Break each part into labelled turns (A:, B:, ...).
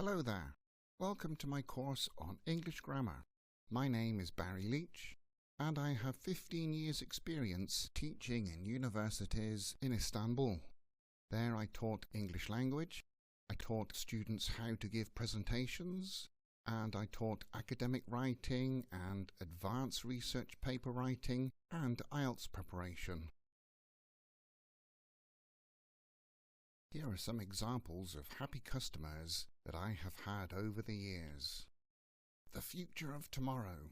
A: Hello there. Welcome to my course on English grammar. My name is Barry Leach and I have 15 years experience teaching in universities in Istanbul. There I taught English language, I taught students how to give presentations, and I taught academic writing and advanced research paper writing and IELTS preparation. Here are some examples of happy customers that I have had over the years. The future of tomorrow.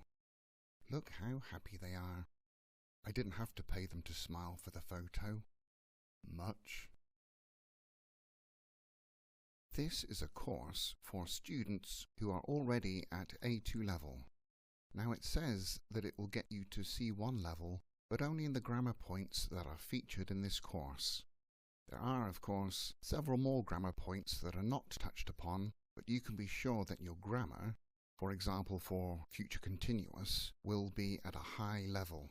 A: Look how happy they are. I didn't have to pay them to smile for the photo. Much. This is a course for students who are already at A2 level. Now it says that it will get you to C1 level, but only in the grammar points that are featured in this course. There are, of course, several more grammar points that are not touched upon, but you can be sure that your grammar, for example for future continuous, will be at a high level.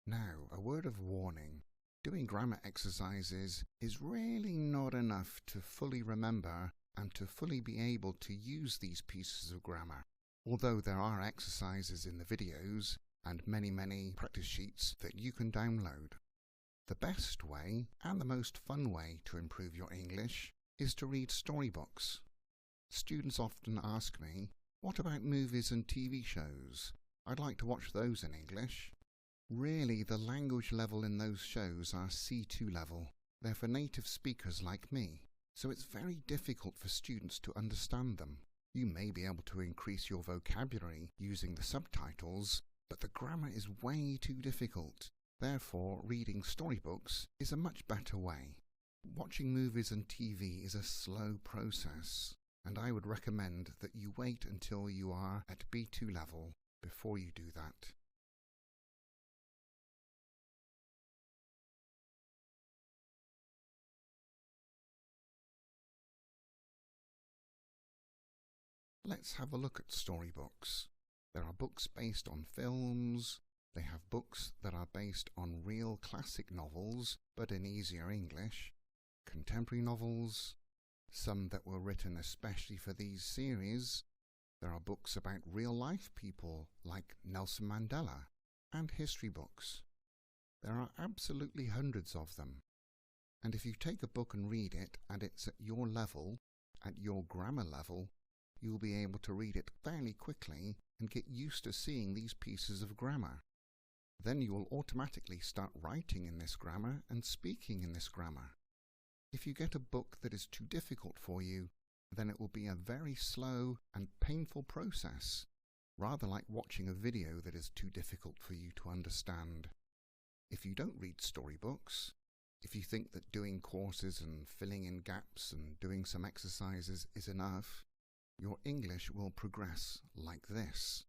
A: Now, a word of warning. Doing grammar exercises is really not enough to fully remember and to fully be able to use these pieces of grammar. Although there are exercises in the videos and many practice sheets that you can download. The best way and the most fun way to improve your English is to read storybooks. Students often ask me, what about movies and TV shows? I'd like to watch those in English. Really, the language level in those shows are C2 level. They're for native speakers like me, so it's very difficult for students to understand them. You may be able to increase your vocabulary using the subtitles, but the grammar is way too difficult. Therefore, reading storybooks is a much better way. Watching movies and TV is a slow process, and I would recommend that you wait until you are at B2 level before you do that. Let's have a look at storybooks. There are books based on films. They have books that are based on real classic novels, but in easier English, contemporary novels, some that were written especially for these series. There are books about real-life people like Nelson Mandela, and history books. There are absolutely hundreds of them. And if you take a book and read it, and it's at your level, at your grammar level, you'll be able to read it fairly quickly and get used to seeing these pieces of grammar. Then you will automatically start writing in this grammar and speaking in this grammar. If you get a book that is too difficult for you, then it will be a very slow and painful process, rather like watching a video that is too difficult for you to understand. If you don't read storybooks, if you think that doing courses and filling in gaps and doing some exercises is enough, your English will progress like this.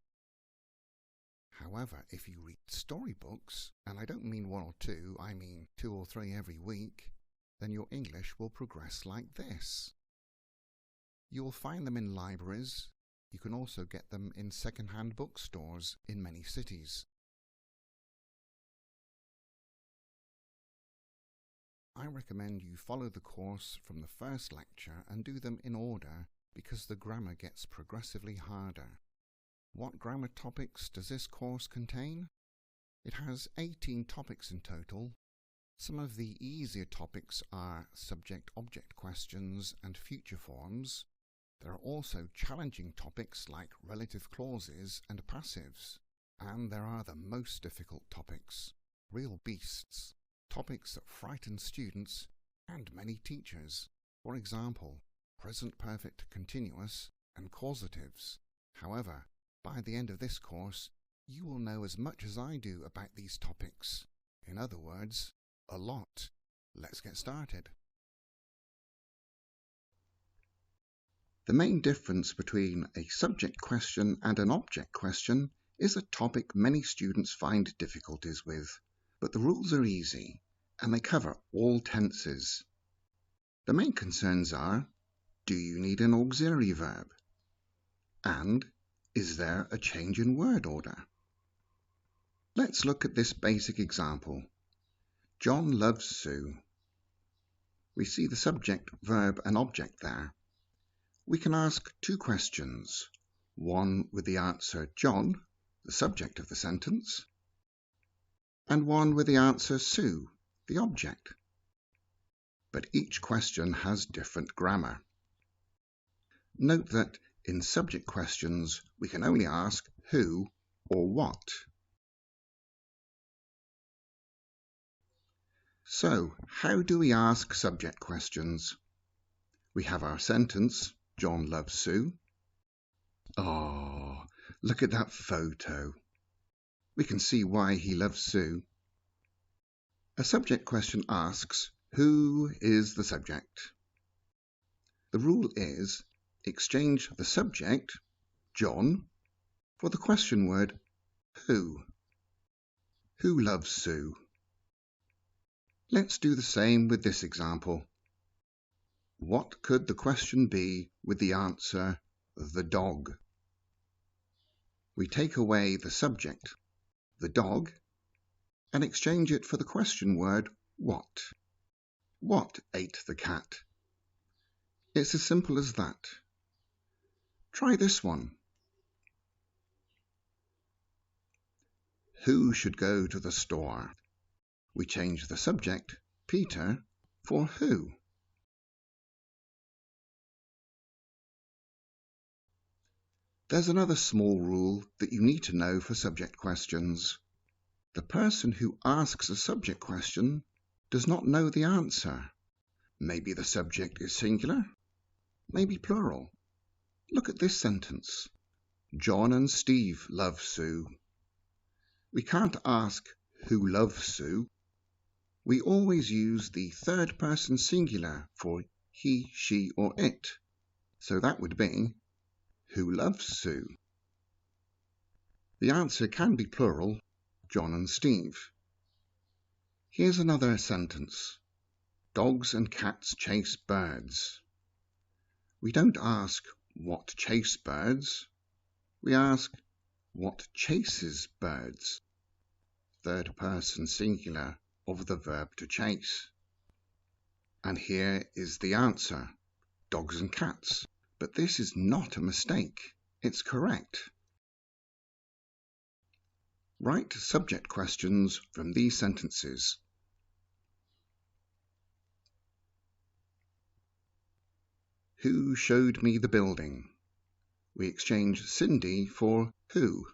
A: However, if you read storybooks, and I don't mean one or two, I mean 2 or 3 every week, then your English will progress like this. You will find them in libraries. You can also get them in second-hand bookstores in many cities. I recommend you follow the course from the first lecture and do them in order because the grammar gets progressively harder. What grammar topics does this course contain? It has 18 topics in total. Some of the easier topics are subject-object questions and future forms. There are also challenging topics like relative clauses and passives. And there are the most difficult topics, real beasts, topics that frighten students and many teachers. For example, present perfect continuous and causatives. However, by the end of this course, you will know as much as I do about these topics. In other words, a lot. Let's get started. The main difference between a subject question and an object question is a topic many students find difficulties with. But the rules are easy, and they cover all tenses. The main concerns are, do you need an auxiliary verb? And is there a change in word order? Let's look at this basic example. John loves Sue. We see the subject, verb and object there. we can ask two questions, one with the answer John, the subject of the sentence, and one with the answer Sue, the object. But each question has different grammar. Note that in subject questions we can only ask who or what. So, how do we ask subject questions? We have our sentence, John loves Sue. Oh, look at that photo. We can see why he loves Sue. A subject question asks, who is the subject? The rule is, exchange the subject, John, for the question word, who. Who loves Sue? Let's do the same with this example. What could the question be with the answer, the dog? We take away the subject, the dog, and exchange it for the question word, what? What ate the cat? It's as simple as that. Try this one. Who should go to the store? We change the subject, Peter, for who. There's another small rule that you need to know for subject questions. The person who asks a subject question does not know the answer. Maybe the subject is singular, maybe plural. Look at this sentence. John and Steve love Sue. We can't ask who loves Sue. We always use the third person singular for he, she, or it. So that would be, who loves Sue? The answer can be plural, John and Steve. Here's another sentence. Dogs and cats chase birds. We don't ask what chase birds. We ask what chases birds. Third person singular of the verb to chase. And here is the answer, dogs and cats. But this is not a mistake. It's correct. Write subject questions from these sentences. Who showed me the building? We exchange Cindy for who.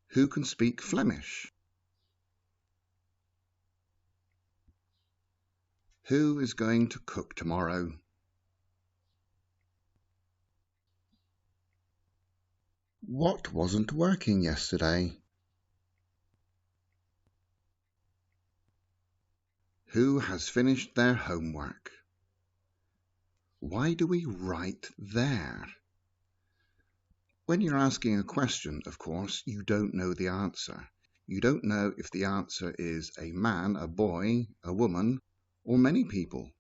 A: Who can speak Flemish? Who is going to cook tomorrow? What wasn't working yesterday? Who has finished their homework? Why do we write there? When you're asking a question, of course, you don't know the answer. You don't know if the answer is a man, a boy, a woman, or many people.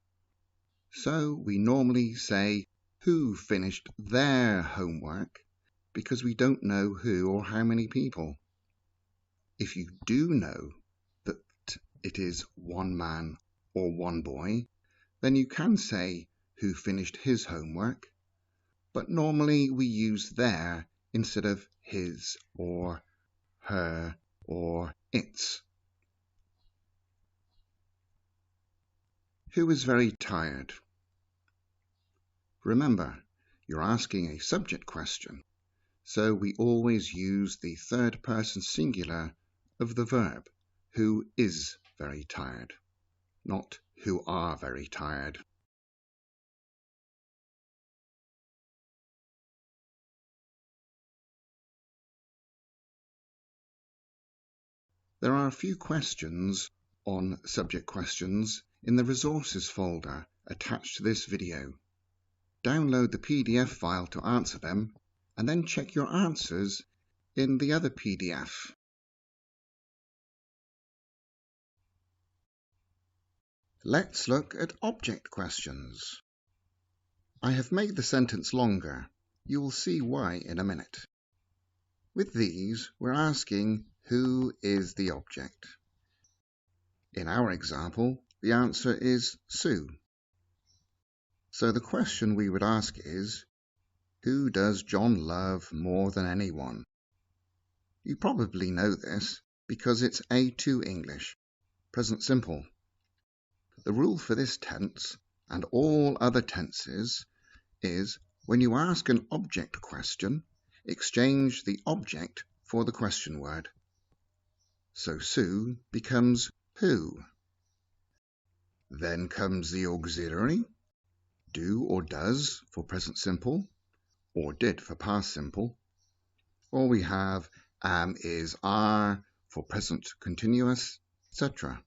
A: So we normally say, who finished their homework, because we don't know who or how many people. If you do know that it is one man or one boy, then you can say who finished his homework, but normally we use their instead of his or her or its. Who is very tired? Remember, you're asking a subject question, so we always use the third person singular of the verb, who is very tired, not who are very tired. There are a few questions on subject questions in the resources folder attached to this video. Download the PDF file to answer them, and then check your answers in the other PDF. Let's look at object questions. I have made the sentence longer. You will see why in a minute. With these, we're asking who is the object. In our example, The answer is Sue. So the question we would ask is, who does John love more than anyone? You probably know this because it's A2 English, present simple. The rule for this tense and all other tenses is when you ask an object question, exchange the object for the question word. So Sue becomes who. Then comes the auxiliary, do or does for present simple, or did for past simple. Or we have am, is, are for present continuous, etc.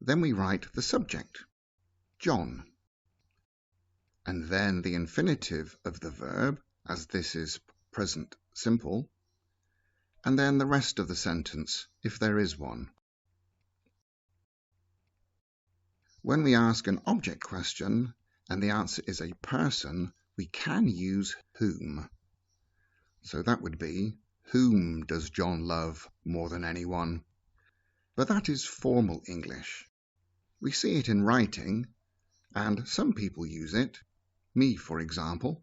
A: Then we write the subject, John, and then the infinitive of the verb, as this is present simple, and then the rest of the sentence, if there is one. When we ask an object question and the answer is a person, we can use whom. So that would be, whom does John love more than anyone? But that is formal English. We see it in writing, and some people use it, me for example.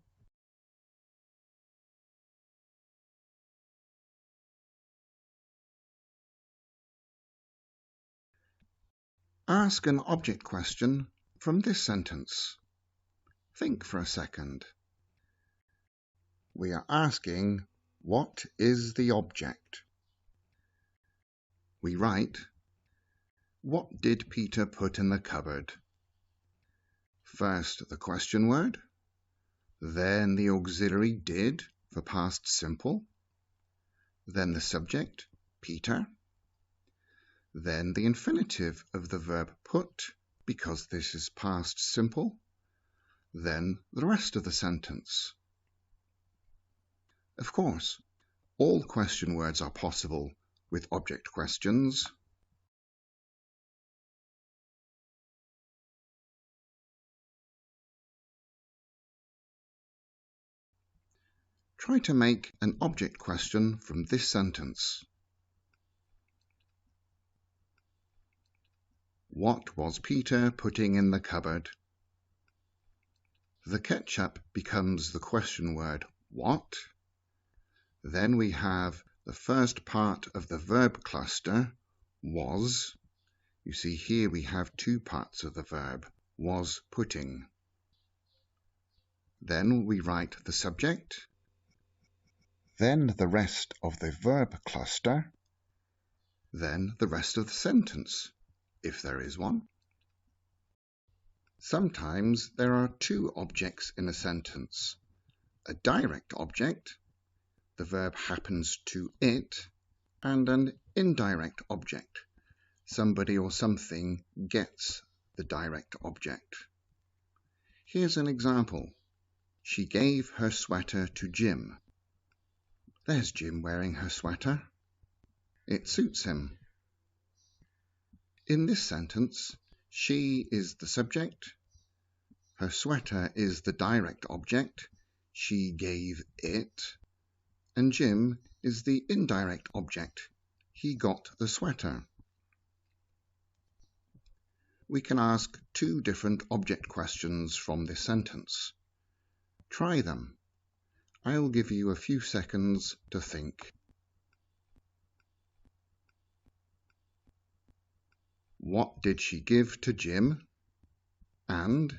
A: Ask an object question from this sentence. Think for a second. We are asking, what is the object? We write, what did Peter put in the cupboard? First the question word, then the auxiliary did for past simple, then the subject, Peter, then the infinitive of the verb put, because this is past simple, then the rest of the sentence. Of course, all question words are possible with object questions. Try to make an object question from this sentence. What was Peter putting in the cupboard? The ketchup becomes the question word what. Then we have the first part of the verb cluster, was. You see here we have two parts of the verb, was putting. Then we write the subject, then the rest of the verb cluster, then the rest of the sentence, if there is one. Sometimes there are two objects in a sentence. A direct object, the verb happens to it, and an indirect object. Somebody or something gets the direct object. Here's an example. She gave her sweater to Jim. There's Jim wearing her sweater. It suits him. In this sentence, she is the subject, her sweater is the direct object, she gave it, and Jim is the indirect object, he got the sweater. We can ask two different object questions from this sentence. Try them. I'll give you a few seconds to think. What did she give to Jim? And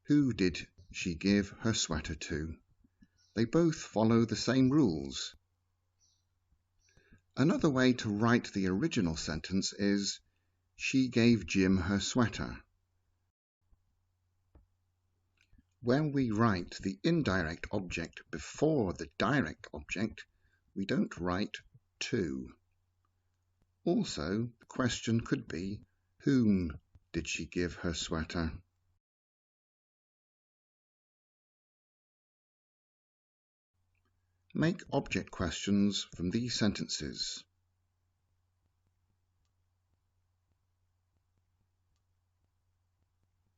A: who did she give her sweater to? They both follow the same rules. Another way to write the original sentence is, she gave Jim her sweater. When we write the indirect object before the direct object, we don't write to. Also, the question could be, whom did she give her sweater? Make object questions from these sentences.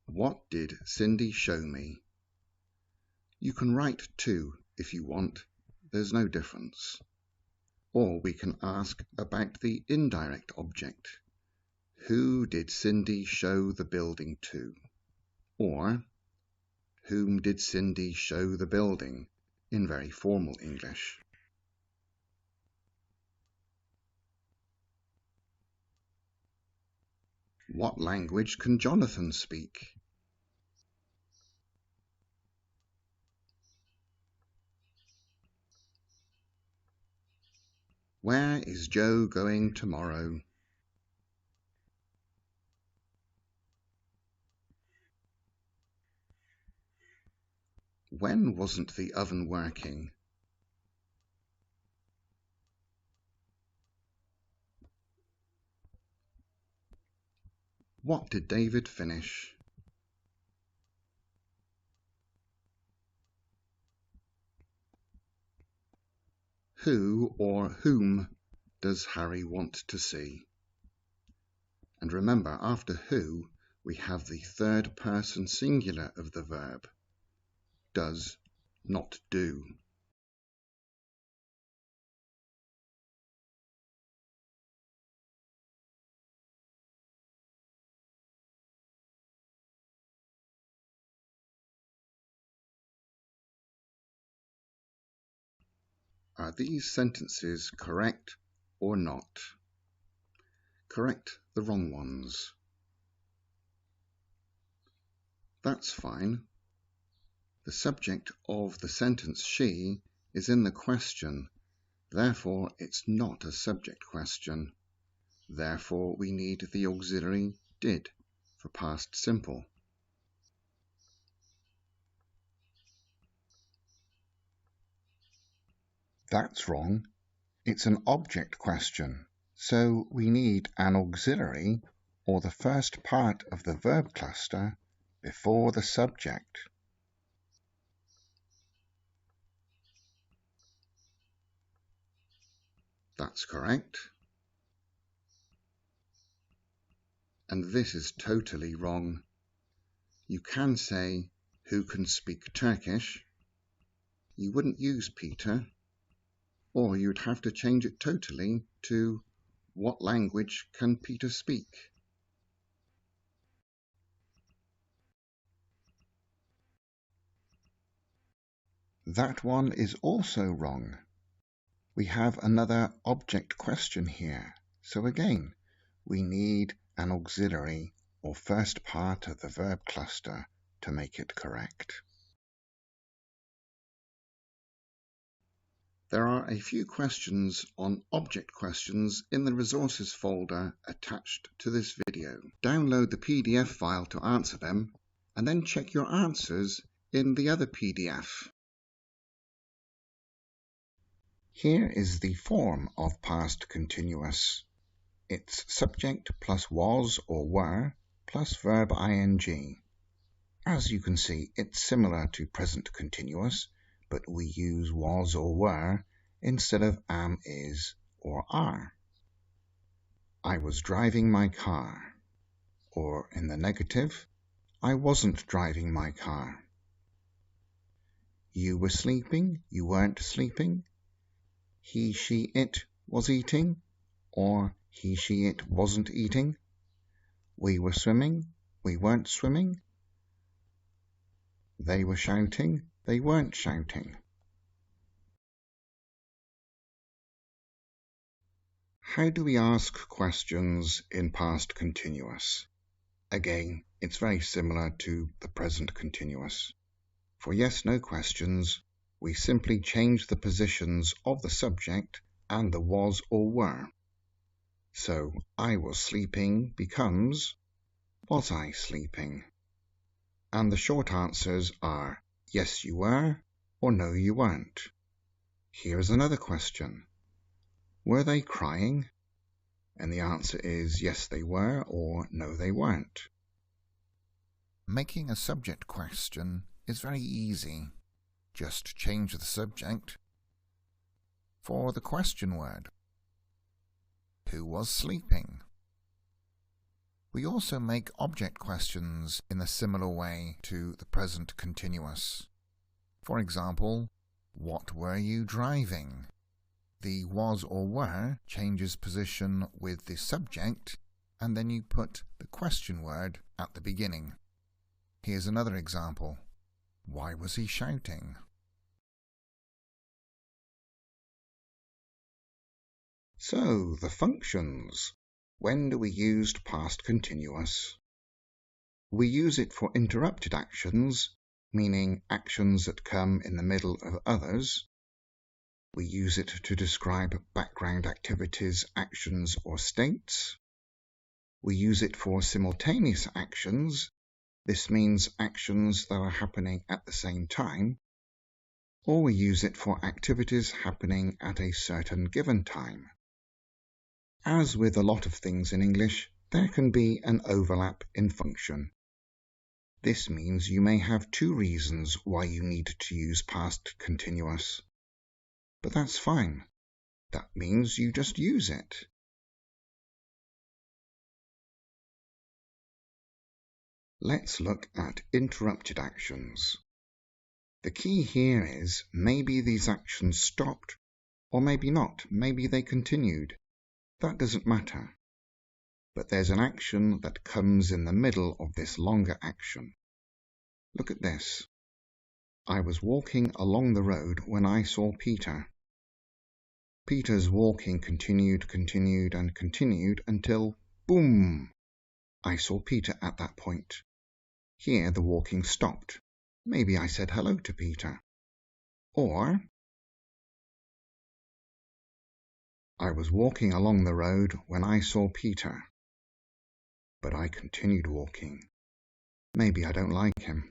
A: What did Cindy show me? You can write to if you want, there's no difference. Or we can ask about the indirect object. Who did Cindy show the building to? Or, whom did Cindy show the building in very formal English? What language can Jonathan speak? Where is Joe going tomorrow? When wasn't the oven working? What did David finish? Who or whom does Harry want to see? And remember, after who, we have the third person singular of the verb. Does, not do. Are these sentences correct or not? Correct the wrong ones. That's fine. The subject of the sentence she is in the question, therefore it's not a subject question. Therefore we need the auxiliary did for past simple. That's wrong. It's an object question, so we need an auxiliary or the first part of the verb cluster before the subject. That's correct. And this is totally wrong. You can say, who can speak Turkish? You wouldn't use Peter, or you'd have to change it totally to, what language can Peter speak? That one is also wrong. We have another object question here, so again, we need an auxiliary or first part of the verb cluster to make it correct. There are a few questions on object questions in the resources folder attached to this video. Download the PDF file to answer them, and then check your answers in the other PDF. Here is the form of past continuous. It's subject plus was or were plus verb ing. As you can see, it's similar to present continuous, but we use was or were instead of am, is, or are. I was driving my car. Or in the negative, I wasn't driving my car. You were sleeping, you weren't sleeping. He, she, it was eating, or he, she, it wasn't eating. We were swimming, we weren't swimming. They were shouting, they weren't shouting. How do we ask questions in past continuous? Again, it's very similar to the present continuous. For yes-no questions, we simply change the positions of the subject and the was or were. So, I was sleeping becomes, was I sleeping? And the short answers are, yes you were, or no you weren't. Here's another question. Were they crying? And the answer is, yes they were, or no they weren't. Making a subject question is very easy. Just change the subject for the question word. Who was sleeping? We also make object questions in a similar way to the present continuous. For example, what were you driving? The was or were changes position with the subject and then you put the question word at the beginning. Here's another example. Why was he shouting? So, the functions. When do we use past continuous? We use it for interrupted actions, meaning actions that come in the middle of others. We use it to describe background activities, actions, or states. We use it for simultaneous actions. This means actions that are happening at the same time. Or we use it for activities happening at a certain given time. As with a lot of things in English, there can be an overlap in function. This means you may have two reasons why you need to use past continuous. But that's fine. That means you just use it. Let's look at interrupted actions. The key here is maybe these actions stopped, or maybe not, maybe they continued. That doesn't matter. But there's an action that comes in the middle of this longer action. Look at this. I was walking along the road when I saw Peter. Peter's walking continued until, boom! I saw Peter at that point. Here the walking stopped. Maybe I said hello to Peter. Or, I was walking along the road when I saw Peter. But I continued walking. Maybe I don't like him.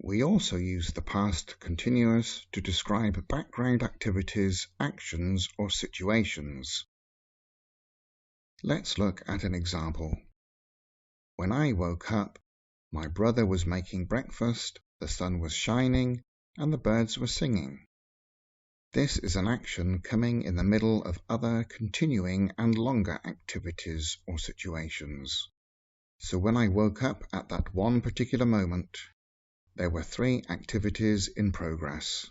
A: We also use the past continuous to describe background activities, actions, or situations. Let's look at an example. When I woke up, my brother was making breakfast, the sun was shining, and the birds were singing. This is an action coming in the middle of other continuing and longer activities or situations. So when I woke up at that one particular moment, there were 3 activities in progress.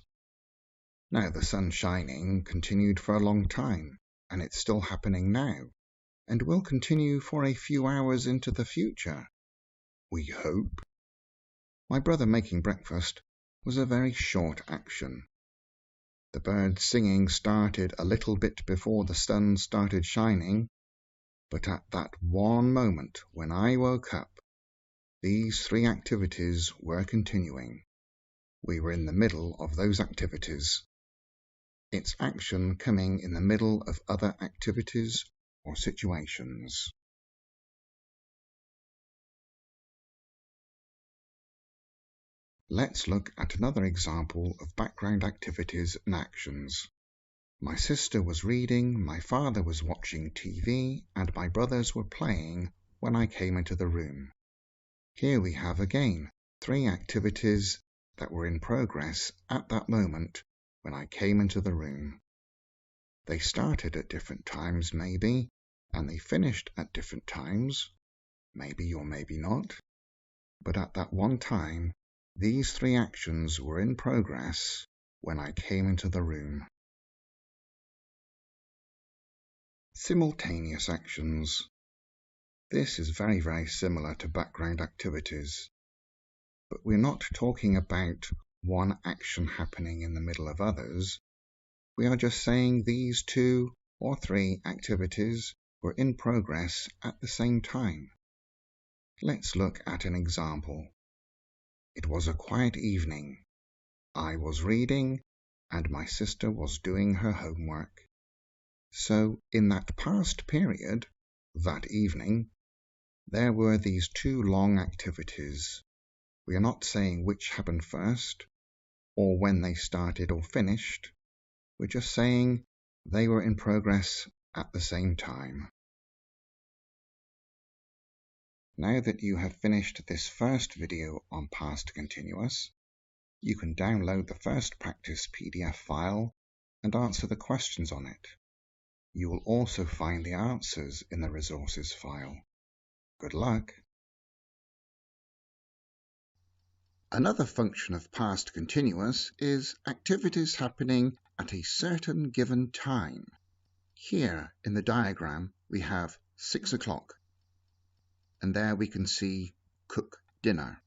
A: Now the sun shining continued for a long time, and it's still happening now, and will continue for a few hours into the future. We hope. My brother making breakfast was a very short action. The birds singing started a little bit before the sun started shining, but at that one moment when I woke up, these 3 activities were continuing. We were in the middle of those activities. It's action coming in the middle of other activities or situations. Let's look at another example of background activities and actions. My sister was reading, my father was watching TV, and my brothers were playing when I came into the room. Here we have again 3 activities that were in progress at that moment when I came into the room. They started at different times, maybe, and they finished at different times, maybe or maybe not, but at that one time, these 3 actions were in progress when I came into the room. Simultaneous actions. This is very, very similar to background activities, but we're not talking about one action happening in the middle of others. We are just saying these 2 or 3 activities were in progress at the same time. Let's look at an example. It was a quiet evening. I was reading, and my sister was doing her homework. So, in that past period, that evening, there were these 2 long activities. We are not saying which happened first, or when they started or finished. We're just saying they were in progress at the same time. Now that you have finished this first video on past continuous, you can download the first practice PDF file and answer the questions on it. You will also find the answers in the resources file. Good luck! Another function of past continuous is activities happening at a certain given time. Here in the diagram we have 6 o'clock, and there we can see cook dinner.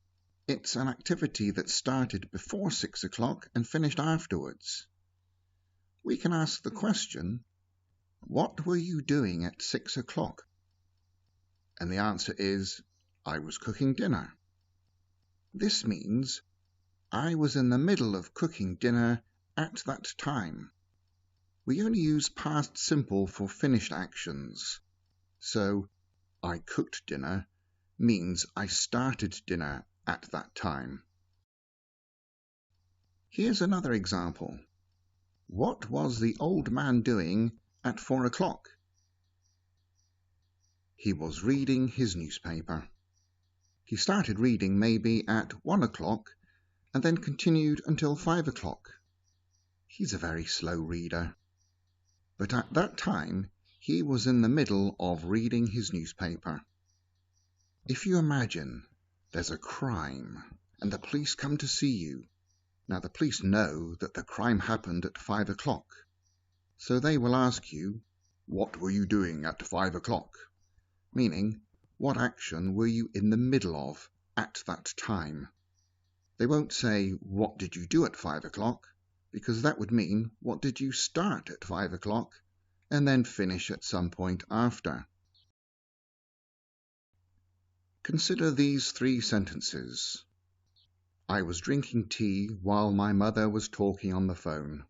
A: It's an activity that started before 6 o'clock and finished afterwards. We can ask the question, what were you doing at 6 o'clock? And the answer is, I was cooking dinner. This means I was in the middle of cooking dinner at that time. We only use past simple for finished actions. So, I cooked dinner means I started dinner at that time. Here's another example. What was the old man doing at 4 o'clock? He was reading his newspaper. He started reading maybe at 1 o'clock and then continued until 5 o'clock. He's a very slow reader. But at that time, he was in the middle of reading his newspaper. If you imagine there's a crime and the police come to see you. Now the police know that the crime happened at 5 o'clock. So they will ask you, what were you doing at 5 o'clock? Meaning, what action were you in the middle of at that time? They won't say, what did you do at 5 o'clock? Because that would mean, what did you start at 5 o'clock and then finish at some point after? Consider these 3 sentences. I was drinking tea while my mother was talking on the phone.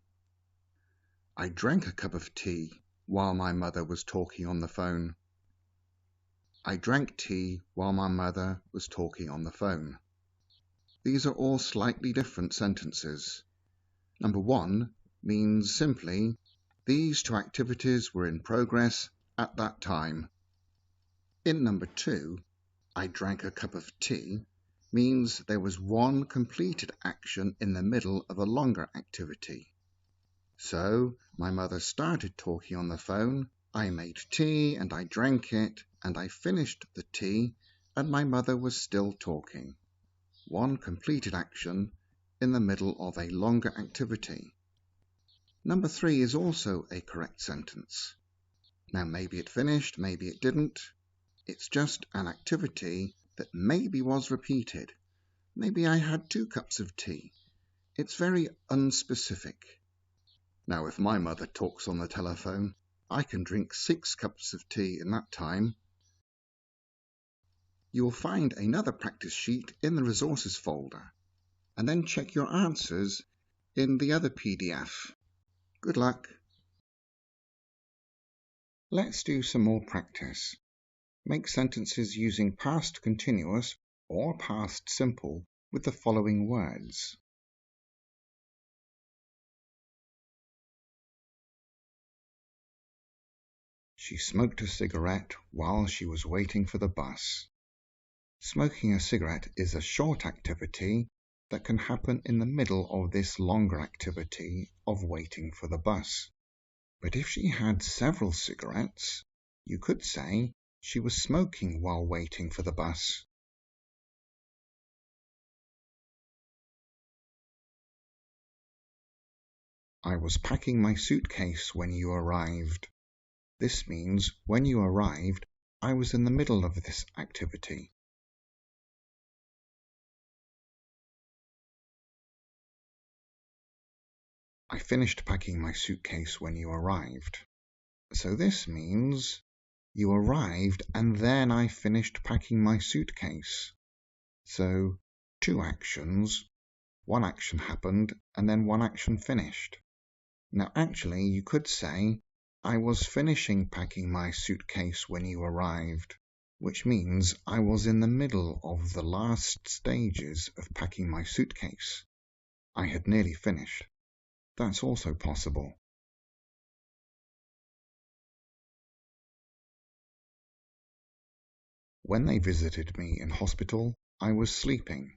A: I drank a cup of tea while my mother was talking on the phone. I drank tea while my mother was talking on the phone. These are all slightly different sentences. Number 1 means simply, these 2 activities were in progress at that time. In number 2, I drank a cup of tea means there was one completed action in the middle of a longer activity. So, my mother started talking on the phone, I made tea and I drank it, and I finished the tea, and my mother was still talking. One completed action in the middle of a longer activity. Number 3 is also a correct sentence. Now maybe it finished, maybe it didn't. It's just an activity that maybe was repeated. Maybe I had 2 cups of tea. It's very unspecific. Now if my mother talks on the telephone, I can drink 6 cups of tea in that time. You will find another practice sheet in the resources folder, and then check your answers in the other PDF. Good luck! Let's do some more practice. Make sentences using past continuous or past simple with the following words. She smoked a cigarette while she was waiting for the bus. Smoking a cigarette is a short activity that can happen in the middle of this longer activity of waiting for the bus. But if she had several cigarettes, you could say she was smoking while waiting for the bus. I was packing my suitcase when you arrived. This means when you arrived, I was in the middle of this activity. I finished packing my suitcase when you arrived. So this means you arrived and then I finished packing my suitcase. So 2 actions, 1 action happened and then 1 action finished. Now actually you could say, I was finishing packing my suitcase when you arrived, which means I was in the middle of the last stages of packing my suitcase. I had nearly finished. That's also possible. When they visited me in hospital, I was sleeping.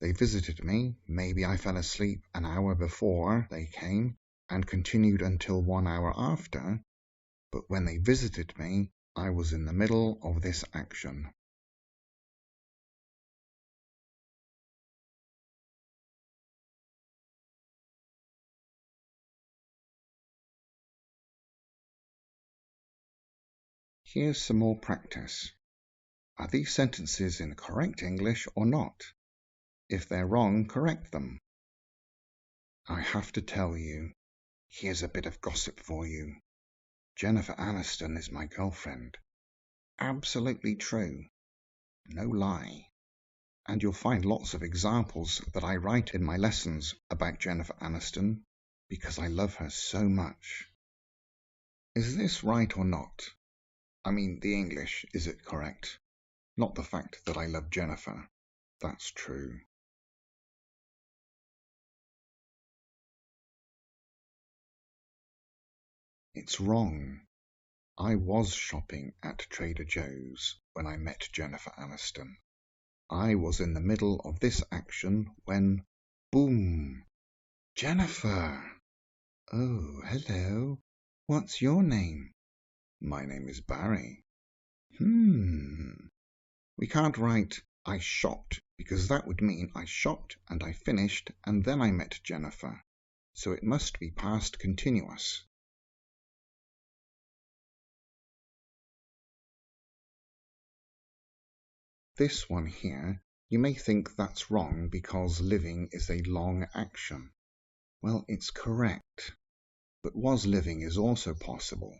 A: They visited me, maybe I fell asleep an hour before they came and continued until 1 hour after, but when they visited me, I was in the middle of this action. Here's some more practice. Are these sentences in correct English or not? If they're wrong, correct them. I have to tell you, here's a bit of gossip for you. Jennifer Aniston is my girlfriend. Absolutely true. No lie. And you'll find lots of examples that I write in my lessons about Jennifer Aniston because I love her so much. Is this right or not? I mean, the English, is it correct? Not the fact that I love Jennifer. That's true. It's wrong. I was shopping at Trader Joe's when I met Jennifer Aniston. I was in the middle of this action when, boom! Jennifer! Oh, hello. What's your name? My name is Barry. We can't write I shopped because that would mean I shopped and I finished and then I met Jennifer. So it must be past continuous. This one here, you may think that's wrong because living is a long action. Well, it's correct. But was living is also possible.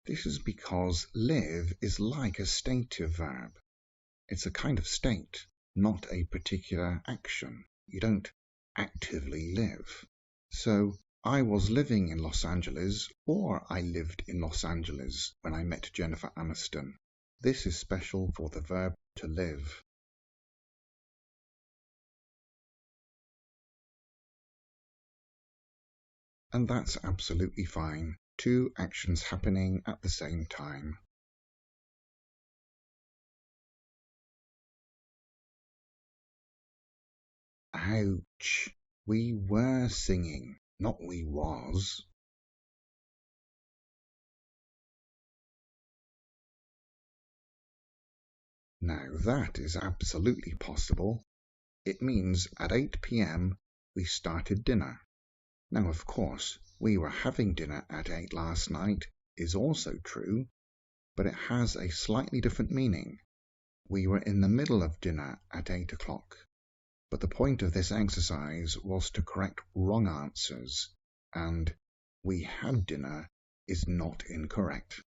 A: This is because live is like a stative verb. It's a kind of state, not a particular action. You don't actively live. So, I was living in Los Angeles, or I lived in Los Angeles when I met Jennifer Aniston. This is special for the verb to live. And that's absolutely fine. Two actions happening at the same time. Ouch! We were singing, not we was. Now that is absolutely possible. It means at 8 p.m. we started dinner. Now, of course, we were having dinner at 8 last night is also true, but it has a slightly different meaning. We were in the middle of dinner at 8 o'clock. But the point of this exercise was to correct wrong answers, and we had dinner is not incorrect.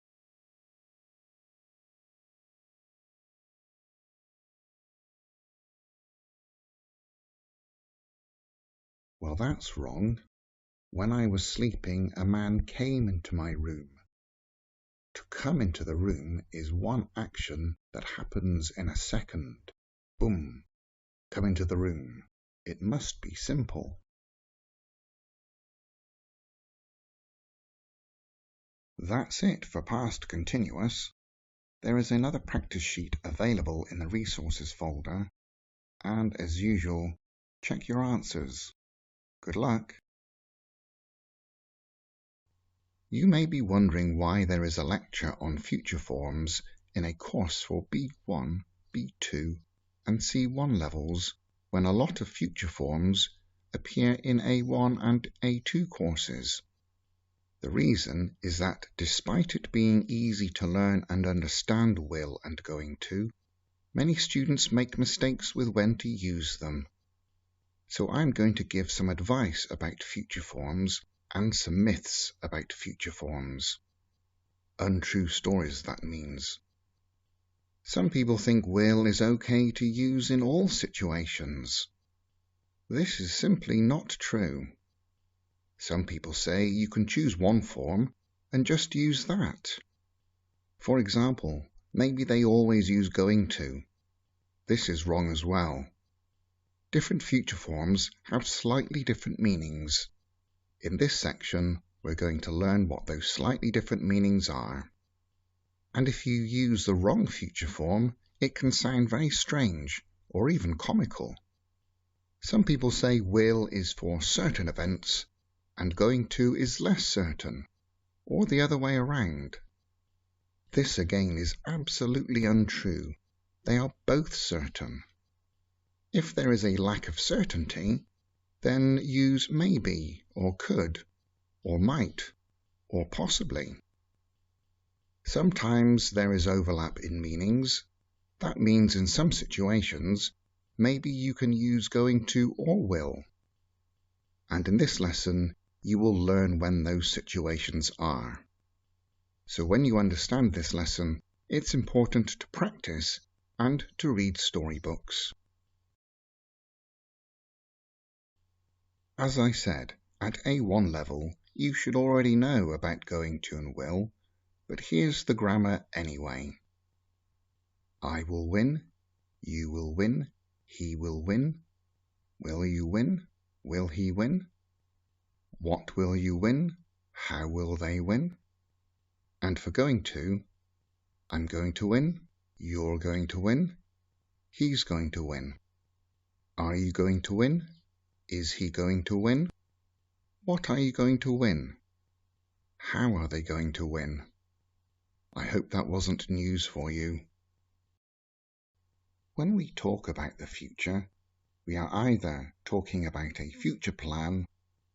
A: Well, that's wrong. When I was sleeping, a man came into my room. To come into the room is one action that happens in a second. Boom! Come into the room. It must be simple. That's it for past continuous. There is another practice sheet available in the resources folder, and as usual, check your answers. Good luck! You may be wondering why there is a lecture on future forms in a course for B1, B2 and C1 levels when a lot of future forms appear in A1 and A2 courses. The reason is that despite it being easy to learn and understand will and going to, many students make mistakes with when to use them. So I'm going to give some advice about future forms and some myths about future forms. Untrue stories, that means. Some people think will is okay to use in all situations. This is simply not true. Some people say you can choose one form and just use that. For example, maybe they always use going to. This is wrong as well. Different future forms have slightly different meanings. In this section, we're going to learn what those slightly different meanings are. And if you use the wrong future form, it can sound very strange or even comical. Some people say will is for certain events and going to is less certain, or the other way around. This again is absolutely untrue. They are both certain. If there is a lack of certainty, then use maybe or could or might or possibly. Sometimes there is overlap in meanings. That means in some situations, maybe you can use going to or will. And in this lesson, you will learn when those situations are. So when you understand this lesson, it's important to practice and to read storybooks. As I said, at A1 level, you should already know about going to and will, but here's the grammar anyway. I will win, you will win, he will win, will you win, will he win, what will you win, how will they win, and for going to, I'm going to win, you're going to win, he's going to win. Are you going to win? Is he going to win? What are you going to win? How are they going to win? I hope that wasn't news for you. When we talk about the future, we are either talking about a future plan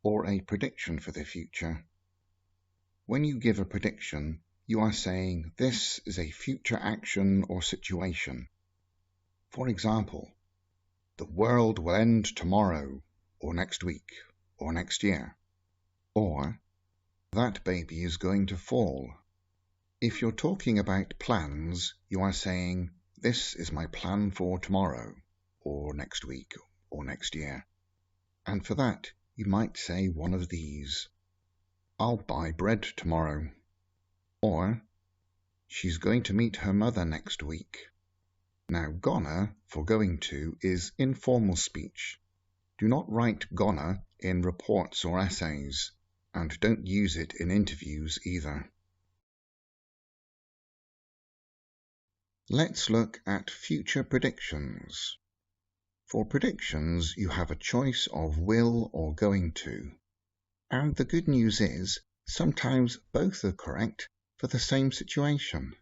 A: or a prediction for the future. When you give a prediction, you are saying this is a future action or situation. For example, the world will end tomorrow, or next week, or next year. Or, that baby is going to fall. If you're talking about plans, you are saying, this is my plan for tomorrow, or next week, or next year. And for that, you might say one of these. I'll buy bread tomorrow. Or, she's going to meet her mother next week. Now, gonna for going to is informal speech. Do not write gonna in reports or essays, and don't use it in interviews either. Let's look at future predictions. For predictions, you have a choice of will or going to. And the good news is, sometimes both are correct for the same situation.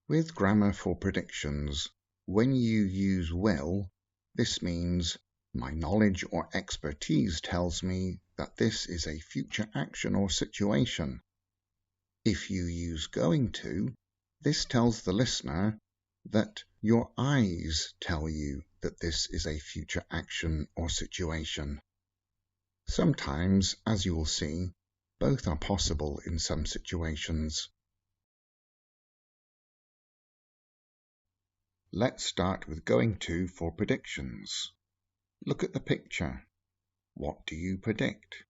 A: With grammar for predictions, when you use will, this means my knowledge or expertise tells me that this is a future action or situation. If you use going to, this tells the listener that your eyes tell you that this is a future action or situation. Sometimes, as you will see, both are possible in some situations. Let's start with going to for predictions. Look at the picture. What do you predict?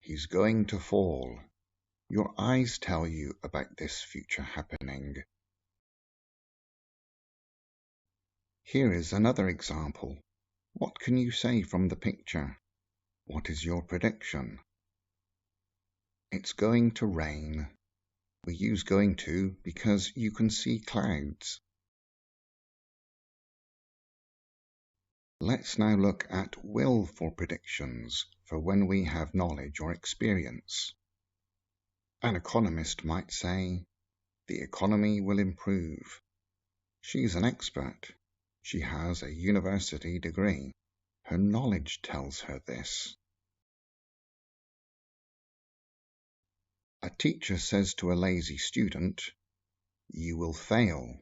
A: He's going to fall. Your eyes tell you about this future happening. Here is another example. What can you say from the picture? What is your prediction? It's going to rain. We use going to because you can see clouds. Let's now look at will for predictions for when we have knowledge or experience. An economist might say, the economy will improve. She's an expert. She has a university degree. Her knowledge tells her this. A teacher says to a lazy student, you will fail.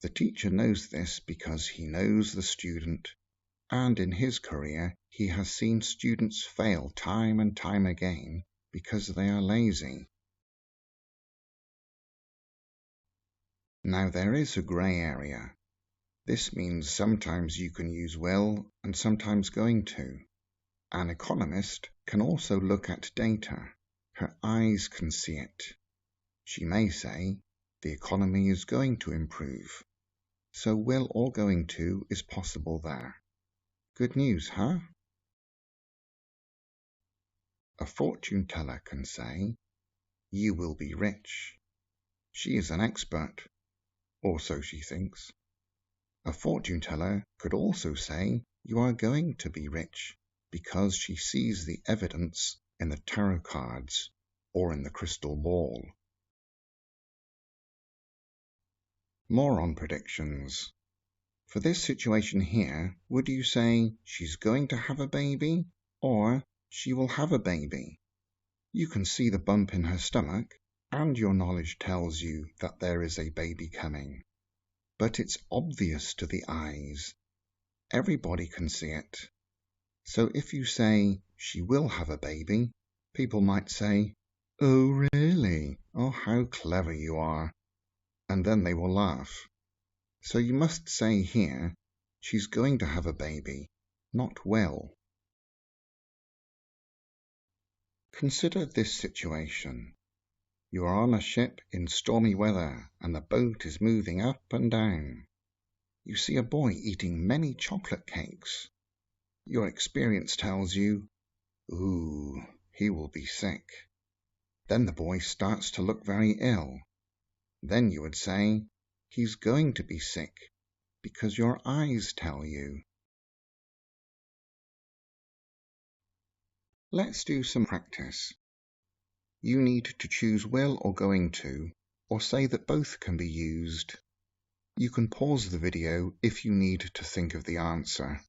A: The teacher knows this because he knows the student, and in his career he has seen students fail time and time again because they are lazy. Now there is a grey area. This means sometimes you can use will and sometimes going to. An economist can also look at data. Her eyes can see it. She may say, the economy is going to improve. So will or going to is possible there. Good news, huh? A fortune teller can say, you will be rich. She is an expert, or so she thinks. A fortune teller could also say, you are going to be rich, because she sees the evidence in the tarot cards or in the crystal ball. More on predictions. For this situation here, would you say she's going to have a baby or She will have a baby. You can see the bump in her stomach, and your knowledge tells you that there is a baby coming. But it's obvious to the eyes. Everybody can see it. So if you say, she will have a baby, people might say, oh really? Oh, how clever you are. And then they will laugh. So you must say here, she's going to have a baby, not will. Consider this situation. You are on a ship in stormy weather and the boat is moving up and down. You see a boy eating many chocolate cakes. Your experience tells you, ooh, he will be sick. Then the boy starts to look very ill. Then you would say, he's going to be sick, because your eyes tell you. Let's do some practice. You need to choose will or going to, or say that both can be used. You can pause the video if you need to think of the answer.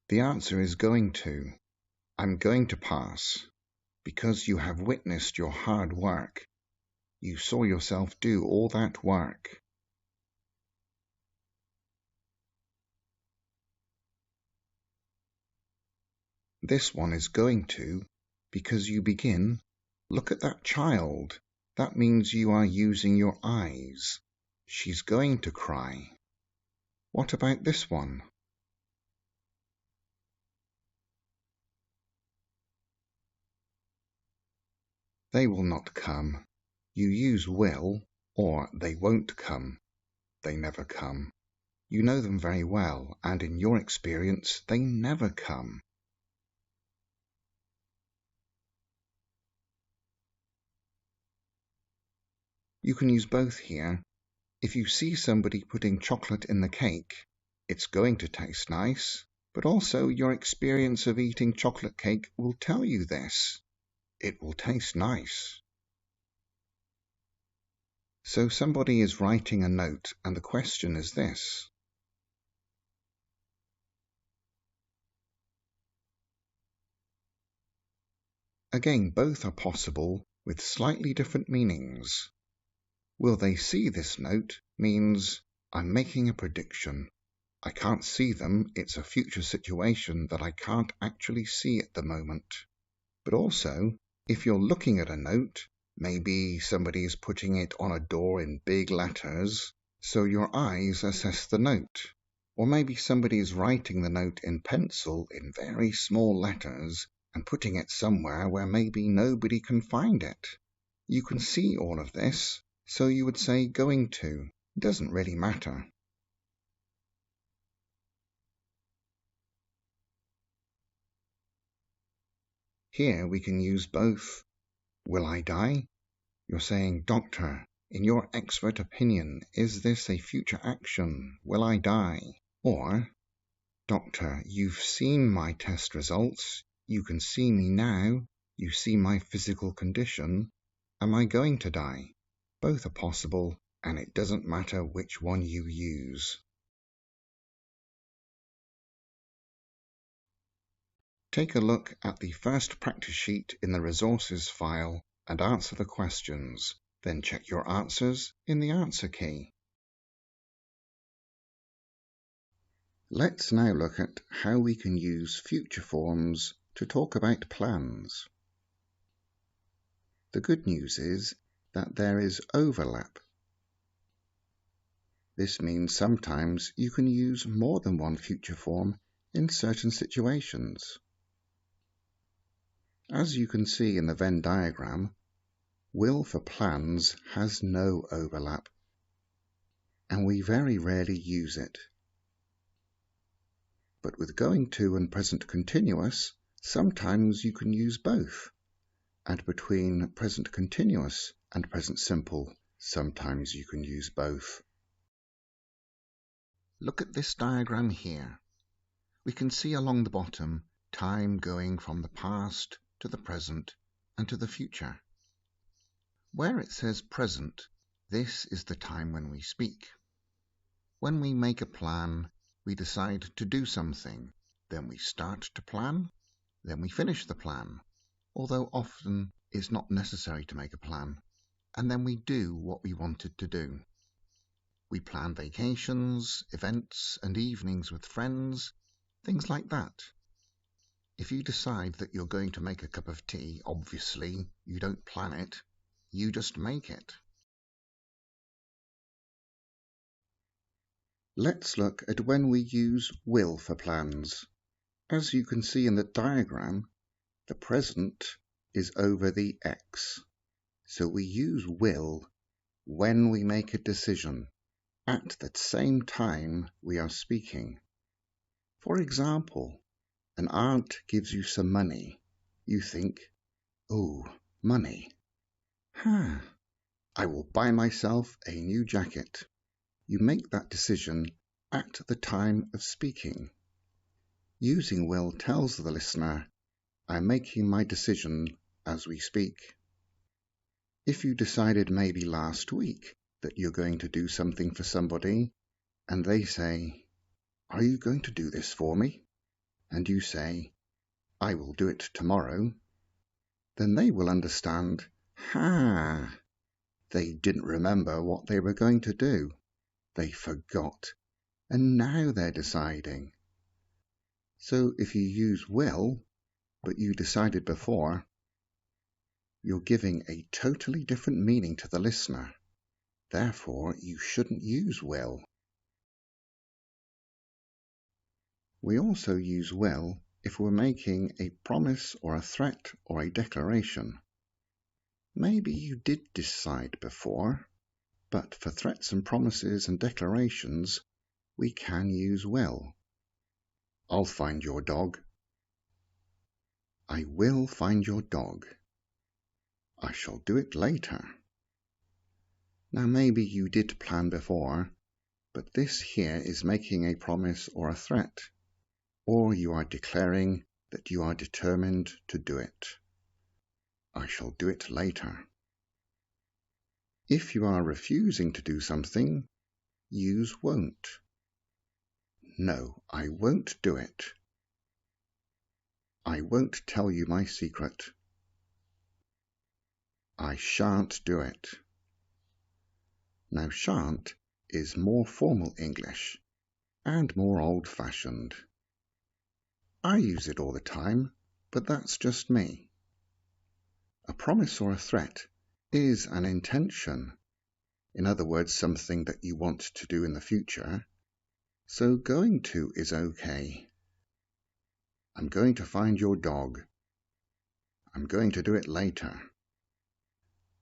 A: The answer is going to. I'm going to pass, because you have witnessed your hard work. You saw yourself do all that work. This one is going to, because you begin, look at that child. That means you are using your eyes. She's going to cry. What about this one? They will not come. You use will, or they won't come. They never come. You know them very well, and in your experience, they never come. You can use both here. If you see somebody putting chocolate in the cake, it's going to taste nice, but also your experience of eating chocolate cake will tell you this. It will taste nice. So somebody is writing a note, and the question is this. Again, both are possible with slightly different meanings. Will they see this note means I'm making a prediction. I can't see them, it's a future situation that I can't actually see at the moment. But also, if you're looking at a note, maybe somebody is putting it on a door in big letters, so your eyes assess the note. Or maybe somebody is writing the note in pencil in very small letters and putting it somewhere where maybe nobody can find it. You can see all of this, so you would say going to. It doesn't really matter. Here we can use both. Will I die? You're saying, Doctor, in your expert opinion, is this a future action? Will I die? Or, Doctor, you've seen my test results. You can see me now. You see my physical condition. Am I going to die? Both are possible, and it doesn't matter which one you use. Take a look at the first practice sheet in the resources file and answer the questions. Then check your answers in the answer key. Let's now look at how we can use future forms to talk about plans. The good news is that there is overlap. This means sometimes you can use more than one future form in certain situations. As you can see in the Venn diagram, will for plans has no overlap, and we very rarely use it. But with going to and present continuous, sometimes you can use both. And between present continuous and present simple, sometimes you can use both. Look at this diagram here. We can see along the bottom time going from the past to the present and to the future. Where it says present, this is the time when we speak. When we make a plan, we decide to do something. Then we start to plan. Then we finish the plan, although often it's not necessary to make a plan. And then we do what we wanted to do. We plan vacations, events, and evenings with friends, things like that. If you decide that you're going to make a cup of tea, obviously you don't plan it, you just make it. Let's look at when we use will for plans. As you can see in the diagram, the present is over the X. So we use will when we make a decision at the same time we are speaking. For example, an aunt gives you some money. You think, oh, money. I will buy myself a new jacket. You make that decision at the time of speaking. Using will tells the listener, I'm making my decision as we speak. If you decided maybe last week that you're going to do something for somebody, and they say, are you going to do this for me? And you say, I will do it tomorrow, then they will understand, they didn't remember what they were going to do. They forgot, and now they're deciding. So if you use will, but you decided before, you're giving a totally different meaning to the listener. Therefore, you shouldn't use will. We also use will if we're making a promise or a threat or a declaration. Maybe you did decide before, but for threats and promises and declarations, we can use will. I'll find your dog. I will find your dog. I shall do it later. Now maybe you did plan before, but this here is making a promise or a threat, or you are declaring that you are determined to do it. I shall do it later. If you are refusing to do something, use won't. No, I won't do it. I won't tell you my secret. I shan't do it. Now, shan't is more formal English and more old-fashioned. I use it all the time, but that's just me. A promise or a threat is an intention, in other words, something that you want to do in the future, so going to is okay. I'm going to find your dog. I'm going to do it later.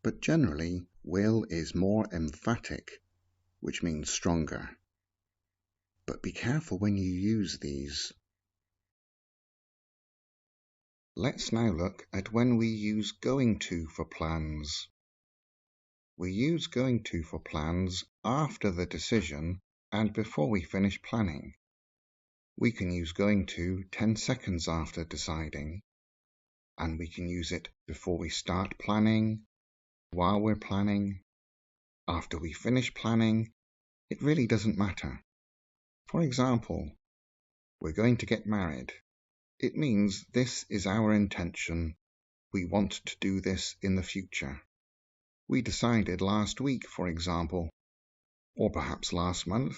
A: But generally, will is more emphatic, which means stronger. But be careful when you use these. Let's now look at when we use going to for plans. We use going to for plans after the decision and before we finish planning. We can use going to 10 seconds after deciding, and we can use it before we start planning, while we're planning, after we finish planning. It really doesn't matter. For example, we're going to get married. It means this is our intention. We want to do this in the future. We decided last week, for example, or perhaps last month,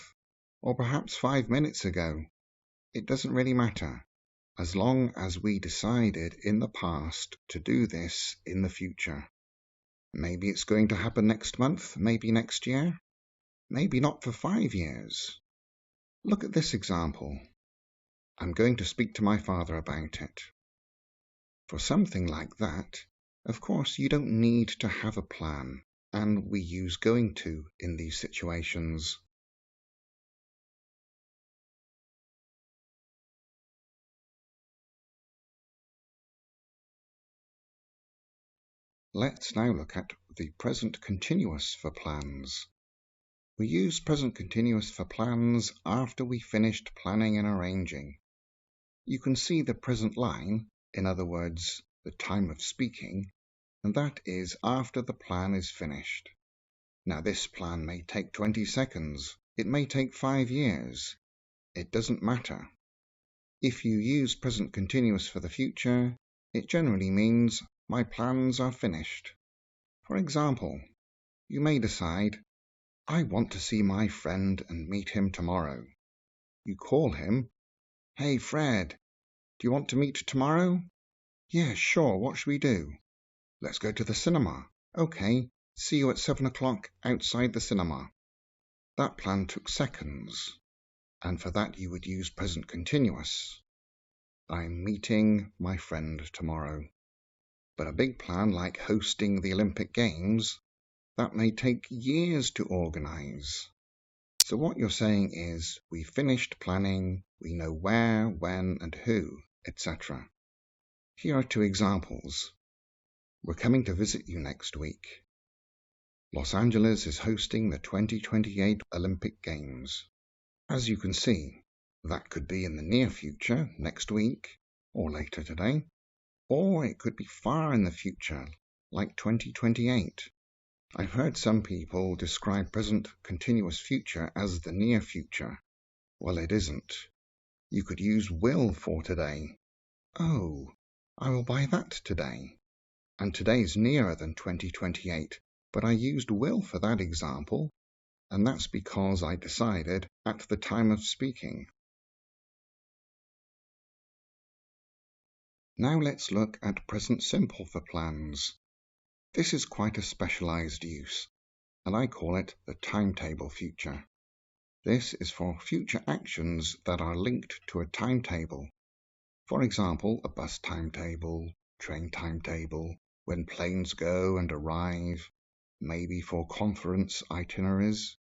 A: or perhaps 5 minutes ago. It doesn't really matter, as long as we decided in the past to do this in the future. Maybe it's going to happen next month, maybe next year, maybe not for 5 years. Look at this example. I'm going to speak to my father about it. For something like that, of course, you don't need to have a plan, and we use going to in these situations. Let's now look at the present continuous for plans. We use present continuous for plans after we finished planning and arranging. You can see the present line, in other words, the time of speaking, and that is after the plan is finished. Now this plan may take 20 seconds, It may take 5 years. It doesn't matter. If you use present continuous for the future, it generally means my plans are finished. For example, you may decide, I want to see my friend and meet him tomorrow. You call him, Hey Fred, do you want to meet tomorrow? Yeah, sure, what should we do? Let's go to the cinema. Okay, see you at 7 o'clock outside the cinema. That plan took seconds, and for that you would use present continuous. I'm meeting my friend tomorrow. But a big plan like hosting the Olympic Games, that may take years to organise. So what you're saying is, we finished planning, we know where, when and who, etc. Here are 2 examples. We're coming to visit you next week. Los Angeles is hosting the 2028 Olympic Games. As you can see, that could be in the near future, next week, or later today, or it could be far in the future, like 2028. I've heard some people describe present continuous future as the near future. Well, it isn't. You could use will for today. Oh, I will buy that today. And today's nearer than 2028, but I used will for that example, and that's because I decided at the time of speaking. Now let's look at present simple for plans. This is quite a specialized use, and I call it the timetable future. This is for future actions that are linked to a timetable. For example, a bus timetable, train timetable, when planes go and arrive, maybe for conference itineraries,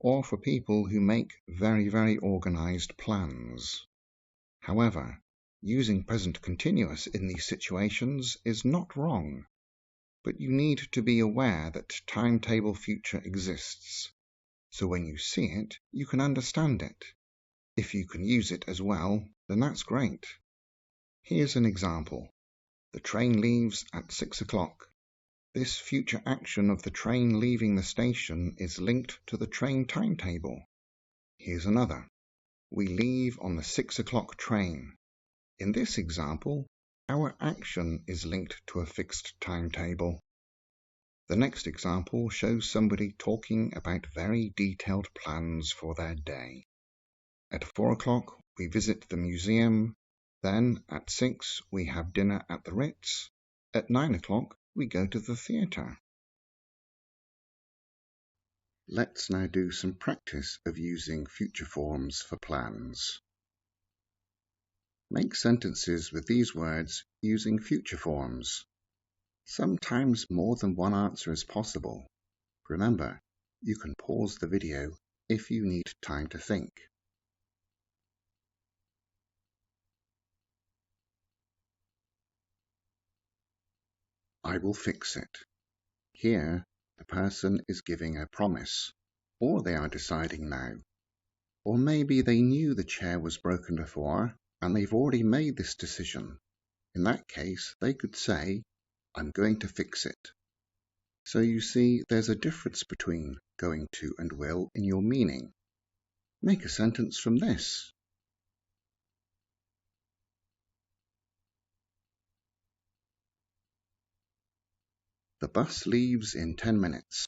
A: or for people who make very organized plans. However, using present continuous in these situations is not wrong, but you need to be aware that timetable future exists, so when you see it, you can understand it. If you can use it as well, then that's great. Here's an example. The train leaves at 6 o'clock. This future action of the train leaving the station is linked to the train timetable. Here's another. We leave on the 6 o'clock train. In this example, our action is linked to a fixed timetable. The next example shows somebody talking about very detailed plans for their day. At 4 o'clock, we visit the museum. Then, at 6, we have dinner at the Ritz. At 9 o'clock, we go to the theatre. Let's now do some practice of using future forms for plans. Make sentences with these words using future forms. Sometimes more than one answer is possible. Remember, you can pause the video if you need time to think. I will fix it. Here, the person is giving a promise, or they are deciding now. Or maybe they knew the chair was broken before, and they've already made this decision. In that case, they could say, I'm going to fix it. So you see, there's a difference between going to and will in your meaning. Make a sentence from this. The bus leaves in 10 minutes.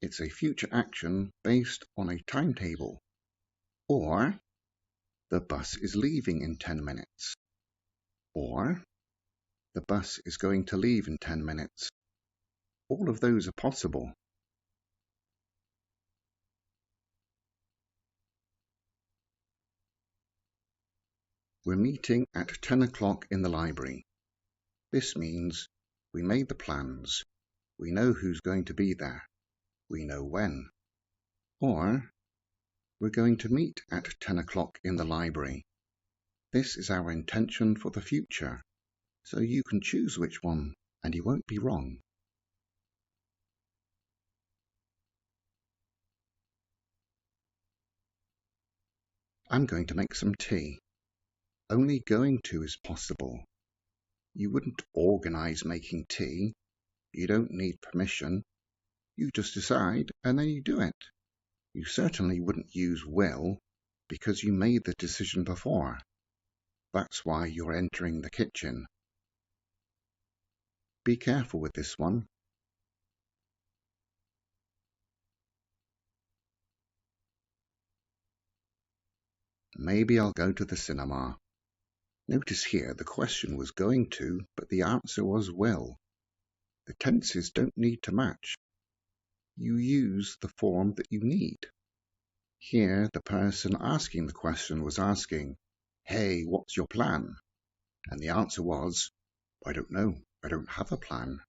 A: It's a future action based on a timetable. Or, the bus is leaving in 10 minutes. Or, the bus is going to leave in 10 minutes. All of those are possible. We're meeting at 10 o'clock in the library. This means we made the plans. We know who's going to be there. We know when. Or, we're going to meet at 10 o'clock in the library. This is our intention for the future, so you can choose which one, and you won't be wrong. I'm going to make some tea. Only going to is possible. You wouldn't organise making tea. You don't need permission. You just decide and then you do it. You certainly wouldn't use will because you made the decision before. That's why you're entering the kitchen. Be careful with this one. Maybe I'll go to the cinema. Notice here the question was going to, but the answer was will. The tenses don't need to match. You use the form that you need. Here, the person asking the question was asking, "Hey, what's your plan?" And the answer was, "I don't know. I don't have a plan."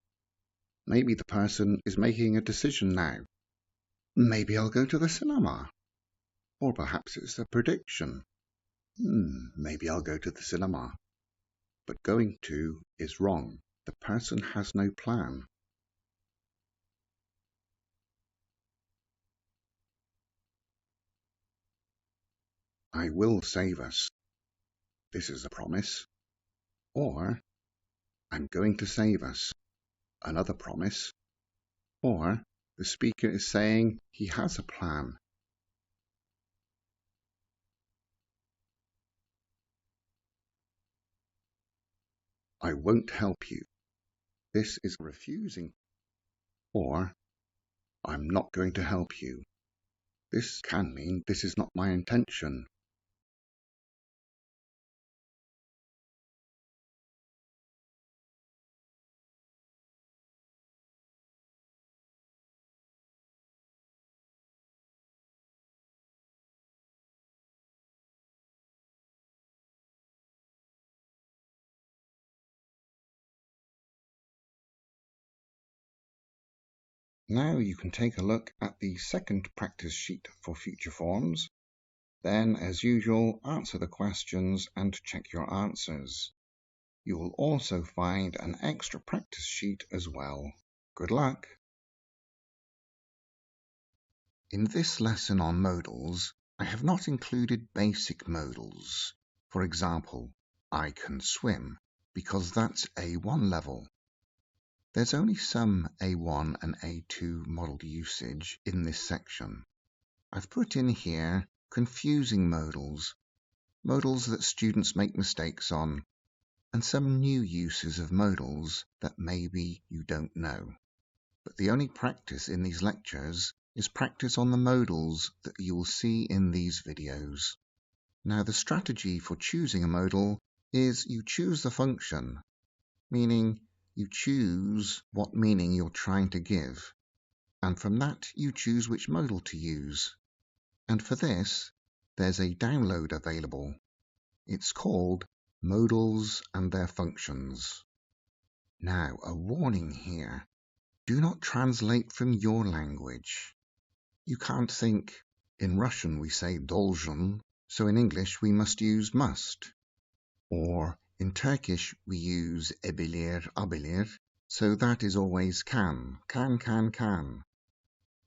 A: Maybe the person is making a decision now. Maybe I'll go to the cinema. Or perhaps it's a prediction. Maybe I'll go to the cinema. But going to is wrong. The person has no plan. I will save us. This is a promise. Or, I'm going to save us. Another promise. Or, the speaker is saying he has a plan. I won't help you. This is refusing. Or, I'm not going to help you. This can mean this is not my intention. Now you can take a look at the second practice sheet for future forms. Then, as usual, answer the questions and check your answers. You will also find an extra practice sheet as well. Good luck! In this lesson on modals, I have not included basic modals. For example, I can swim, because that's A1 level. There's only some A1 and A2 modal usage in this section. I've put in here confusing modals, modals that students make mistakes on, and some new uses of modals that maybe you don't know. But the only practice in these lectures is practice on the modals that you will see in these videos. Now, the strategy for choosing a modal is you choose the function, meaning you choose what meaning you're trying to give, and from that you choose which modal to use. And for this, there's a download available. It's called Modals and Their Functions. Now, a warning here. Do not translate from your language. You can't think, in Russian we say должен, so in English we must use must. Or in Turkish we use ebilir, abilir, so that is always can.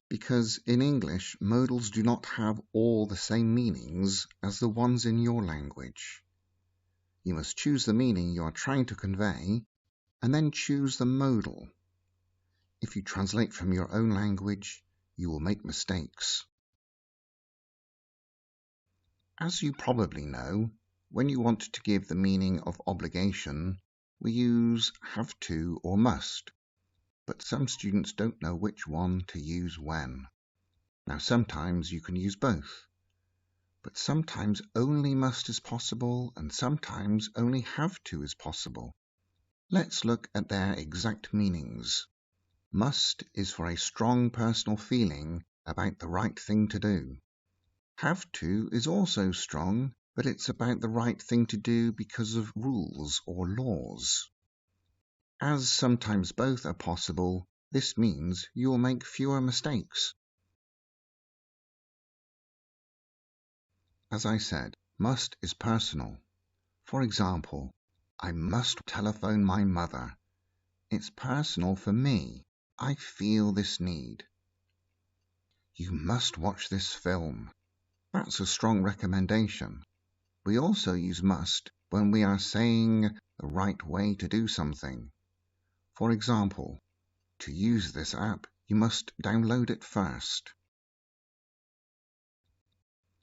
A: Because in English, modals do not have all the same meanings as the ones in your language. You must choose the meaning you are trying to convey, and then choose the modal. If you translate from your own language, you will make mistakes. As you probably know, when you want to give the meaning of obligation, we use have to or must, but some students don't know which one to use when. Now, sometimes you can use both, but sometimes only must is possible, and sometimes only have to is possible. Let's look at their exact meanings. Must is for a strong personal feeling about the right thing to do. Have to is also strong, but it's about the right thing to do because of rules or laws. As sometimes both are possible, this means you will make fewer mistakes. As I said, must is personal. For example, I must telephone my mother. It's personal for me. I feel this need. You must watch this film. That's a strong recommendation. We also use must when we are saying the right way to do something. For example, to use this app, you must download it first.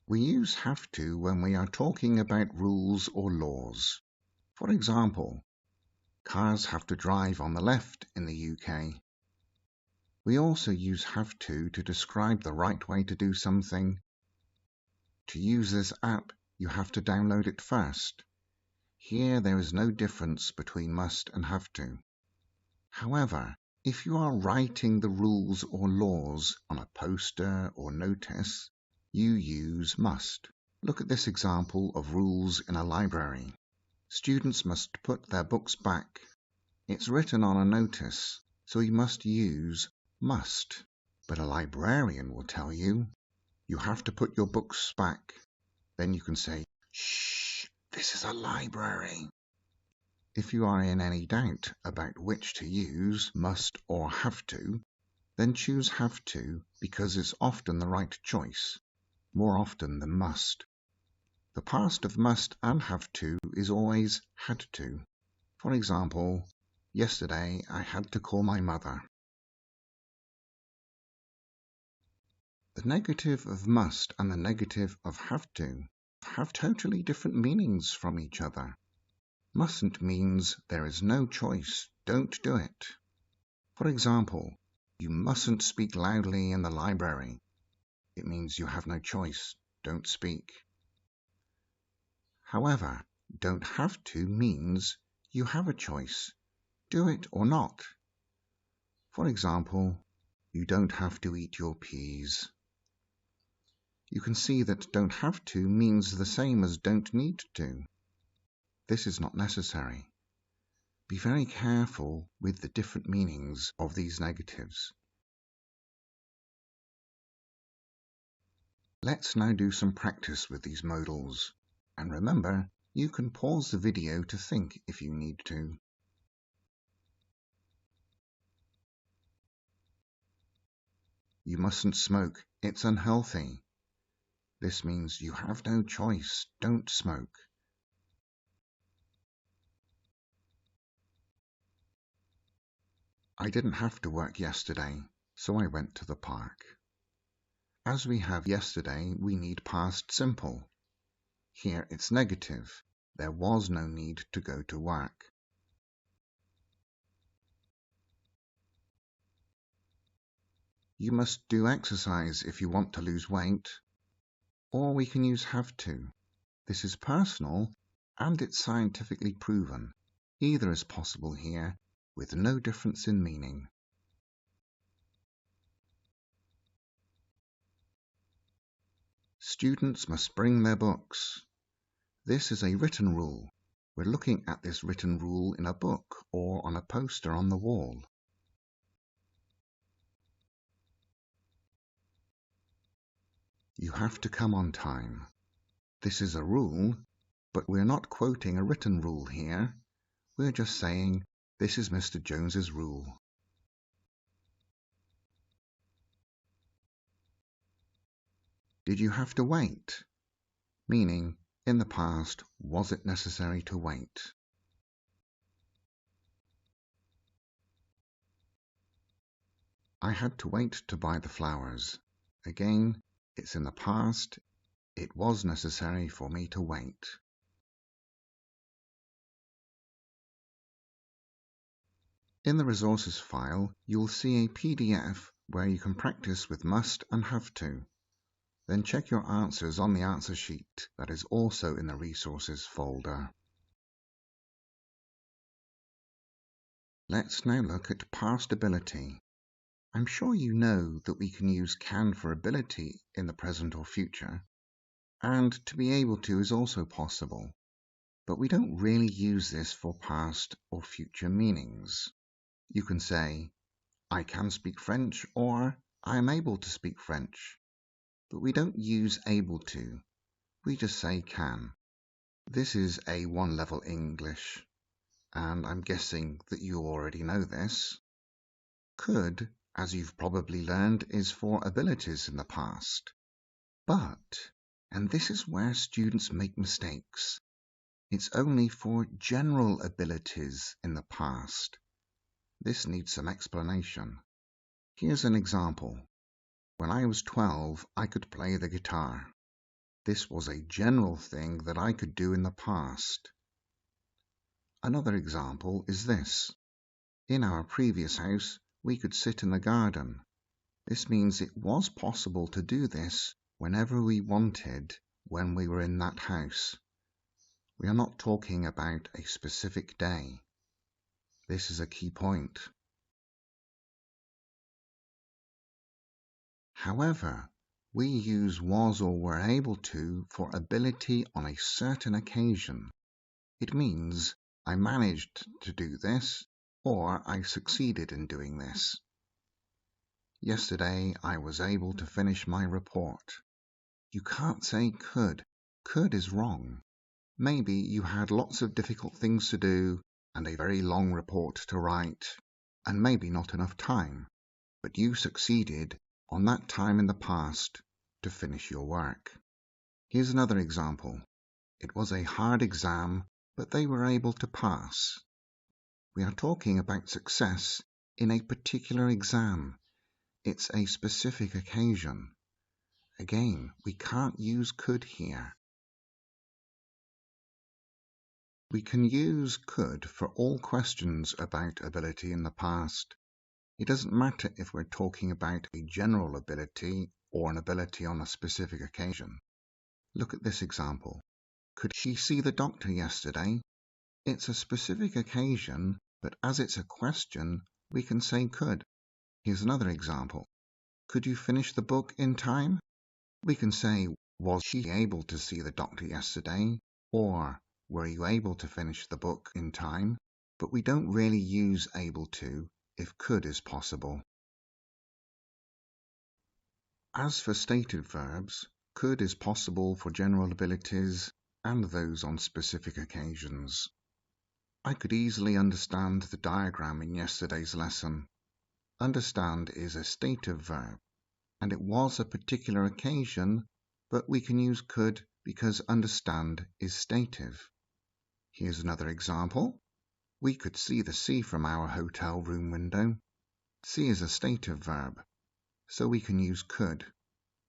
A: We use have to when we are talking about rules or laws. For example, cars have to drive on the left in the UK. We also use have to describe the right way to do something. To use this app, you have to download it first. Here there is no difference between must and have to. However, if you are writing the rules or laws on a poster or notice, you use must. Look at this example of rules in a library. Students must put their books back. It's written on a notice, so you must use must. But a librarian will tell you, you have to put your books back. Then you can say, shh, this is a library. If you are in any doubt about which to use, must or have to, then choose have to because it's often the right choice, more often than must. The past of must and have to is always had to. For example, yesterday I had to call my mother. The negative of must and the negative of have to have totally different meanings from each other. Mustn't means there is no choice, don't do it. For example, you mustn't speak loudly in the library. It means you have no choice, don't speak. However, don't have to means you have a choice, do it or not. For example, you don't have to eat your peas. You can see that don't have to means the same as don't need to. This is not necessary. Be very careful with the different meanings of these negatives. Let's now do some practice with these modals. And remember, you can pause the video to think if you need to. You mustn't smoke, it's unhealthy. This means you have no choice, don't smoke. I didn't have to work yesterday, so I went to the park. As we have yesterday, we need past simple. Here it's negative. There was no need to go to work. You must do exercise if you want to lose weight. Or we can use have to. This is personal and it's scientifically proven. Either is possible here with no difference in meaning. Students must bring their books. This is a written rule. We're looking at this written rule in a book or on a poster on the wall. You have to come on time. This is a rule, but we're not quoting a written rule here. We're just saying, this is Mr. Jones's rule. Did you have to wait? Meaning, in the past, was it necessary to wait? I had to wait to buy the flowers. Again, it's in the past. It was necessary for me to wait. In the resources file, you'll see a PDF where you can practice with must and have to. Then check your answers on the answer sheet that is also in the resources folder. Let's now look at past ability. I'm sure you know that we can use can for ability in the present or future, and to be able to is also possible, but we don't really use this for past or future meanings. You can say, I can speak French, or I am able to speak French, but we don't use able to, we just say can. This is A1 level English, and I'm guessing that you already know this. Could, as you've probably learned, is for abilities in the past. But, and this is where students make mistakes, it's only for general abilities in the past. This needs some explanation. Here's an example. When I was 12, I could play the guitar. This was a general thing that I could do in the past. Another example is this. In our previous house, we could sit in the garden. This means it was possible to do this whenever we wanted when we were in that house. We are not talking about a specific day. This is a key point. However, we use was or were able to for ability on a certain occasion. It means I managed to do this, or I succeeded in doing this. Yesterday, I was able to finish my report. You can't say could. Could is wrong. Maybe you had lots of difficult things to do and a very long report to write, and maybe not enough time, but you succeeded on that time in the past to finish your work. Here's another example. It was a hard exam, but they were able to pass. We are talking about success in a particular exam. It's a specific occasion. Again, we can't use could here. We can use could for all questions about ability in the past. It doesn't matter if we're talking about a general ability or an ability on a specific occasion. Look at this example. Could she see the doctor yesterday? It's a specific occasion, but as it's a question, we can say could. Here's another example. Could you finish the book in time? We can say, was she able to see the doctor yesterday? Or, were you able to finish the book in time? But we don't really use able to if could is possible. As for stated verbs, could is possible for general abilities and those on specific occasions. I could easily understand the diagram in yesterday's lesson. Understand is a stative verb, and it was a particular occasion, but we can use could because understand is stative. Here's another example. We could see the sea from our hotel room window. See is a stative verb, so we can use could.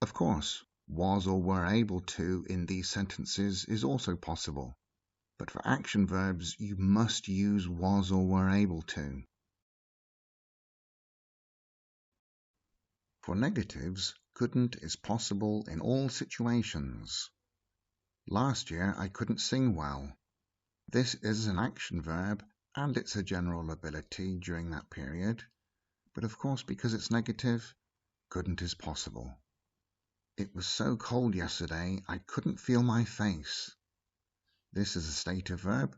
A: Of course, was or were able to in these sentences is also possible, but for action verbs you must use was or were able to. For negatives, couldn't is possible in all situations. Last year I couldn't sing well. This is an action verb and it's a general ability during that period, but of course because it's negative, couldn't is possible. It was so cold yesterday I couldn't feel my face. This is a stative verb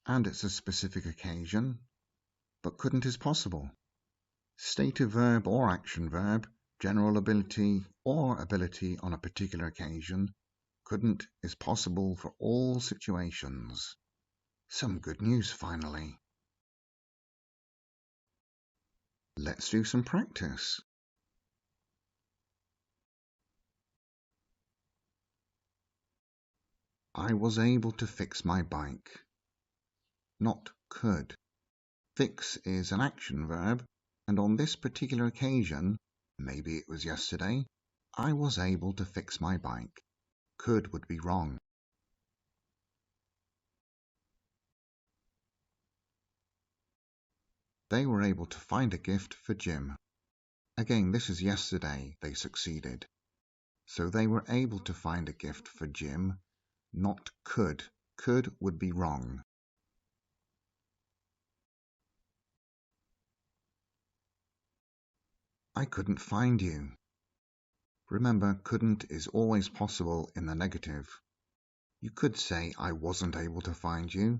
A: and it's a specific occasion, but couldn't is possible. Stative verb or action verb, general ability or ability on a particular occasion, couldn't is possible for all situations. Some good news finally. Let's do some practice. I was able to fix my bike. Not could. Fix is an action verb, and on this particular occasion, maybe it was yesterday, I was able to fix my bike. Could would be wrong. They were able to find a gift for Jim. Again, this is yesterday they succeeded. So they were able to find a gift for Jim, not could. Could would be wrong. I couldn't find you. Remember, couldn't is always possible in the negative. You could say I wasn't able to find you,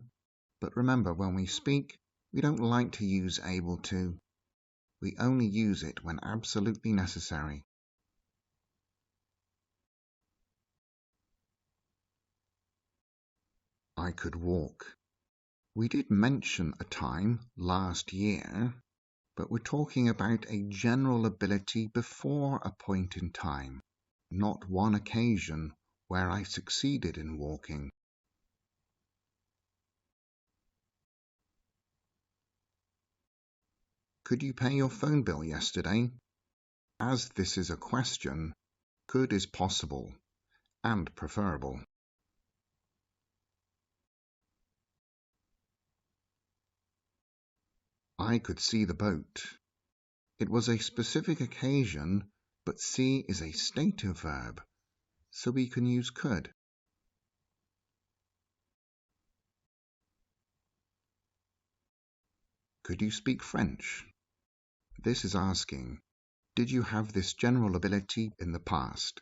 A: but remember when we speak, we don't like to use able to. We only use it when absolutely necessary. I could walk. We did mention a time last year, but we're talking about a general ability before a point in time, not one occasion where I succeeded in walking. Could you pay your phone bill yesterday? As this is a question, could is possible, and preferable. I could see the boat. It was a specific occasion, but see is a stative verb, so we can use could. Could you speak French? This is asking, did you have this general ability in the past?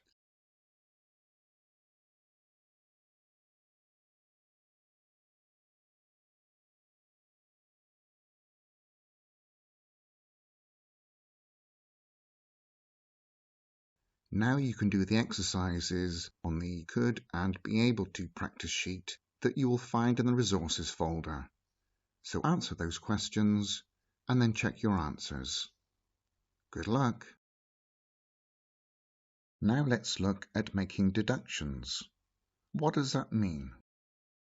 A: Now you can do the exercises on the could and be able to practice sheet that you will find in the resources folder. So answer those questions and then check your answers. Good luck! Now let's look at making deductions. What does that mean?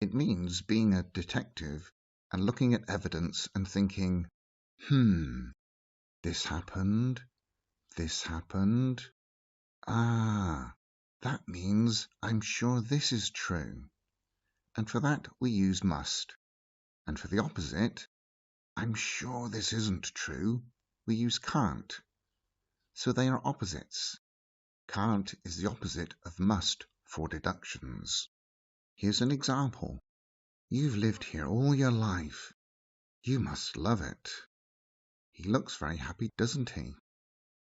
A: It means being a detective and looking at evidence and thinking, this happened, that means I'm sure this is true. And for that we use must. And for the opposite, I'm sure this isn't true, we use can't. So they are opposites. Can't is the opposite of must for deductions. Here's an example. You've lived here all your life. You must love it. He looks very happy, doesn't he?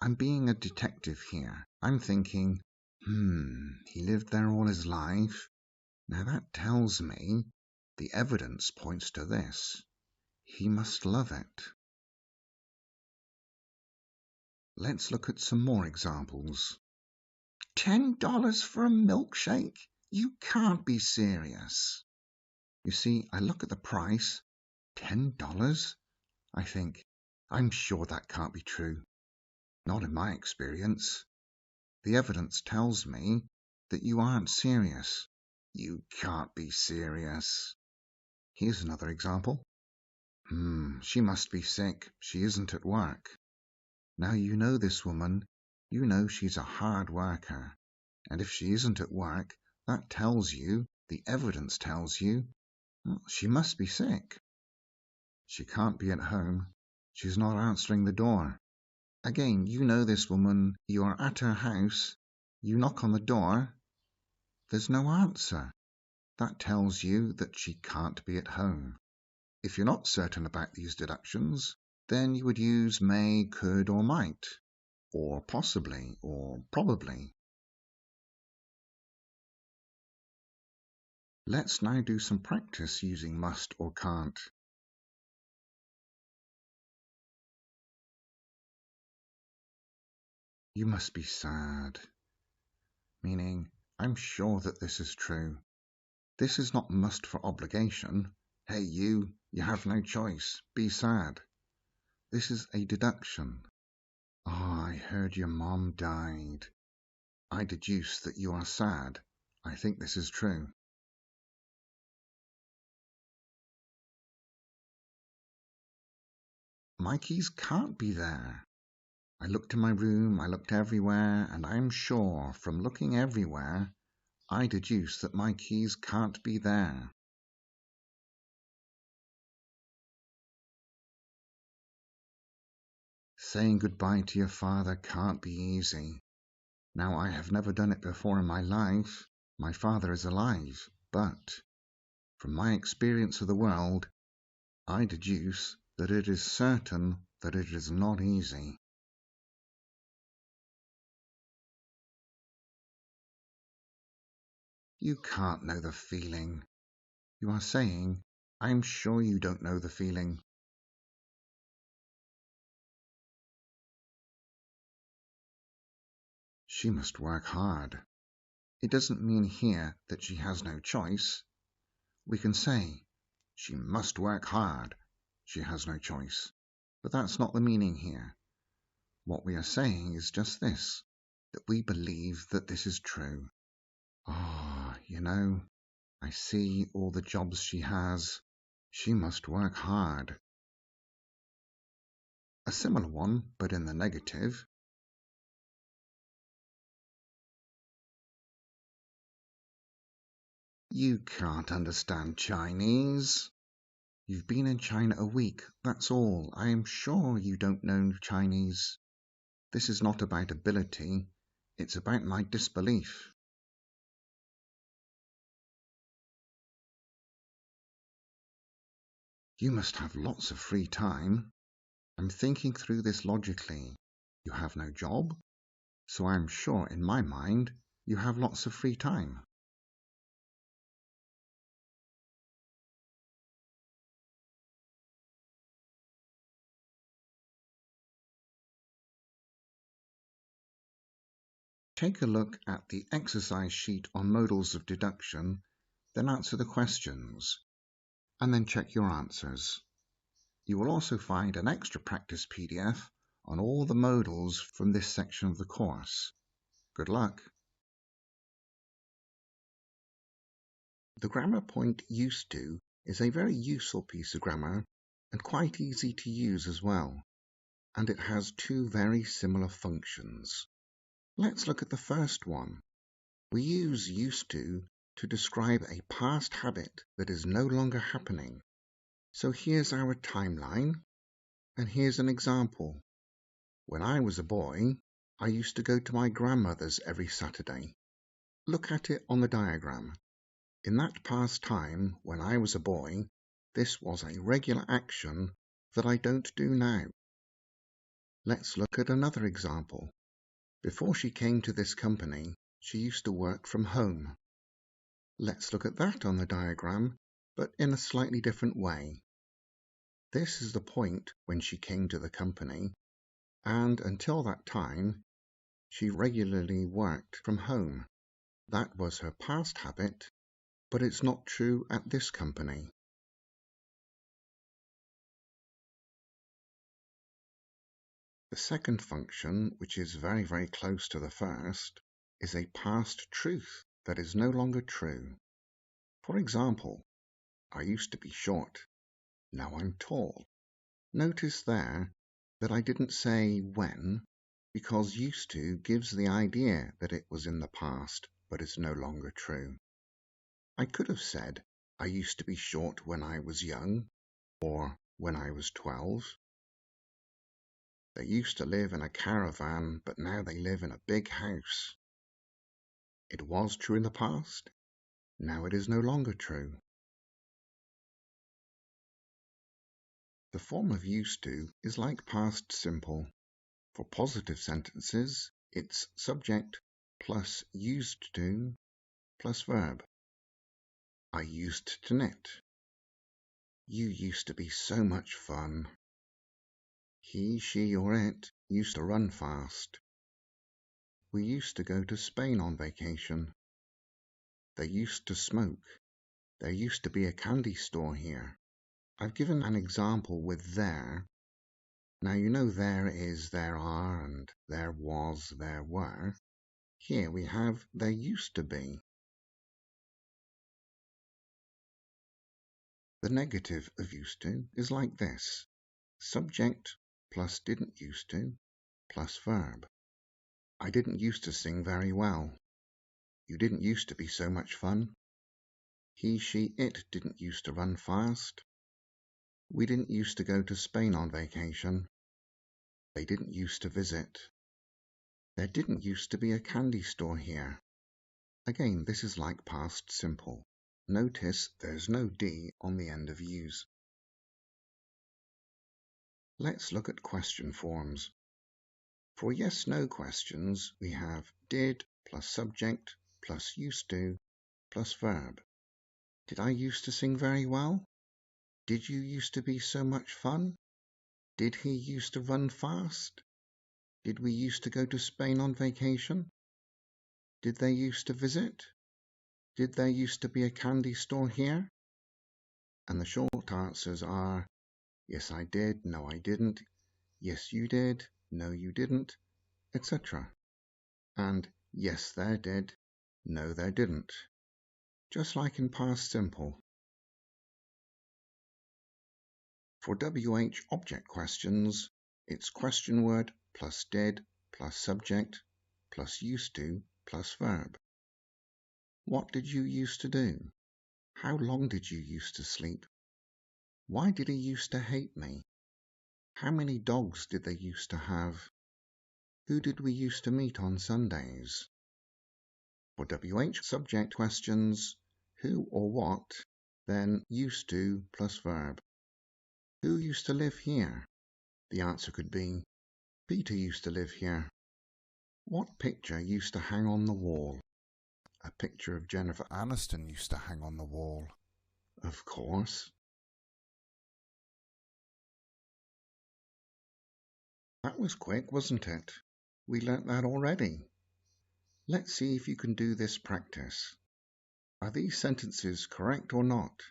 A: I'm being a detective here. I'm thinking, he lived there all his life. Now that tells me the evidence points to this. He must love it. Let's look at some more examples. $10 for a milkshake? You can't be serious. You see, I look at the price, $10. I think, I'm sure that can't be true. Not in my experience. The evidence tells me that you aren't serious. You can't be serious. Here's another example. She must be sick. She isn't at work. Now you know this woman. You know she's a hard worker. And if she isn't at work, that tells you, the evidence tells you, she must be sick. She can't be at home. She's not answering the door. Again, you know this woman. You are at her house. You knock on the door. There's no answer. That tells you that she can't be at home. If you're not certain about these deductions, then you would use may, could, or might, or possibly, or probably. Let's now do some practice using must or can't. You must be sad. Meaning, I'm sure that this is true. This is not must for obligation. Hey, you have no choice. Be sad. This is a deduction. I heard your mom died. I deduce that you are sad. I think this is true. My keys can't be there. I looked in my room, I looked everywhere, and I'm sure from looking everywhere, I deduce that my keys can't be there. Saying goodbye to your father can't be easy. Now, I have never done it before in my life. My father is alive, but from my experience of the world, I deduce that it is certain that it is not easy. You can't know the feeling. You are saying, I'm sure you don't know the feeling. She must work hard. It doesn't mean here that she has no choice. We can say, she must work hard. She has no choice. But that's not the meaning here. What we are saying is just this, that we believe that this is true. I see all the jobs she has. She must work hard. A similar one, but in the negative. You can't understand Chinese. You've been in China a week, that's all. I am sure you don't know Chinese. This is not about ability, it's about my disbelief. You must have lots of free time. I'm thinking through this logically. You have no job, so I'm sure in my mind you have lots of free time. Take a look at the exercise sheet on modals of deduction, then answer the questions, and then check your answers. You will also find an extra practice PDF on all the modals from this section of the course. Good luck! The grammar point used to is a very useful piece of grammar and quite easy to use as well, and it has two very similar functions. Let's look at the first one. We use used to describe a past habit that is no longer happening. So here's our timeline, and here's an example. When I was a boy, I used to go to my grandmother's every Saturday. Look at it on the diagram. In that past time, when I was a boy, this was a regular action that I don't do now. Let's look at another example. Before she came to this company, she used to work from home. Let's look at that on the diagram, but in a slightly different way. This is the point when she came to the company, and until that time, she regularly worked from home. That was her past habit, but it's not true at this company. The second function, which is very, very close to the first, is a past truth that is no longer true. For example, I used to be short. Now I'm tall. Notice there that I didn't say when, because used to gives the idea that it was in the past, but is no longer true. I could have said, I used to be short when I was young, or when I was 12. They used to live in a caravan, but now they live in a big house. It was true in the past, now it is no longer true. The form of used to is like past simple. For positive sentences, it's subject plus used to plus verb. I used to knit. You used to be so much fun. He, she, or it used to run fast. We used to go to Spain on vacation. They used to smoke. There used to be a candy store here. I've given an example with there. Now you know there is, there are, and there was, there were. Here we have there used to be. The negative of used to is like this. Subject plus didn't used to plus verb. I didn't used to sing very well. You didn't used to be so much fun. He, she, it didn't used to run fast. We didn't used to go to Spain on vacation. They didn't used to visit. There didn't used to be a candy store here. Again, this is like past simple. Notice there's no D on the end of use. Let's look at question forms. For yes-no questions, we have did plus subject plus used to plus verb. Did I used to sing very well? Did you used to be so much fun? Did he used to run fast? Did we used to go to Spain on vacation? Did they used to visit? Did there used to be a candy store here? And the short answers are, yes I did, no I didn't, yes you did, no you didn't, etc. And yes there did, no there didn't. Just like in past simple. For WH object questions, it's question word plus did plus subject plus used to plus verb. What did you used to do? How long did you used to sleep? Why did he used to hate me? How many dogs did they used to have? Who did we used to meet on Sundays? For WH subject questions, who or what, then used to plus verb. Who used to live here? The answer could be, Peter used to live here. What picture used to hang on the wall? A picture of Jennifer Aniston used to hang on the wall. Of course. That was quick, wasn't it? We learnt that already. Let's see if you can do this practice. Are these sentences correct or not?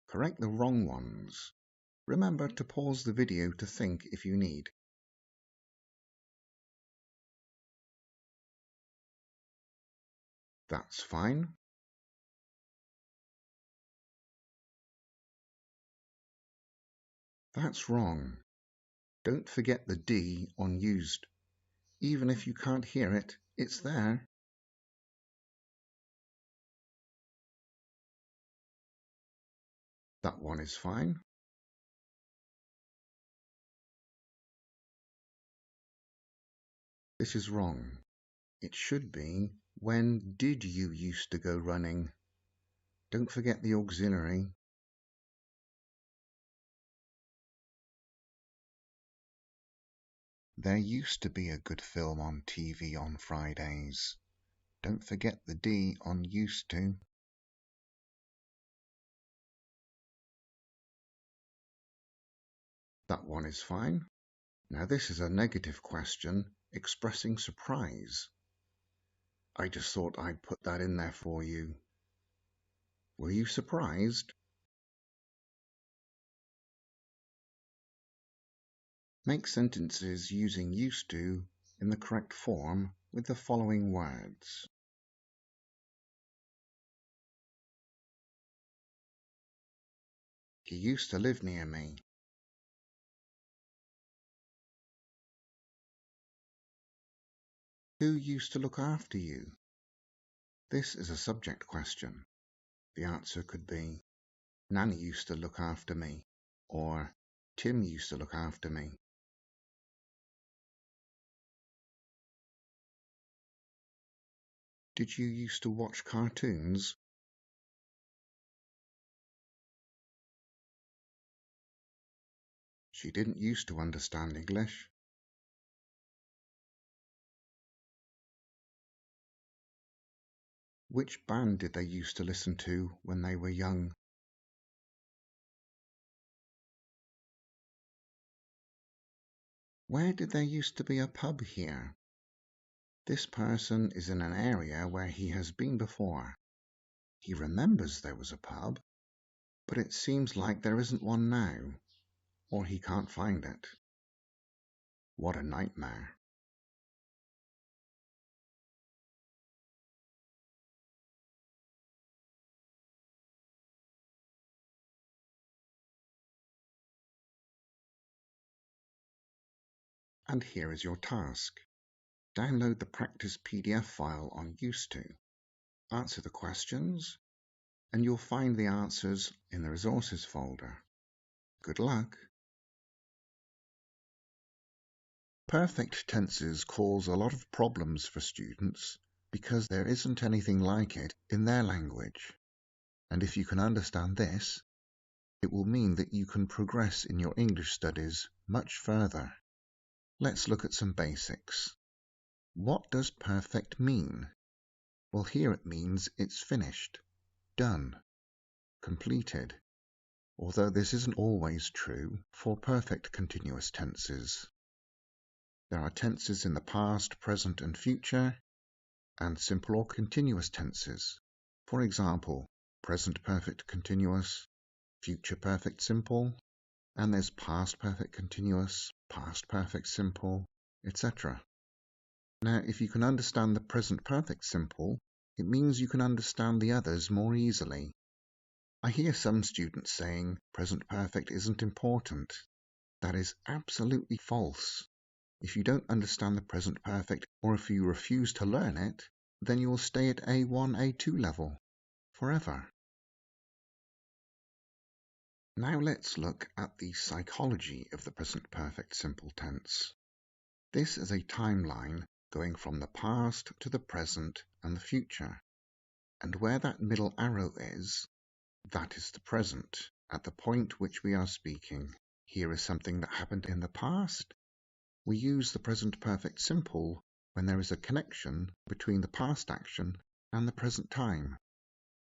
A: Correct the wrong ones. Remember to pause the video to think if you need. That's fine. That's wrong. Don't forget the D on used. Even if you can't hear it, it's there. That one is fine. This is wrong. It should be, when did you used to go running? Don't forget the auxiliary. There used to be a good film on TV on Fridays. Don't forget the D on used to. That one is fine. Now this is a negative question expressing surprise. I just thought I'd put that in there for you. Were you surprised? Make sentences using used to in the correct form with the following words. He used to live near me. Who used to look after you? This is a subject question. The answer could be, Nanny used to look after me, or Tim used to look after me. Did you used to watch cartoons? She didn't used to understand English. Which band did they used to listen to when they were young? Where did there used to be a pub here? This person is in an area where he has been before. He remembers there was a pub, but it seems like there isn't one now, or he can't find it. What a nightmare. And here is your task. Download the practice PDF file on used to. Answer the questions, and you'll find the answers in the resources folder. Good luck. Perfect tenses cause a lot of problems for students because there isn't anything like it in their language. And if you can understand this, it will mean that you can progress in your English studies much further. Let's look at some basics. What does perfect mean? Well, here it means it's finished, done, completed, although this isn't always true for perfect continuous tenses. There are tenses in the past, present and future, and simple or continuous tenses. For example, present perfect continuous, future perfect simple, and there's past perfect continuous, past perfect simple, etc. Now, if you can understand the present perfect simple, it means you can understand the others more easily. I hear some students saying present perfect isn't important. That is absolutely false. If you don't understand the present perfect, or if you refuse to learn it, then you will stay at A1, A2 level forever. Now let's look at the psychology of the present perfect simple tense. This is a timeline going from the past to the present and the future. And where that middle arrow is, that is the present, at the point which we are speaking. Here is something that happened in the past. We use the present perfect simple when there is a connection between the past action and the present time.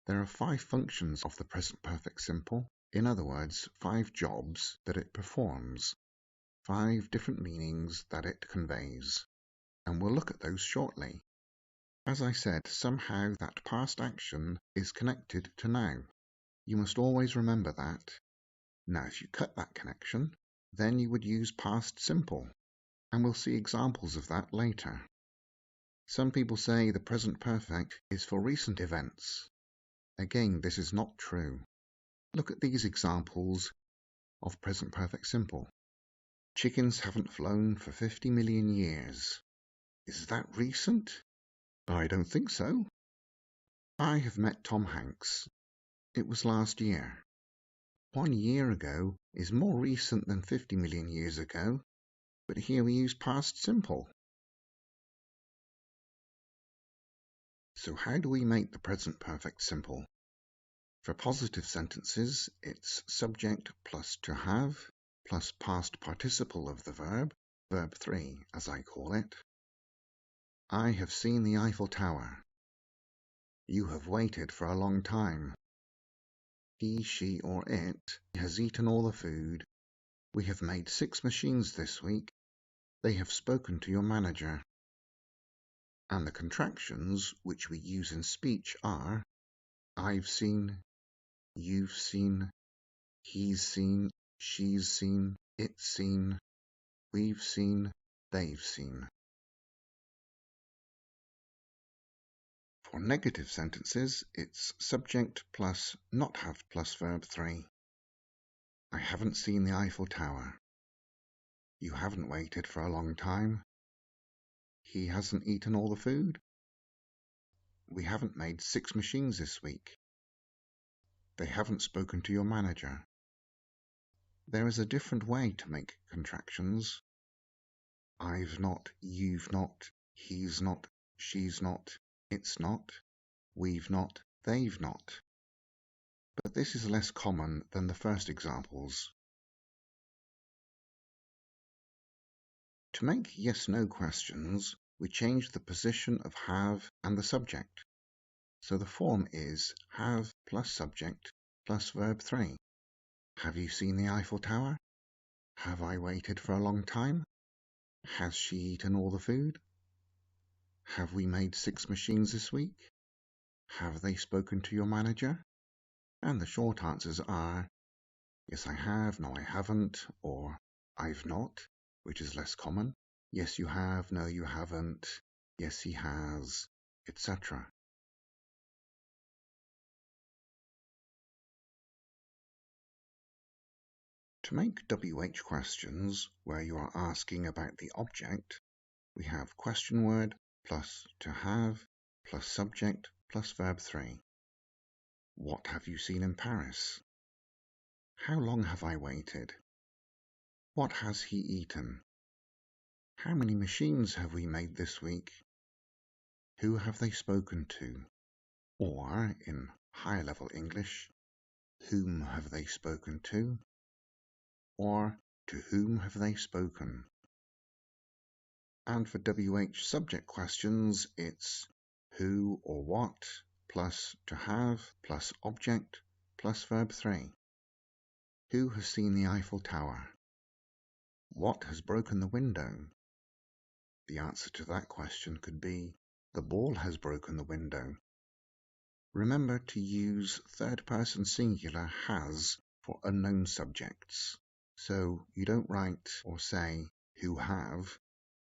A: There are 5 functions of the present perfect simple. In other words, 5 jobs that it performs, 5 different meanings that it conveys. And we'll look at those shortly. As I said, somehow that past action is connected to now. You must always remember that. Now, if you cut that connection, then you would use past simple. And we'll see examples of that later. Some people say the present perfect is for recent events. Again, this is not true. Look at these examples of present perfect simple. Chickens haven't flown for 50 million years. Is that recent? I don't think so. I have met Tom Hanks. It was last year. 1 year ago is more recent than 50 million years ago, but here we use past simple. So how do we make the present perfect simple? For positive sentences, it's subject plus to have plus past participle of the verb, verb 3 as I call it. I have seen the Eiffel Tower. You have waited for a long time. He, she, or it has eaten all the food. We have made 6 machines this week. They have spoken to your manager. And the contractions which we use in speech are I've seen, you've seen, he's seen, she's seen, it's seen, we've seen, they've seen. For negative sentences, it's subject plus not have plus verb 3. I haven't seen the Eiffel Tower. You haven't waited for a long time. He hasn't eaten all the food. We haven't made 6 machines this week. They haven't spoken to your manager. There is a different way to make contractions. I've not, you've not, he's not, she's not, it's not, we've not, they've not. But this is less common than the first examples. To make yes-no questions, we change the position of have and the subject. So the form is have plus subject plus verb 3. Have you seen the Eiffel Tower? Have I waited for a long time? Has she eaten all the food? Have we made 6 machines this week? Have they spoken to your manager? And the short answers are yes, I have, no, I haven't, or I've not, which is less common. Yes, you have, no, you haven't, yes, he has, etc. To make WH questions where you are asking about the object, we have question word plus to have plus subject plus verb 3. What have you seen in Paris? How long have I waited? What has he eaten? How many machines have we made this week? Who have they spoken to? Or, in higher level English, whom have they spoken to? Or, to whom have they spoken? And for WH subject questions, it's who or what plus to have plus object plus verb 3. Who has seen the Eiffel Tower? What has broken the window? The answer to that question could be the ball has broken the window. Remember to use third person singular has for unknown subjects. So you don't write or say who have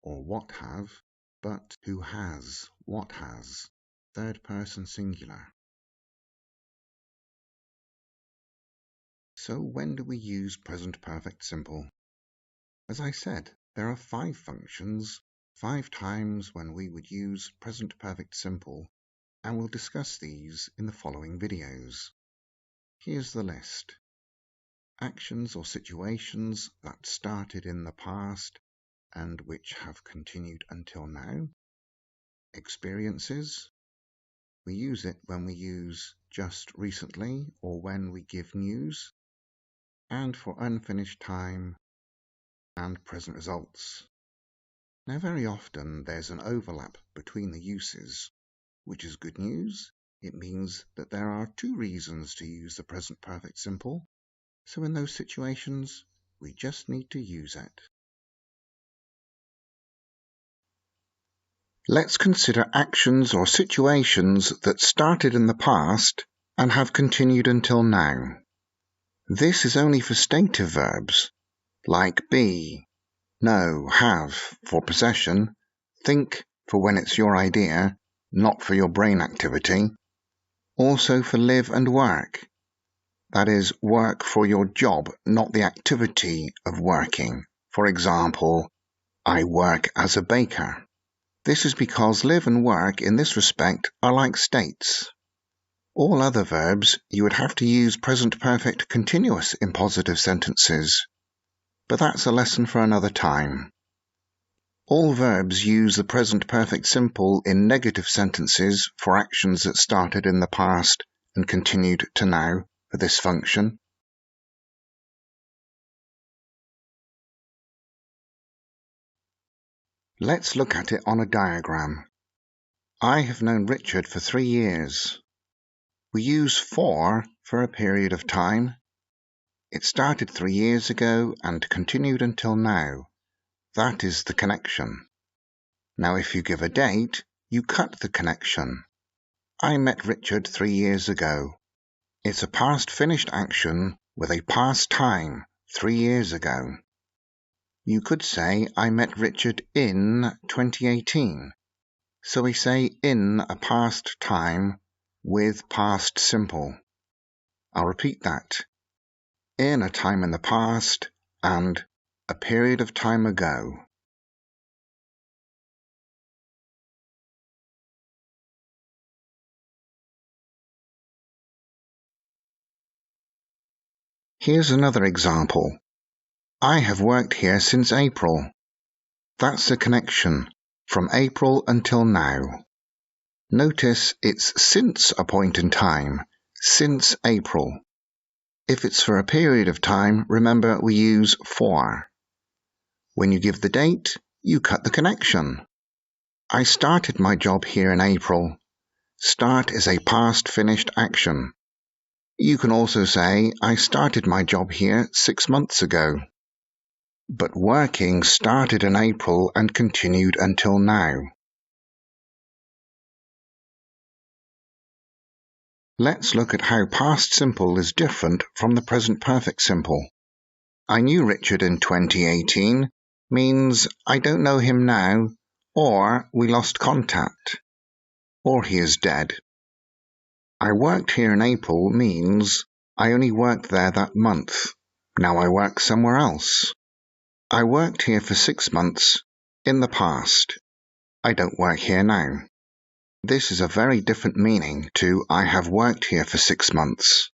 A: or what have, but who has, what has, third person singular. So when do we use present perfect simple? As I said, there are 5 functions, 5 times when we would use present perfect simple, and we'll discuss these in the following videos. Here's the list. actions or situations that started in the past and which have continued until now. Experiences. We use it when we use just recently or when we give news. And for unfinished time and present results. Now, very often there's an overlap between the uses, which is good news. It means that there are two reasons to use the present perfect simple. So in those situations, we just need to use it. Let's consider actions or situations that started in the past and have continued until now. This is only for stative verbs, like be, know, have for possession, think for when it's your idea, not for your brain activity. Also for live and work. That is, work for your job, not the activity of working. For example, I work as a baker. This is because live and work in this respect are like states. All other verbs you would have to use present perfect continuous in positive sentences. But that's a lesson for another time. All verbs use the present perfect simple in negative sentences for actions that started in the past and continued to now for this function. Let's look at it on a diagram. I have known Richard for 3 years. We use for a period of time. It started 3 years ago and continued until now. That is the connection. Now, if you give a date, you cut the connection. I met Richard 3 years ago. It's a past finished action with a past time, 3 years ago. You could say, I met Richard in 2018. So we say in a past time with past simple. I'll repeat that. In a time in the past and a period of time ago. Here's another example. I have worked here since April. That's the connection, from April until now. Notice it's since a point in time, since April. If it's for a period of time, remember we use for. When you give the date, you cut the connection. I started my job here in April. Start is a past finished action. You can also say, I started my job here 6 months ago. But working started in April and continued until now. Let's look at how past simple is different from the present perfect simple. I knew Richard in 2018 means I don't know him now, or we lost contact, or he is dead. I worked here in April means I only worked there that month. Now I work somewhere else. I worked here for 6 months in the past. I don't work here now. This is a very different meaning to I have worked here for 6 months.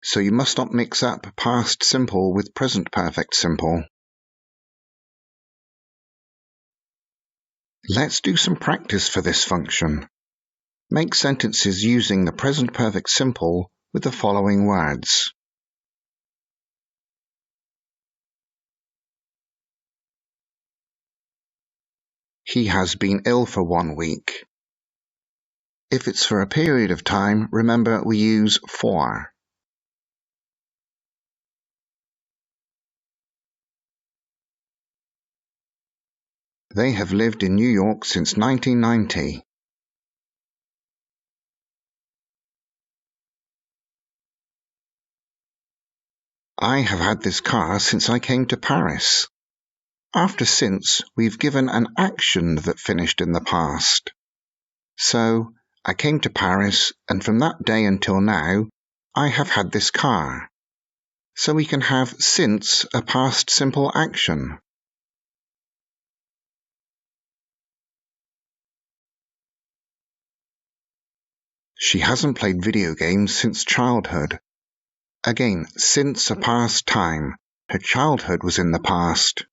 A: So you must not mix up past simple with present perfect simple. Let's do some practice for this function. Make sentences using the present perfect simple with the following words. He has been ill for 1 week. If it's for a period of time, remember we use for. They have lived in New York since 1990. I have had this car since I came to Paris. After since, we've given an action that finished in the past. So, I came to Paris, and from that day until now, I have had this car. So we can have since a past simple action. She hasn't played video games since childhood. Again, since a past time. Her childhood was in the past.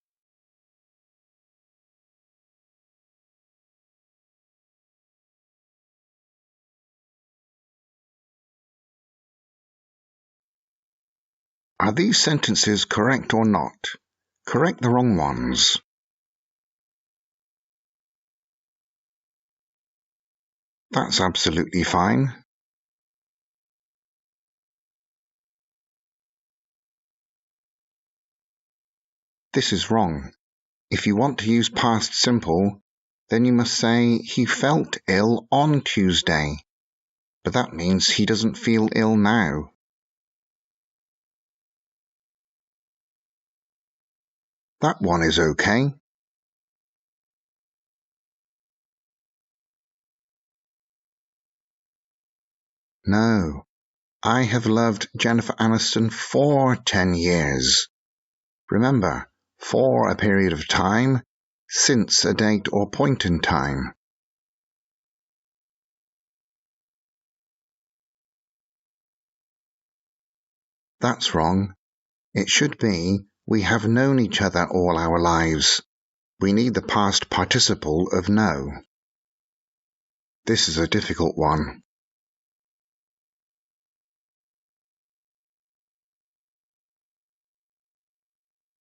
A: Are these sentences correct or not? Correct the wrong ones. That's absolutely fine. This is wrong. If you want to use past simple, then you must say he felt ill on Tuesday. But that means he doesn't feel ill now. That one is okay. No, I have loved Jennifer Aniston for 10 years. Remember, for a period of time, since a date or point in time. That's wrong. It should be, we have known each other all our lives. We need the past participle of know. This is a difficult one.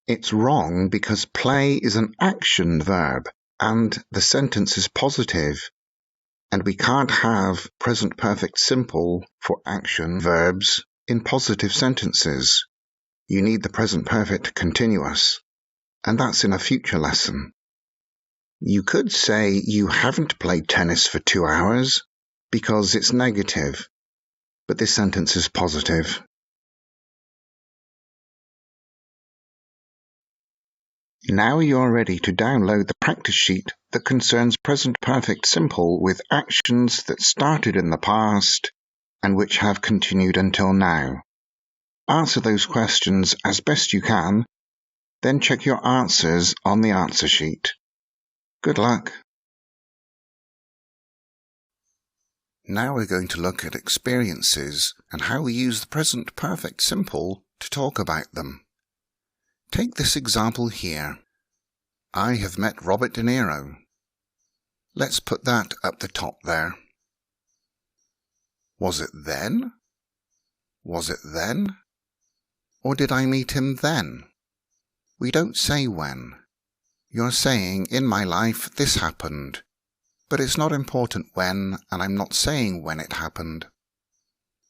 A: It's wrong because play is an action verb and the sentence is positive, and we can't have present perfect simple for action verbs in positive sentences. You need the present perfect continuous, and that's in a future lesson. You could say you haven't played tennis for 2 hours because it's negative, but this sentence is positive. Now you're ready to download the practice sheet that concerns present perfect simple with actions that started in the past and which have continued until now. Answer those questions as best you can, then check your answers on the answer sheet. Good luck. Now we're going to look at experiences and how we use the present perfect simple to talk about them. Take this example here. I have met Robert De Niro. Let's put that up the top there. Was it then? Was it then? Or did I meet him then? We don't say when. You're saying, in my life, this happened. But it's not important when, and I'm not saying when it happened.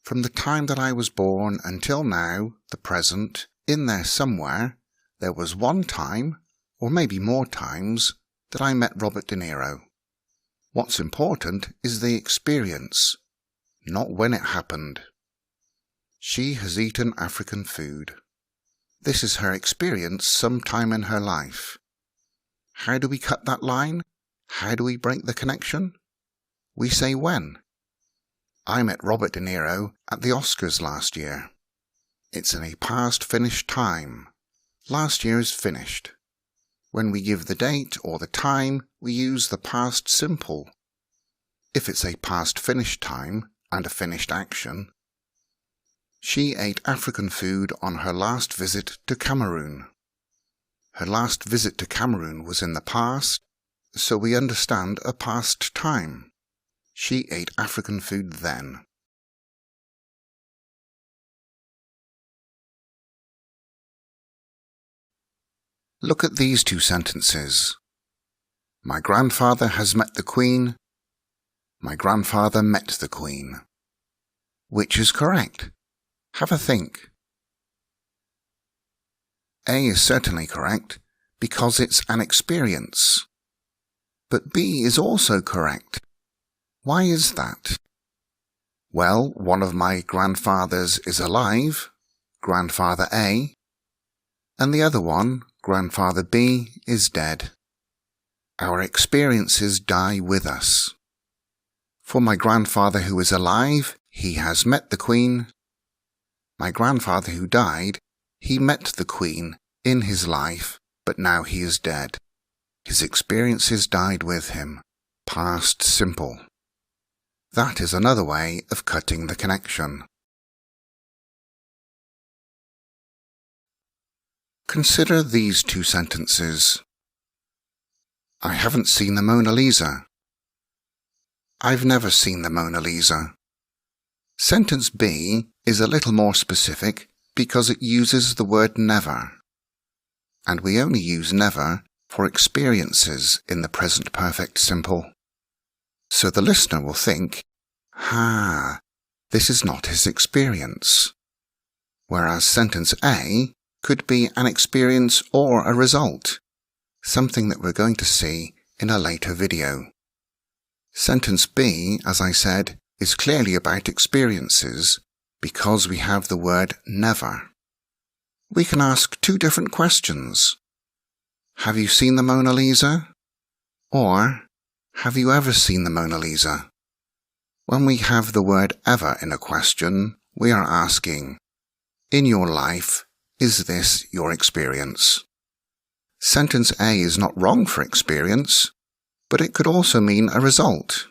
A: From the time that I was born until now, the present, in there somewhere, there was one time, or maybe more times, that I met Robert De Niro. What's important is the experience, not when it happened. She has eaten African food. This is her experience sometime in her life. How do we cut that line? How do we break the connection? We say when. I met Robert De Niro at the Oscars last year. It's in a past finished time. Last year is finished. When we give the date or the time, we use the past simple. If it's a past finished time and a finished action. She ate African food on her last visit to Cameroon. Her last visit to Cameroon was in the past, so we understand a past time. She ate African food then. Look at these two sentences. My grandfather has met the Queen. My grandfather met the Queen. Which is correct? Have a think. A is certainly correct because it's an experience. But B is also correct. Why is that? Well, one of my grandfathers is alive, Grandfather A, and the other one, Grandfather B, is dead. Our experiences die with us. For my grandfather who is alive, he has met the Queen. My grandfather who died, he met the Queen in his life, but now he is dead. His experiences died with him. Past simple. That is another way of cutting the connection. Consider these two sentences. I haven't seen the Mona Lisa. I've never seen the Mona Lisa. Sentence B is a little more specific because it uses the word never. And we only use never for experiences in the present perfect simple. So the listener will think, this is not his experience. Whereas sentence A could be an experience or a result, something that we're going to see in a later video. Sentence B, as I said, is clearly about experiences because we have the word never. We can ask two different questions. Have you seen the Mona Lisa? Or, have you ever seen the Mona Lisa? When we have the word ever in a question, we are asking, in your life, is this your experience? Sentence A is not wrong for experience, but it could also mean a result.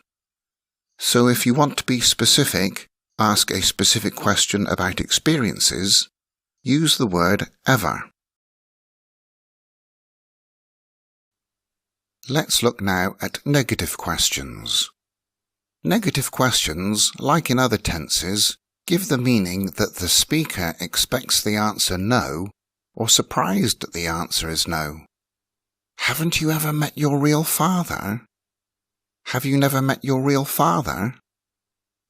A: So if you want to be specific, ask a specific question about experiences, use the word ever. Let's look now at negative questions. Negative questions, like in other tenses, give the meaning that the speaker expects the answer no, or surprised that the answer is no. Haven't you ever met your real father? Have you never met your real father?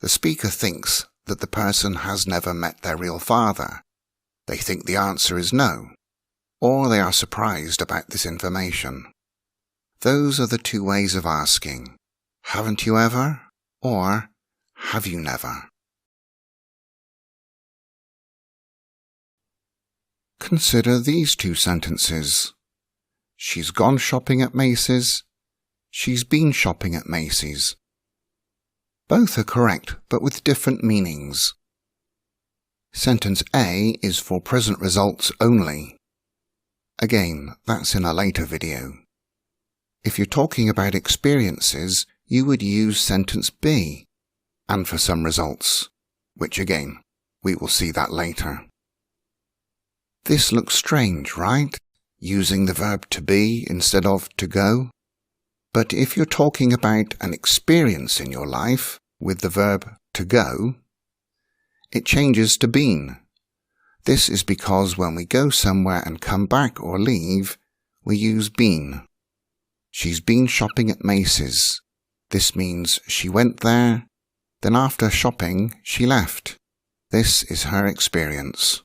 A: The speaker thinks that the person has never met their real father. They think the answer is no, or they are surprised about this information. Those are the two ways of asking, haven't you ever, or have you never? Consider these two sentences. She's gone shopping at Macy's. She's been shopping at Macy's. Both are correct, but with different meanings. Sentence A is for present results only. Again, that's in a later video. If you're talking about experiences, you would use sentence B, and for some results, which again, we will see that later. This looks strange, right? Using the verb to be instead of to go. But if you're talking about an experience in your life with the verb to go, it changes to been. This is because when we go somewhere and come back or leave, we use been. She's been shopping at Macy's. This means she went there, then after shopping, she left. This is her experience.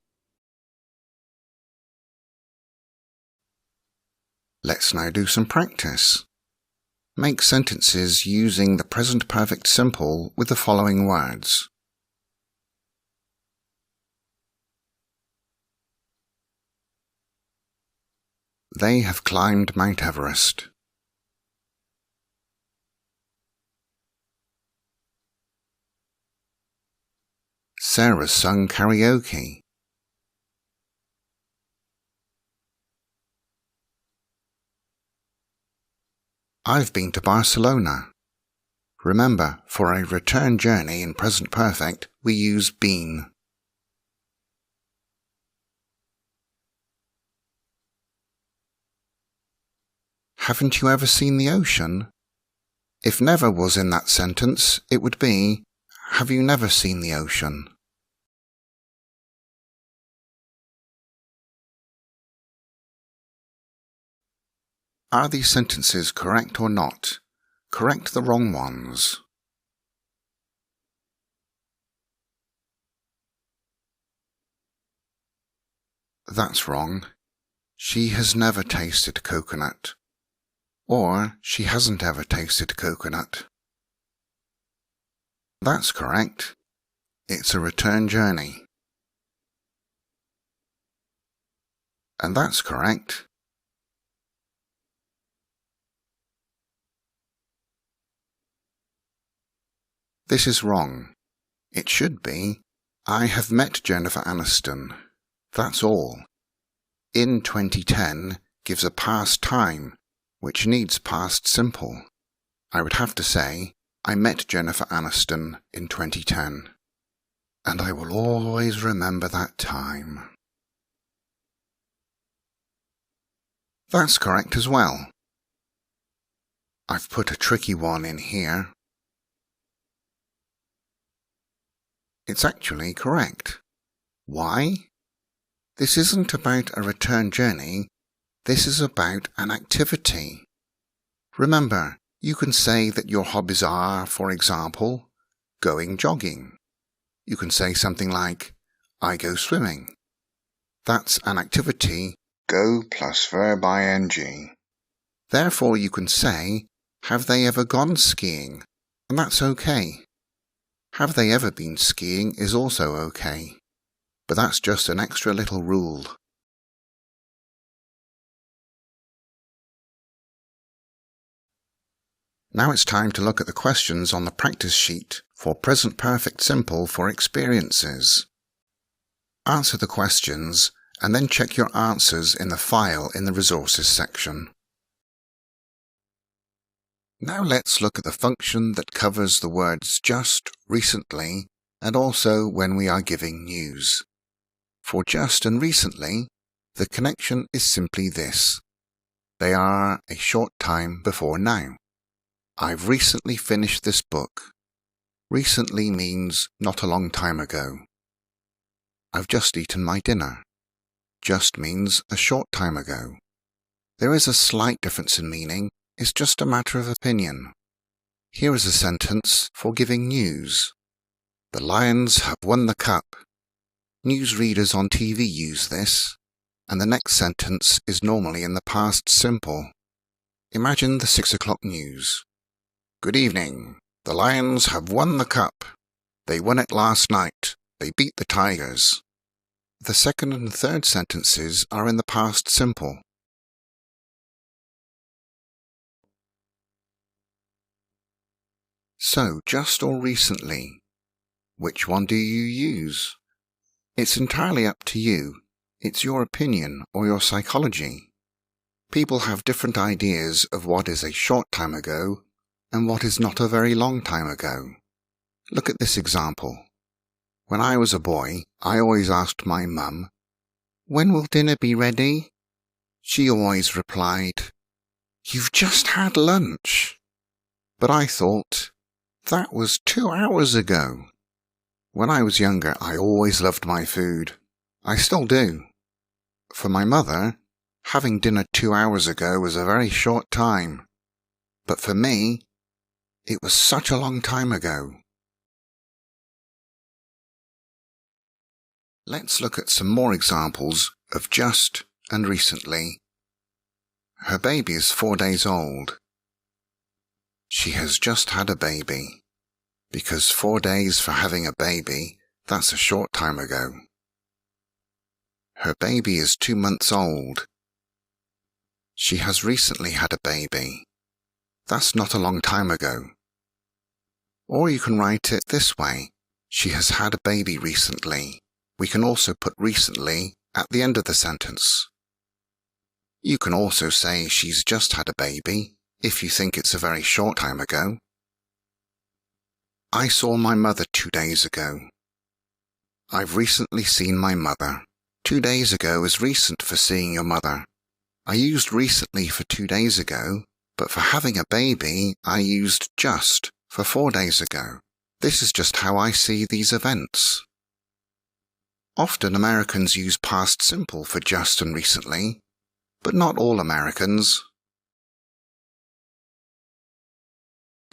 A: Let's now do some practice. Make sentences using the present perfect simple with the following words. They have climbed Mount Everest. Sarah sung karaoke. I've been to Barcelona. Remember, for a return journey in present perfect, we use been. Haven't you ever seen the ocean? If never was in that sentence, it would be, have you never seen the ocean? Are these sentences correct or not? Correct the wrong ones. That's wrong. She has never tasted coconut. Or, she hasn't ever tasted coconut. That's correct. It's a return journey. And that's correct. This is wrong. It should be, I have met Jennifer Aniston. That's all. In 2010 gives a past time, which needs past simple. I would have to say, I met Jennifer Aniston in 2010. And I will always remember that time. That's correct as well. I've put a tricky one in here. It's actually correct. Why? This isn't about a return journey. This is about an activity. Remember, you can say that your hobbies are, for example, going jogging. You can say something like, I go swimming. That's an activity, go plus verb ing. Therefore, you can say, have they ever gone skiing? And that's okay. Have they ever been skiing is also okay. But that's just an extra little rule. Now it's time to look at the questions on the practice sheet for present perfect simple for experiences. Answer the questions and then check your answers in the file in the resources section. Now let's look at the function that covers the words just, recently, and also when we are giving news. For just and recently, the connection is simply this. They are a short time before now. I've recently finished this book. Recently means not a long time ago. I've just eaten my dinner. Just means a short time ago. There is a slight difference in meaning. It's just a matter of opinion. Here is a sentence for giving news. The Lions have won the cup. Newsreaders on TV use this, and the next sentence is normally in the past simple. Imagine the 6 o'clock news. Good evening. The Lions have won the cup. They won it last night. They beat the Tigers. The second and third sentences are in the past simple. So, just or recently, which one do you use? It's entirely up to you. It's your opinion or your psychology. People have different ideas of what is a short time ago and what is not a very long time ago. Look at this example. When I was a boy, I always asked my mum, "When will dinner be ready?" She always replied, "You've just had lunch." But I thought, that was 2 hours ago. When I was younger, I always loved my food. I still do. For my mother, having dinner 2 hours ago was a very short time. But for me, it was such a long time ago. Let's look at some more examples of just and recently. Her baby is 4 days old. She has just had a baby. Because 4 days for having a baby, that's a short time ago. Her baby is 2 months old. She has recently had a baby. That's not a long time ago. Or you can write it this way. She has had a baby recently. We can also put recently at the end of the sentence. You can also say she's just had a baby if you think it's a very short time ago. I saw my mother 2 days ago. I've recently seen my mother. 2 days ago is recent for seeing your mother. I used recently for 2 days ago, but for having a baby, I used just for 4 days ago. This is just how I see these events. Often Americans use past simple for just and recently, but not all Americans.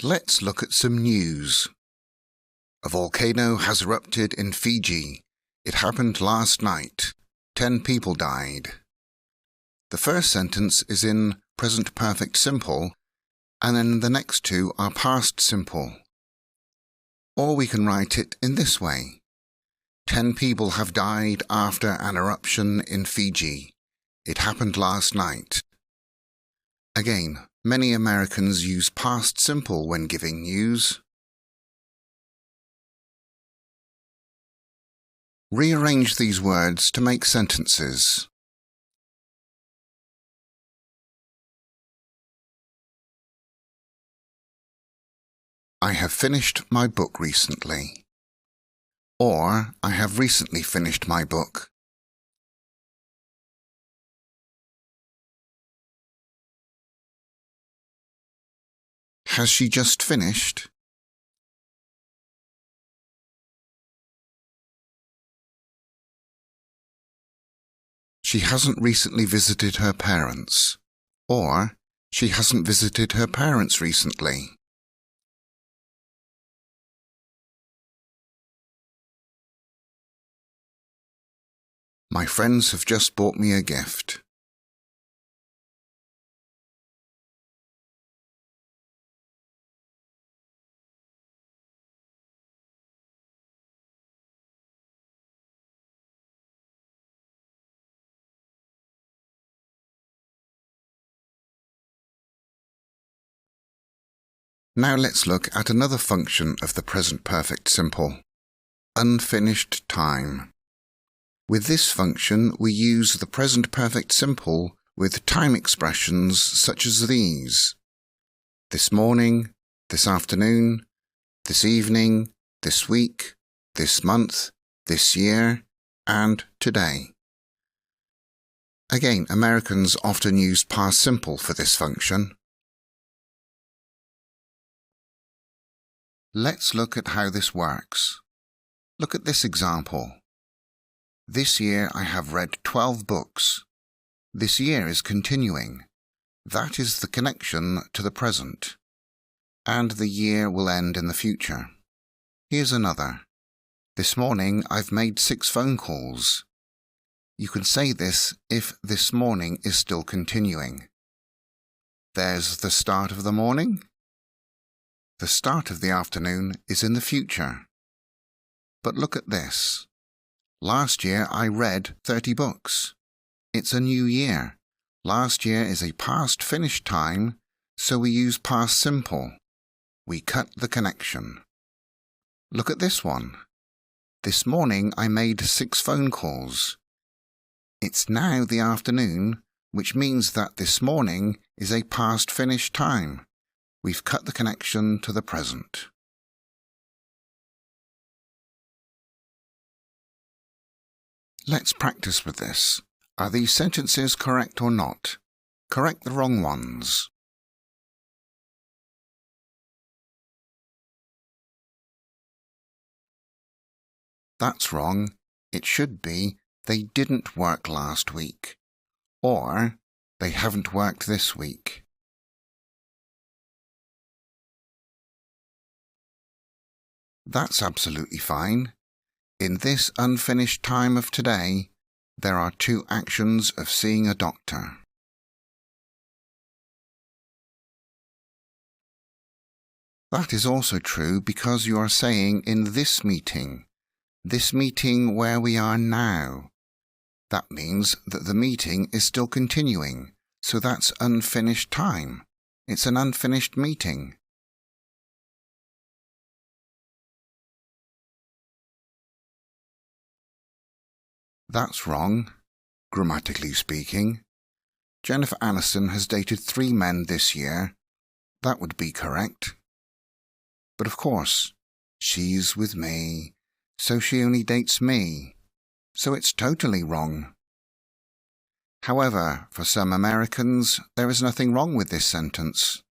A: Let's look at some news. A volcano has erupted in Fiji. It happened last night. 10 people died. The first sentence is in present perfect simple, and then the next two are past simple. Or we can write it in this way. 10 people have died after an eruption in Fiji. It happened last night. Again, many Americans use past simple when giving news. Rearrange these words to make sentences. I have finished my book recently. Or, I have recently finished my book. has she just finished? She hasn't recently visited her parents, or she hasn't visited her parents recently. My friends have just bought me a gift. Now let's look at another function of the present perfect simple, unfinished time. With this function, we use the present perfect simple with time expressions such as these: this morning, this afternoon, this evening, this week, this month, this year, and today. Again, Americans often use past simple for this function. Let's look at how this works. Look at this example. This year I have read 12 books. This year is continuing. That is the connection to the present. And the year will end in the future. Here's another. This morning I've made 6 phone calls. You can say this if this morning is still continuing. There's the start of the morning. The start of the afternoon is in the future. But look at this. Last year I read 30 books. It's a new year. Last year is a past finished time, so we use past simple. We cut the connection. Look at this one. This morning I made 6 phone calls. It's now the afternoon, which means that this morning is a past finished time. We've cut the connection to the present. Let's practice with this. Are these sentences correct or not? Correct the wrong ones. That's wrong. It should be, they didn't work last week. Or, they haven't worked this week. That's absolutely fine. In this unfinished time of today, there are 2 actions of seeing a doctor. That is also true because you are saying in this meeting where we are now. That means that the meeting is still continuing, so that's unfinished time. It's an unfinished meeting. That's wrong, grammatically speaking. Jennifer Aniston has dated 3 men this year. That would be correct. But of course, she's with me, so she only dates me. So it's totally wrong. However, for some Americans, there is nothing wrong with this sentence.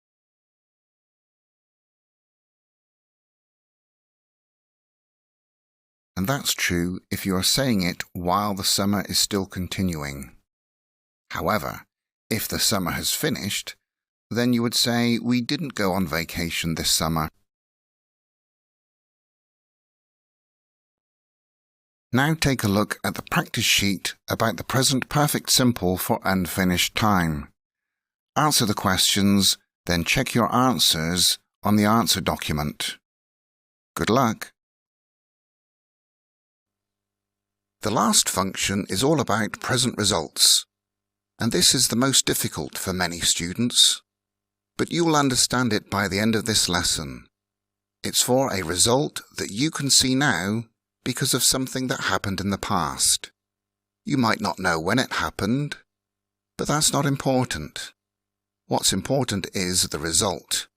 A: And that's true if you are saying it while the summer is still continuing. However, if the summer has finished, then you would say, we didn't go on vacation this summer. Now take a look at the practice sheet about the present perfect simple for unfinished time. Answer the questions, then check your answers on the answer document. Good luck! The last function is all about present results, and this is the most difficult for many students. But you will understand it by the end of this lesson. It's for a result that you can see now because of something that happened in the past. You might not know when it happened, but that's not important. What's important is the result.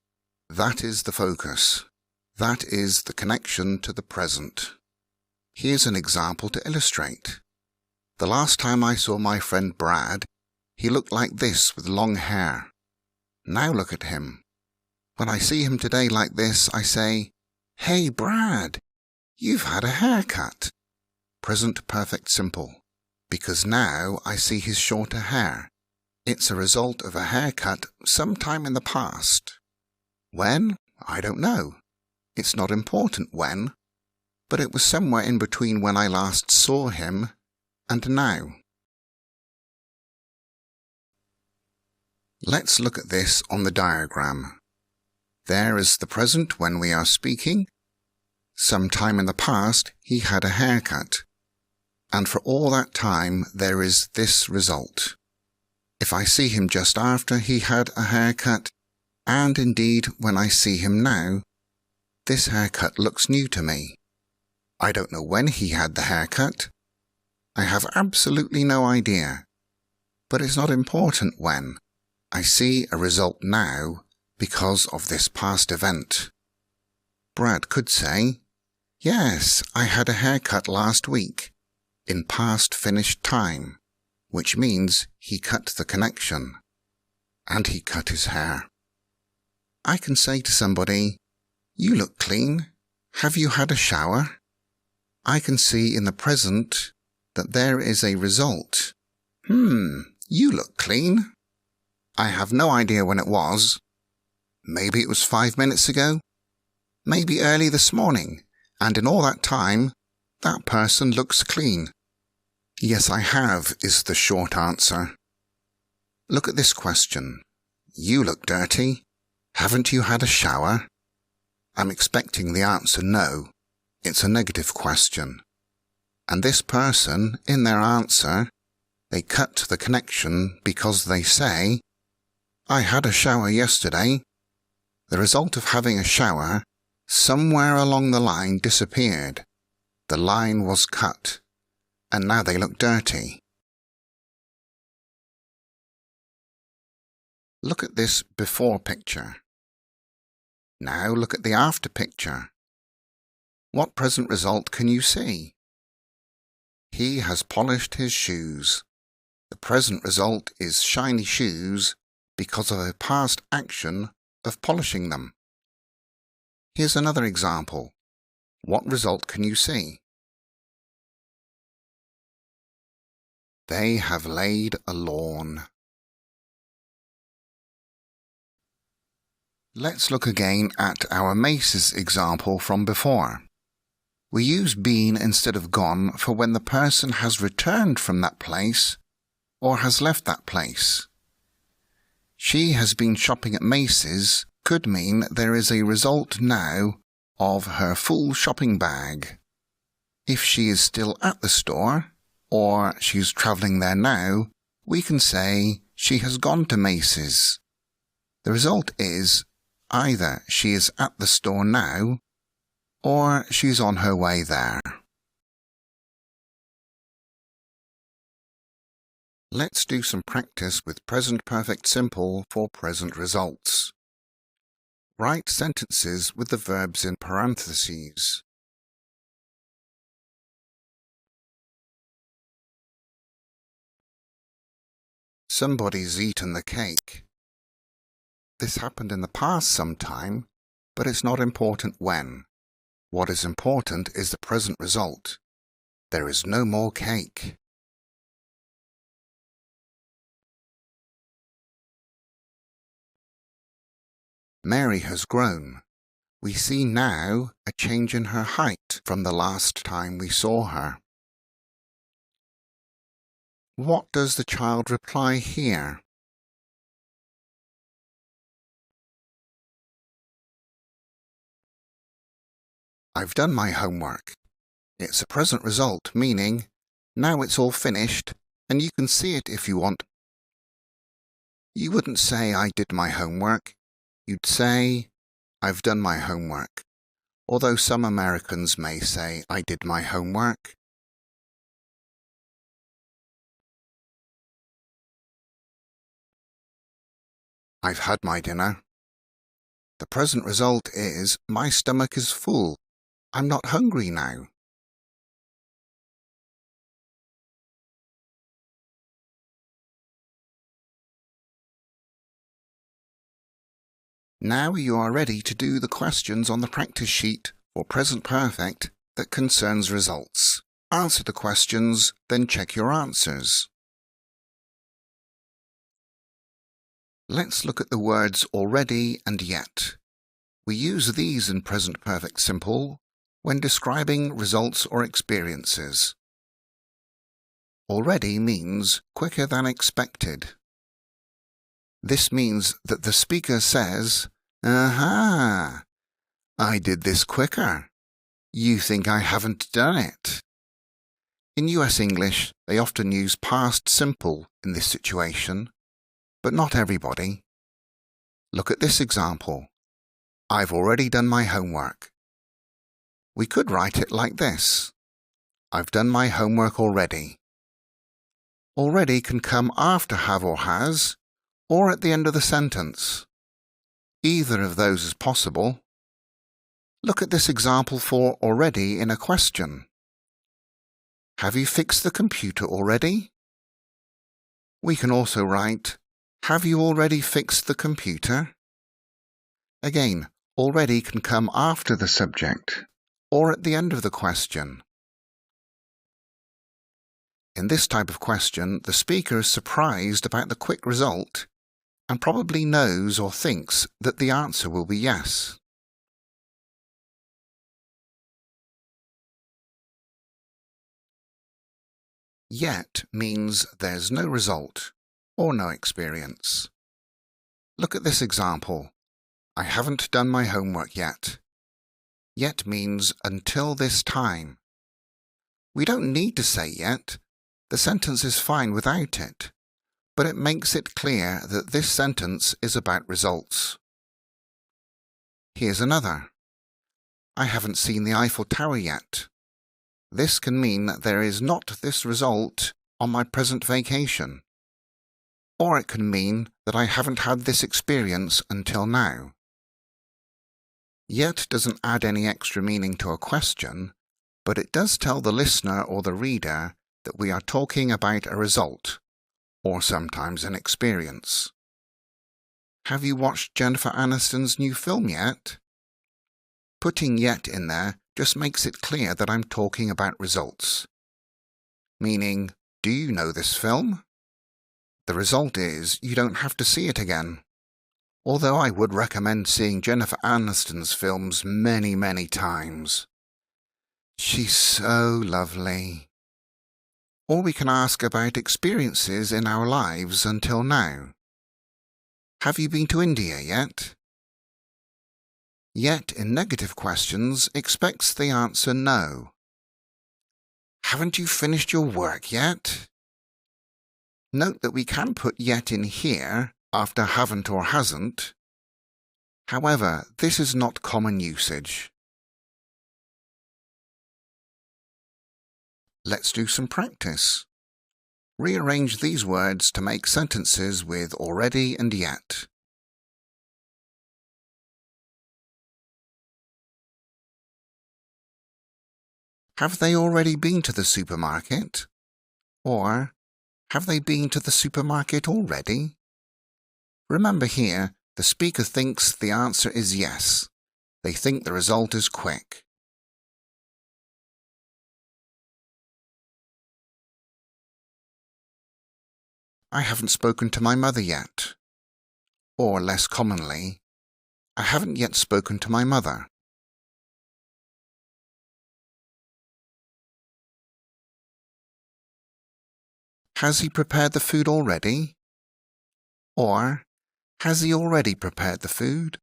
A: That is the focus. That is the connection to the present. Here's an example to illustrate. The last time I saw my friend Brad, he looked like this with long hair. Now look at him. When I see him today like this, I say, "Hey, Brad, you've had a haircut." Present perfect simple. Because now I see his shorter hair. It's a result of a haircut sometime in the past. When? I don't know. It's not important when, but it was somewhere in between when I last saw him and now. Let's look at this on the diagram. There is the present when we are speaking. Sometime in the past he had a haircut. And for all that time there is this result. If I see him just after he had a haircut, and indeed when I see him now, this haircut looks new to me. I don't know when he had the haircut. I have absolutely no idea. But it's not important when. I see a result now because of this past event. Brad could say, "Yes, I had a haircut last week," in past finished time, which means he cut the connection. And he cut his hair. I can say to somebody, "You look clean. Have you had a shower?" I can see in the present that there is a result. You look clean. I have no idea when it was. Maybe it was 5 minutes ago. Maybe early this morning. And in all that time, that person looks clean. Yes, I have, is the short answer. Look at this question. You look dirty. Haven't you had a shower? I'm expecting the answer no. It's a negative question. And this person, in their answer, they cut the connection because they say, "I had a shower yesterday." The result of having a shower, somewhere along the line disappeared. The line was cut, and now they look dirty. Look at this before picture. Now look at the after picture. What present result can you see? He has polished his shoes. The present result is shiny shoes because of a past action of polishing them. Here's another example. What result can you see? They have laid a lawn. Let's look again at our Macy's example from before. We use been instead of gone for when the person has returned from that place or has left that place. She has been shopping at Macy's could mean there is a result now of her full shopping bag. If she is still at the store, or she's travelling there now, we can say she has gone to Macy's. The result is either she is at the store now, or she's on her way there. Let's do some practice with present perfect simple for present results. Write sentences with the verbs in parentheses. Somebody's eaten the cake. This happened in the past sometime, but it's not important when. What is important is the present result. There is no more cake. Mary has grown. We see now a change in her height from the last time we saw her. What does the child reply here? I've done my homework. It's a present result, meaning now it's all finished and you can see it if you want. You wouldn't say I did my homework. You'd say I've done my homework, although some Americans may say I did my homework. I've had my dinner. The present result is my stomach is full. I'm not hungry now. Now you are ready to do the questions on the practice sheet for present perfect that concerns results. Answer the questions, then check your answers. Let's look at the words already and yet. We use these in present perfect simple when describing results or experiences. Already means quicker than expected. This means that the speaker says, "Aha! I did this quicker. You think I haven't done it." In US English, they often use past simple in this situation, but not everybody. Look at this example. I've already done my homework. We could write it like this. I've done my homework already. Already can come after have or has, or at the end of the sentence. Either of those is possible. Look at this example for already in a question. Have you fixed the computer already? We can also write, have you already fixed the computer? Again, already can come after the subject, or at the end of the question. In this type of question, the speaker is surprised about the quick result and probably knows or thinks that the answer will be yes. Yet means there's no result or no experience. Look at this example. I haven't done my homework yet. Yet means until this time. We don't need to say yet. The sentence is fine without it, but it makes it clear that this sentence is about results. Here's another. I haven't seen the Eiffel Tower yet. This can mean that there is not this result on my present vacation. Or it can mean that I haven't had this experience until now. Yet doesn't add any extra meaning to a question, but it does tell the listener or the reader that we are talking about a result, or sometimes an experience. Have you watched Jennifer Aniston's new film yet? Putting yet in there just makes it clear that I'm talking about results. Meaning, do you know this film? The result is you don't have to see it again. Although I would recommend seeing Jennifer Aniston's films many, many times. She's so lovely. Or we can ask about experiences in our lives until now. Have you been to India yet? Yet in negative questions expects the answer no. Haven't you finished your work yet? Note that we can put yet in here after haven't or hasn't. However, this is not common usage. Let's do some practice. Rearrange these words to make sentences with already and yet. Have they already been to the supermarket? Or, have they been to the supermarket already? Remember here, the speaker thinks the answer is yes. They think the result is quick. I haven't spoken to my mother yet. Or, less commonly, I haven't yet spoken to my mother. Has he prepared the food already? Or, has he already prepared the food?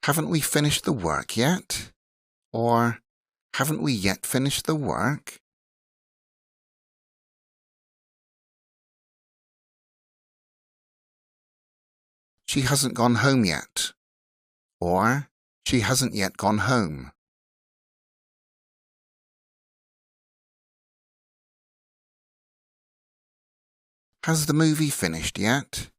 A: Haven't we finished the work yet? Or, haven't we yet finished the work? She hasn't gone home yet. Or, she hasn't yet gone home. Has the movie finished yet?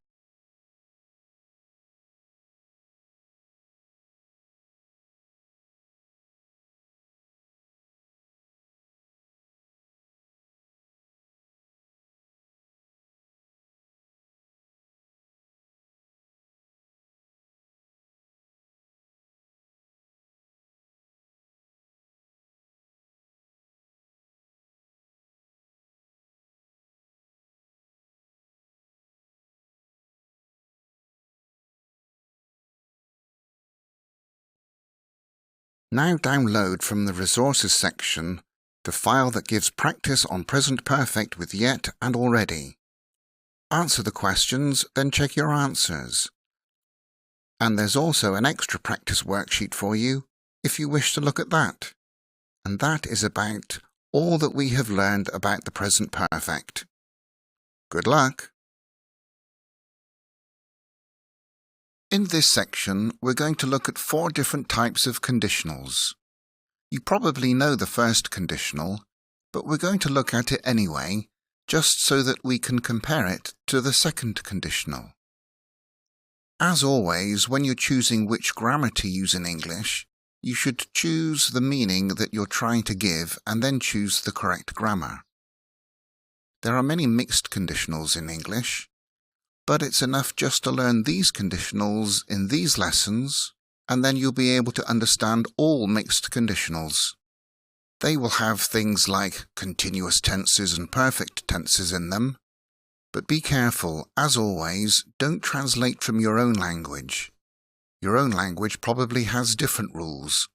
A: Now download from the Resources section the file that gives practice on present perfect with yet and already. Answer the questions, then check your answers. And there's also an extra practice worksheet for you if you wish to look at that. And that is about all that we have learned about the present perfect. Good luck! In this section, we're going to look at 4 different types of conditionals. You probably know the first conditional, but we're going to look at it anyway, just so that we can compare it to the second conditional. As always, when you're choosing which grammar to use in English, you should choose the meaning that you're trying to give and then choose the correct grammar. There are many mixed conditionals in English, but it's enough just to learn these conditionals in these lessons, and then you'll be able to understand all mixed conditionals. They will have things like continuous tenses and perfect tenses in them, but be careful, as always, don't translate from your own language. Your own language probably has different rules.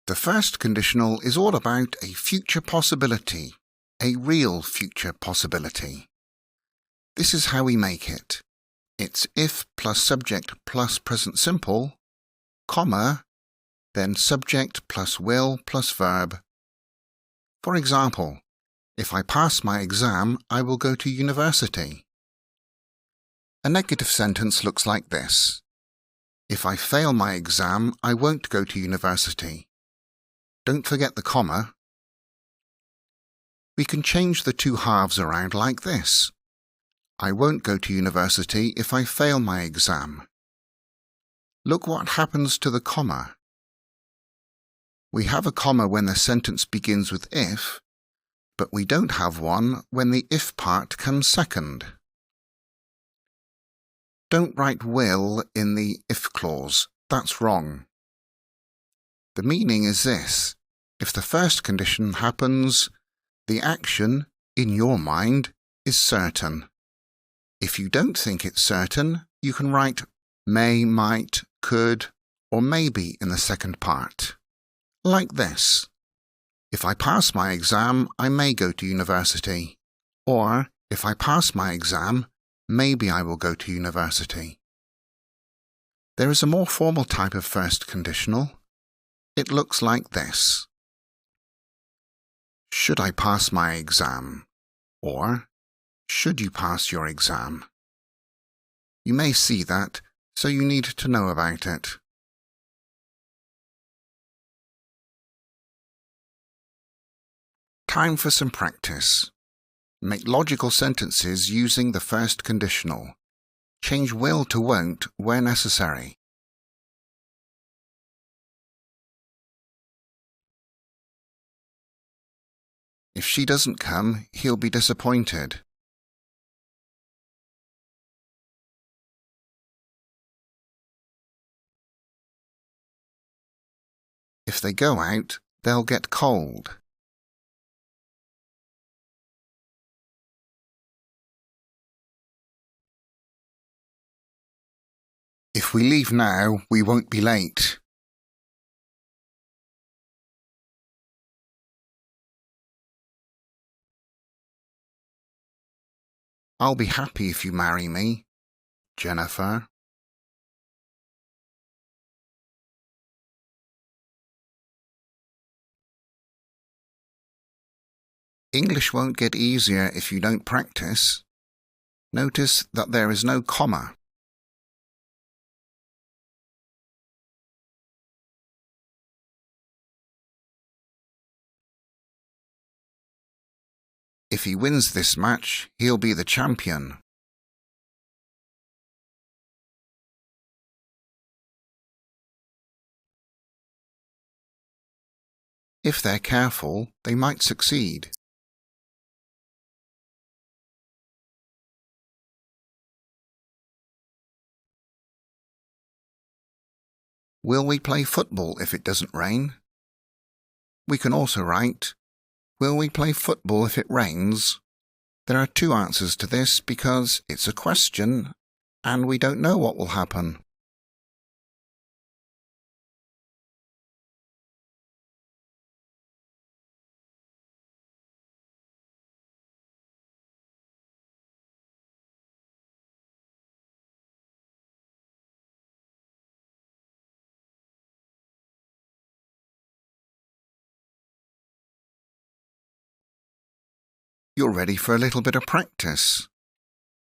A: The first conditional is all about a future possibility, a real future possibility. This is how we make it. It's if plus subject plus present simple, comma, then subject plus will plus verb. For example, if I pass my exam, I will go to university. A negative sentence looks like this. If I fail my exam, I won't go to university. Don't forget the comma. We can change the 2 halves around like this. I won't go to university if I fail my exam. Look what happens to the comma. We have a comma when the sentence begins with if, but we don't have one when the if part comes second. Don't write will in the if clause. That's wrong. The meaning is this. If the first condition happens, the action, in your mind, is certain. If you don't think it's certain, you can write may, might, could, or maybe in the second part. Like this. If I pass my exam, I may go to university. Or, if I pass my exam, maybe I will go to university. There is a more formal type of first conditional. It looks like this. Should I pass my exam? Or, should you pass your exam? You may see that, so you need to know about it. Time for some practice. Make logical sentences using the first conditional. Change will to won't where necessary. If she doesn't come, he'll be disappointed. If they go out, they'll get cold. If we leave now, we won't be late. I'll be happy if you marry me, Jennifer. English won't get easier if you don't practice. Notice that there is no comma. If he wins this match, he'll be the champion. If they're careful, they might succeed. Will we play football if it doesn't rain? We can also write, will we play football if it rains? There are 2 answers to this because it's a question and we don't know what will happen. you're ready for a little bit of practice.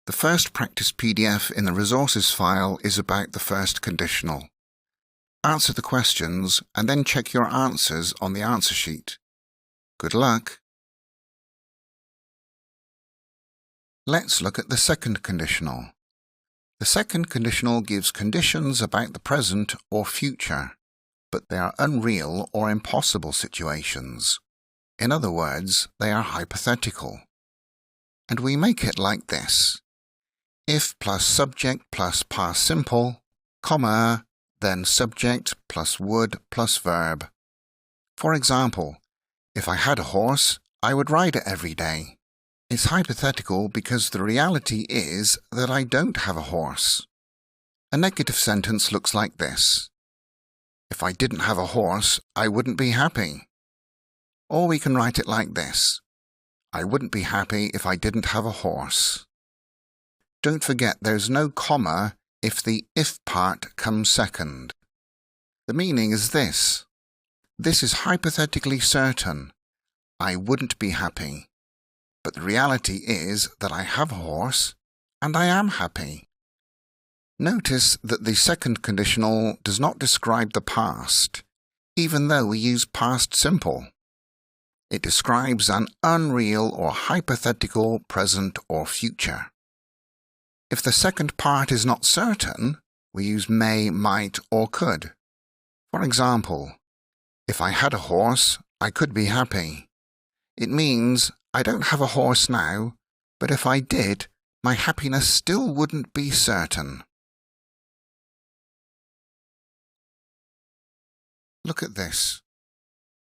A: The first practice PDF in the resources file is about the first conditional. Answer the questions and then check your answers on the answer sheet. Good luck! Let's look at the second conditional. The second conditional gives conditions about the present or future, but they are unreal or impossible situations. In other words, they are hypothetical. And we make it like this. If plus subject plus past simple, comma, then subject plus would plus verb. For example, if I had a horse, I would ride it every day. It's hypothetical because the reality is that I don't have a horse. A negative sentence looks like this. If I didn't have a horse, I wouldn't be happy. Or we can write it like this. I wouldn't be happy if I didn't have a horse. Don't forget there's no comma if the if part comes second. The meaning is this. This is hypothetically certain. I wouldn't be happy. But the reality is that I have a horse and I am happy. Notice that the second conditional does not describe the past, even though we use past simple. It describes an unreal or hypothetical present or future. If the second part is not certain, we use may, might, or could. For example, if I had a horse, I could be happy. It means I don't have a horse now, but if I did, my happiness still wouldn't be certain. Look at this.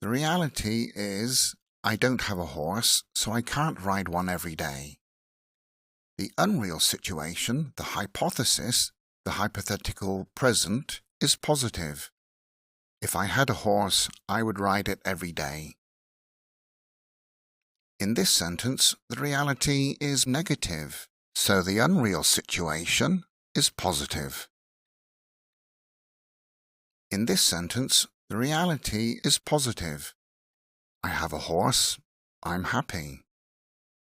A: The reality is I don't have a horse, so I can't ride one every day. The unreal situation, the hypothesis, the hypothetical present, is positive. If I had a horse, I would ride it every day. In this sentence, the reality is negative, so the unreal situation is positive. In this sentence, the reality is positive. I have a horse, I'm happy.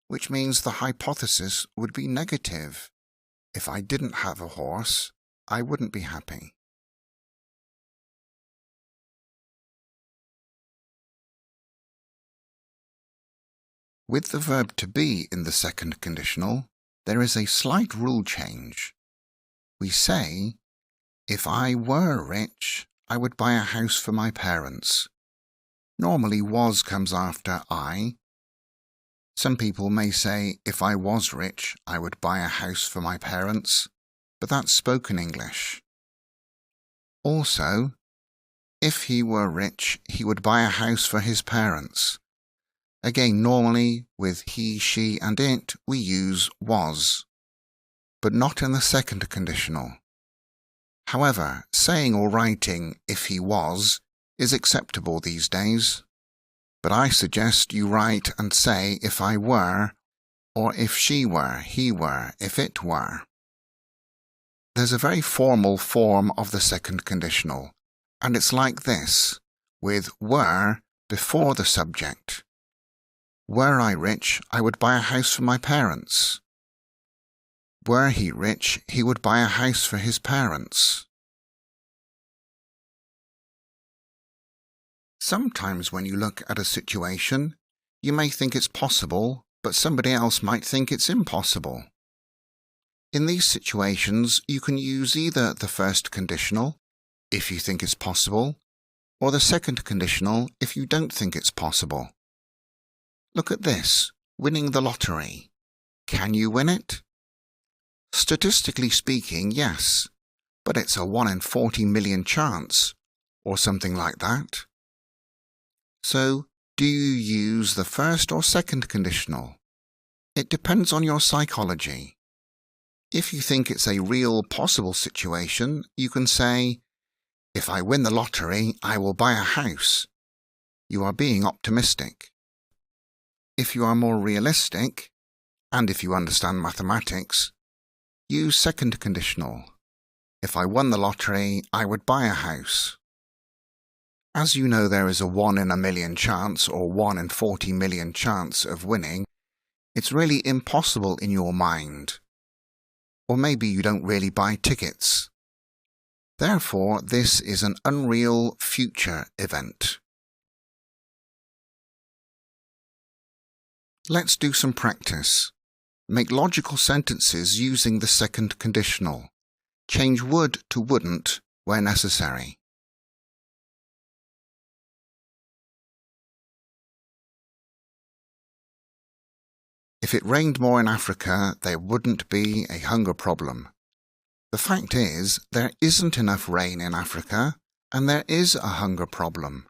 A: Which means the hypothesis would be negative. If I didn't have a horse, I wouldn't be happy. With the verb to be in the second conditional, there is a slight rule change. We say, if I were rich, I would buy a house for my parents. Normally was comes after I. Some people may say, if I was rich, I would buy a house for my parents, but that's spoken English. Also, if he were rich, he would buy a house for his parents. Again, normally, with he, she, and it, we use was, but not in the second conditional. However, saying or writing if he was is acceptable these days. But I suggest you write and say if I were, or if she were, he were, if it were. There's a very formal form of the second conditional, and it's like this, with were before the subject. Were I rich, I would buy a house for my parents. Were he rich, he would buy a house for his parents. Sometimes when you look at a situation, you may think it's possible, but somebody else might think it's impossible. In these situations, you can use either the first conditional, if you think it's possible, or the second conditional if you don't think it's possible. Look at this, winning the lottery. Can you win it? Statistically speaking, yes, but it's a 1 in 40 million chance, or something like that. So, do you use the first or second conditional? It depends on your psychology. If you think it's a real possible situation, you can say, if I win the lottery, I will buy a house. You are being optimistic. If you are more realistic, and if you understand mathematics, use second conditional. If I won the lottery, I would buy a house. As you know there is a 1 in a million chance or 1 in 40 million chance of winning, It's really impossible in your mind. Or maybe you don't really buy tickets. Therefore, this is an unreal future event. Let's do some practice. Make logical sentences using the second conditional. Change would to wouldn't where necessary. If it rained more in Africa, there wouldn't be a hunger problem. The fact is, there isn't enough rain in Africa, and there is a hunger problem.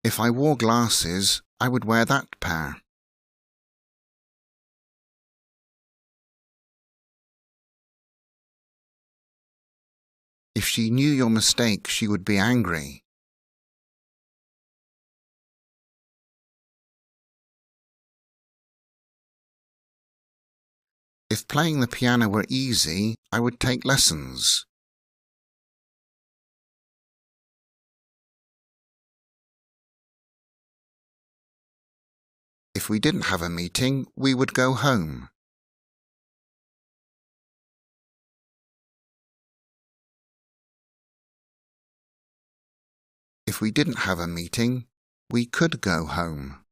A: If I wore glasses, I would wear that pair. If she knew your mistake, she would be angry. If playing the piano were easy, I would take lessons. If we didn't have a meeting, we would go home. If we didn't have a meeting, we could go home.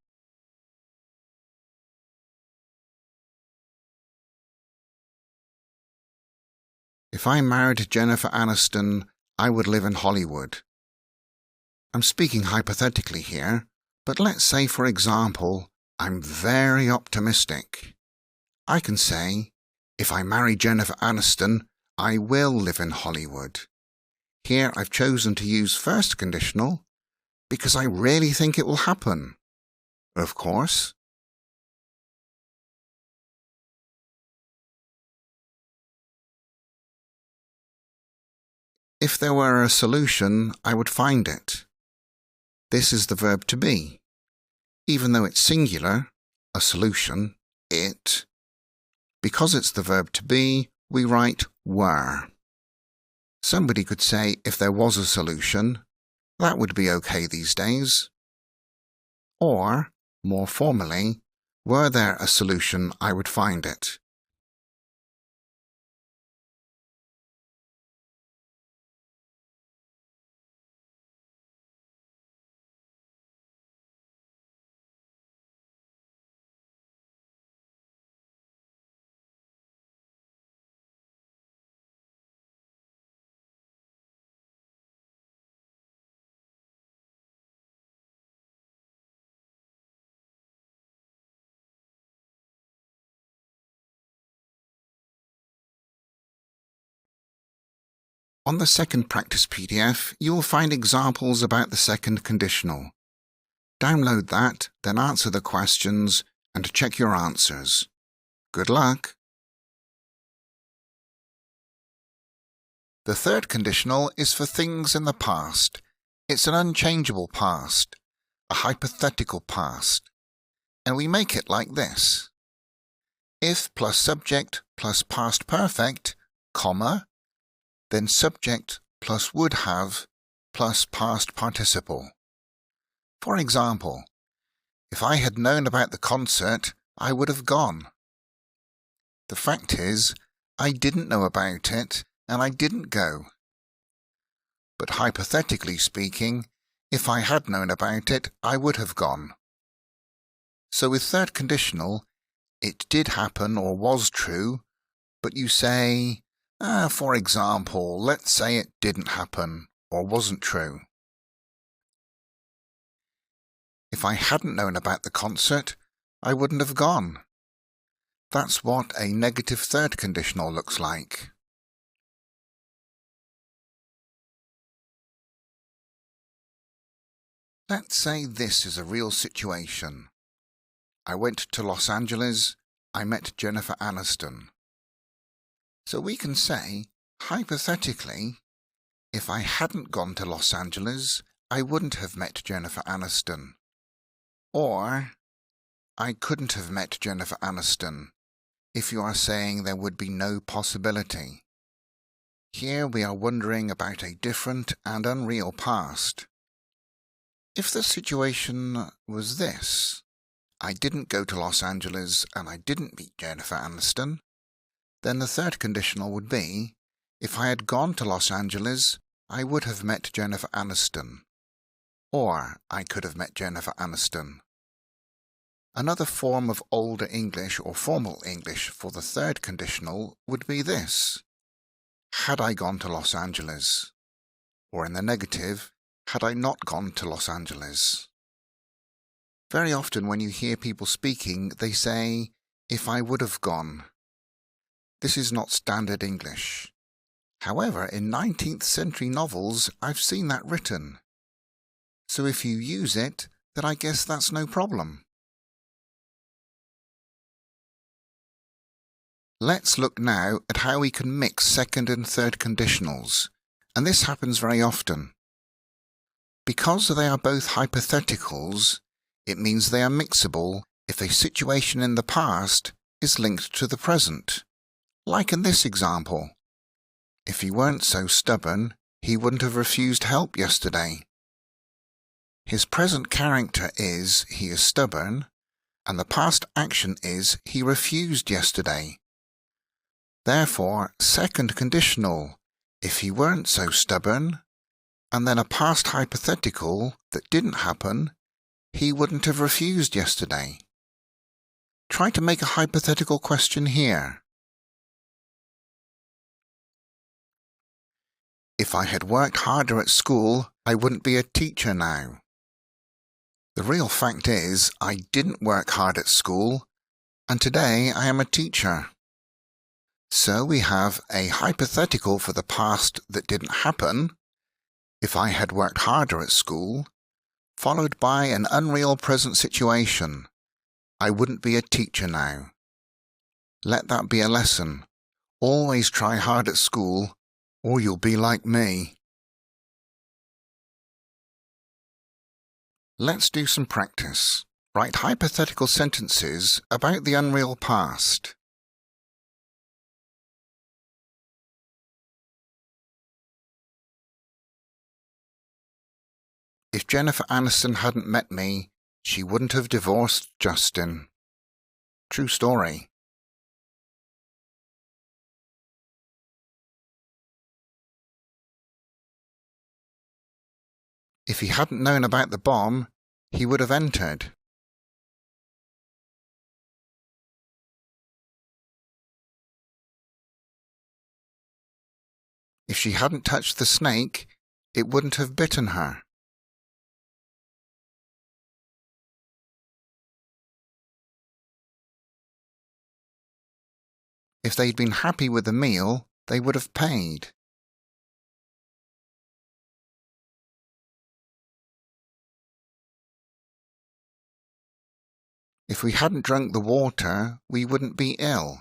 A: If I married Jennifer Aniston, I would live in Hollywood. I'm speaking hypothetically here, but let's say, for example, I'm very optimistic. I can say, if I marry Jennifer Aniston, I will live in Hollywood. Here I've chosen to use first conditional because I really think it will happen. Of course. If there were a solution, I would find it. This is the verb to be. Even though it's singular, a solution, it. Because it's the verb to be, we write were. Somebody could say if there was a solution, that would be okay these days. Or, more formally, were there a solution, I would find it. On the second practice PDF, you will find examples about the second conditional. Download that, then answer the questions and check your answers. Good luck! The third conditional is for things in the past. It's an unchangeable past, a hypothetical past, and we make it like this. If plus subject plus past perfect, comma, then subject plus would have plus past participle. For example, if I had known about the concert, I would have gone. The fact is, I didn't know about it and I didn't go. But hypothetically speaking, if I had known about it, I would have gone. So with third conditional, it did happen or was true, but you say, for example, let's say it didn't happen or wasn't true. If I hadn't known about the concert, I wouldn't have gone. That's what a negative third conditional looks like. Let's say this is a real situation. I went to Los Angeles, I met Jennifer Aniston. So we can say, hypothetically, if I hadn't gone to Los Angeles, I wouldn't have met Jennifer Aniston. Or, I couldn't have met Jennifer Aniston, if you are saying there would be no possibility. Here we are wondering about a different and unreal past. If the situation was this, I didn't go to Los Angeles and I didn't meet Jennifer Aniston, then the third conditional would be, if I had gone to Los Angeles, I would have met Jennifer Aniston. Or I could have met Jennifer Aniston. Another form of older English or formal English for the third conditional would be this: had I gone to Los Angeles? Or in the negative, had I not gone to Los Angeles? Very often when you hear people speaking, they say, if I would have gone. This is not standard English. However, in 19th century novels, I've seen that written. So if you use it, then I guess that's no problem. Let's look now at how we can mix second and third conditionals, and this happens very often. Because they are both hypotheticals, it means they are mixable if a situation in the past is linked to the present, like in this example. If he weren't so stubborn, he wouldn't have refused help yesterday. His present character is he is stubborn, and the past action is he refused yesterday. Therefore, second conditional, if he weren't so stubborn, and then a past hypothetical that didn't happen, he wouldn't have refused yesterday. Try to make a hypothetical question here. If I had worked harder at school, I wouldn't be a teacher now. The real fact is, I didn't work hard at school, and today I am a teacher. So we have a hypothetical for the past that didn't happen, if I had worked harder at school, followed by an unreal present situation. I wouldn't be a teacher now. Let that be a lesson. Always try hard at school, or you'll be like me. Let's do some practice. Write hypothetical sentences about the unreal past. If Jennifer Aniston hadn't met me, she wouldn't have divorced Justin. True story. If he hadn't known about the bomb, he would have entered. If she hadn't touched the snake, it wouldn't have bitten her. If they'd been happy with the meal, they would have paid. If we hadn't drunk the water, we wouldn't be ill.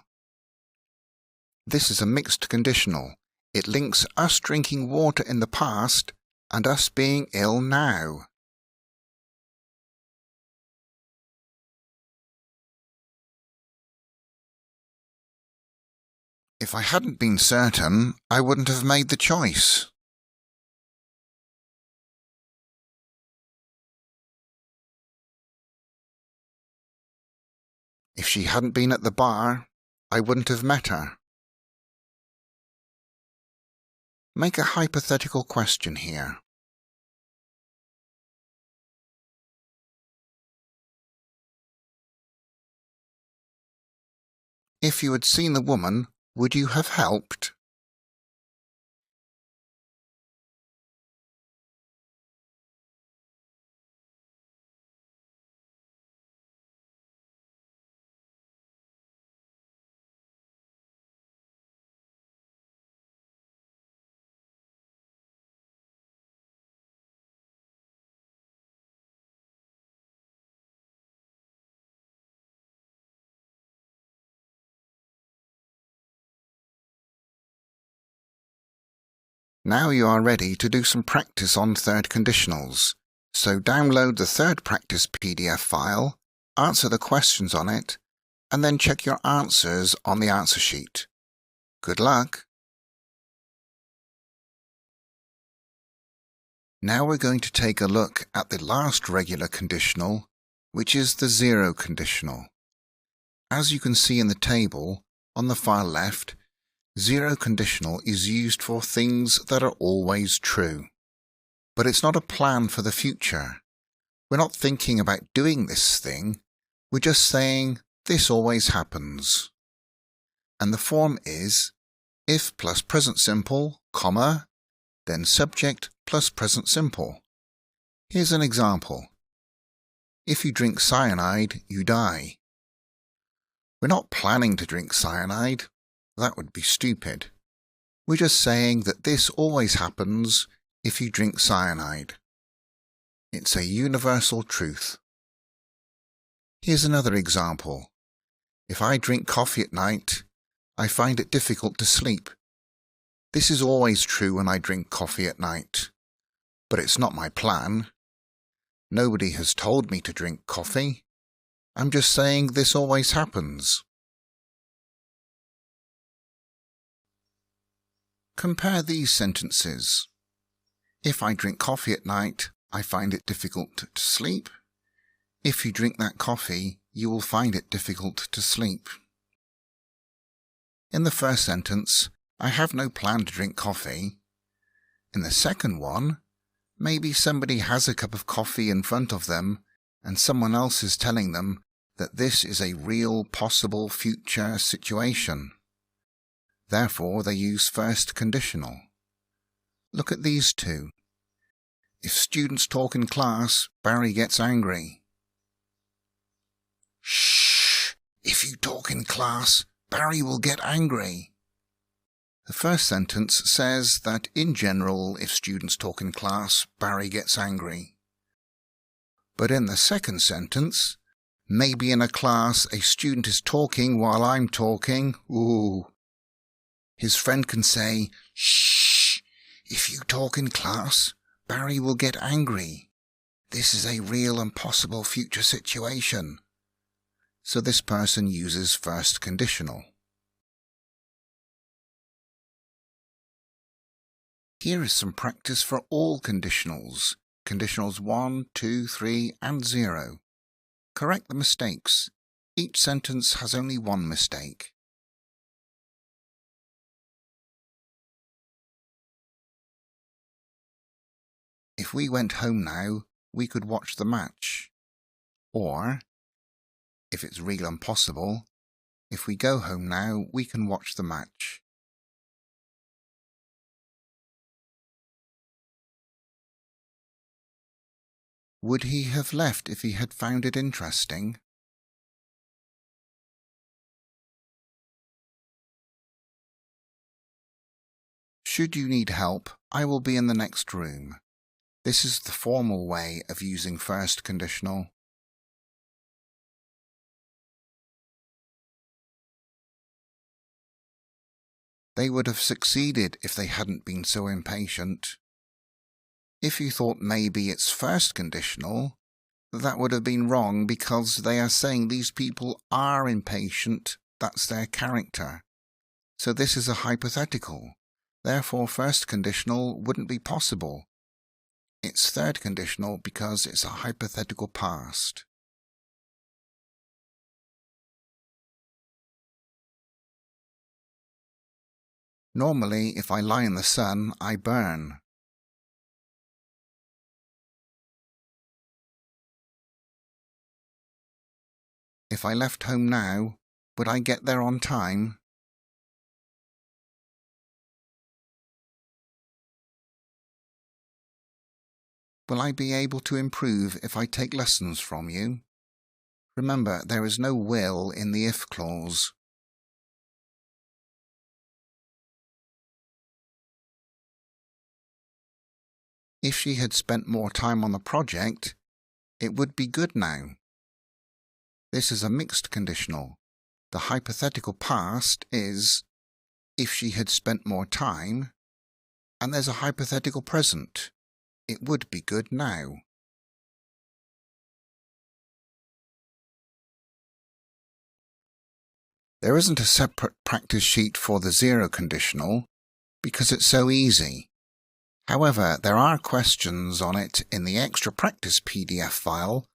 A: This is a mixed conditional. It links us drinking water in the past and us being ill now. If I hadn't been certain, I wouldn't have made the choice. If she hadn't been at the bar, I wouldn't have met her. Make a hypothetical question here. If you had seen the woman, would you have helped? Now you are ready to do some practice on third conditionals. So download the third practice PDF file, answer the questions on it, and then check your answers on the answer sheet. Good luck! Now we're going to take a look at the last regular conditional, which is the zero conditional. As you can see in the table, on the far left, zero conditional is used for things that are always true. But it's not a plan for the future. We're not thinking about doing this thing, we're just saying this always happens. And the form is if plus present simple, comma, then subject plus present simple. Here's an example. If you drink cyanide, you die. We're not planning to drink cyanide. That would be stupid. We're just saying that this always happens if you drink cyanide. It's a universal truth. Here's another example. If I drink coffee at night, I find it difficult to sleep. This is always true when I drink coffee at night. But it's not my plan. Nobody has told me to drink coffee. I'm just saying this always happens. Compare these sentences. If I drink coffee at night, I find it difficult to sleep. If you drink that coffee, you will find it difficult to sleep. In the first sentence, I have no plan to drink coffee. In the second one, maybe somebody has a cup of coffee in front of them and someone else is telling them that this is a real possible future situation. Therefore, they use first conditional. Look at these two. If students talk in class, Barry gets angry. Shh! If you talk in class, Barry will get angry. The first sentence says that in general, if students talk in class, Barry gets angry. But in the second sentence, maybe in a class a student is talking while I'm talking. Ooh. His friend can say, shh! If you talk in class, Barry will get angry. This is a real and possible future situation. So this person uses first conditional. Here is some practice for all conditionals. Conditionals 1, 2, 3 and 0. Correct the mistakes. Each sentence has only one mistake. If we went home now, we could watch the match. Or, if it's real and possible, if we go home now, we can watch the match. Would he have left if he had found it interesting? Should you need help, I will be in the next room. This is the formal way of using first conditional. They would have succeeded if they hadn't been so impatient. If you thought maybe it's first conditional, that would have been wrong because they are saying these people are impatient, that's their character. So this is a hypothetical. Therefore, first conditional wouldn't be possible. It's third conditional because it's a hypothetical past. Normally, if I lie in the sun, I burn. If I left home now, would I get there on time? Will I be able to improve if I take lessons from you? Remember, there is no will in the if clause. If she had spent more time on the project, it would be good now. This is a mixed conditional. The hypothetical past is if she had spent more time, and there's a hypothetical present. It would be good now. There isn't a separate practice sheet for the zero conditional because it's so easy. However, there are questions on it in the extra practice PDF file,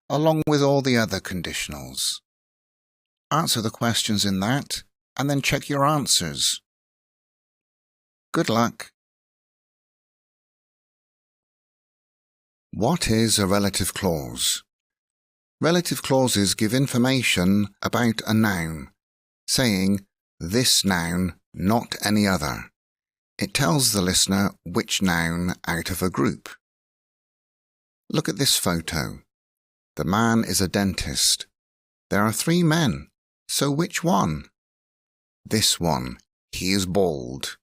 A: along with all the other conditionals. Answer the questions in that, and then check your answers. Good luck! What is a relative clause? Relative clauses give information about a noun, saying, this noun, not any other. It tells the listener which noun out of a group. Look at this photo. The man is a dentist. There are 3 men, so which one? This one. He is bald.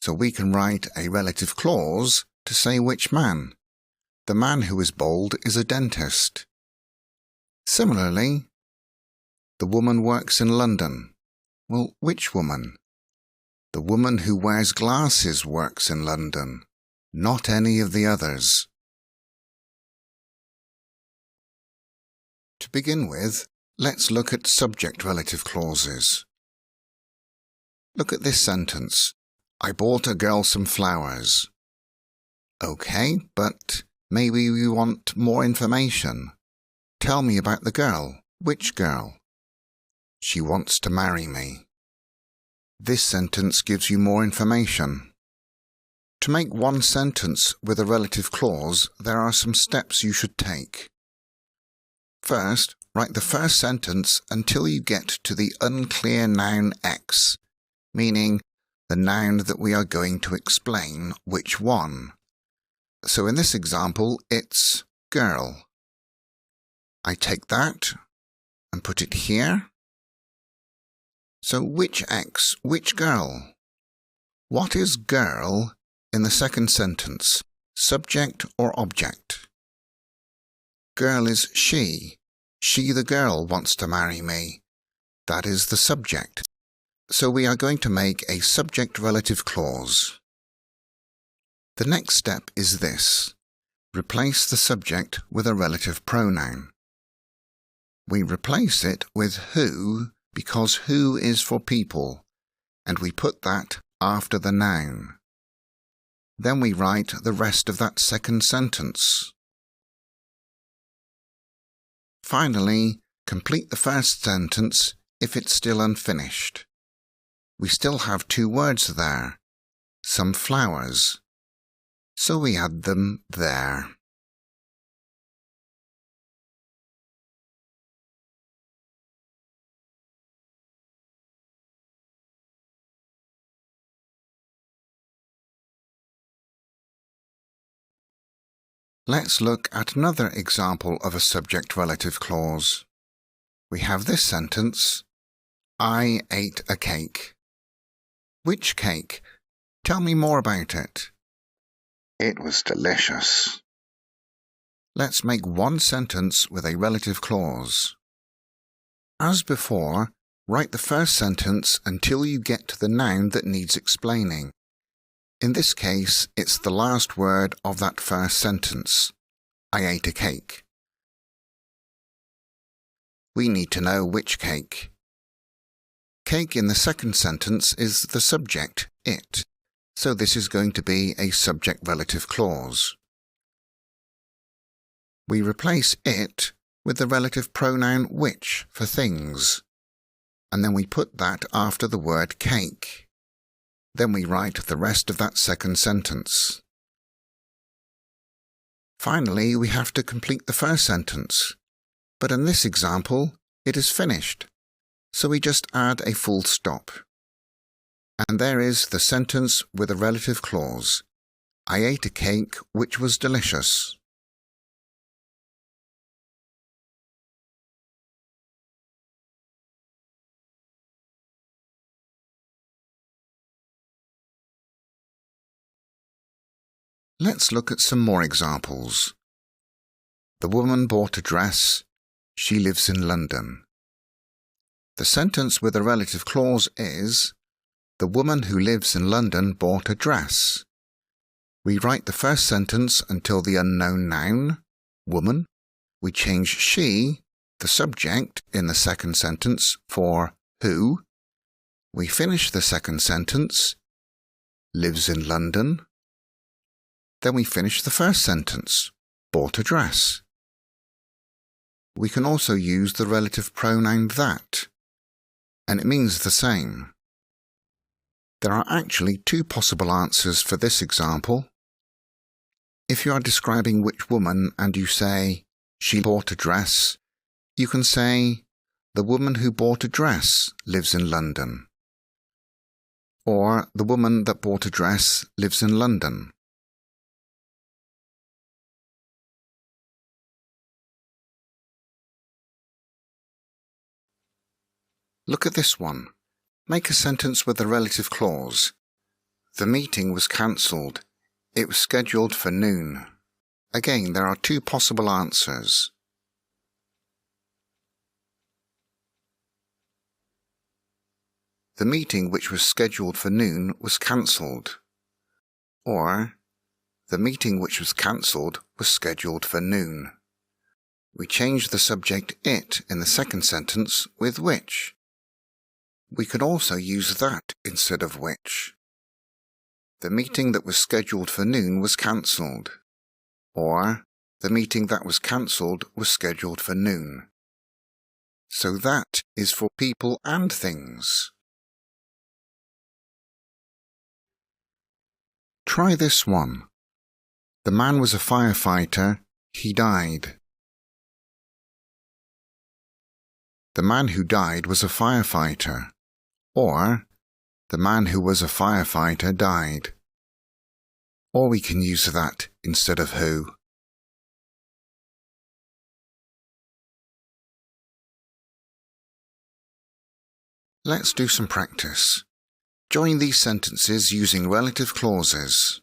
A: So we can write a relative clause to say which man. The man who is bald is a dentist. Similarly, the woman works in London. Well, which woman? The woman who wears glasses works in London, not any of the others. To begin with, let's look at subject relative clauses. Look at this sentence. I bought a girl some flowers. Okay, but maybe we want more information. Tell me about the girl. Which girl? She wants to marry me. This sentence gives you more information. To make one sentence with a relative clause, there are some steps you should take. First, write the first sentence until you get to the unclear noun X, meaning the noun that we are going to explain which one. So in this example, it's girl. I take that and put it here. So which X, which girl? What is girl in the second sentence, subject or object? Girl is she. She, the girl, wants to marry me. That is the subject. So we are going to make a subject relative clause. The next step is this. Replace the subject with a relative pronoun. We replace it with who because who is for people, and we put that after the noun. Then we write the rest of that second sentence. Finally, complete the first sentence if it's still unfinished. We still have 2 words there, some flowers, so we add them there. Let's look at another example of a subject relative clause. We have this sentence, I ate a cake. Which cake? Tell me more about it. It was delicious. Let's make one sentence with a relative clause. As before, write the first sentence until you get to the noun that needs explaining. In this case, it's the last word of that first sentence. I ate a cake. We need to know which cake. Cake in the second sentence is the subject, it, so this is going to be a subject relative clause. We replace it with the relative pronoun which for things, and then we put that after the word cake. Then we write the rest of that second sentence. Finally, we have to complete the first sentence, but in this example, it is finished, so we just add a full stop. And there is the sentence with a relative clause. I ate a cake which was delicious. Let's look at some more examples. The woman bought a dress. She lives in London. The sentence with a relative clause is, the woman who lives in London bought a dress. We write the first sentence until the unknown noun, woman. We change she, the subject, in the second sentence for who. We finish the second sentence, lives in London. Then we finish the first sentence, bought a dress. We can also use the relative pronoun that, and it means the same. There are actually two possible answers for this example. If you are describing which woman and you say, she bought a dress, you can say, the woman who bought a dress lives in London. Or, the woman that bought a dress lives in London. Look at this one. Make a sentence with a relative clause. The meeting was cancelled. It was scheduled for noon. Again, there are two possible answers. The meeting which was scheduled for noon was cancelled. Or, the meeting which was cancelled was scheduled for noon. We change the subject it in the second sentence with which. We can also use that instead of which. The meeting that was scheduled for noon was cancelled. Or, the meeting that was cancelled was scheduled for noon. So that is for people and things. Try this one. The man was a firefighter. He died. The man who died was a firefighter. Or, the man who was a firefighter died. Or we can use that instead of who. Let's do some practice. Join these sentences using relative clauses.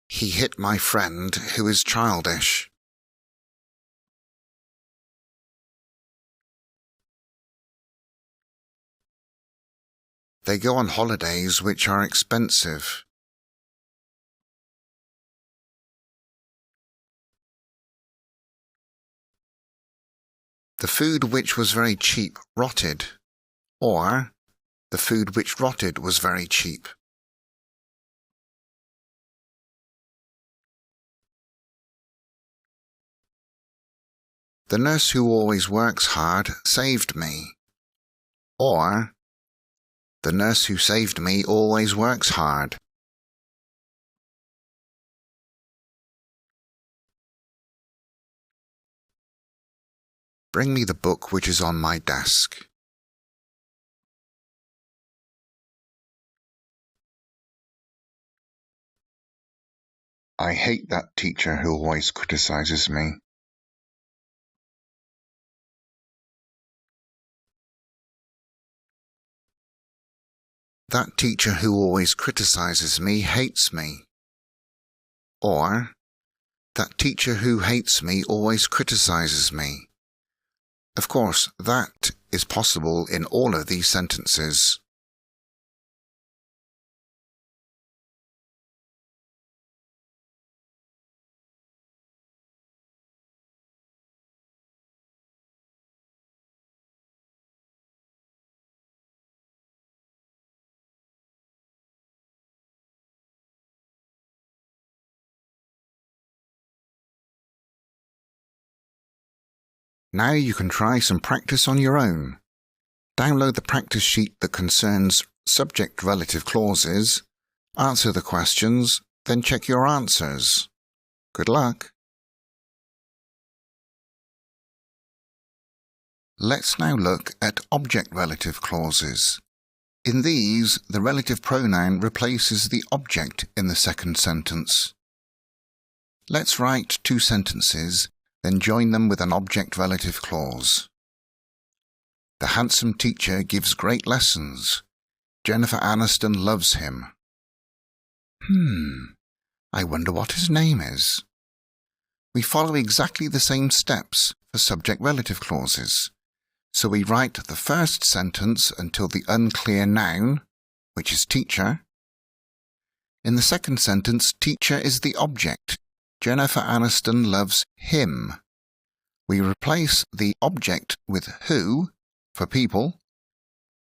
A: He hit my friend who is childish. They go on holidays which are expensive. The food which was very cheap rotted. Or, the food which rotted was very cheap. The nurse who always works hard saved me. Or, the nurse who saved me always works hard. Bring me the book which is on my desk. I hate that teacher who always criticizes me. That teacher who always criticizes me hates me. Or, that teacher who hates me always criticizes me. Of course, that is possible in all of these sentences. Now you can try some practice on your own. Download the practice sheet that concerns subject-relative clauses, answer the questions, then check your answers. Good luck! Let's now look at object-relative clauses. In these, the relative pronoun replaces the object in the second sentence. Let's write two sentences, then join them with an object-relative clause. The handsome teacher gives great lessons. Jennifer Aniston loves him. I wonder what his name is. We follow exactly the same steps for subject-relative clauses. So we write the first sentence until the unclear noun, which is teacher. In the second sentence, teacher is the object. Jennifer Aniston loves him. We replace the object with who for people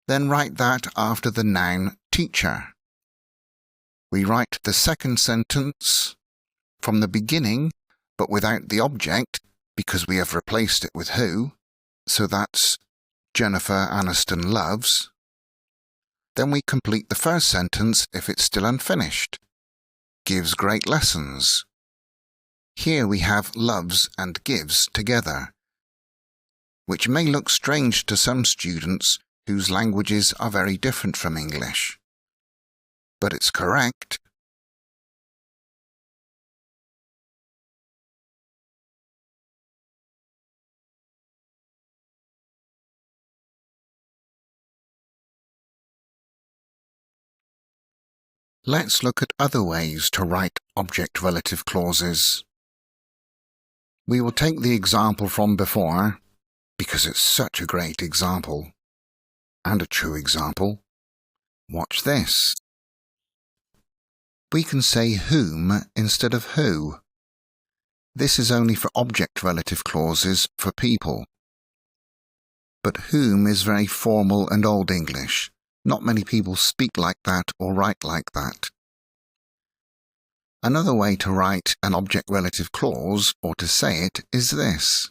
A: Then write that after the noun teacher. We write the second sentence from the beginning, but without the object, because we have replaced it with who. So that's Jennifer Aniston loves. Then we complete the first sentence if it's still unfinished. Gives great lessons. Here we have loves and gives together, which may look strange to some students whose languages are very different from English. But it's correct. Let's look at other ways to write object-relative clauses. We will take the example from before, because it's such a great example, and a true example. Watch this. We can say whom instead of who. This is only for object-relative clauses for people. But whom is very formal and Old English. Not many people speak like that or write like that. Another way to write an object-relative clause, or to say it, is this: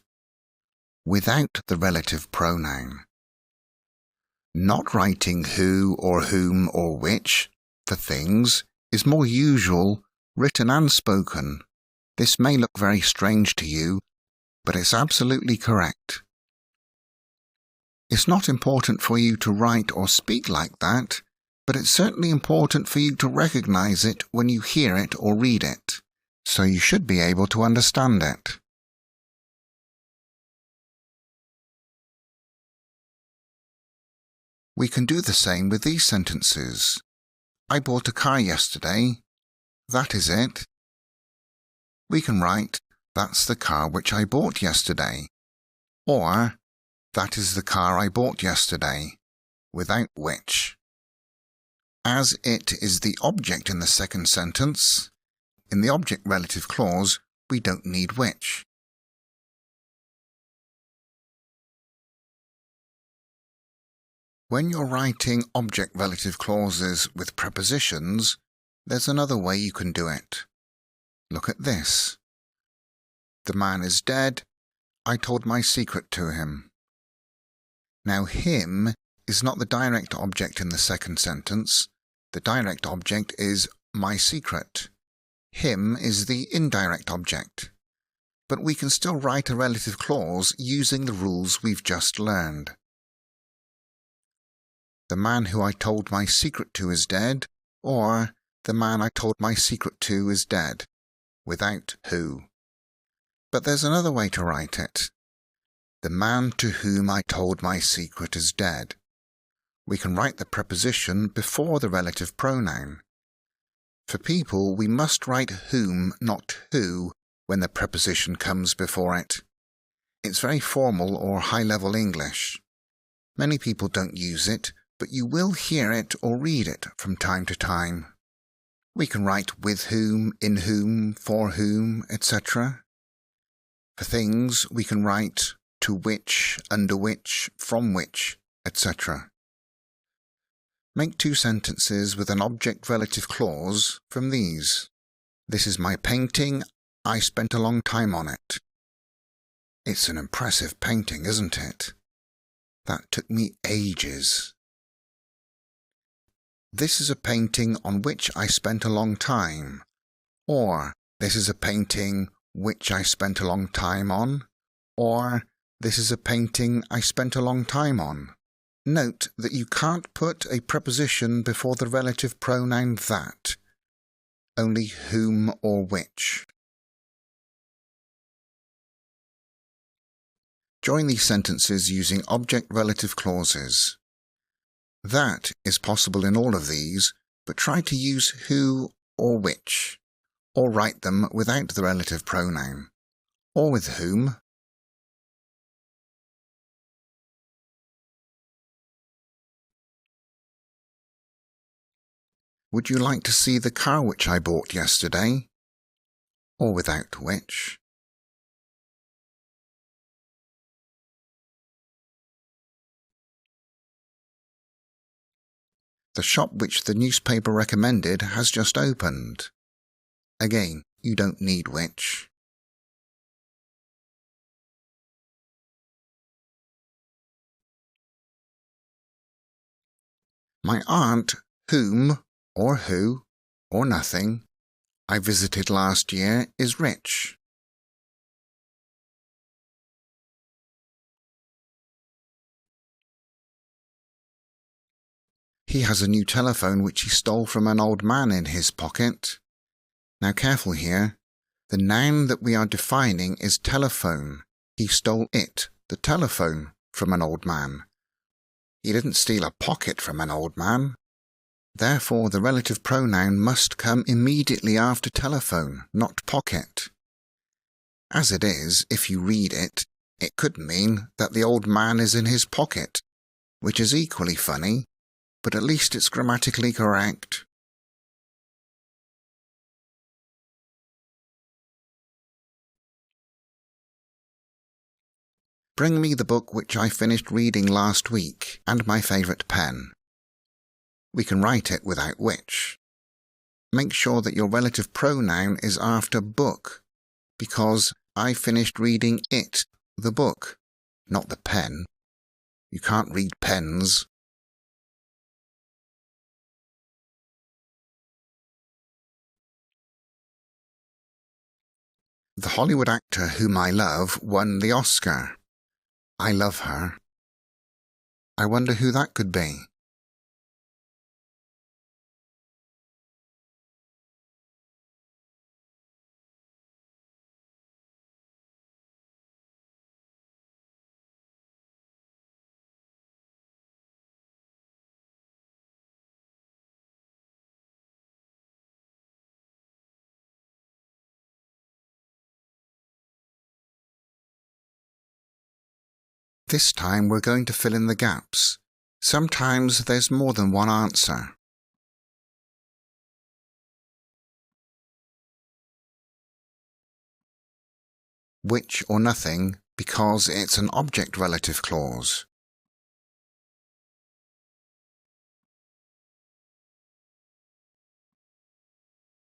A: without the relative pronoun. Not writing who or whom or which for things is more usual, written and spoken. This may look very strange to you, but it's absolutely correct. It's not important for you to write or speak like that, but it's certainly important for you to recognize it when you hear it or read it, so you should be able to understand it. We can do the same with these sentences. I bought a car yesterday. That is it. We can write, that's the car which I bought yesterday, or that is the car I bought yesterday, without which. As it is the object in the second sentence, in the object-relative clause, we don't need which. When you're writing object-relative clauses with prepositions, there's another way you can do it. Look at this. The man is dead. I told my secret to him. Now, him is not the direct object in the second sentence. The direct object is my secret. Him is the indirect object. But we can still write a relative clause using the rules we've just learned. The man who I told my secret to is dead, or the man I told my secret to is dead, without who. But there's another way to write it. The man to whom I told my secret is dead. We can write the preposition before the relative pronoun. For people, we must write whom, not who, when the preposition comes before it. It's very formal or high-level English. Many people don't use it, but you will hear it or read it from time to time. We can write with whom, in whom, for whom, etc. For things, we can write to which, under which, from which, etc. Make two sentences with an object-relative clause from these. This is my painting. I spent a long time on it. It's an impressive painting, isn't it? That took me ages. This is a painting on which I spent a long time. Or, this is a painting which I spent a long time on. Or, this is a painting I spent a long time on. Note that you can't put a preposition before the relative pronoun that, only whom or which. Join these sentences using object-relative clauses. That is possible in all of these, but try to use who or which, or write them without the relative pronoun, or with whom. Would you like to see the car which I bought yesterday? Or without which? The shop which the newspaper recommended has just opened. Again, you don't need which. My aunt, whom, or who, or nothing, I visited last year is rich. He has a new telephone which he stole from an old man in his pocket. Now careful here. The noun that we are defining is telephone. He stole it, the telephone, from an old man. He didn't steal a pocket from an old man. Therefore, the relative pronoun must come immediately after telephone, not pocket. As it is, if you read it, it could mean that the old man is in his pocket, which is equally funny, but at least it's grammatically correct. Bring me the book which I finished reading last week and my favourite pen. We can write it without which. Make sure that your relative pronoun is after book, because I finished reading it, the book, not the pen. You can't read pens. The Hollywood actor whom I love won the Oscar. I love her. I wonder who that could be. This time we're going to fill in the gaps. Sometimes there's more than one answer. Which or nothing, because it's an object relative clause.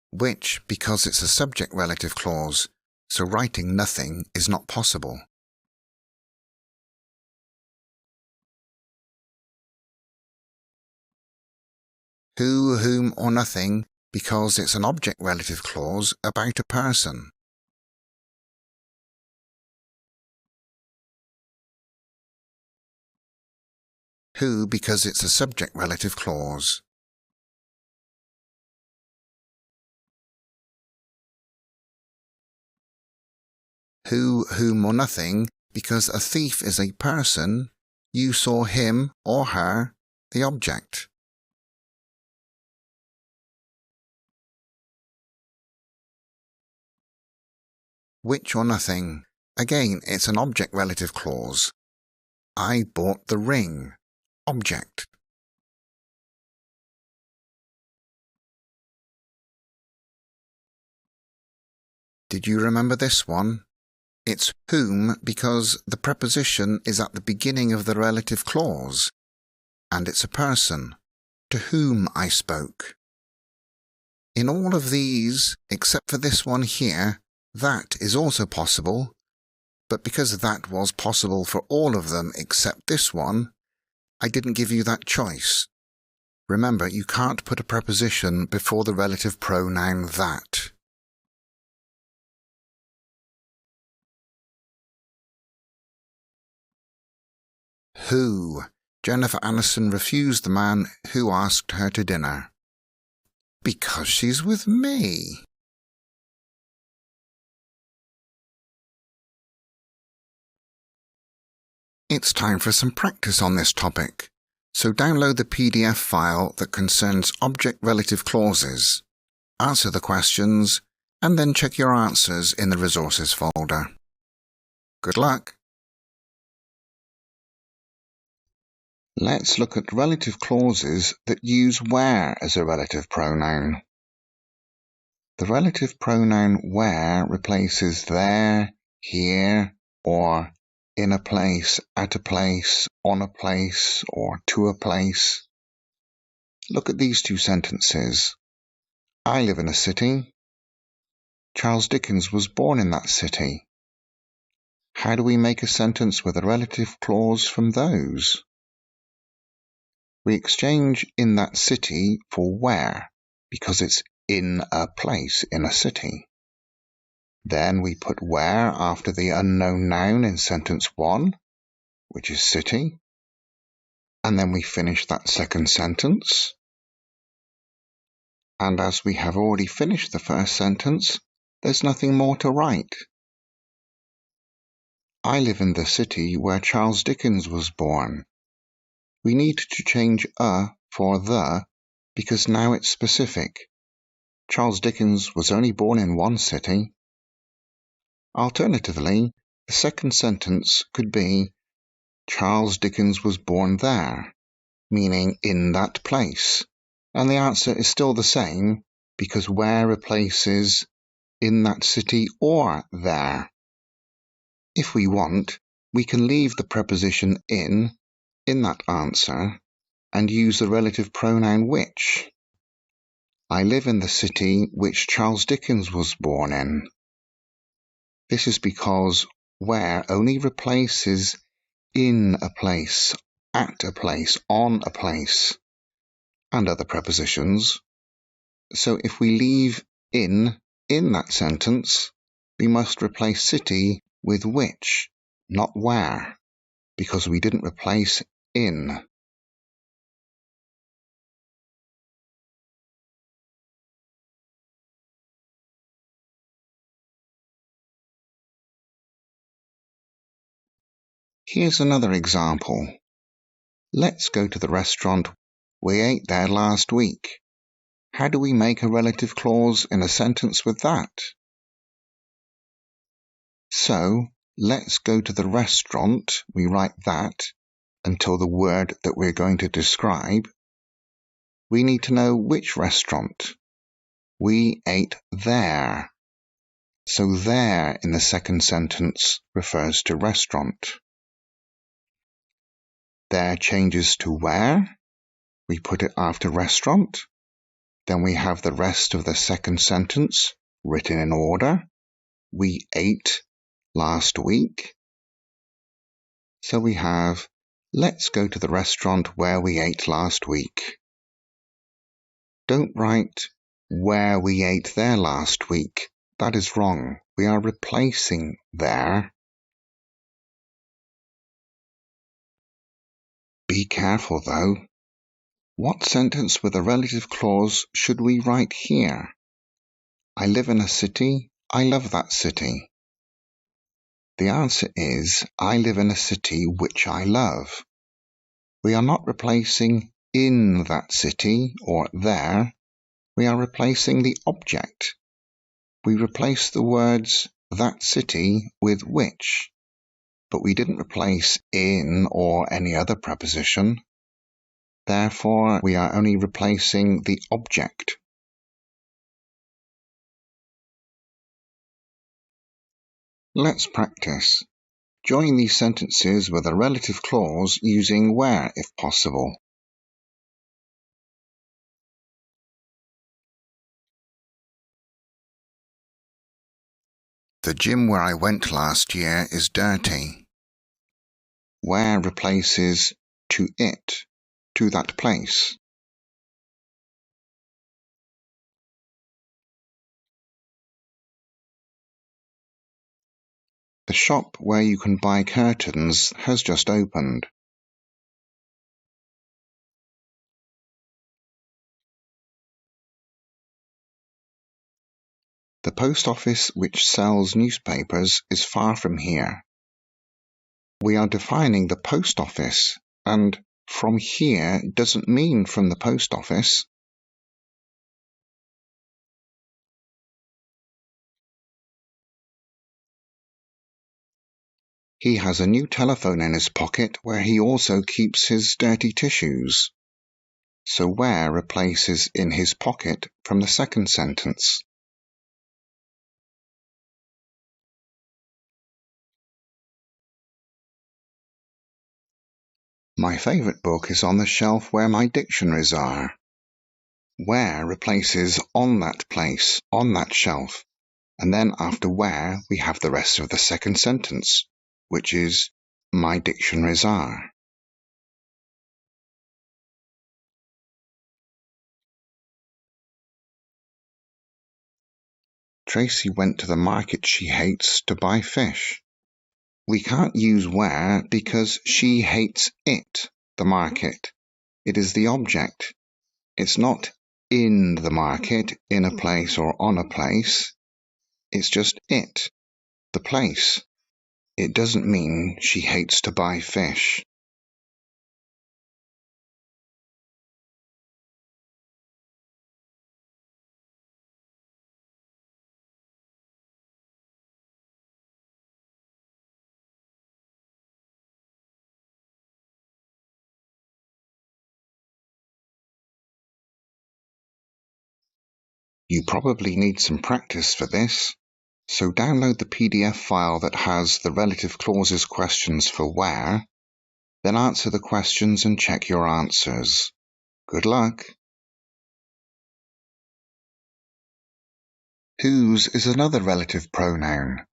A: Which, because it's a subject relative clause, so writing nothing is not possible. Who, whom, or nothing, because it's an object relative clause about a person. Who, because it's a subject relative clause. Who, whom, or nothing, because a thief is a person, you saw him or her, the object. Which or nothing, again it's an object relative clause. I bought the ring, object. Did you remember this one? It's whom because the preposition is at the beginning of the relative clause, and it's a person, to whom I spoke. In all of these, except for this one here, that is also possible, but because that was possible for all of them except this one, I didn't give you that choice. Remember, you can't put a preposition before the relative pronoun that. Who? Jennifer Aniston refused the man who asked her to dinner. Because she's with me. It's time for some practice on this topic, so download the PDF file that concerns object relative clauses, answer the questions, and then check your answers in the resources folder. Good luck! Let's look at relative clauses that use where as a relative pronoun. The relative pronoun where replaces there, here, or in a place, at a place, on a place, or to a place. Look at these two sentences. I live in a city. Charles Dickens was born in that city. How do we make a sentence with a relative clause from those? We exchange in that city for where, because it's in a place, in a city. Then we put where after the unknown noun in sentence 1, which is city. And then we finish that second sentence. And as we have already finished the first sentence, there's nothing more to write. I live in the city where Charles Dickens was born. We need to change for the because now it's specific. Charles Dickens was only born in one city. Alternatively, the second sentence could be Charles Dickens was born there, meaning in that place. And the answer is still the same because where replaces in that city or there. If we want, we can leave the preposition in that answer and use the relative pronoun which. I live in the city which Charles Dickens was born in. This is because where only replaces in a place, at a place, on a place, and other prepositions. So if we leave in that sentence, we must replace city with which, not where, because we didn't replace in. Here's another example. Let's go to the restaurant. We ate there last week. How do we make a relative clause in a sentence with that? So, let's go to the restaurant. We write that until the word that we're going to describe. We need to know which restaurant. We ate there. So there in the second sentence refers to restaurant. There changes to where. We put it after restaurant. Then we have the rest of the second sentence written in order. We ate last week. So we have, let's go to the restaurant where we ate last week. Don't write where we ate there last week. That is wrong. We are replacing there. Be careful though. What sentence with a relative clause should we write here? I live in a city. I love that city. The answer is, I live in a city which I love. We are not replacing in that city or there. We are replacing the object. We replace the words that city with which, but we didn't replace in or any other preposition. Therefore, we are only replacing the object. Let's practice. Join these sentences with a relative clause using where if possible. The gym where I went last year is dirty. Where replaces to it, to that place. The shop where you can buy curtains has just opened. The post office which sells newspapers is far from here. We are defining the post office, and from here doesn't mean from the post office. He has a new telephone in his pocket where he also keeps his dirty tissues. So where replaces in his pocket from the second sentence. My favourite book is on the shelf where my dictionaries are. Where replaces on that place, on that shelf, and then after where we have the rest of the second sentence, which is my dictionaries are. Tracy went to the market she hates to buy fish. We can't use where because she hates it, the market. It is the object. It's not in the market, in a place or on a place. It's just it, the place. It doesn't mean she hates to buy fish. You probably need some practice for this, so download the PDF file that has the relative clauses questions for where, then answer the questions and check your answers. Good luck! Whose is another relative pronoun,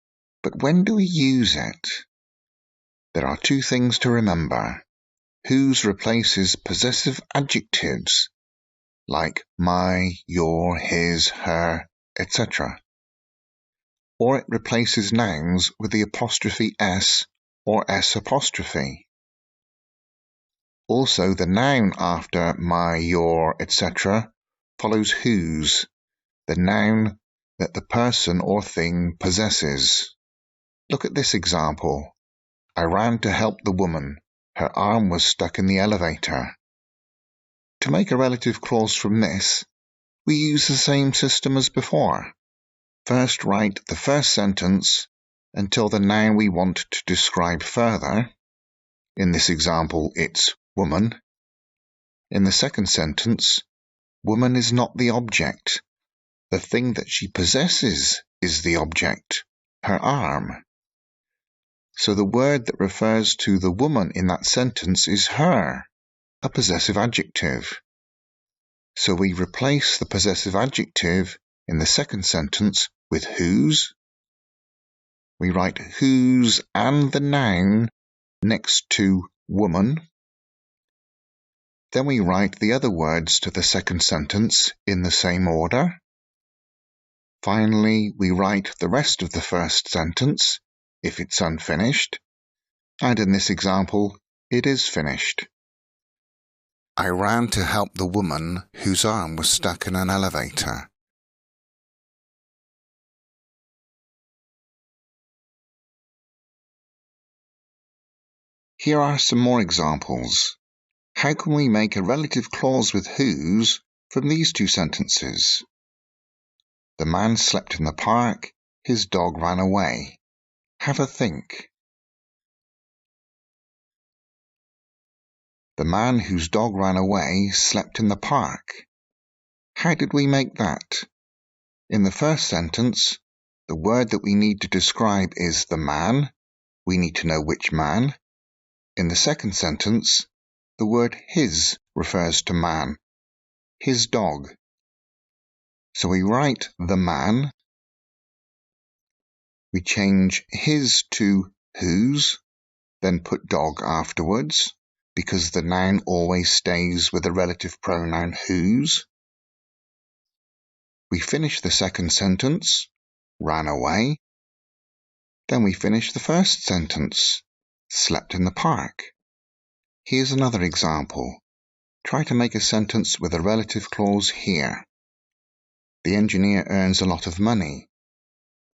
A: but when do we use it? There are two things to remember. Whose replaces possessive adjectives, like my, your, his, her, etc. Or it replaces nouns with the apostrophe s or s apostrophe. Also, the noun after my, your, etc. follows whose, the noun that the person or thing possesses. Look at this example. I ran to help the woman. Her arm was stuck in the elevator. To make a relative clause from this, we use the same system as before. First write the first sentence until the noun we want to describe further. In this example, it's woman. In the second sentence, woman is not the object. The thing that she possesses is the object, her arm. So the word that refers to the woman in that sentence is her, a possessive adjective. So we replace the possessive adjective in the second sentence with whose. We write whose and the noun next to woman. Then we write the other words to the second sentence in the same order. Finally, we write the rest of the first sentence if it's unfinished, and in this example, it is finished. I ran to help the woman whose arm was stuck in an elevator. Here are some more examples. How can we make a relative clause with whose from these two sentences? The man slept in the park, his dog ran away. Have a think. The man whose dog ran away slept in the park. How did we make that? In the first sentence, the word that we need to describe is the man. We need to know which man. In the second sentence, the word his refers to man, his dog. So we write the man. We change his to whose, then put dog afterwards, because the noun always stays with the relative pronoun whose. We finish the second sentence, ran away. Then we finish the first sentence, slept in the park. Here's another example. Try to make a sentence with a relative clause here. The engineer earns a lot of money.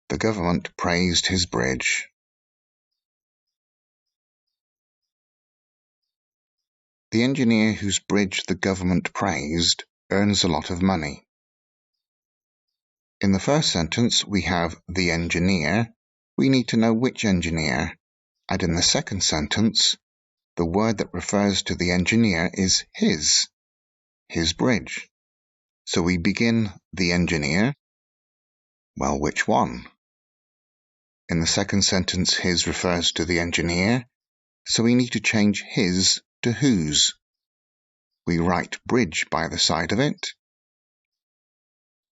A: The government praised his bridge. The engineer whose bridge the government praised earns a lot of money. In the first sentence, we have the engineer. We need to know which engineer. And in the second sentence, the word that refers to the engineer is his bridge. So we begin the engineer. Well, which one? In the second sentence, his refers to the engineer, so we need to change his to whose. We write bridge by the side of it.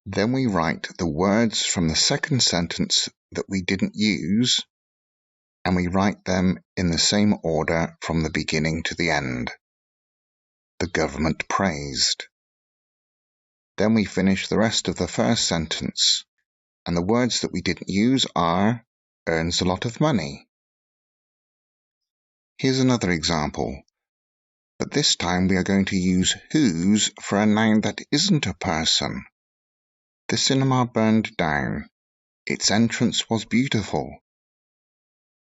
A: Then we write the words from the second sentence that we didn't use, and we write them in the same order from the beginning to the end. The government praised. Then we finish the rest of the first sentence, and the words that we didn't use are earns a lot of money. Here's another example, but this time we are going to use whose for a noun that isn't a person. The cinema burned down. Its entrance was beautiful.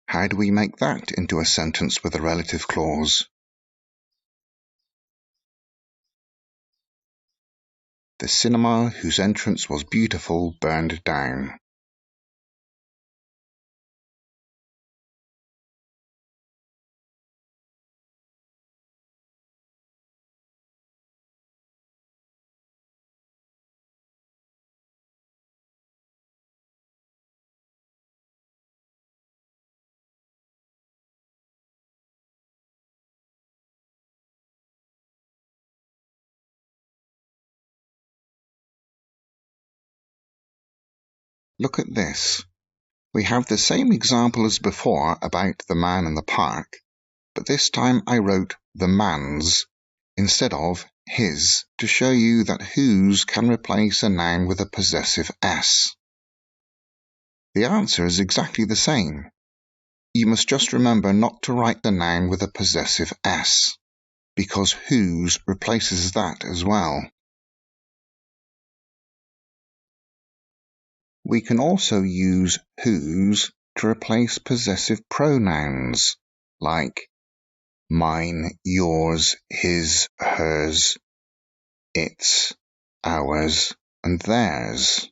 A: How do we make that into a sentence with a relative clause? The cinema whose entrance was beautiful burned down. Look at this. We have the same example as before about the man in the park, but this time I wrote the man's instead of his to show you that whose can replace a noun with a possessive s. The answer is exactly the same. You must just remember not to write the noun with a possessive s, because whose replaces that as well. We can also use whose to replace possessive pronouns, like mine, yours, his, hers, its, ours, and theirs.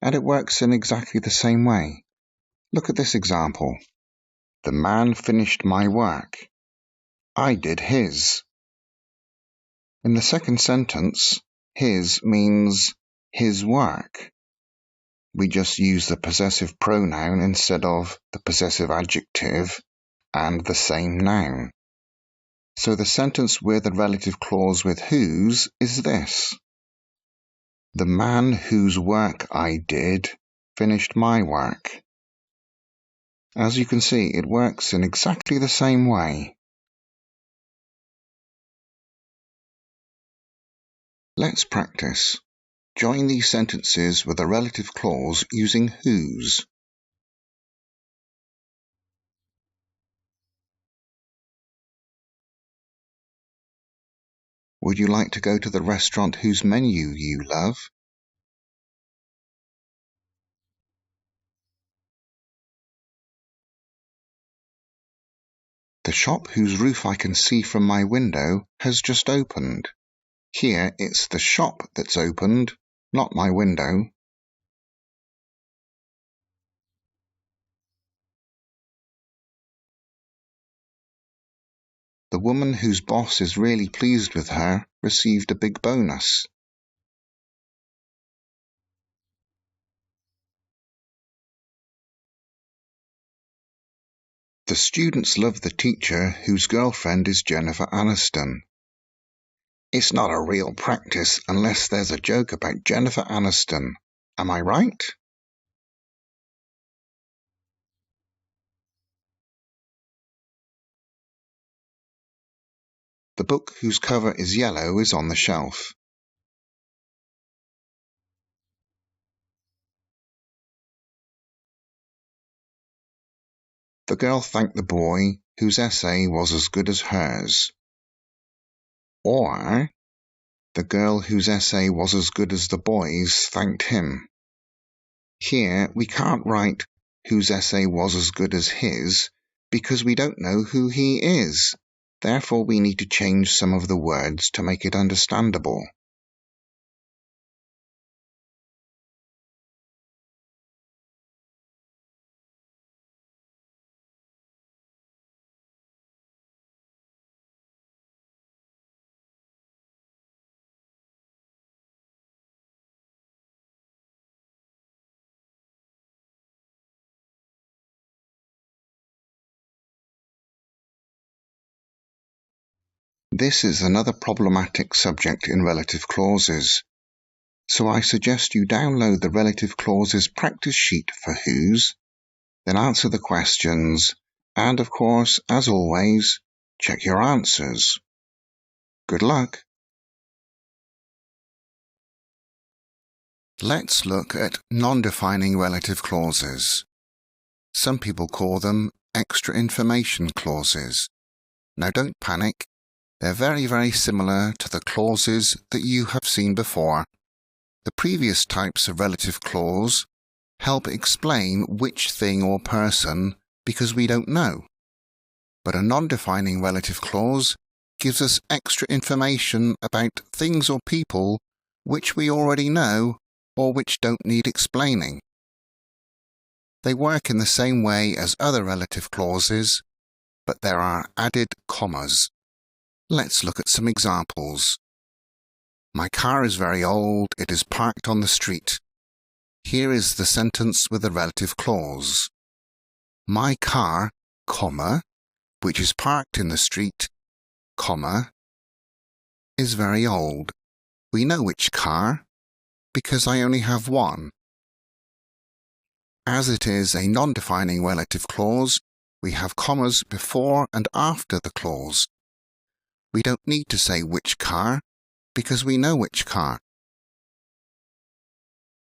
A: And it works in exactly the same way. Look at this example. The man finished my work. I did his. In the second sentence, his means his work. We just use the possessive pronoun instead of the possessive adjective and the same noun. So the sentence with a relative clause with whose is this. The man whose work I did finished my work. As you can see, it works in exactly the same way. Let's practice. Join these sentences with a relative clause using whose. Would you like to go to the restaurant whose menu you love? The shop whose roof I can see from my window has just opened. Here it's the shop that's opened, not my window. The woman whose boss is really pleased with her received a big bonus. The students love the teacher whose girlfriend is Jennifer Aniston. It's not a real practice unless there's a joke about Jennifer Aniston. Am I right? The book whose cover is yellow is on the shelf. The girl thanked the boy whose essay was as good as hers. Or, the girl whose essay was as good as the boy's thanked him. Here we can't write whose essay was as good as his because we don't know who he is. Therefore, we need to change some of the words to make it understandable. This is another problematic subject in relative clauses. So I suggest you download the relative clauses practice sheet for whose, then answer the questions, and of course, as always, check your answers. Good luck! Let's look at non-defining relative clauses. Some people call them extra information clauses. Now don't panic, they're very similar to the clauses that you have seen before. The previous types of relative clause help explain which thing or person because we don't know. But a non-defining relative clause gives us extra information about things or people which we already know or which don't need explaining. They work in the same way as other relative clauses, but there are added commas. Let's look at some examples. My car is very old, it is parked on the street. Here is the sentence with the relative clause. My car, comma, which is parked in the street, comma, is very old. We know which car, because I only have one. As it is a non-defining relative clause, we have commas before and after the clause. We don't need to say which car, because we know which car.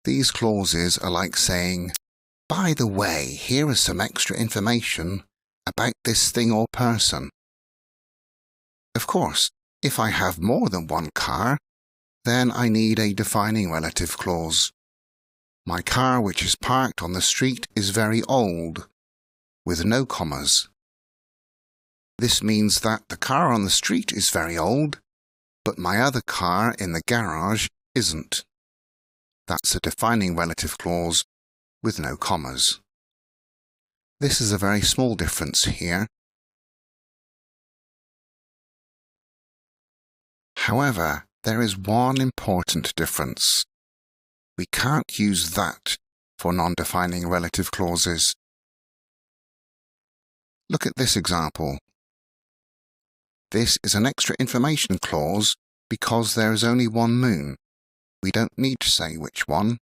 A: These clauses are like saying, by the way, here is some extra information about this thing or person. Of course, if I have more than one car, then I need a defining relative clause. My car which is parked on the street is very old, with no commas. This means that the car on the street is very old, but my other car in the garage isn't. That's a defining relative clause with no commas. This is a very small difference here. However, there is one important difference. We can't use that for non-defining relative clauses. Look at this example. This is an extra information clause because there is only one moon. We don't need to say which one.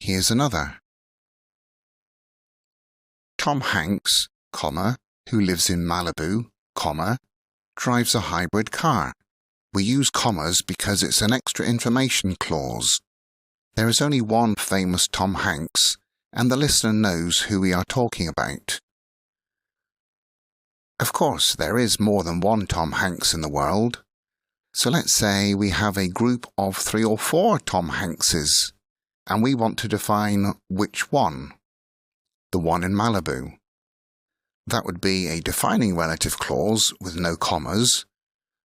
A: Here's another. Tom Hanks, comma, who lives in Malibu, comma, drives a hybrid car. We use commas because it's an extra information clause. There is only one famous Tom Hanks, and the listener knows who we are talking about. Of course, there is more than one Tom Hanks in the world. So let's say we have a group of 3 or 4 Tom Hankses, and we want to define which one. The one in Malibu. That would be a defining relative clause with no commas,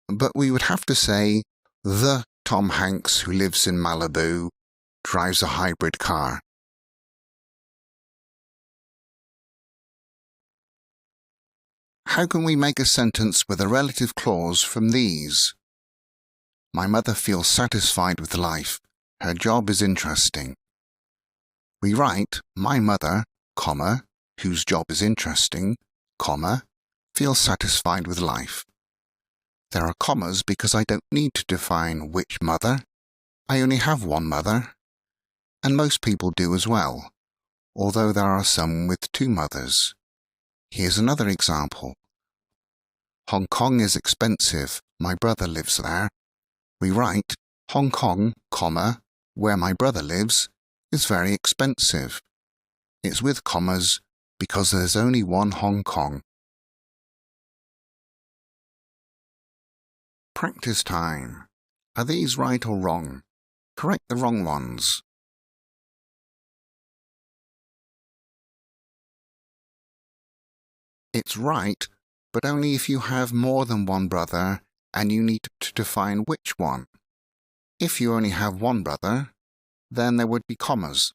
A: but we would have to say the Tom Hanks who lives in Malibu drives a hybrid car. How can we make a sentence with a relative clause from these? My mother feels satisfied with life. Her job is interesting. We write, my mother, comma, whose job is interesting, comma, feels satisfied with life. There are commas because I don't need to define which mother. I only have one mother, and most people do as well, although there are some with 2 mothers. Here's another example. Hong Kong is expensive. My brother lives there. We write, Hong Kong, comma, where my brother lives, is very expensive. It's with commas because there's only one Hong Kong. Practice time. Are these right or wrong? Correct the wrong ones. It's right, but only if you have more than one brother and you need to define which one. If you only have one brother, then there would be commas.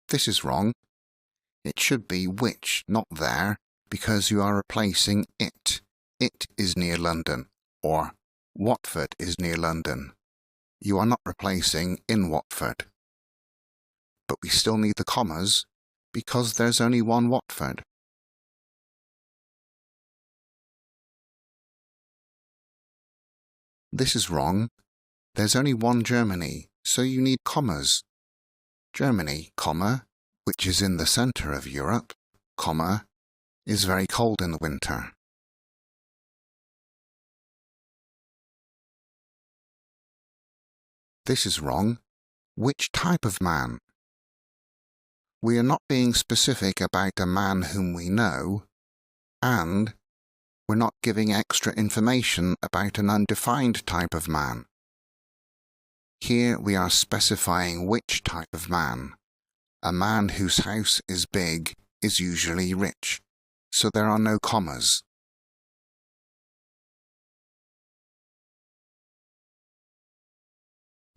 A: This is wrong. It should be which, not there, because you are replacing it. It is near London, or Watford is near London. You are not replacing in Watford. But we still need the commas, because there's only one Watford. This is wrong. There's only one Germany, so you need commas. Germany, comma, which is in the centre of Europe, comma, is very cold in the winter. This is wrong. Which type of man? We are not being specific about a man whom we know, and we're not giving extra information about an undefined type of man. Here we are specifying which type of man. A man whose house is big is usually rich, so there are no commas.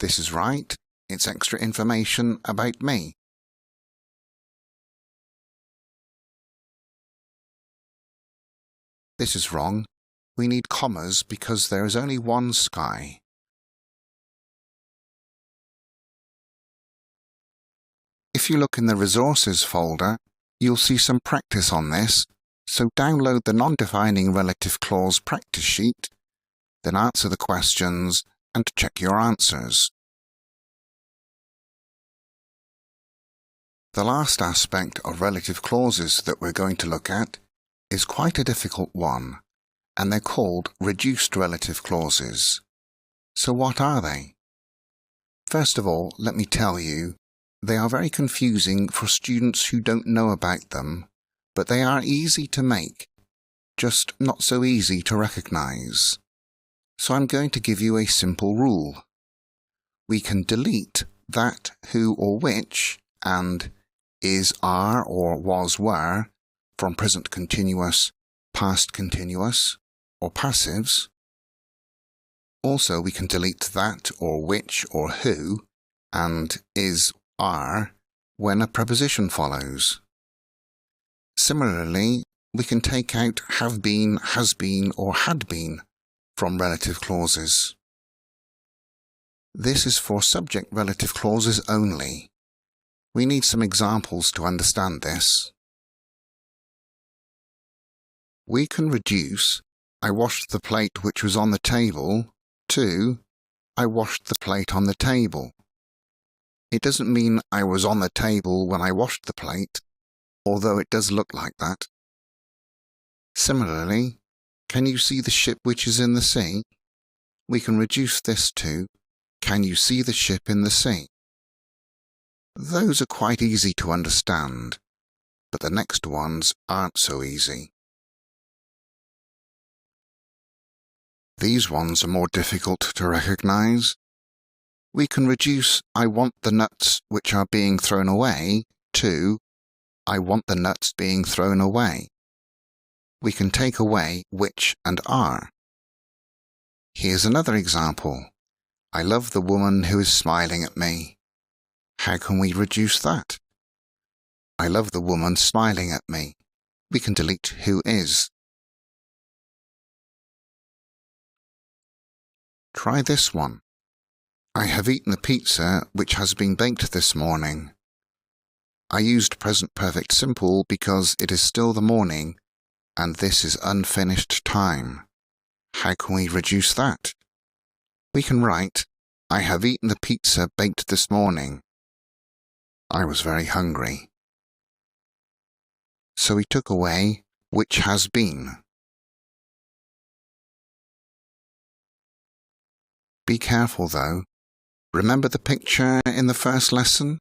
A: This is right. It's extra information about me. This is wrong. We need commas because there is only one sky. If you look in the Resources folder, you'll see some practice on this, so download the non-defining relative clause practice sheet, then answer the questions and check your answers. The last aspect of relative clauses that we're going to look at is quite a difficult one, and they're called reduced relative clauses. So what are they? First of all, let me tell you, they are very confusing for students who don't know about them, but they are easy to make, just not so easy to recognize. So I'm going to give you a simple rule. We can delete that, who, or which, and is, are, or was, were from present continuous, past continuous, or passives. Also, we can delete that, or which, or who, and is, are when a preposition follows. Similarly, we can take out have been, has been, or had been from relative clauses. This is for subject relative clauses only. We need some examples to understand this. We can reduce I washed the plate which was on the table to I washed the plate on the table. It doesn't mean I was on the table when I washed the plate, although it does look like that. Similarly, can you see the ship which is in the sea? We can reduce this to can you see the ship in the sea? Those are quite easy to understand, but the next ones aren't so easy. These ones are more difficult to recognize. We can reduce I want the nuts which are being thrown away to I want the nuts being thrown away. We can take away which and are. Here's another example. I love the woman who is smiling at me. How can we reduce that? I love the woman smiling at me. We can delete who is. Try this one. I have eaten the pizza which has been baked this morning. I used present perfect simple because it is still the morning and this is unfinished time. How can we reduce that? We can write, I have eaten the pizza baked this morning. I was very hungry. So we took away which has been. Be careful though. Remember the picture in the first lesson?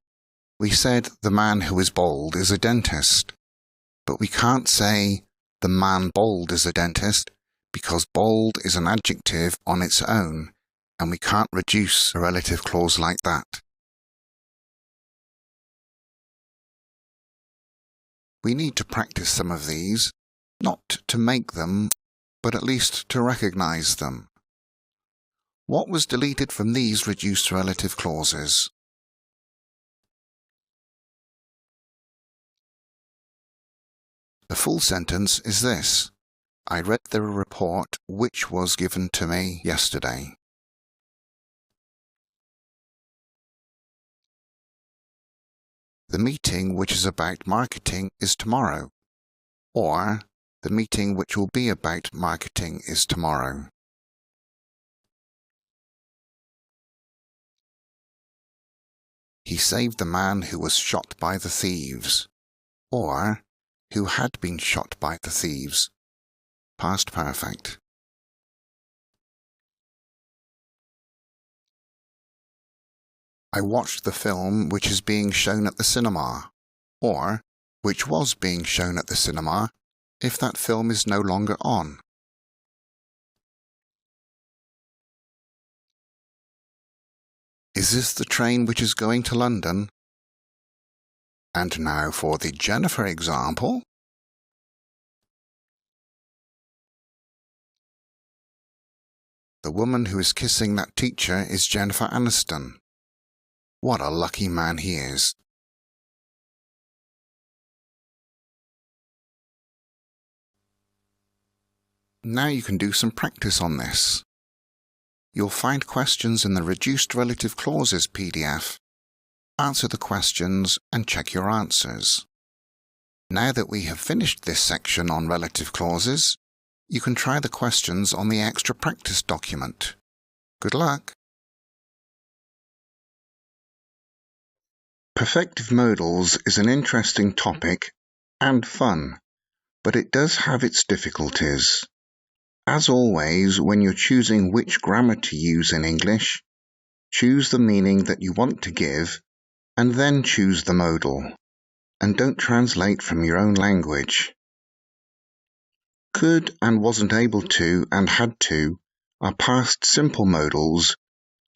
A: We said the man who is bald is a dentist, but we can't say the man bald is a dentist because bald is an adjective on its own and we can't reduce a relative clause like that. We need to practice some of these, not to make them, but at least to recognize them. What was deleted from these reduced relative clauses? The full sentence is this. I read the report which was given to me yesterday. The meeting which is about marketing is tomorrow. Or, the meeting which will be about marketing is tomorrow. He saved the man who was shot by the thieves, or who had been shot by the thieves. Past perfect. I watched the film which is being shown at the cinema, or which was being shown at the cinema if that film is no longer on. Is this the train which is going to London? And now for the Jennifer example. The woman who is kissing that teacher is Jennifer Aniston. What a lucky man he is. Now you can do some practice on this. You'll find questions in the Reduced Relative Clauses PDF. Answer the questions and check your answers. Now that we have finished this section on relative clauses, you can try the questions on the extra practice document. Good luck! Perfective modals is an interesting topic and fun, but it does have its difficulties. As always, when you're choosing which grammar to use in English, choose the meaning that you want to give, and then choose the modal, and don't translate from your own language. Could and wasn't able to and had to are past simple modals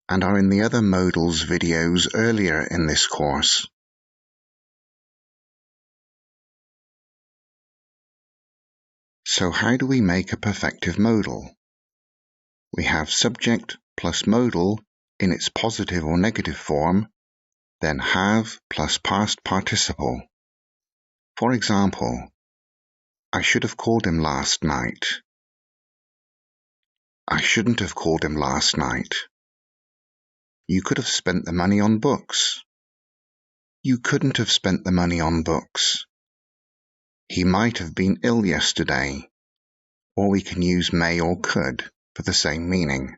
A: and are in the other modals videos earlier in this course. So how do we make a perfective modal? We have subject plus modal in its positive or negative form, then have plus past participle. For example, I should have called him last night. I shouldn't have called him last night. You could have spent the money on books. You couldn't have spent the money on books. He might have been ill yesterday, or we can use may or could for the same meaning.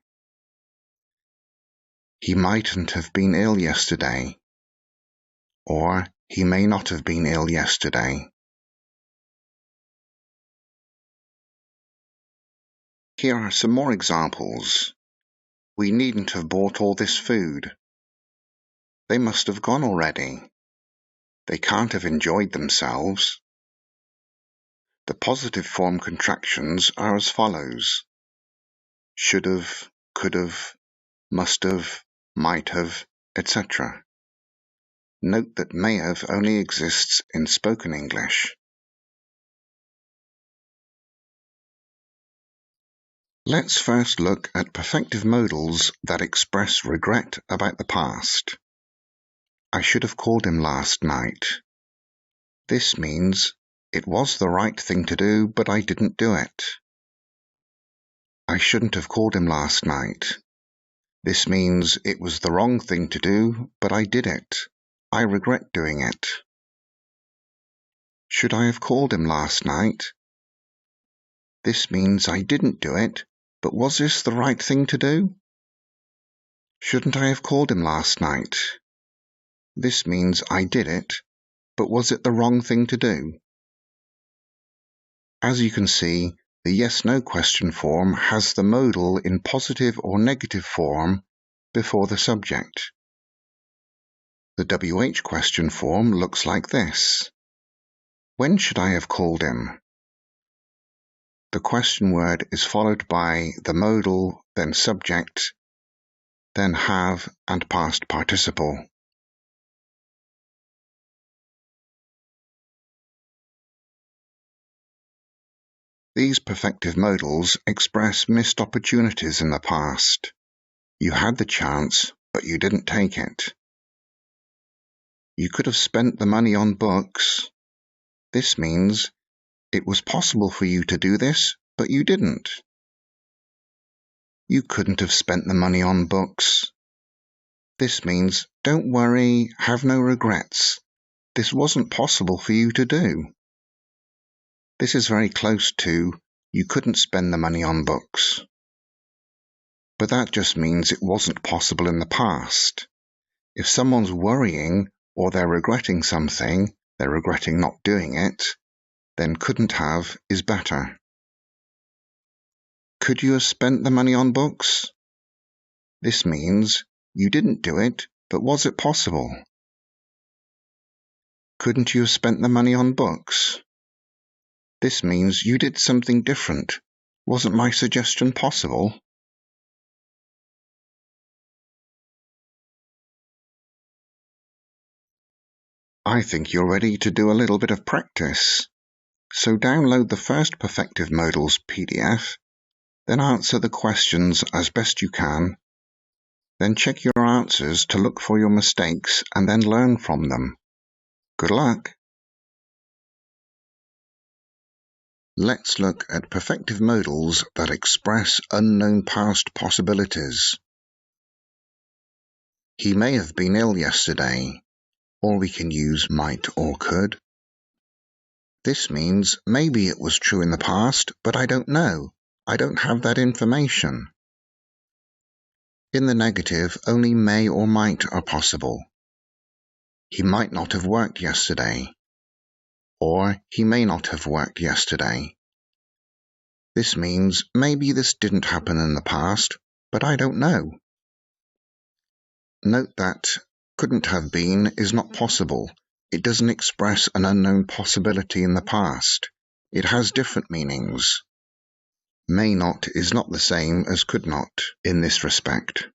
A: He mightn't have been ill yesterday, or he may not have been ill yesterday. Here are some more examples. We needn't have bought all this food. They must have gone already. They can't have enjoyed themselves. The positive form contractions are as follows: should have, could have, must have, might have, etc. Note that may have only exists in spoken English. Let's first look at perfective modals that express regret about the past. I should have called him last night. This means it was the right thing to do, but I didn't do it. I shouldn't have called him last night. This means it was the wrong thing to do, but I did it. I regret doing it. Should I have called him last night? This means I didn't do it, but was this the right thing to do? Shouldn't I have called him last night? This means I did it, but was it the wrong thing to do? As you can see, the yes-no question form has the modal in positive or negative form before the subject. The WH question form looks like this. When should I have called him? The question word is followed by the modal, then subject, then have and past participle. These perfective modals express missed opportunities in the past. You had the chance, but you didn't take it. You could have spent the money on books. This means it was possible for you to do this, but you didn't. You couldn't have spent the money on books. This means don't worry, have no regrets. This wasn't possible for you to do. This is very close to you couldn't spend the money on books. But that just means it wasn't possible in the past. If someone's worrying or they're regretting something, they're regretting not doing it, then couldn't have is better. Could you have spent the money on books? This means you didn't do it, but was it possible? Couldn't you have spent the money on books? This means you did something different. Wasn't my suggestion possible? I think you're ready to do a little bit of practice. So download the first Perfective Modals PDF, then answer the questions as best you can, then check your answers to look for your mistakes and then learn from them. Good luck! Let's look at perfective modals that express unknown past possibilities. He may have been ill yesterday, or we can use might or could. This means maybe it was true in the past, but I don't know. I don't have that information. In the negative, only may or might are possible. He might not have worked yesterday, or he may not have worked yesterday. This means maybe this didn't happen in the past, but I don't know. Note that couldn't have been is not possible. It doesn't express an unknown possibility in the past. It has different meanings. May not is not the same as could not in this respect.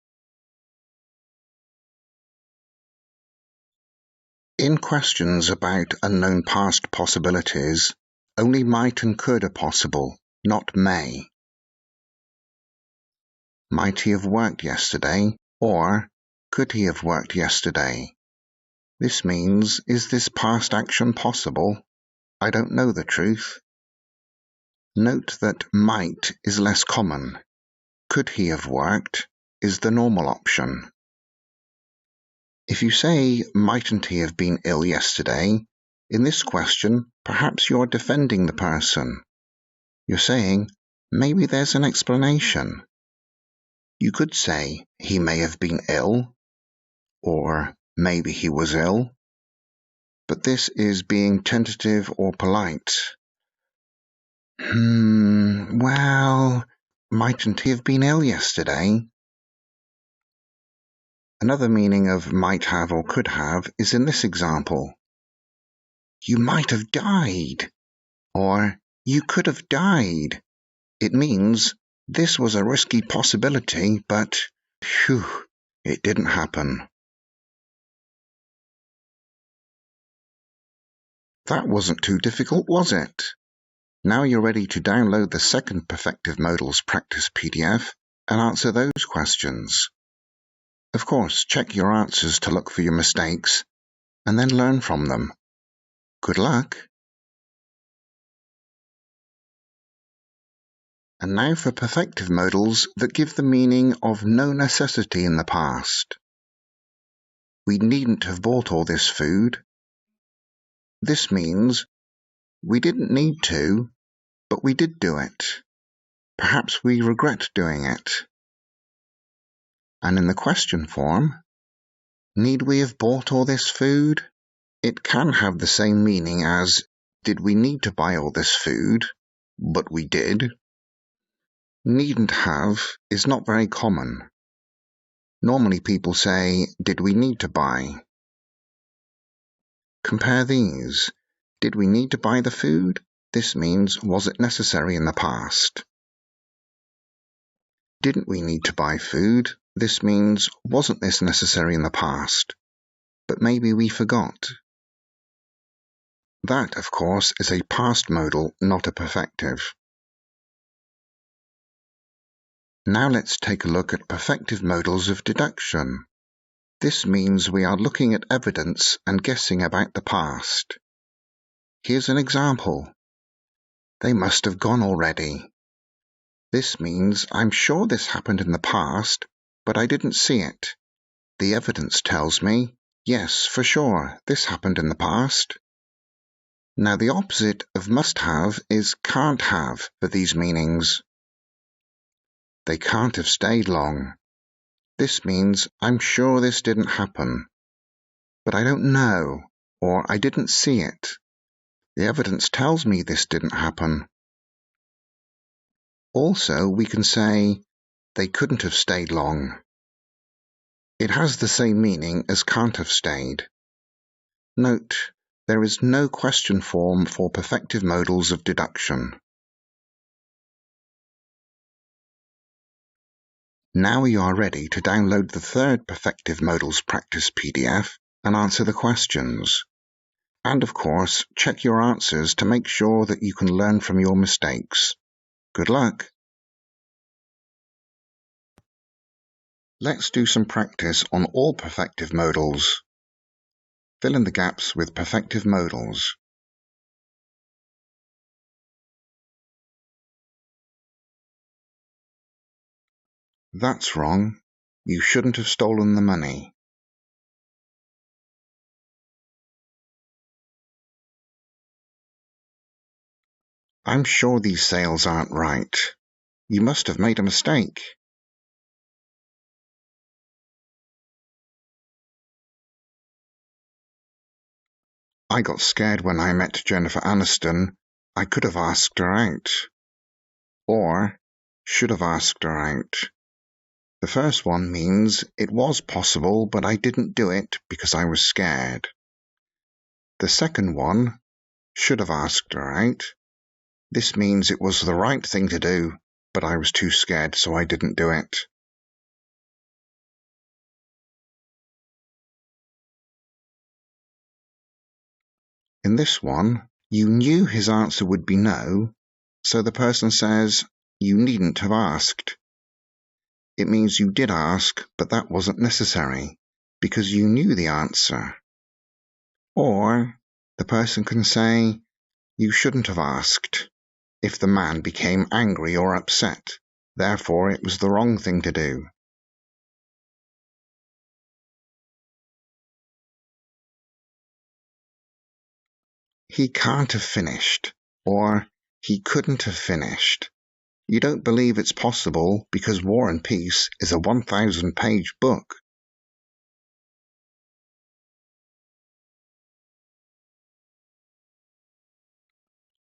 A: In questions about unknown past possibilities, only might and could are possible, not may. Might he have worked yesterday, or could he have worked yesterday? This means, is this past action possible? I don't know the truth. Note that might is less common. Could he have worked is the normal option. If you say, mightn't he have been ill yesterday, in this question, perhaps you're defending the person. You're saying, maybe there's an explanation. You could say, he may have been ill, or maybe he was ill. But this is being tentative or polite. Well, mightn't he have been ill yesterday? Another meaning of might have or could have is in this example. You might have died, or you could have died. It means this was a risky possibility, but phew, it didn't happen. That wasn't too difficult, was it? Now you're ready to download the second Perfective Modals Practice PDF and answer those questions. Of course, check your answers to look for your mistakes, and then learn from them. Good luck! And now for perfective modals that give the meaning of no necessity in the past. We needn't have bought all this food. This means we didn't need to, but we did do it. Perhaps we regret doing it. And in the question form, need we have bought all this food? It can have the same meaning as, did we need to buy all this food, but we did. Needn't have is not very common. Normally people say, did we need to buy? Compare these. Did we need to buy the food? This means, was it necessary in the past? Didn't we need to buy food? This means, wasn't this necessary in the past? But maybe we forgot. That, of course, is a past modal, not a perfective. Now let's take a look at perfective modals of deduction. This means we are looking at evidence and guessing about the past. Here's an example. They must have gone already. This means I'm sure this happened in the past, but I didn't see it. The evidence tells me, yes, for sure, this happened in the past. Now the opposite of must have is can't have for these meanings. They can't have stayed long. This means I'm sure this didn't happen. but I don't know, or I didn't see it. The evidence tells me this didn't happen. Also, we can say, they couldn't have stayed long. It has the same meaning as can't have stayed. Note, there is no question form for perfective modals of deduction. Now you are ready to download the third Perfective Modals Practice PDF and answer the questions. And of course, check your answers to make sure that you can learn from your mistakes. Good luck! Let's do some practice on all perfective modals. Fill in the gaps with perfective modals. That's wrong. You shouldn't have stolen the money. I'm sure these sales aren't right. You must have made a mistake. I got scared when I met Jennifer Aniston. I could have asked her out. Or, should have asked her out. The first one means it was possible, but I didn't do it because I was scared. The second one, should have asked her out. This means it was the right thing to do, but I was too scared, so I didn't do it. In this one, you knew his answer would be no, so the person says, you needn't have asked. It means you did ask, but that wasn't necessary, because you knew the answer. Or, the person can say, you shouldn't have asked, if the man became angry or upset. Therefore, it was the wrong thing to do. He can't have finished, or he couldn't have finished. You don't believe it's possible because War and Peace is a 1,000-page book.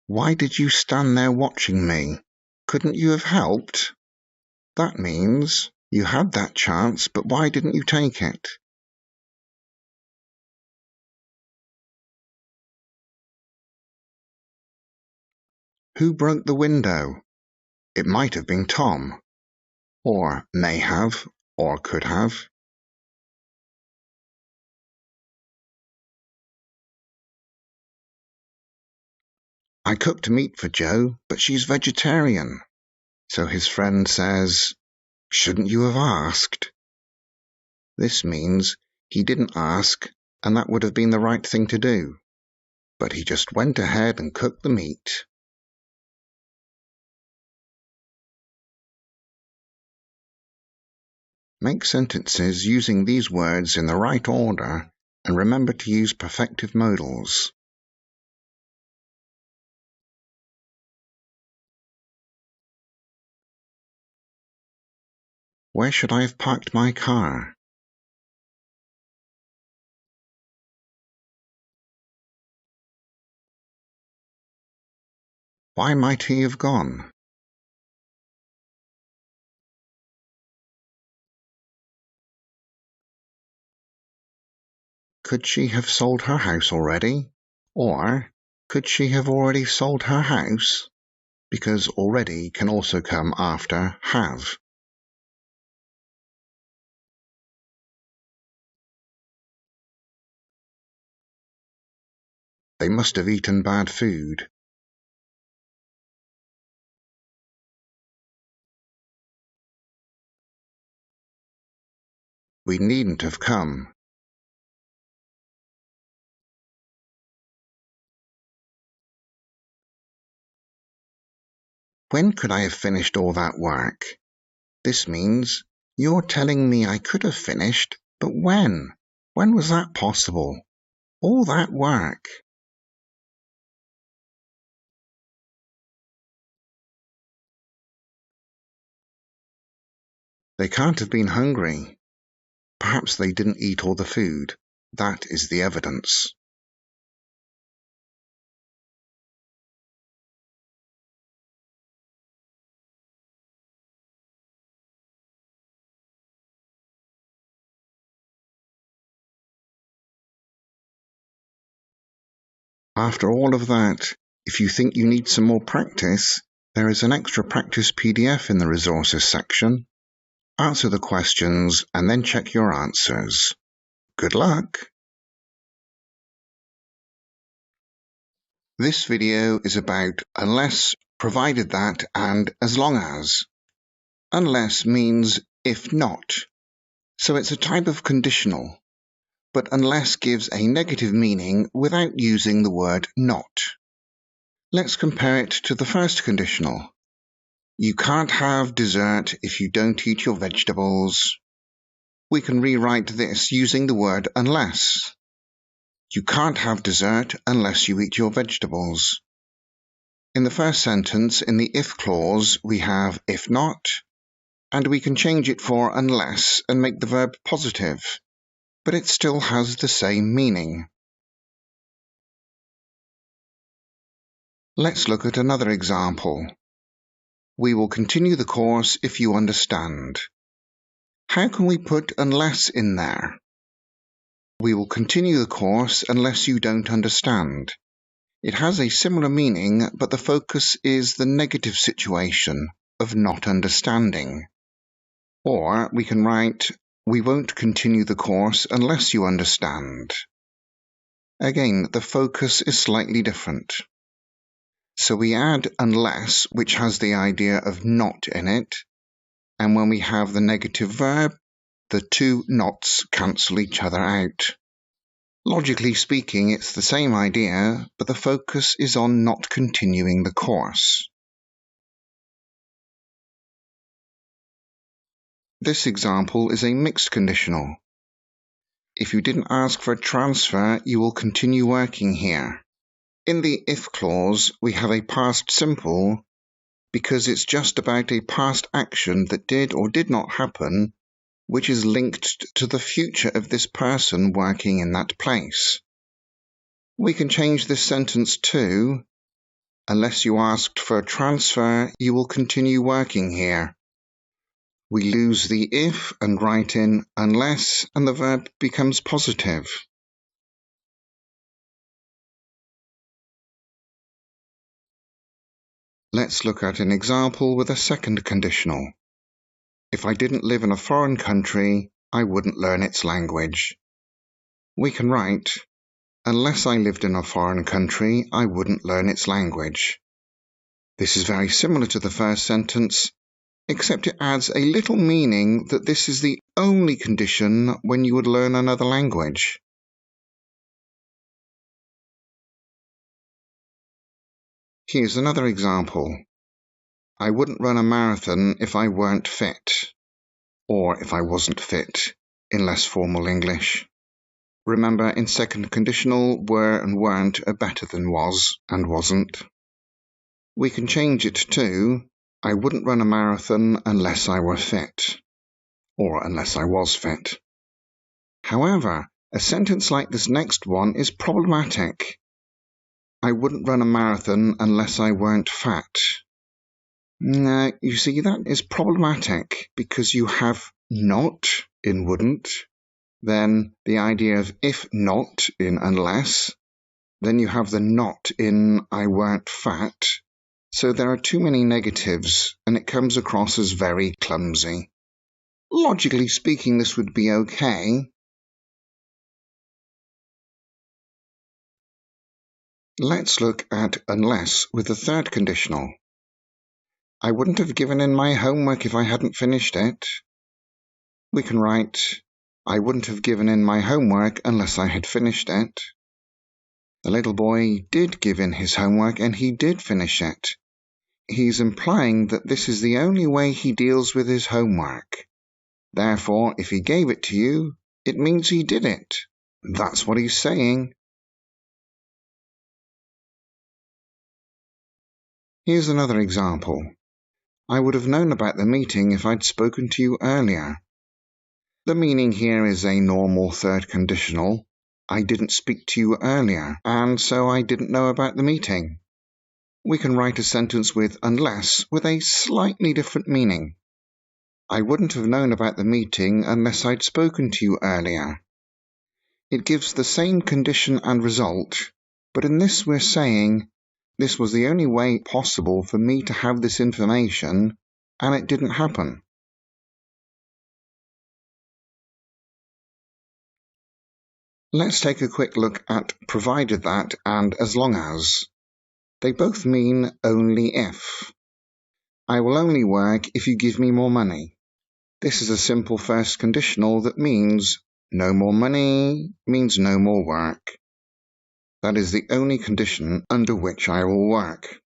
A: Why did you stand there watching me? Couldn't you have helped? That means you had that chance, but why didn't you take it? Who broke the window? It might have been Tom, or may have, or could have. I cooked meat for Jo, but she's vegetarian. So his friend says, shouldn't you have asked? This means he didn't ask, and that would have been the right thing to do. But he just went ahead and cooked the meat. Make sentences using these words in the right order, and remember to use perfective modals. Where should I have parked my car? Why might he have gone? Could she have sold her house already? Or could she have already sold her house? Because already can also come after have. They must have eaten bad food. We needn't have come. When could I have finished all that work? This means you're telling me I could have finished, but when? When was that possible? All that work. They can't have been hungry. Perhaps they didn't eat all the food. that is the evidence. After all of that, if you think you need some more practice, there is an extra practice PDF in the resources section. Answer the questions and then check your answers. Good luck! This video is about unless, provided that, and as long as. Unless means if not, so it's a type of conditional, but unless gives a negative meaning without using the word not. Let's compare it to the first conditional. You can't have dessert if you don't eat your vegetables. We can rewrite this using the word unless. You can't have dessert unless you eat your vegetables. In the first sentence, in the if clause, we have if not, and we can change it for unless and make the verb positive, but it still has the same meaning. Let's look at another example. We will continue the course if you understand. How can we put unless in there? We will continue the course unless you don't understand. It has a similar meaning, but the focus is the negative situation of not understanding. Or we can write, we won't continue the course unless you understand. Again, the focus is slightly different. So we add unless, which has the idea of not in it, and when we have the negative verb, the two nots cancel each other out. Logically speaking, it's the same idea, but the focus is on not continuing the course. This example is a mixed conditional. If you didn't ask for a transfer, you will continue working here. In the if clause, we have a past simple because it's just about a past action that did or did not happen, which is linked to the future of this person working in that place. We can change this sentence to, unless you asked for a transfer, you will continue working here. We lose the if and write in unless, and the verb becomes positive. Let's look at an example with a second conditional. If I didn't live in a foreign country, I wouldn't learn its language. We can write, unless I lived in a foreign country, I wouldn't learn its language. This is very similar to the first sentence, except it adds a little meaning that this is the only condition when you would learn another language. Here's another example. I wouldn't run a marathon if I weren't fit, or if I wasn't fit, in less formal English. Remember, in second conditional, were and weren't are better than was and wasn't. We can change it to, I wouldn't run a marathon unless I were fit, or unless I was fit. However, a sentence like this next one is problematic. I wouldn't run a marathon unless I weren't fat. Now, you see, that is problematic because you have not in wouldn't, then the idea of if not in unless, then you have the not in I weren't fat. So there are too many negatives and it comes across as very clumsy. Logically speaking, this would be okay. Let's look at unless with the third conditional. I wouldn't have given in my homework if I hadn't finished it. We can write, I wouldn't have given in my homework unless I had finished it. The little boy did give in his homework and he did finish it. He's implying that this is the only way he deals with his homework. Therefore, if he gave it to you, it means he did it. That's what he's saying. Here's another example. I would have known about the meeting if I'd spoken to you earlier. The meaning here is a normal third conditional, I didn't speak to you earlier, and so I didn't know about the meeting. We can write a sentence with unless with a slightly different meaning. I wouldn't have known about the meeting unless I'd spoken to you earlier. It gives the same condition and result, but in this we're saying, this was the only way possible for me to have this information, and it didn't happen. Let's take a quick look at provided that and as long as. They both mean only if. I will only work if you give me more money. This is a simple first conditional that means no more money means no more work. That is the only condition under which I will work.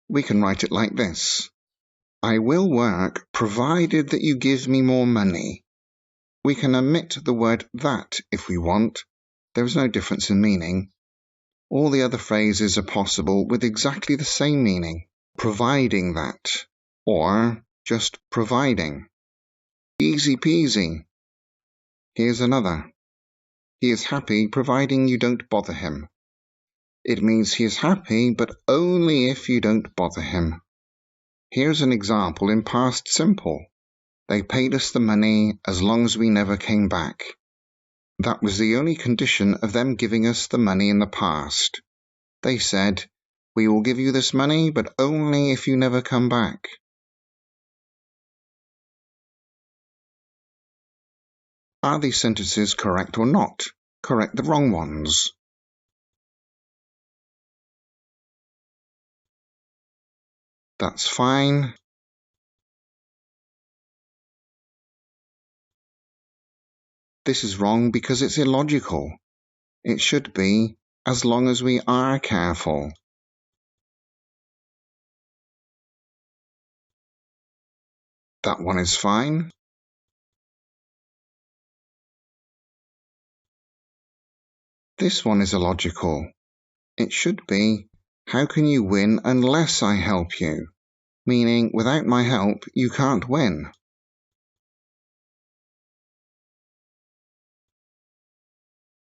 A: We can write it like this. I will work provided that you give me more money. We can omit the word that if we want. There is no difference in meaning. All the other phrases are possible with exactly the same meaning. Providing that, or just providing. Easy peasy. Here's another. He is happy providing you don't bother him. It means he is happy, but only if you don't bother him. Here's an example in past simple. They paid us the money as long as we never came back. That was the only condition of them giving us the money in the past. They said, we will give you this money, but only if you never come back. Are these sentences correct or not? Correct the wrong ones. That's fine. This is wrong because it's illogical. It should be, as long as we are careful. That one is fine. This one is illogical. It should be, how can you win unless I help you? Meaning, without my help, you can't win.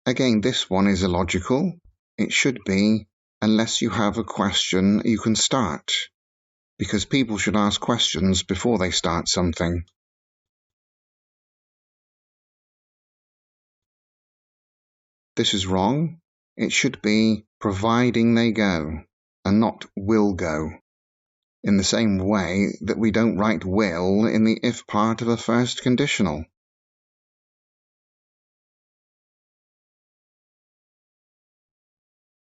A: Again, this one is illogical. It should be, unless you have a question, you can start. Because people should ask questions before they start something. This is wrong. It should be, providing they go, and not will go. In the same way that we don't write will in the if part of a first conditional.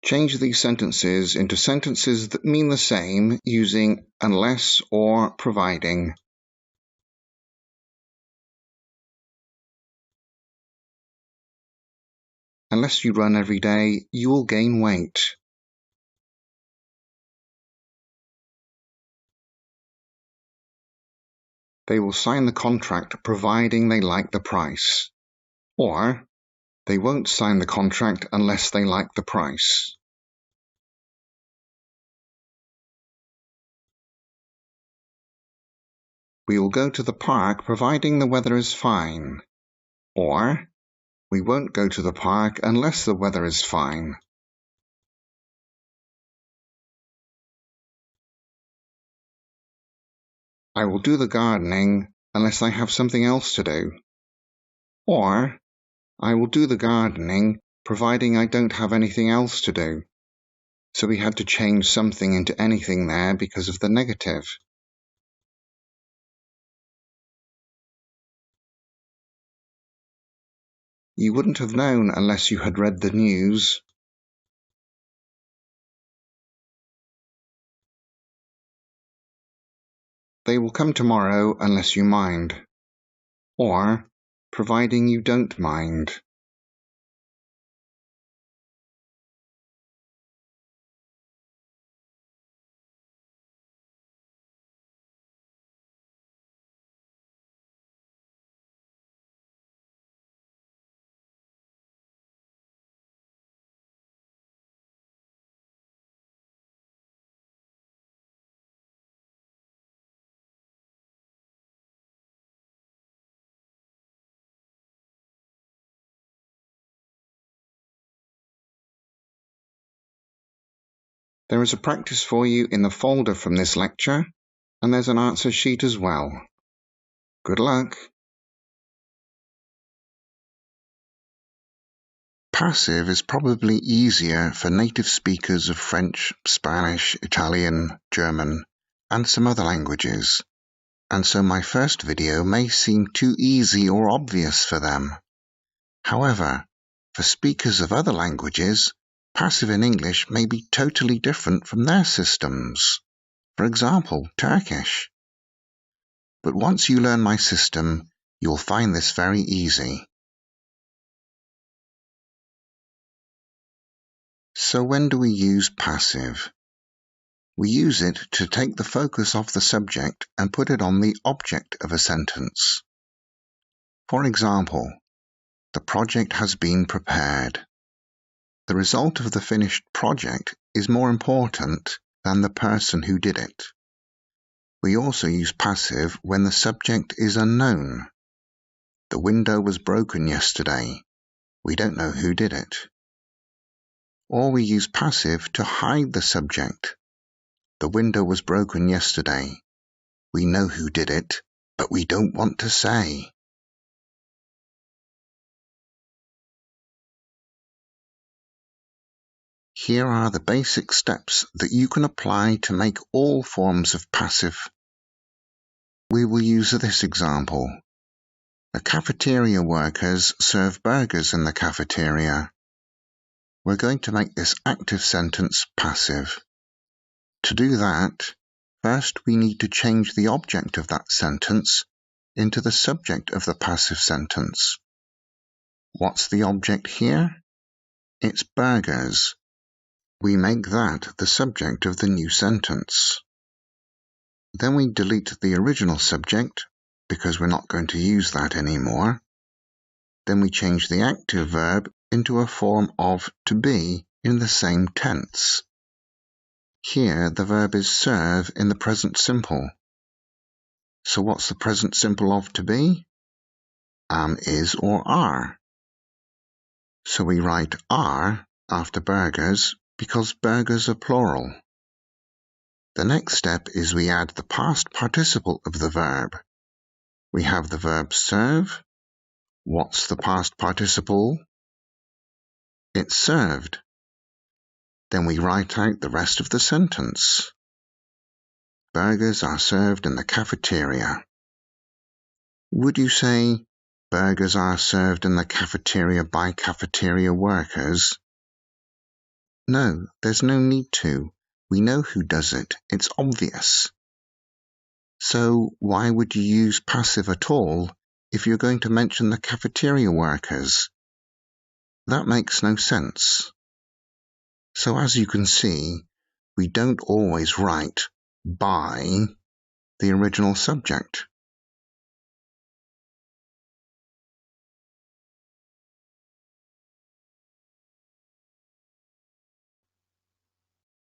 A: Change these sentences into sentences that mean the same using unless or providing. Unless you run every day, you will gain weight. They will sign the contract providing they like the price. Or, they won't sign the contract unless they like the price. We will go to the park providing the weather is fine. Or, we won't go to the park unless the weather is fine. I will do the gardening unless I have something else to do. Or, I will do the gardening providing I don't have anything else to do. So we had to change something into anything there because of the negative. You wouldn't have known unless you had read the news. They will come tomorrow unless you mind. Or, providing you don't mind. There is a practice for you in the folder from this lecture, and there's an answer sheet as well. Good luck! Passive is probably easier for native speakers of French, Spanish, Italian, German, and some other languages, and so my first video may seem too easy or obvious for them. However, for speakers of other languages, passive in English may be totally different from their systems. For example, Turkish. But once you learn my system, you'll find this very easy. So when do we use passive? We use it to take the focus off the subject and put it on the object of a sentence. For example, the project has been prepared. The result of the finished project is more important than the person who did it. We also use passive when the subject is unknown. The window was broken yesterday. We don't know who did it. Or we use passive to hide the subject. The window was broken yesterday. We know who did it, but we don't want to say. Here are the basic steps that you can apply to make all forms of passive. We will use this example. The cafeteria workers serve burgers in the cafeteria. We're going to make this active sentence passive. To do that, first we need to change the object of that sentence into the subject of the passive sentence. What's the object here? It's burgers. We make that the subject of the new sentence. Then we delete the original subject, because we're not going to use that anymore. Then we change the active verb into a form of to be in the same tense. Here the verb is serve in the present simple. So what's the present simple of to be? Am, is, or are. So we write are after burgers because burgers are plural. The next step is we add the past participle of the verb. We have the verb serve. What's the past participle? It's served. Then we write out the rest of the sentence. Burgers are served in the cafeteria. Would you say, burgers are served in the cafeteria by cafeteria workers? No, there's no need to. We know who does it. It's obvious. So why would you use passive at all if you're going to mention the cafeteria workers? That makes no sense. So as you can see, we don't always write by the original subject.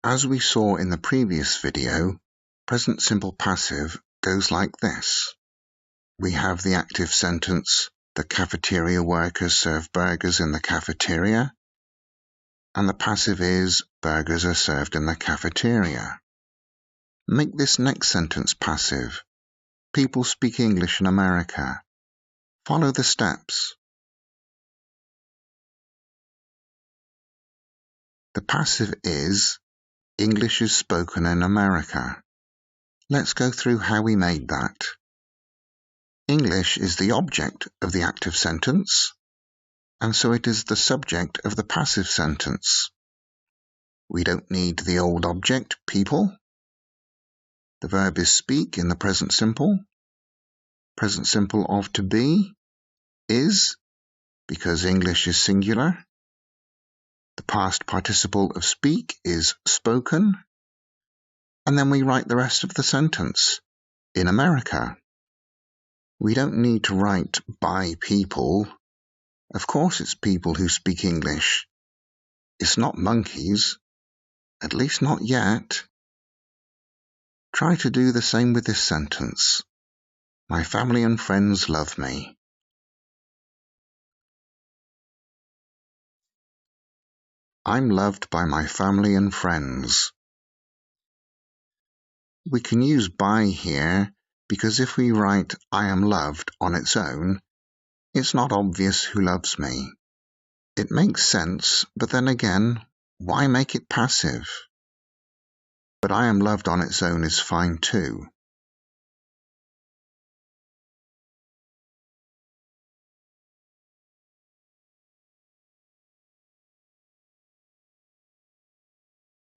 A: As we saw in the previous video, present simple passive goes like this. We have the active sentence, the cafeteria workers serve burgers in the cafeteria, and the passive is, burgers are served in the cafeteria. Make this next sentence passive. People speak English in America. Follow the steps. The passive is, English is spoken in America. Let's go through how we made that. English is the object of the active sentence, and so it is the subject of the passive sentence. We don't need the old object, people. The verb is speak in the present simple. Present simple of to be is, because English is singular. The past participle of speak is spoken. And then we write the rest of the sentence, in America. We don't need to write by people. Of course it's people who speak English. It's not monkeys, at least not yet. Try to do the same with this sentence. My family and friends love me. I'm loved by my family and friends. We can use by here because if we write I am loved on its own, it's not obvious who loves me. It makes sense, but then again, why make it passive? But I am loved on its own is fine too.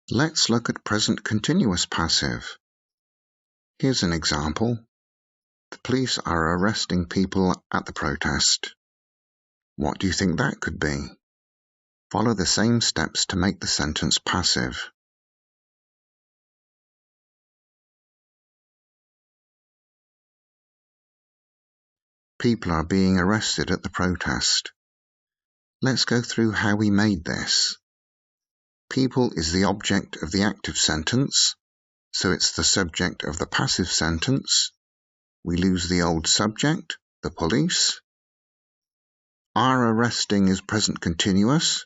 A: Let's look at present continuous passive. Here's an example. The police are arresting people at the protest. What do you think that could be? Follow the same steps to make the sentence passive. People are being arrested at the protest. Let's go through how we made this. People is the object of the active sentence, so it's the subject of the passive sentence. We lose the old subject, the police. Are arresting is present continuous.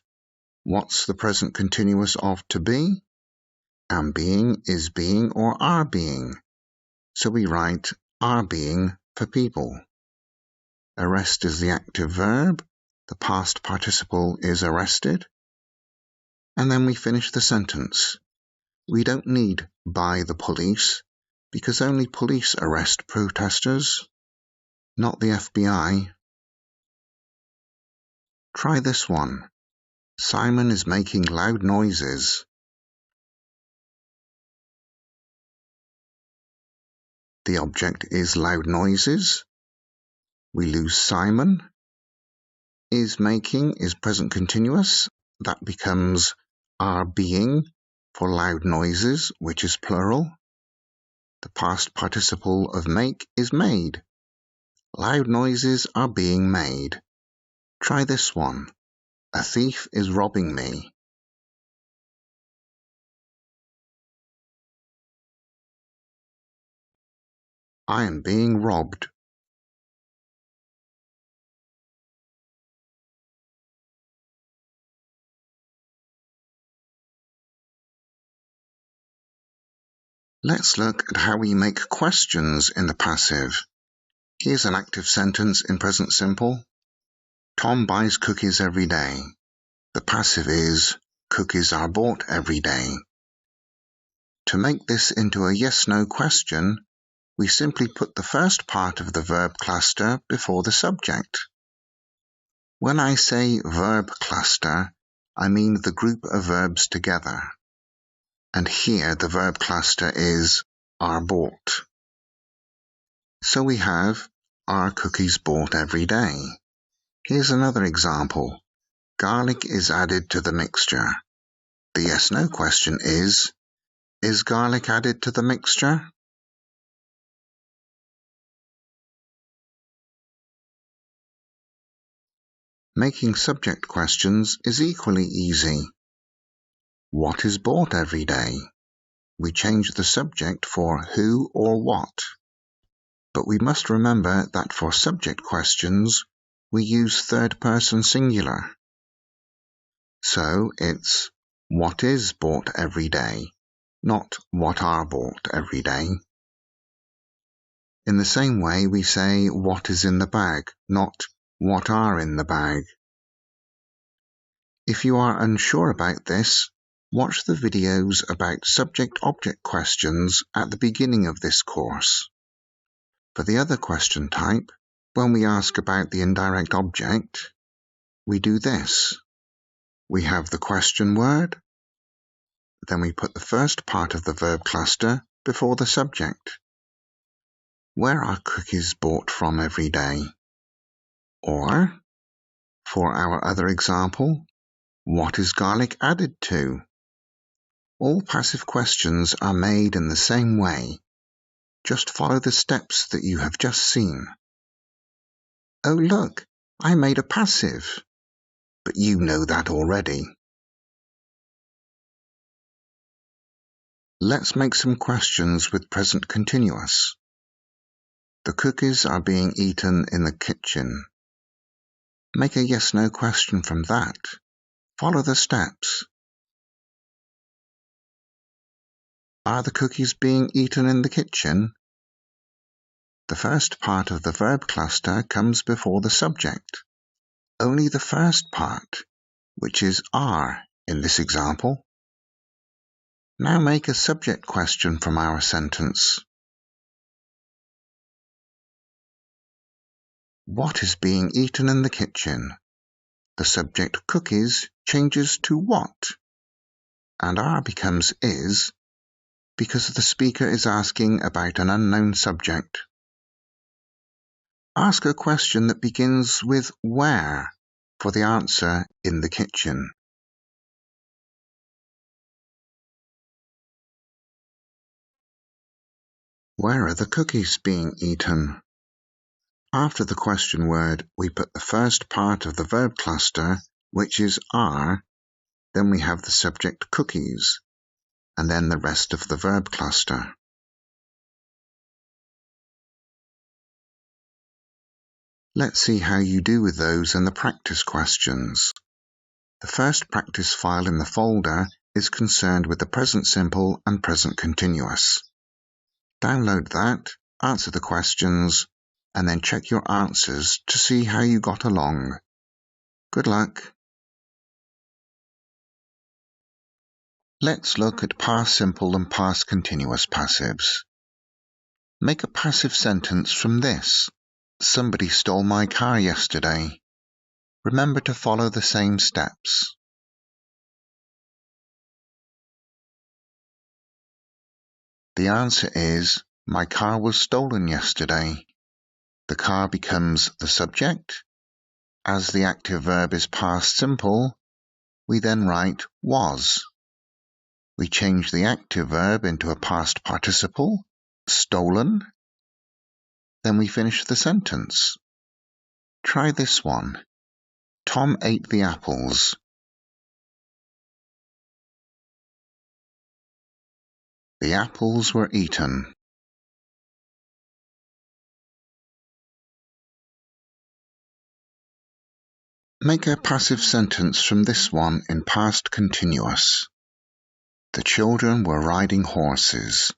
A: What's the present continuous of to be? Am being, is being, or are being. So we write are being for people. Arrest is the active verb. The past participle is arrested. And then we finish the sentence. We don't need by the police because only police arrest protesters, not the FBI. Try this one. Simon is making loud noises. The object is loud noises. We lose Simon. Is making is present continuous. That becomes are being for loud noises, which is plural. The past participle of make is made. Loud noises are being made. Try this one. A thief is robbing me. I am being robbed. Let's look at how we make questions in the passive. Here's an active sentence in present simple. Tom buys cookies every day. The passive is cookies are bought every day. To make this into a yes-no question, we simply put the first part of the verb cluster before the subject. When I say verb cluster, I mean the group of verbs together. And here the verb cluster is are bought. So we have are cookies bought every day. Here's another example. Garlic is added to the mixture. The yes-no question is garlic added to the mixture? Making subject questions is equally easy. What is bought every day? We change the subject for who or what. But we must remember that for subject questions, we use third person singular. So it's what is bought every day, not what are bought every day. In the same way, we say what is in the bag, not what are in the bag. If you are unsure about this, watch the videos about subject-object questions at the beginning of this course. For the other question type, when we ask about the indirect object, we do this. We have the question word, then we put the first part of the verb cluster before the subject. Where are cookies bought from every day? Or, for our other example, what is garlic added to? All passive questions are made in the same way. Just follow the steps that you have just seen. Oh look, I made a passive. But you know that already. Let's make some questions with present continuous. The cookies are being eaten in the kitchen. Make a yes-no question from that. Follow the steps. Are the cookies being eaten in the kitchen? The first part of the verb cluster comes before the subject. Only the first part, which is are in this example. Now make a subject question from our sentence. What is being eaten in the kitchen? The subject cookies changes to what? And are becomes is because the speaker is asking about an unknown subject. Ask a question that begins with where for the answer in the kitchen. Where are the cookies being eaten? After the question word, we put the first part of the verb cluster, which is are, then we have the subject cookies, and then the rest of the verb cluster. Let's see how you do with those in the practice questions. The first practice file in the folder is concerned with the present simple and present continuous. Download that, answer the questions, and then check your answers to see how you got along. Good luck. Let's look at past simple and past continuous passives. Make a passive sentence from this. Somebody stole my car yesterday. Remember to follow the same steps. The answer is, my car was stolen yesterday. The car becomes the subject. As the active verb is past simple, we then write was. We change the active verb into a past participle, stolen. Then we finish the sentence. Try this one. Tom ate the apples. The apples were eaten. Make a passive sentence from this one in past continuous. The children were riding horses.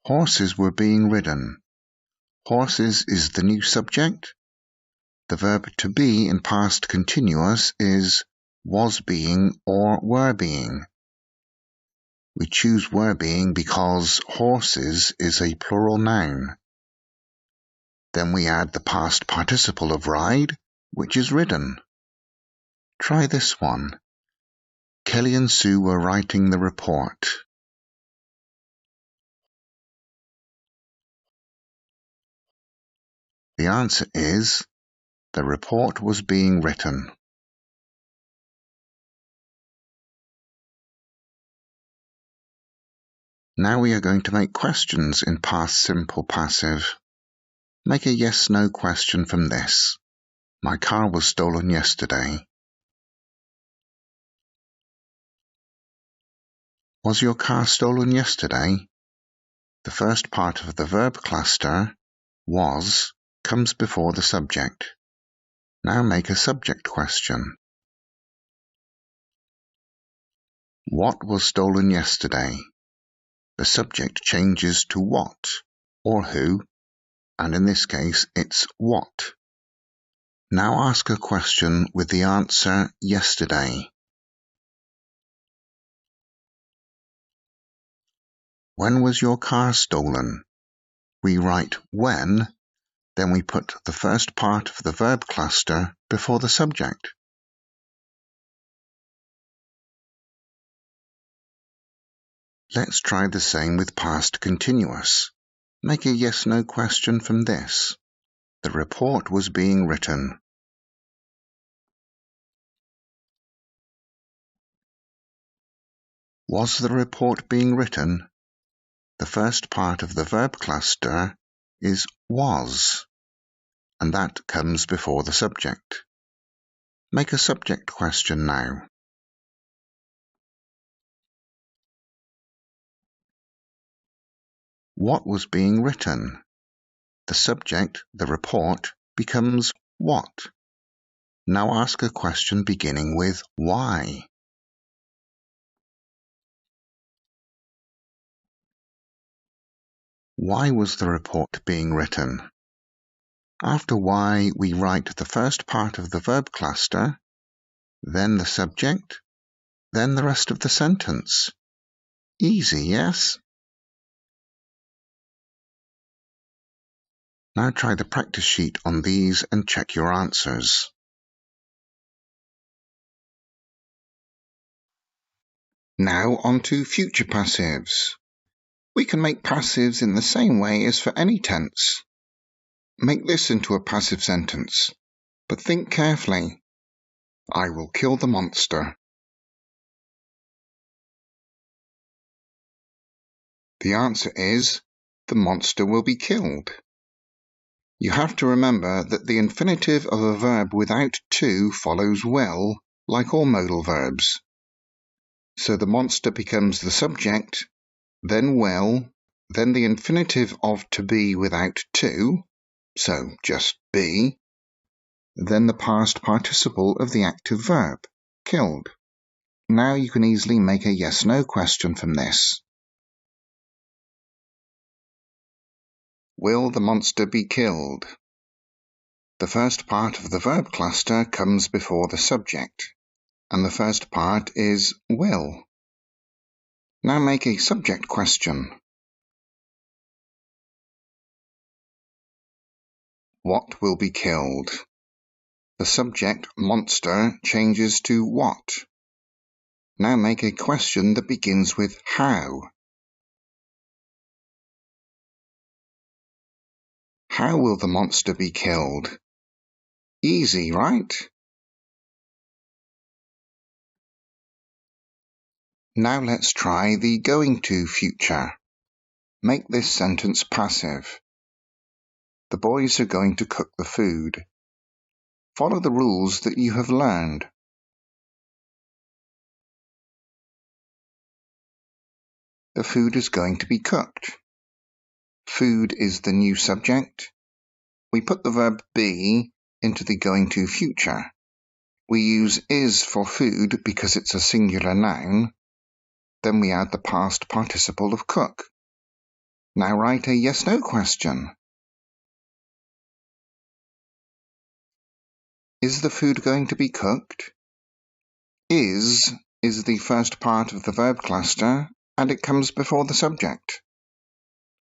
A: Horses were being ridden. Horses is the new subject. The verb to be in past continuous is was being or were being. We choose were being because horses is a plural noun. Then we add the past participle of ride, which is ridden. Try this one. Kelly and Sue were writing the report. The answer is, the report was being written. Now we are going to make questions in past simple passive. Make a yes-no question from this. My car was stolen yesterday. Was your car stolen yesterday? The first part of the verb cluster, was, comes before the subject. Now make a subject question. What was stolen yesterday? The subject changes to what or who, and in this case it's what. Now ask a question with the answer yesterday. When was your car stolen? We write when, then we put the first part of the verb cluster before the subject. Let's try the same with past continuous. Make a yes-no question from this. The report was being written. Was the report being written? The first part of the verb cluster is was, and that comes before the subject. Make a subject question now. What was being written? The subject, the report, becomes what? Now ask a question beginning with why. Why was the report being written? After why, we write the first part of the verb cluster, then the subject, then the rest of the sentence. Easy, yes? Now try the practice sheet on these and check your answers. Now on to future passives. We can make passives in the same way as for any tense. Make this into a passive sentence, but think carefully. I will kill the monster. The answer is, the monster will be killed. You have to remember that the infinitive of a verb without to follows will, like all modal verbs. So the monster becomes the subject, then will, then the infinitive of to be without to, so just be, then the past participle of the active verb, killed. Now you can easily make a yes-no question from this. Will the monster be killed? The first part of the verb cluster comes before the subject, and the first part is will. Now make a subject question. What will be killed? The subject, monster, changes to what? Now make a question that begins with how. How will the monster be killed? Easy, right? Now let's try the going to future. Make this sentence passive. The boys are going to cook the food. Follow the rules that you have learned. The food is going to be cooked. Food is the new subject. We put the verb be into the going to future. We use is for food because it's a singular noun. Then we add the past participle of cook. Now write a yes-no question. Is the food going to be cooked? Is the first part of the verb cluster, and it comes before the subject.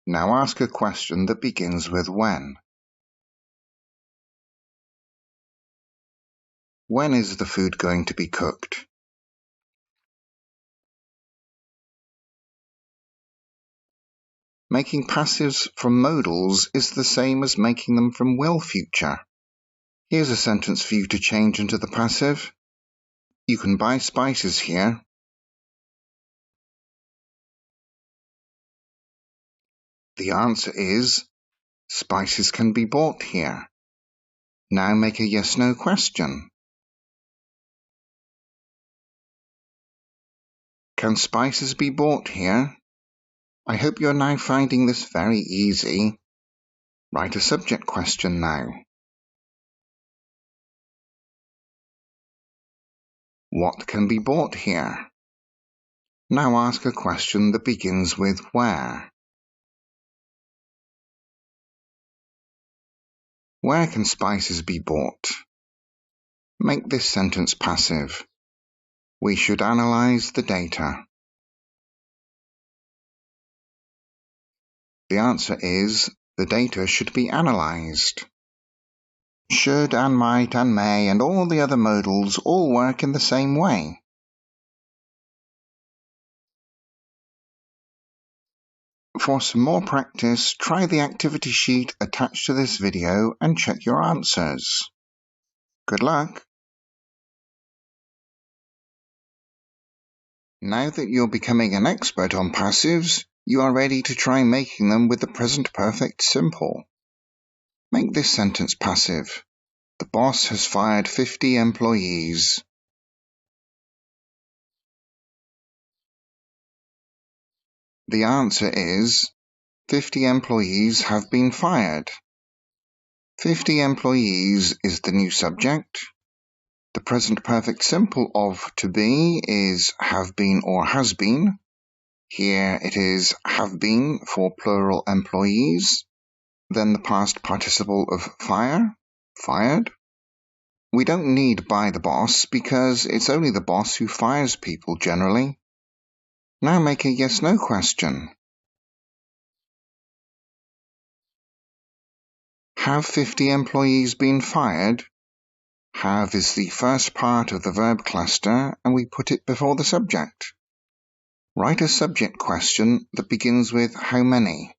A: Now ask a question that begins with when. When is the food going to be cooked? Making passives from modals is the same as making them from will future. Here's a sentence for you to change into the passive. You can buy spices here. The answer is, spices can be bought here. Now make a yes-no question. Can spices be bought here? I hope you're now finding this very easy. Write a subject question now. What can be bought here? Now ask a question that begins with where. Where can spices be bought? Make this sentence passive. We should analyze the data. The answer is, the data should be analyzed. Should and might and may and all the other modals all work in the same way. For some more practice, try the activity sheet attached to this video and check your answers. Good luck! Now that you're becoming an expert on passives, you are ready to try making them with the present perfect simple. Make this sentence passive. The boss has fired 50 employees. The answer is, 50 employees have been fired. 50 employees is the new subject. The present perfect simple of to be is have been or has been. Here it is have been for plural employees. Then the past participle of fire, fired. We don't need by the boss because it's only the boss who fires people generally. Now make a yes-no question. Have 50 employees been fired? Have is the first part of the verb cluster and we put it before the subject. Write a subject question that begins with how many.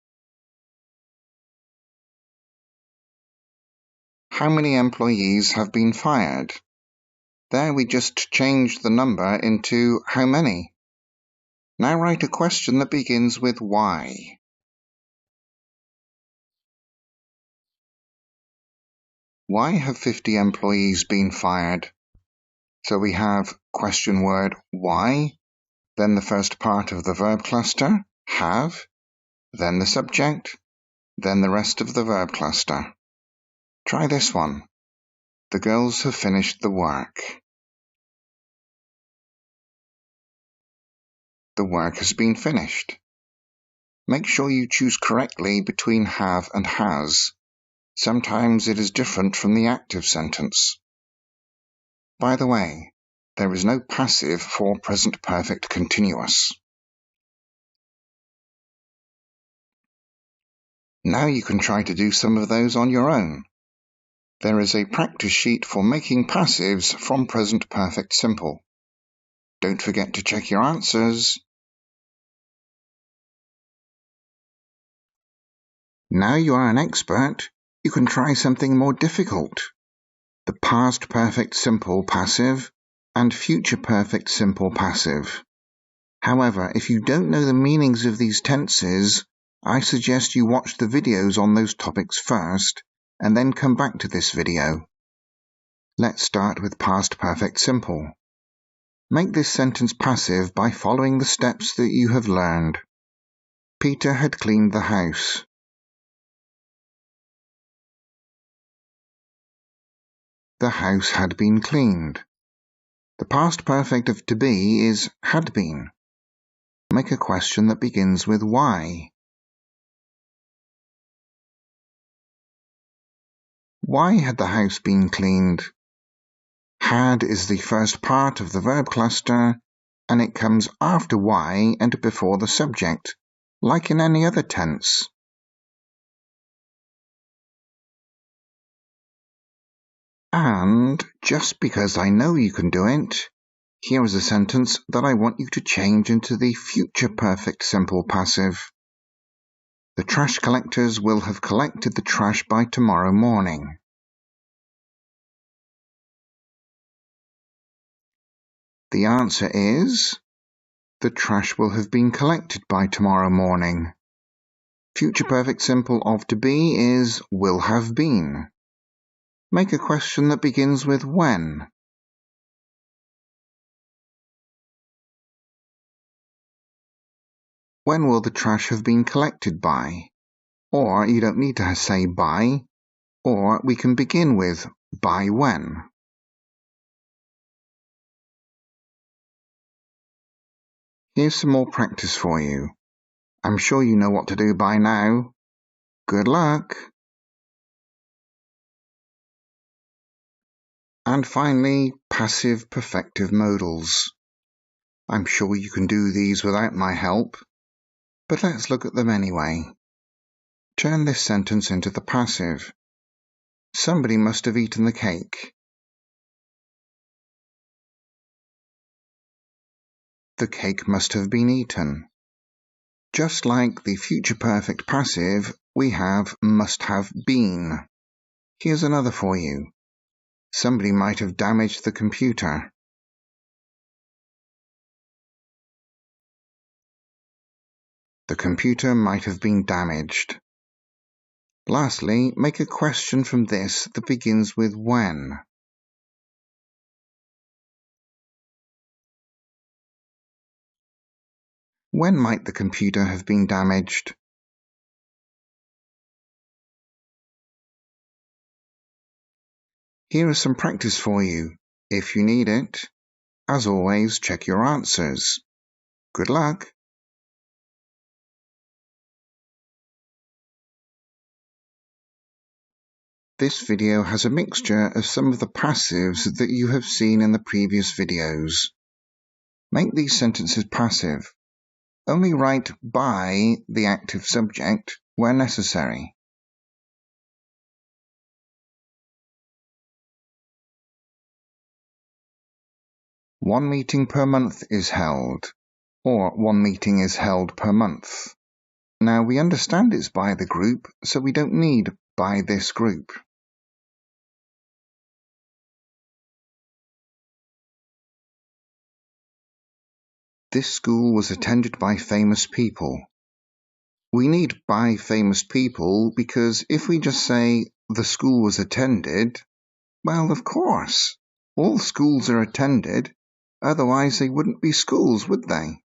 A: How many employees have been fired? There we just changed the number into how many. Now write a question that begins with why. Why have 50 employees been fired? So we have question word why, then the first part of the verb cluster, have, then the subject, then the rest of the verb cluster. Try this one. The girls have finished the work. The work has been finished. Make sure you choose correctly between have and has. Sometimes it is different from the active sentence. By the way, there is no passive for present perfect continuous. Now you can try to do some of those on your own. There is a practice sheet for making passives from present perfect simple. Don't forget to check your answers. Now you are an expert, you can try something more difficult. The past perfect simple passive and future perfect simple passive. However, if you don't know the meanings of these tenses, I suggest you watch the videos on those topics first and then come back to this video. Let's start with past perfect simple. Make this sentence passive by following the steps that you have learned. Peter had cleaned the house. The house had been cleaned. The past perfect of to be is had been. Make a question that begins with why. Why had the house been cleaned? Had is the first part of the verb cluster, and it comes after why and before the subject, like in any other tense. And just because I know you can do it, here is a sentence that I want you to change into the future perfect simple passive. The trash collectors will have collected the trash by tomorrow morning. The answer is, the trash will have been collected by tomorrow morning. Future perfect simple of to be is will have been. Make a question that begins with when. When will the trash have been collected by? Or you don't need to say by, or we can begin with by when. Here's some more practice for you. I'm sure you know what to do by now. Good luck! And finally, passive perfective modals. I'm sure you can do these without my help, but let's look at them anyway. Turn this sentence into the passive. Somebody must have eaten the cake. The cake must have been eaten. Just like the future perfect passive, we have must have been. Here's another for you. Somebody might have damaged the computer. The computer might have been damaged. Lastly, make a question from this that begins with when. When might the computer have been damaged? Here is some practice for you. If you need it, as always, check your answers. Good luck! This video has a mixture of some of the passives that you have seen in the previous videos. Make these sentences passive. Only write by the active subject where necessary. One meeting per month is held, or one meeting is held per month. Now we understand it's by the group, so we don't need by this group. This school was attended by famous people. We need by famous people because if we just say the school was attended, well, of course, all schools are attended, otherwise they wouldn't be schools, would they?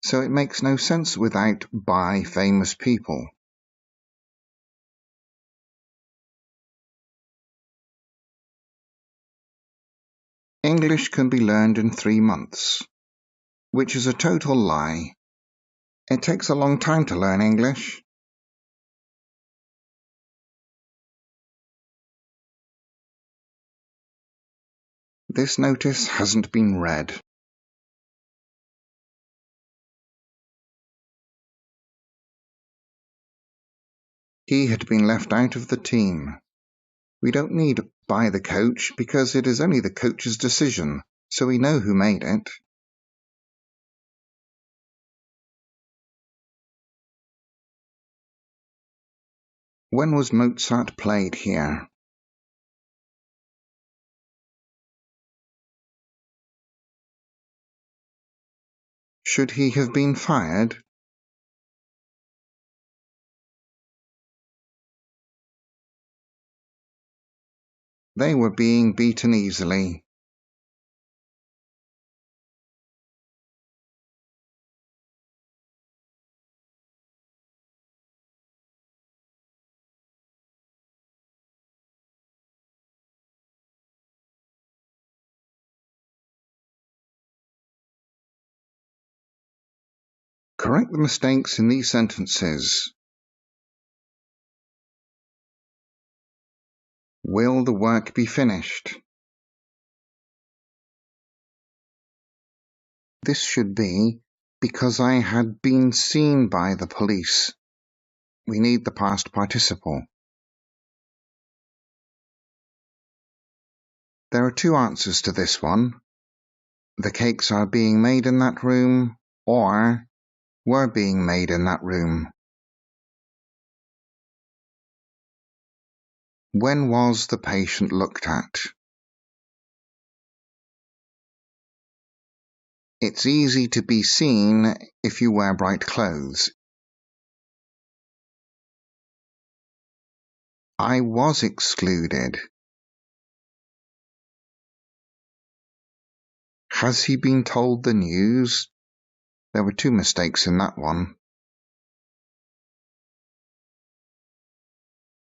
A: So it makes no sense without by famous people. English can be learned in 3 months, which is a total lie. It takes a long time to learn English. This notice hasn't been read. He had been left out of the team. We don't need by the coach because it is only the coach's decision, so we know who made it. When was Mozart played here? Should he have been fired? They were being beaten easily. Correct the mistakes in these sentences. Will the work be finished? This should be because I had been seen by the police. We need the past participle. There are 2 answers to this one. The cakes are being made in that room, or were being made in that room. When was the patient looked at? It's easy to be seen if you wear bright clothes. I was excluded. Has he been told the news? There were 2 mistakes in that one.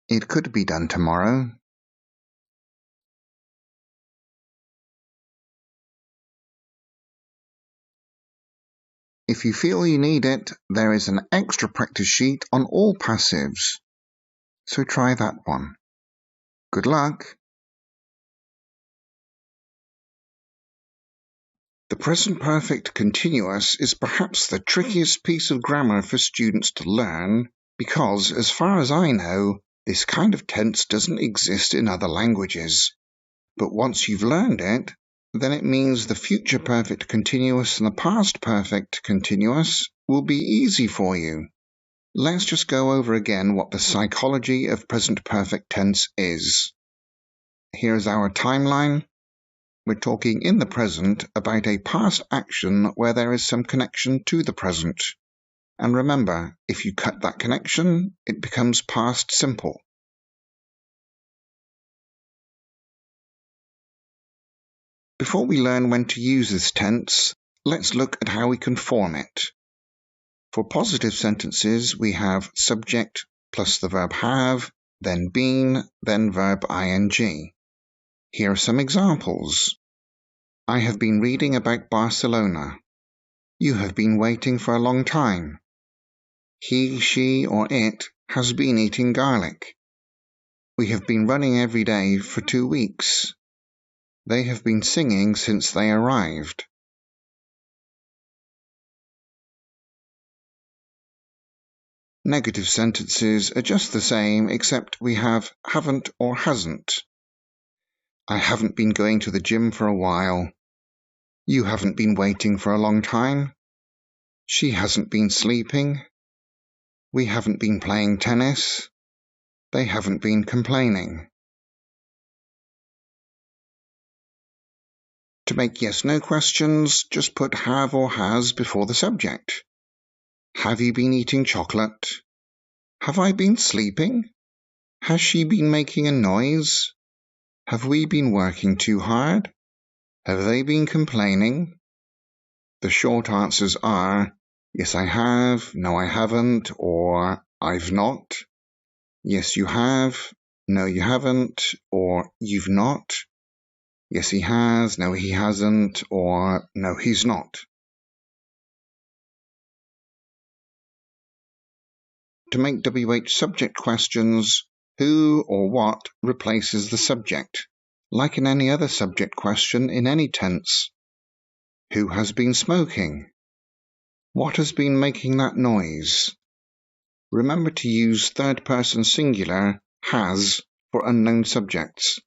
A: It could be done tomorrow. If you feel you need it, there is an extra practice sheet on all passives. So try that one. Good luck! The present perfect continuous is perhaps the trickiest piece of grammar for students to learn because, as far as I know, this kind of tense doesn't exist in other languages. But once you've learned it, then it means the future perfect continuous and the past perfect continuous will be easy for you. Let's just go over again what the psychology of present perfect tense is. Here's our timeline. We're talking in the present about a past action where there is some connection to the present. And remember, if you cut that connection, it becomes past simple. Before we learn when to use this tense, let's look at how we can form it. For positive sentences, we have subject plus the verb have, then been, then verb ing. Here are some examples. I have been reading about Barcelona. You have been waiting for a long time. He, she, or it has been eating garlic. We have been running every day for 2 weeks. They have been singing since they arrived. Negative sentences are just the same, except we have haven't or hasn't. I haven't been going to the gym for a while. You haven't been waiting for a long time. She hasn't been sleeping. We haven't been playing tennis. They haven't been complaining. To make yes-no questions, just put have or has before the subject. Have you been eating chocolate? Have I been sleeping? Has she been making a noise? Have we been working too hard? Have they been complaining? The short answers are yes, I have, no, I haven't, or I've not. Yes, you have, no, you haven't, or you've not. Yes, he has, no, he hasn't, or no, he's not. To make WH subject questions, who or what replaces the subject, like in any other subject question in any tense. Who has been smoking? What has been making that noise? Remember to use third-person singular, has, for unknown subjects.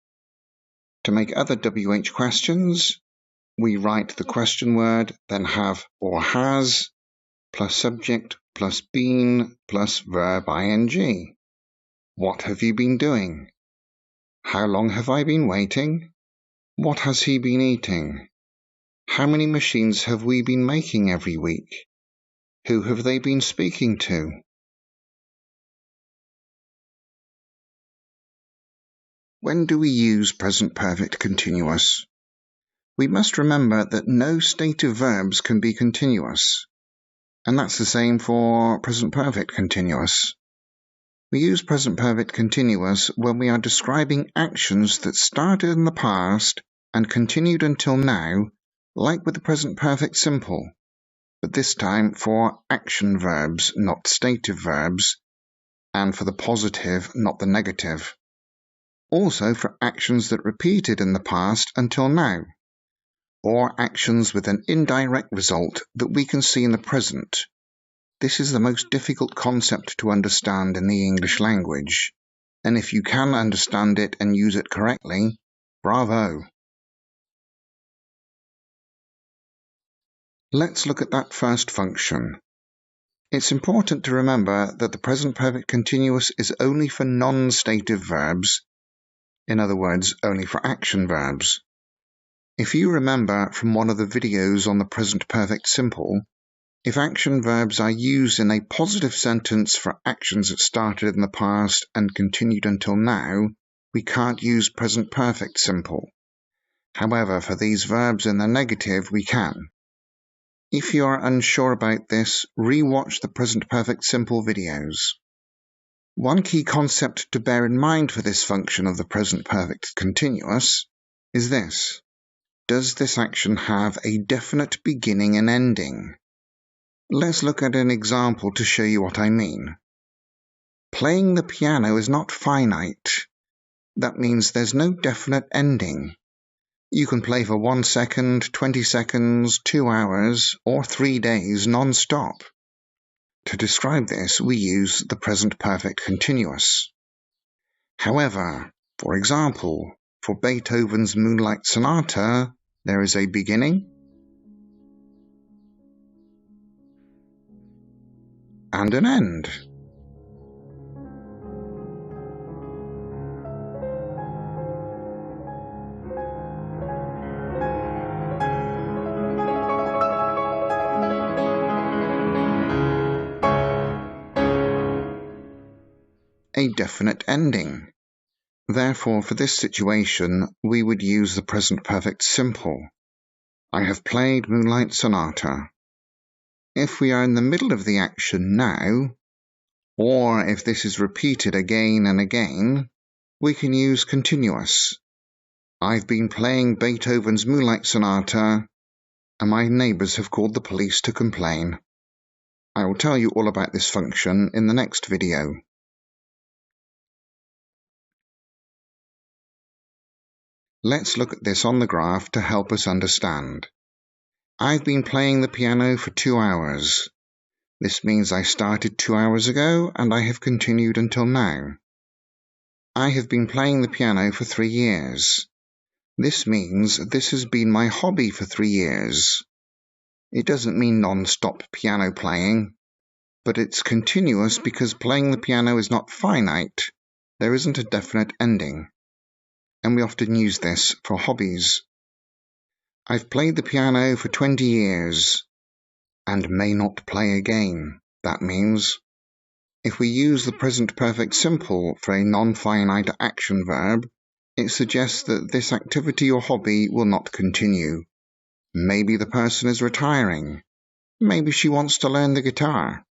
A: To make other WH questions, we write the question word, then have or has, plus subject, plus been, plus verb ing. What have you been doing? How long have I been waiting? What has he been eating? How many machines have we been making every week? Who have they been speaking to? When do we use present perfect continuous? We must remember that no stative verbs can be continuous, and that's the same for present perfect continuous. We use present perfect continuous when we are describing actions that started in the past and continued until now, like with the present perfect simple, but this time for action verbs, not stative verbs, and for the positive, not the negative. Also for actions that repeated in the past until now, or actions with an indirect result that we can see in the present. This is the most difficult concept to understand in the English language, and if you can understand it and use it correctly, bravo! Let's look at that first function. It's important to remember that the present perfect continuous is only for non-stative verbs, in other words, only for action verbs. If you remember from one of the videos on the present perfect simple, if action verbs are used in a positive sentence for actions that started in the past and continued until now, we can't use present perfect simple. However, for these verbs in the negative, we can. If you are unsure about this, re-watch the present perfect simple videos. One key concept to bear in mind for this function of the present perfect continuous is this. Does this action have a definite beginning and ending? Let's look at an example to show you what I mean. Playing the piano is not finite. That means there's no definite ending. You can play for 1 second, 20 seconds, 2 hours, or 3 days non-stop. To describe this, we use the present perfect continuous. However, for example, for Beethoven's Moonlight Sonata, there is a beginning and an end. A definite ending. Therefore, for this situation, we would use the present perfect simple. I have played Moonlight Sonata. If we are in the middle of the action now, or if this is repeated again and again, we can use continuous. I've been playing Beethoven's Moonlight Sonata, and my neighbours have called the police to complain. I will tell you all about this function in the next video. Let's look at this on the graph to help us understand. I've been playing the piano for 2 hours. This means I started 2 hours ago and I have continued until now. I have been playing the piano for 3 years. This means this has been my hobby for 3 years. It doesn't mean non-stop piano playing, but it's continuous because playing the piano is not finite. There isn't a definite ending, and we often use this for hobbies. I've played the piano for 20 years and may not play again. That means if we use the present perfect simple for a non-finite action verb, it suggests that this activity or hobby will not continue. Maybe the person is retiring. Maybe she wants to learn the guitar.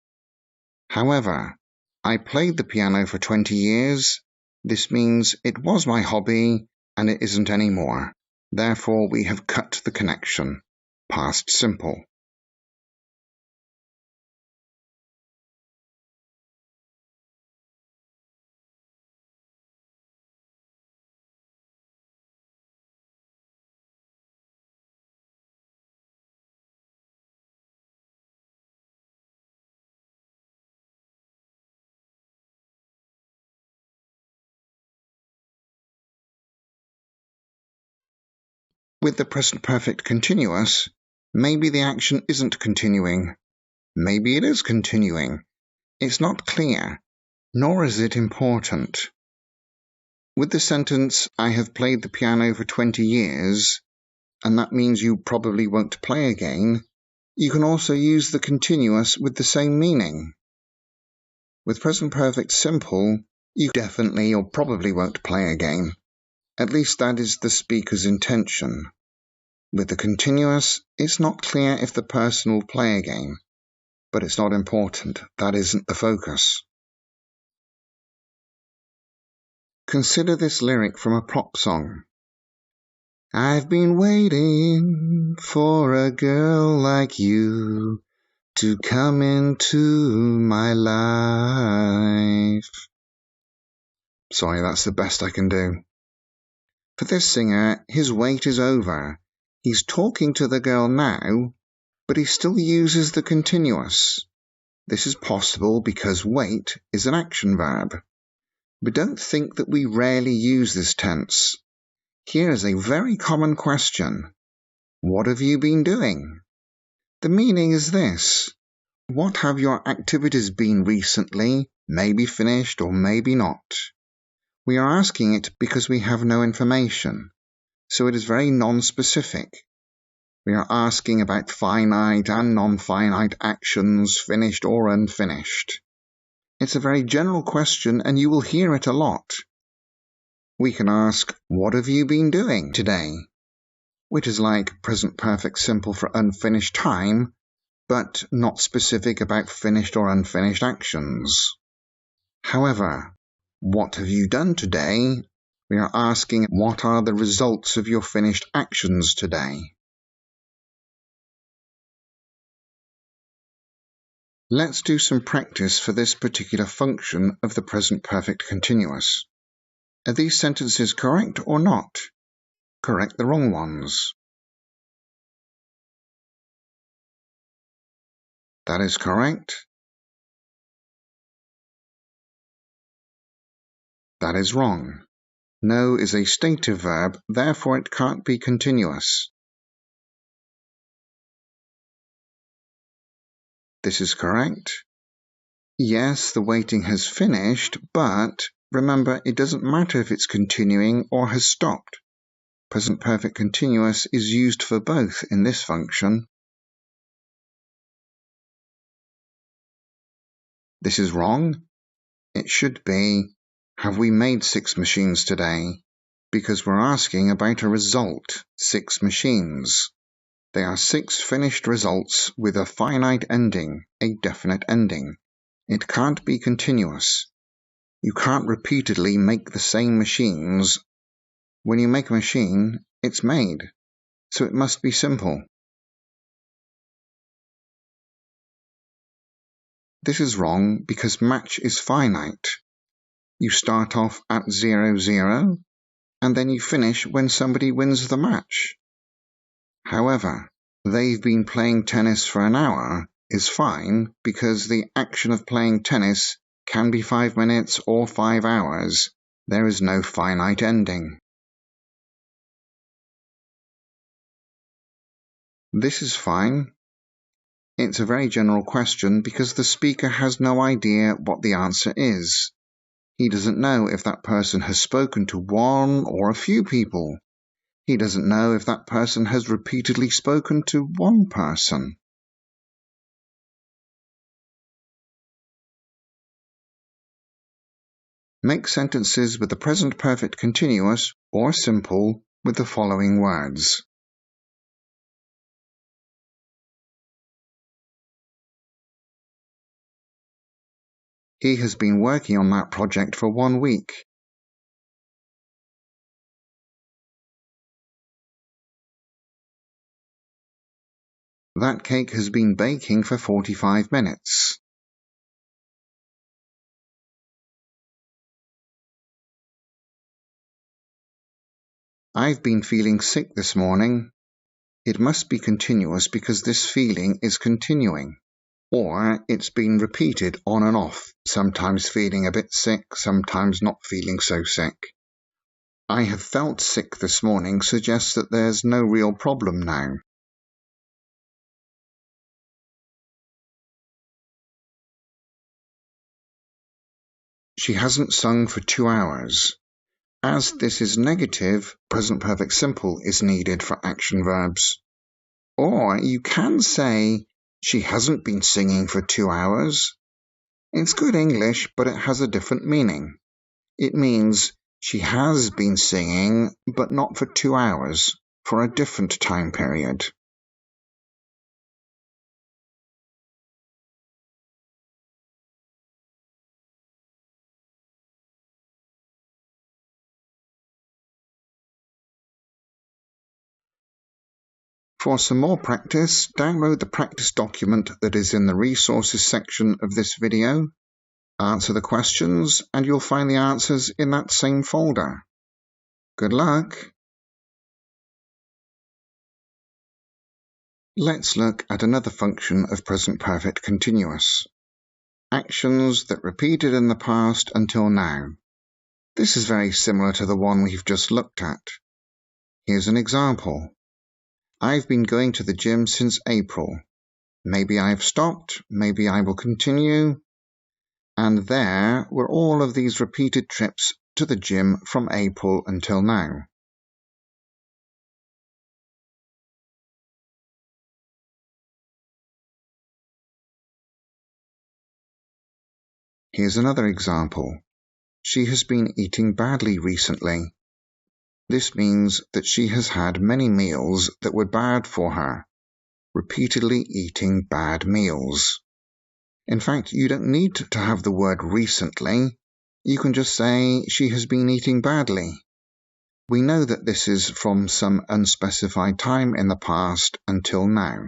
A: However, I played the piano for 20 years. This means it was my hobby and it isn't anymore. Therefore, we have cut the connection. Past simple. With the present perfect continuous, maybe the action isn't continuing. Maybe it is continuing. It's not clear, nor is it important. With the sentence, I have played the piano for 20 years, and that means you probably won't play again, you can also use the continuous with the same meaning. With present perfect simple, you definitely or probably won't play again. At least that is the speaker's intention. With the continuous, it's not clear if the person will play again, but it's not important. That isn't the focus. Consider this lyric from a pop song. I've been waiting for a girl like you to come into my life. Sorry, that's the best I can do. For this singer, his wait is over. He's talking to the girl now, but he still uses the continuous. This is possible because wait is an action verb. But don't think that we rarely use this tense. Here is a very common question. What have you been doing? The meaning is this. What have your activities been recently, maybe finished or maybe not? We are asking it because we have no information, so it is very non-specific. We are asking about finite and non-finite actions, finished or unfinished. It's a very general question and you will hear it a lot. We can ask, what have you been doing today? Which is like present perfect simple for unfinished time, but not specific about finished or unfinished actions. However, what have you done today? We are asking, what are the results of your finished actions today? Let's do some practice for this particular function of the present perfect continuous. Are these sentences correct or not? Correct the wrong ones. That is correct. That is wrong. No is a stative verb, therefore it can't be continuous. This is correct. Yes, the waiting has finished, but remember, it doesn't matter if it's continuing or has stopped. Present perfect continuous is used for both in this function. This is wrong. It should be, have we made 6 machines today? Because we're asking about a result, 6 machines. They are 6 finished results with a finite ending, a definite ending. It can't be continuous. You can't repeatedly make the same machines. When you make a machine, it's made, so it must be simple. This is wrong because match is finite. You start off at 0-0, and then you finish when somebody wins the match. However, they've been playing tennis for an hour is fine because the action of playing tennis can be 5 minutes or 5 hours. There is no finite ending. This is fine. It's a very general question because the speaker has no idea what the answer is. He doesn't know if that person has spoken to one or a few people. He doesn't know if that person has repeatedly spoken to one person. Make sentences with the present perfect continuous or simple with the following words. He has been working on that project for 1 week. That cake has been baking for 45 minutes. I've been feeling sick this morning. It must be continuous because this feeling is continuing. Or it's been repeated on and off, sometimes feeling a bit sick, sometimes not feeling so sick. I have felt sick this morning suggests that there's no real problem now. She hasn't sung for 2 hours. As this is negative, present perfect simple is needed for action verbs. Or you can say, she hasn't been singing for 2 hours. It's good English, but it has a different meaning. It means she has been singing, but not for 2 hours, for a different time period. For some more practice, download the practice document that is in the resources section of this video. Answer the questions, and you'll find the answers in that same folder. Good luck! Let's look at another function of present perfect continuous. Actions that repeated in the past until now. This is very similar to the one we've just looked at. Here's an example. I've been going to the gym since April. Maybe I've stopped, maybe I will continue. And there were all of these repeated trips to the gym from April until now. Here's another example. She has been eating badly recently. This means that she has had many meals that were bad for her, repeatedly eating bad meals. In fact, you don't need to have the word recently. You can just say she has been eating badly. We know that this is from some unspecified time in the past until now.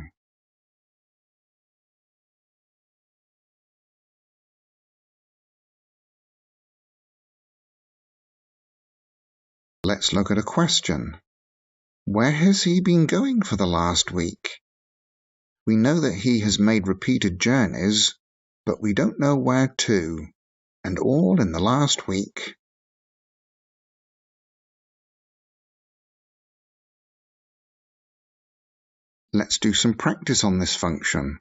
A: Let's look at a question. Where has he been going for the last week? We know that he has made repeated journeys, but we don't know where to, and all in the last week. Let's do some practice on this function.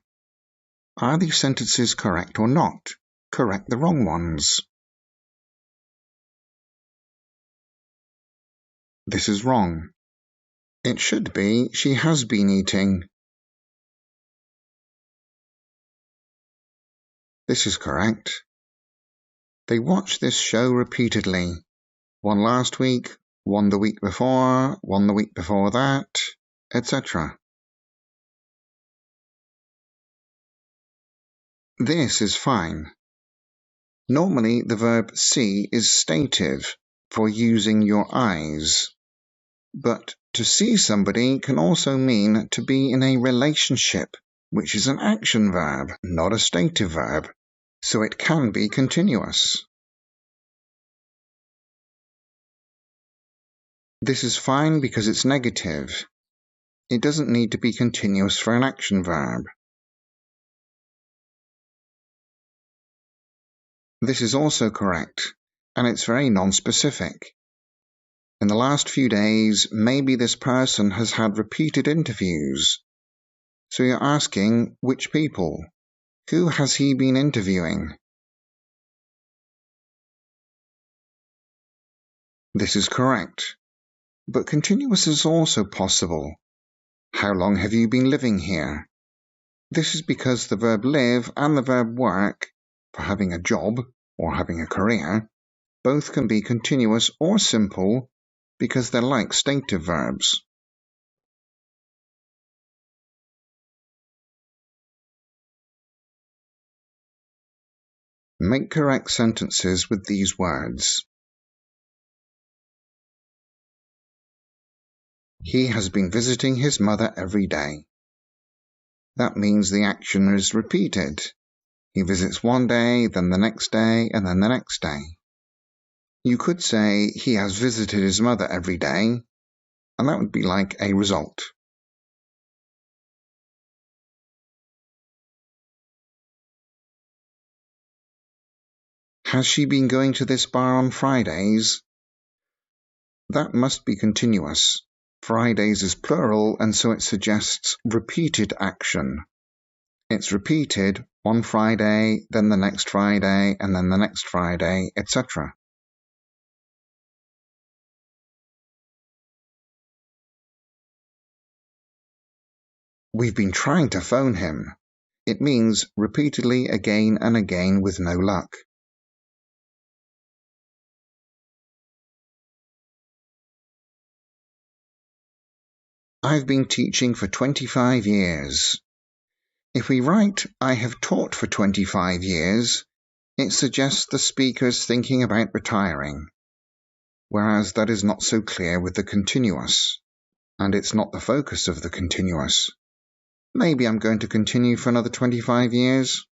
A: Are these sentences correct or not? Correct the wrong ones. This is wrong. It should be, she has been eating. This is correct. They watch this show repeatedly. One last week, one the week before, one the week before that, etc. This is fine. Normally, the verb see is stative, for using your eyes. But to see somebody can also mean to be in a relationship, which is an action verb, not a stative verb, so it can be continuous. This is fine because it's negative. It doesn't need to be continuous for an action verb. This is also correct, and it's very non-specific. In the last few days, maybe this person has had repeated interviews. So you're asking, which people? Who has he been interviewing? This is correct. But continuous is also possible. How long have you been living here? This is because the verb live and the verb work, for having a job or having a career, both can be continuous or simple because they're like stative verbs. Make correct sentences with these words. He has been visiting his mother every day. That means the action is repeated. He visits one day, then the next day, and then the next day. You could say he has visited his mother every day, and that would be like a result. Has she been going to this bar on Fridays? That must be continuous. Fridays is plural, and so it suggests repeated action. It's repeated one Friday, then the next Friday, and then the next Friday, etc. We've been trying to phone him. It means repeatedly again and again with no luck. I've been teaching for 25 years. If we write, I have taught for 25 years, it suggests the speaker's thinking about retiring, whereas that is not so clear with the continuous, and it's not the focus of the continuous. Maybe I'm going to continue for another 25 years.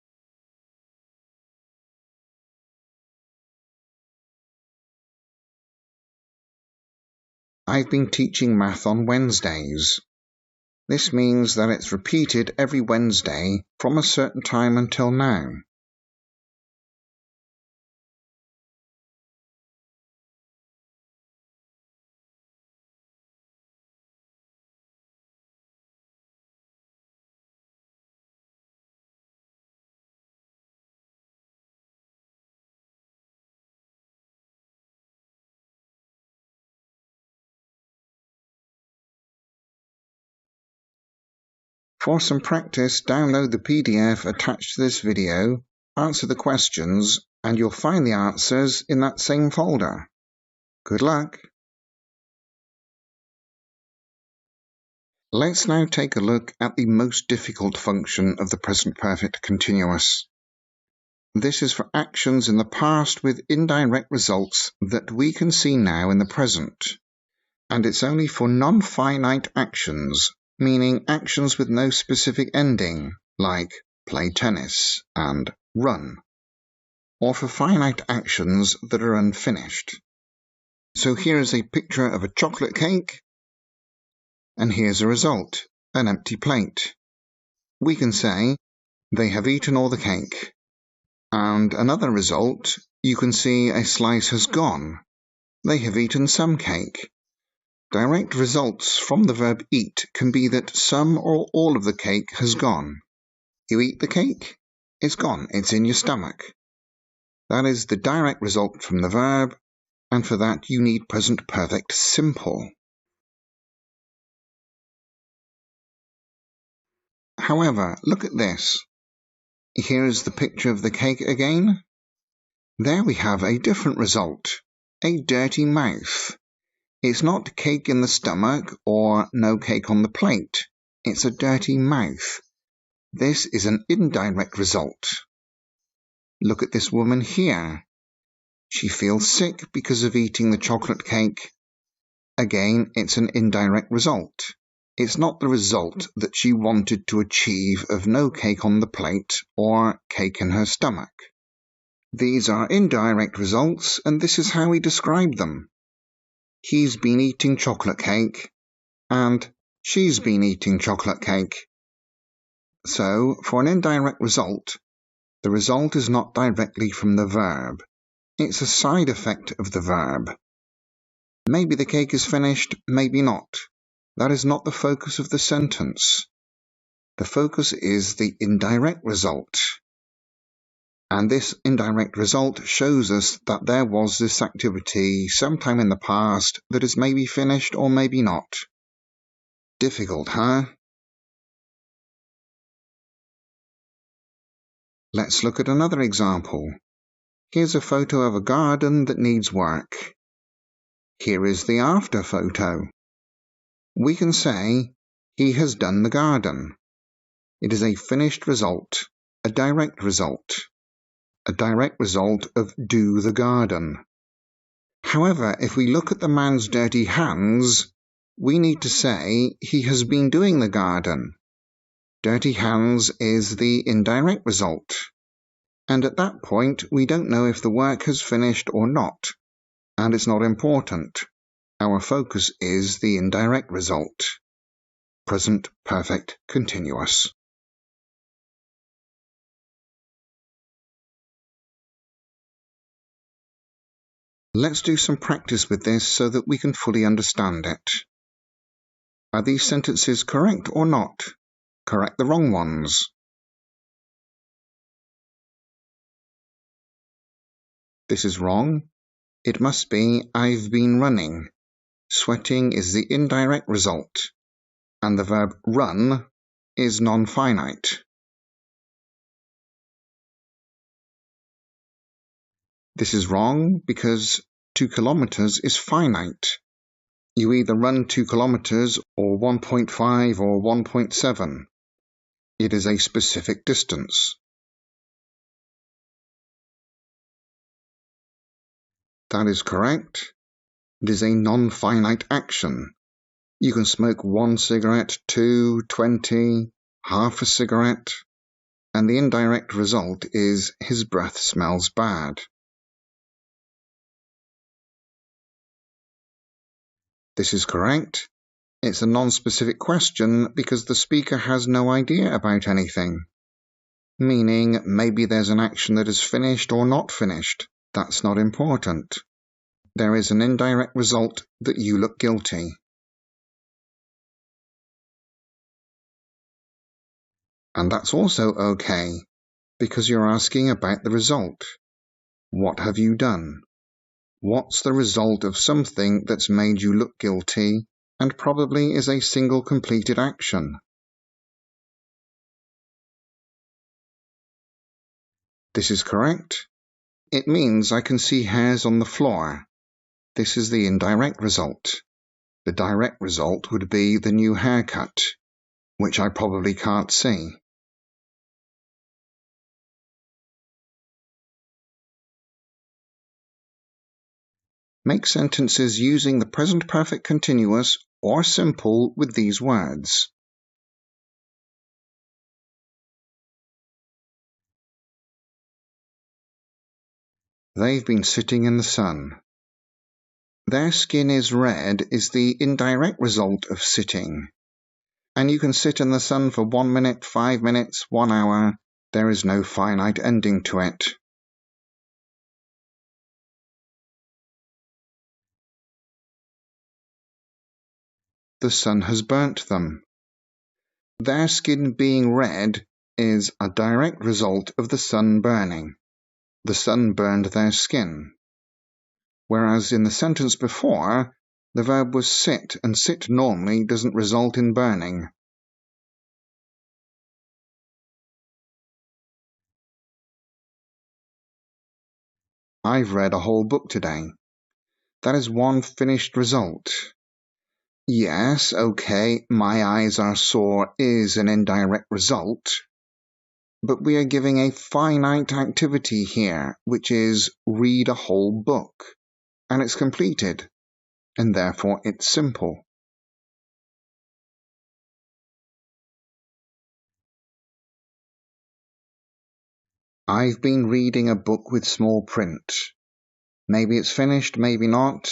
A: I've been teaching math on Wednesdays. This means that it's repeated every Wednesday from a certain time until now. For some practice, download the PDF attached to this video, answer the questions, and you'll find the answers in that same folder. Good luck! Let's now take a look at the most difficult function of the present perfect continuous. This is for actions in the past with indirect results that we can see now in the present. And it's only for non-finite actions, meaning actions with no specific ending, like play tennis and run, or for finite actions that are unfinished. So here is a picture of a chocolate cake, and here's a result, an empty plate. We can say, they have eaten all the cake. And another result, you can see a slice has gone. They have eaten some cake. Direct results from the verb eat can be that some or all of the cake has gone. You eat the cake, it's gone, it's in your stomach. That is the direct result from the verb, and for that you need present perfect simple. However, look at this. Here is the picture of the cake again. There we have a different result, a dirty mouth. It's not cake in the stomach or no cake on the plate. It's a dirty mouth. This is an indirect result. Look at this woman here. She feels sick because of eating the chocolate cake. Again, it's an indirect result. It's not the result that she wanted to achieve of no cake on the plate or cake in her stomach. These are indirect results, and this is how we describe them. He's been eating chocolate cake, and she's been eating chocolate cake. So, for an indirect result, the result is not directly from the verb. It's a side effect of the verb. Maybe the cake is finished, maybe not. That is not the focus of the sentence. The focus is the indirect result. And this indirect result shows us that there was this activity sometime in the past that is maybe finished or maybe not. Difficult, huh? Let's look at another example. Here's a photo of a garden that needs work. Here is the after photo. We can say, he has done the garden. It is a finished result, a direct result of do the garden. However, if we look at the man's dirty hands, we need to say he has been doing the garden. Dirty hands is the indirect result. And at that point, we don't know if the work has finished or not. And it's not important. Our focus is the indirect result. Present perfect continuous. Let's do some practice with this so that we can fully understand it. Are these sentences correct or not? Correct the wrong ones. This is wrong. It must be, I've been running. Sweating is the indirect result, and the verb run is non-finite. This is wrong because 2 kilometers is finite. You either run 2 kilometers or 1.5 or 1.7. It is a specific distance. That is correct. It is a non-finite action. You can smoke 1 cigarette, 2, 20, half a cigarette, and the indirect result is his breath smells bad. This is correct. It's a non-specific question because the speaker has no idea about anything. Meaning, maybe there's an action that is finished or not finished. That's not important. There is an indirect result that you look guilty. And that's also okay, because you're asking about the result. What have you done? What's the result of something that's made you look guilty and probably is a single completed action? This is correct. It means I can see hairs on the floor. This is the indirect result. The direct result would be the new haircut, which I probably can't see. Make sentences using the present perfect continuous or simple with these words. They've been sitting in the sun. Their skin is red is the indirect result of sitting. And you can sit in the sun for 1 minute, 5 minutes, 1 hour. There is no finite ending to it. The sun has burnt them. Their skin being red is a direct result of the sun burning. The sun burned their skin. Whereas in the sentence before, the verb was sit, and sit normally doesn't result in burning. I've read a whole book today. That is one finished result. Yes, okay, my eyes are sore is an indirect result. But we are giving a finite activity here, which is read a whole book. And it's completed. and therefore it's simple. I've been reading a book with small print. Maybe it's finished, maybe not.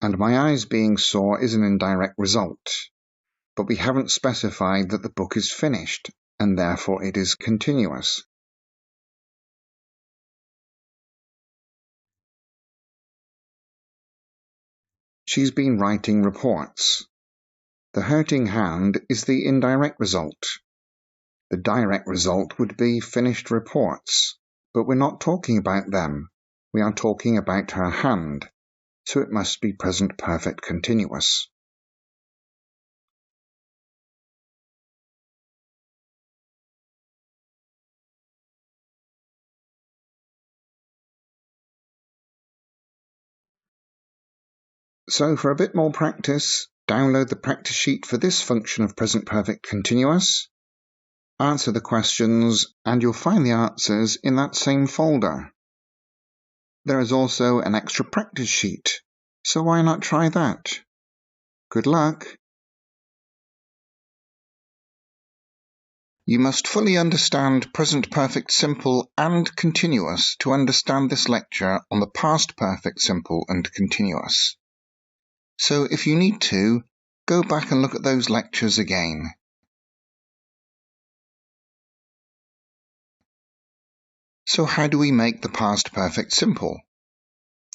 A: And my eyes being sore is an indirect result. But we haven't specified that the book is finished, and therefore it is continuous. She's been writing reports. The hurting hand is the indirect result. The direct result would be finished reports, but we're not talking about them. We are talking about her hand, so it must be present perfect continuous. So for a bit more practice, download the practice sheet for this function of present perfect continuous, answer the questions, and you'll find the answers in that same folder. There is also an extra practice sheet, so why not try that? Good luck! You must fully understand present perfect simple and continuous to understand this lecture on the past perfect simple and continuous. So if you need to, go back and look at those lectures again. So how do we make the past perfect simple?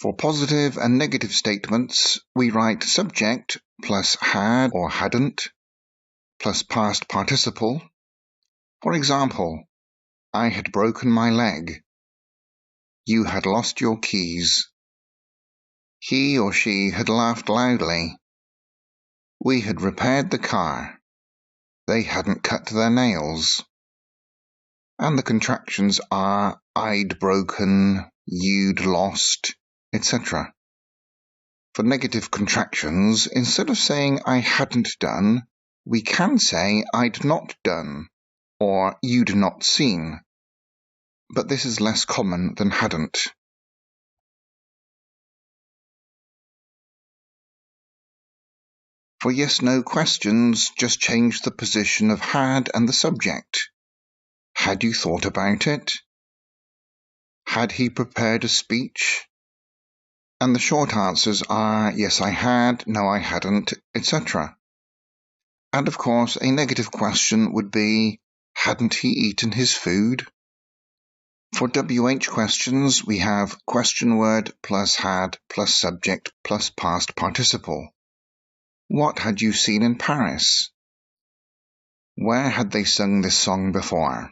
A: For positive and negative statements, we write subject plus had or hadn't plus past participle. For example, I had broken my leg. You had lost your keys. He or she had laughed loudly. We had repaired the car. They hadn't cut their nails. And the contractions are I'd broken, you'd lost, etc. For negative contractions, instead of saying I hadn't done, we can say I'd not done, or you'd not seen. But this is less common than hadn't. For yes-no questions, just change the position of had and the subject. Had you thought about it? Had he prepared a speech? And the short answers are yes I had, no I hadn't, etc. And of course, a negative question would be, hadn't he eaten his food? For WH questions, we have question word plus had plus subject plus past participle. What had you seen in Paris? Where had they sung this song before?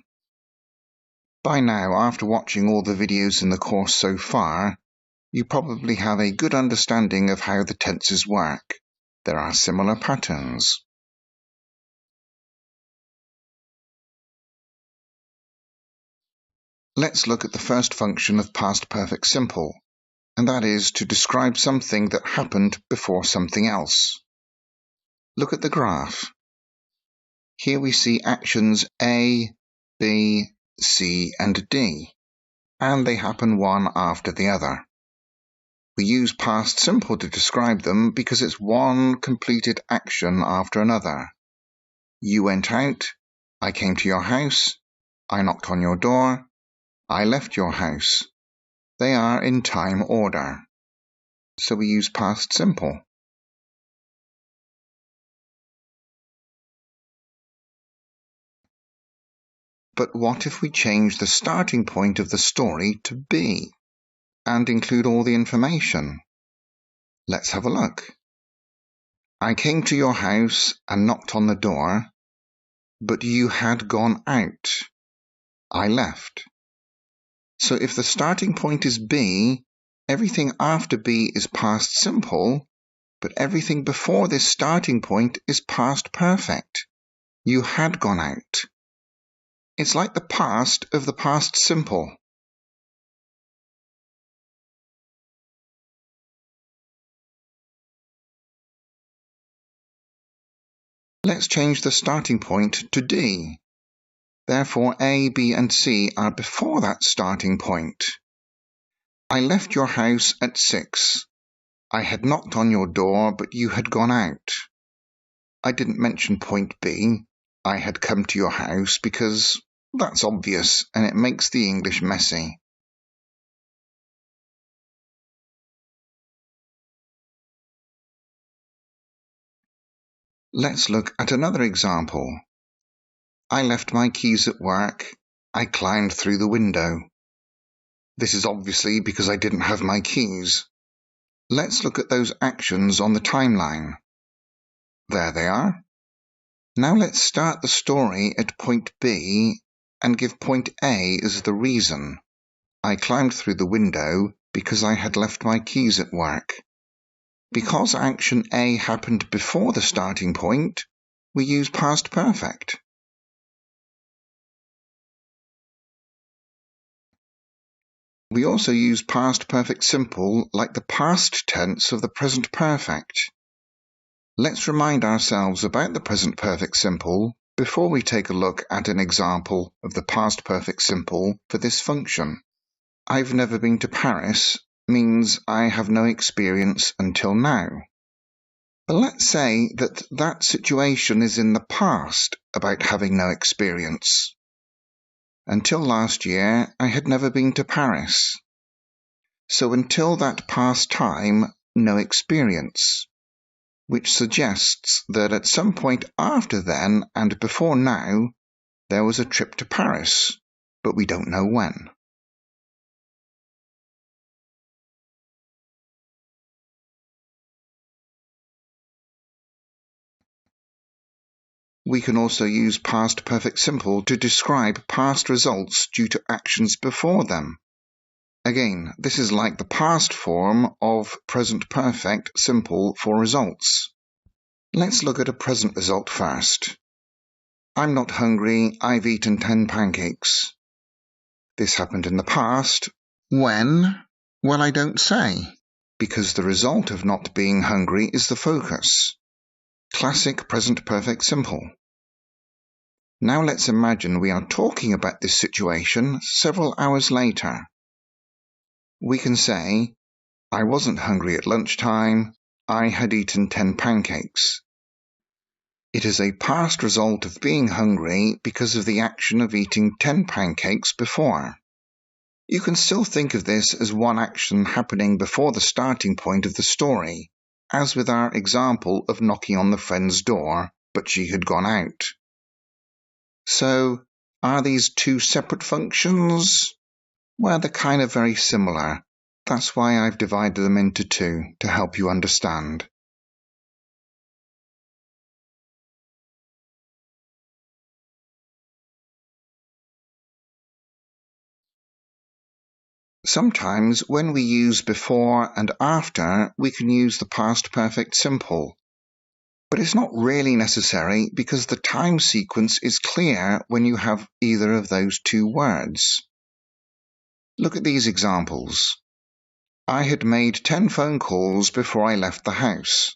A: By now, after watching all the videos in the course so far, you probably have a good understanding of how the tenses work. There are similar patterns. Let's look at the first function of past perfect simple, and that is to describe something that happened before something else. Look at the graph. Here we see actions A, B, C, and D, and they happen one after the other. We use past simple to describe them because it's one completed action after another. You went out, I came to your house, I knocked on your door, I left your house. They are in time order. So we use past simple. But what if we change the starting point of the story to be and include all the information? Let's have a look. I came to your house and knocked on the door, but you had gone out. I left. So if the starting point is be, everything after be is past simple, but everything before this starting point is past perfect. You had gone out. It's like the past of the past simple. Let's change the starting point to D. Therefore, A, B, and C are before that starting point. I left your house at 6. I had knocked on your door, but you had gone out. I didn't mention point B. I had come to your house because that's obvious and it makes the English messy. Let's look at another example. I left my keys at work. I climbed through the window. This is obviously because I didn't have my keys. Let's look at those actions on the timeline. There they are. Now let's start the story at point B and give point A as the reason. I climbed through the window because I had left my keys at work. Because action A happened before the starting point, we use past perfect. We also use past perfect simple like the past tense of the present perfect. Let's remind ourselves about the present perfect simple before we take a look at an example of the past perfect simple for this function. I've never been to Paris means I have no experience until now. But let's say that that situation is in the past about having no experience. Until last year, I had never been to Paris. So until that past time, no experience, which suggests that at some point after then and before now, there was a trip to Paris, but we don't know when. We can also use past perfect simple to describe past results due to actions before them. Again, this is like the past form of present perfect simple for results. Let's look at a present result first. I'm not hungry, I've eaten 10 pancakes. This happened in the past. When? Well, I don't say, because the result of not being hungry is the focus. Classic present perfect simple. Now let's imagine we are talking about this situation several hours later. We can say, I wasn't hungry at lunchtime, I had eaten 10 pancakes. It is a past result of being hungry because of the action of eating 10 pancakes before. You can still think of this as one action happening before the starting point of the story, as with our example of knocking on the friend's door, but she had gone out. So, are these two separate functions? Well, they're kind of very similar. That's why I've divided them into two, to help you understand. Sometimes when we use before and after, we can use the past perfect simple. But it's not really necessary because the time sequence is clear when you have either of those two words. Look at these examples. I had made 10 phone calls before I left the house.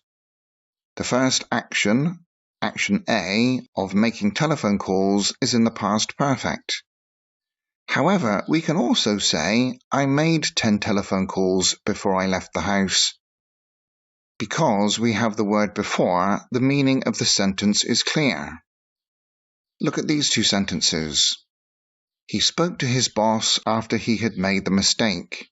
A: The first action, action A, of making telephone calls is in the past perfect. However, we can also say, I made 10 telephone calls before I left the house. Because we have the word before, the meaning of the sentence is clear. Look at these two sentences. He spoke to his boss after he had made the mistake.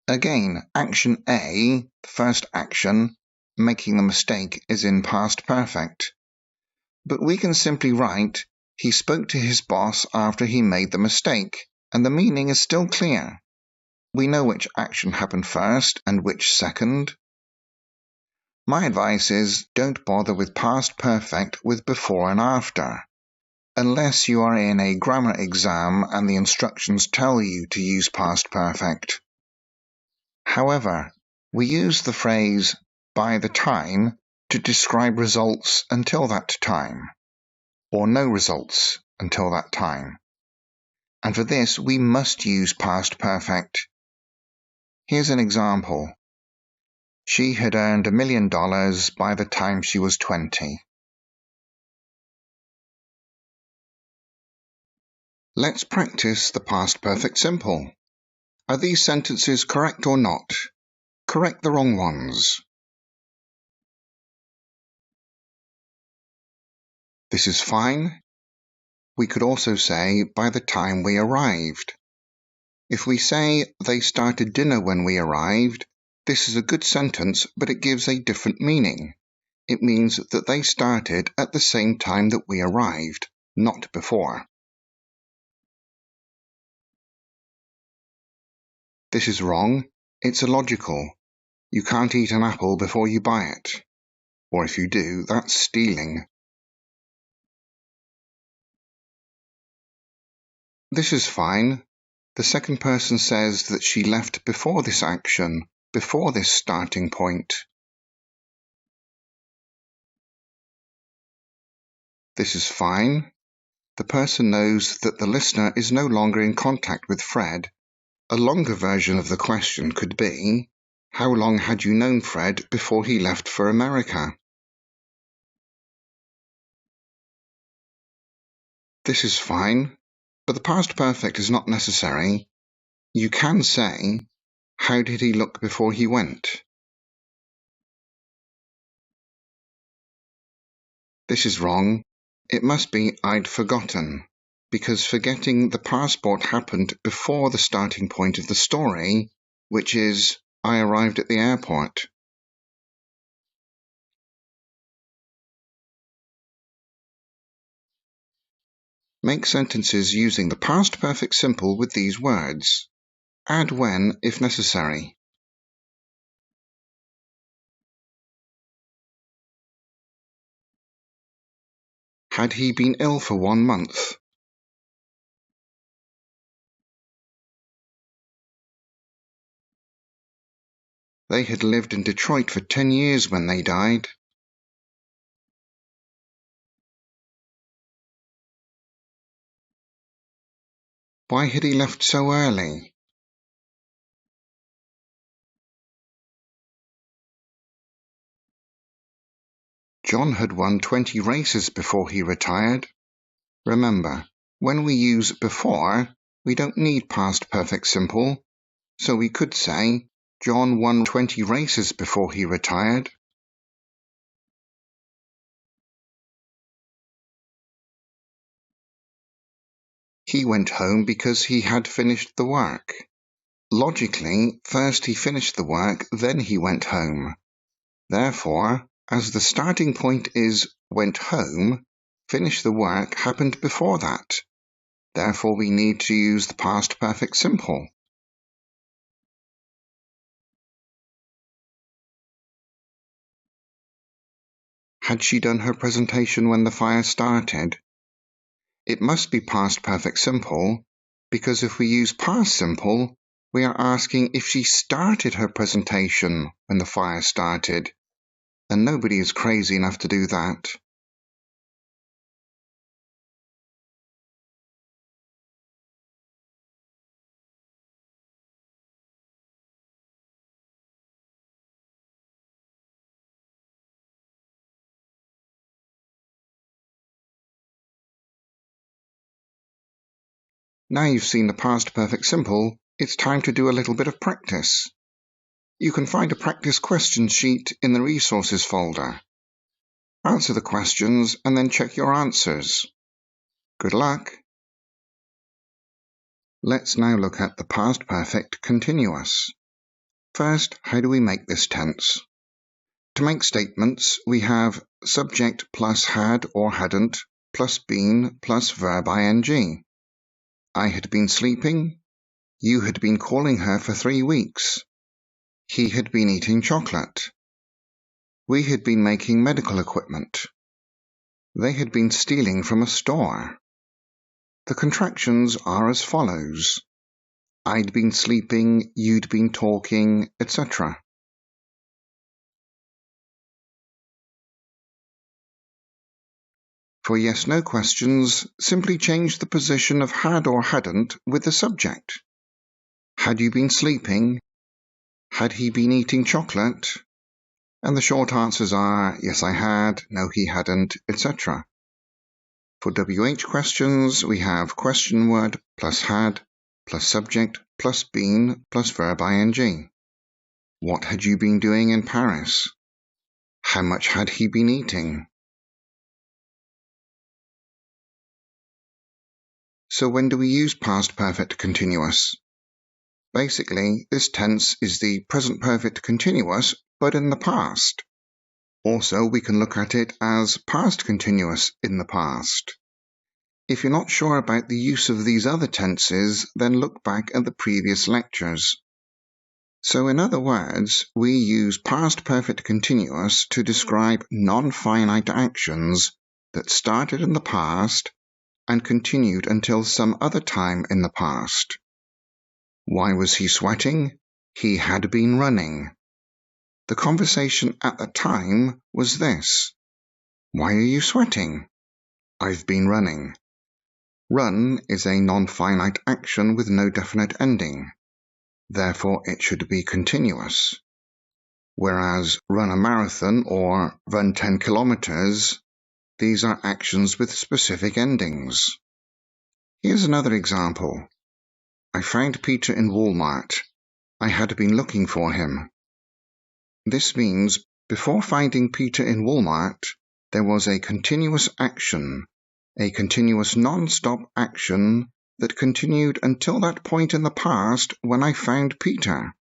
A: Again, action A, the first action, making the mistake, is in past perfect. But we can simply write, he spoke to his boss after he made the mistake, and the meaning is still clear. We know which action happened first and which second. My advice is don't bother with past perfect with before and after, unless you are in a grammar exam and the instructions tell you to use past perfect. However, we use the phrase by the time to describe results until that time, or no results until that time. And for this, we must use past perfect. Here's an example. She had earned $1 million by the time she was 20. Let's practice the past perfect simple. Are these sentences correct or not? Correct the wrong ones. This is fine. We could also say by the time we arrived. If we say they started dinner when we arrived, this is a good sentence, but it gives a different meaning. It means that they started at the same time that we arrived, not before. This is wrong. It's illogical. You can't eat an apple before you buy it. Or if you do, that's stealing. This is fine. The second person says that she left before this action, before this starting point. This is fine. The person knows that the listener is no longer in contact with Fred. A longer version of the question could be, how long had you known Fred before he left for America? This is fine, but the past perfect is not necessary. You can say, how did he look before he went? This is wrong. It must be I'd forgotten, because forgetting the passport happened before the starting point of the story, which is, I arrived at the airport. Make sentences using the past perfect simple with these words. Add when if necessary. Had he been ill for 1 month? They had lived in Detroit for 10 years when they died. Why had he left so early? John had won 20 races before he retired. Remember, when we use before, we don't need past perfect simple, so we could say, John won 20 races before he retired. He went home because he had finished the work. Logically, first he finished the work, then he went home. Therefore, as the starting point is went home, finish the work happened before that. Therefore, we need to use the past perfect simple. Had she done her presentation when the fire started? It must be past perfect simple, because if we use past simple, we are asking if she started her presentation when the fire started, and nobody is crazy enough to do that. Now you've seen the past perfect simple, it's time to do a little bit of practice. You can find a practice question sheet in the resources folder. Answer the questions and then check your answers. Good luck! Let's now look at the past perfect continuous. First, how do we make this tense? To make statements, we have subject plus had or hadn't plus been plus verb ing. I had been sleeping. You had been calling her for 3 weeks. He had been eating chocolate. We had been making medical equipment. They had been stealing from a store. The contractions are as follows. I'd been sleeping, you'd been talking, etc. For yes-no questions, simply change the position of had or hadn't with the subject. Had you been sleeping? Had he been eating chocolate? And the short answers are, yes I had, no he hadn't, etc. For WH questions, we have question word plus had plus subject plus been plus verb ing. What had you been doing in Paris? How much had he been eating? So when do we use past perfect continuous? Basically, this tense is the present perfect continuous, but in the past. Also, we can look at it as past continuous in the past. If you're not sure about the use of these other tenses, then look back at the previous lectures. So in other words, we use past perfect continuous to describe non-finite actions that started in the past and continued until some other time in the past. Why was he sweating? He had been running. The conversation at the time was this: Why are you sweating? I've been running. Run is a non-finite action with no definite ending. Therefore, it should be continuous. Whereas run a marathon or run 10 kilometers, these are actions with specific endings. Here's another example. I found Peter in Walmart. I had been looking for him. This means before finding Peter in Walmart, there was a continuous action, a continuous non-stop action that continued until that point in the past when I found Peter.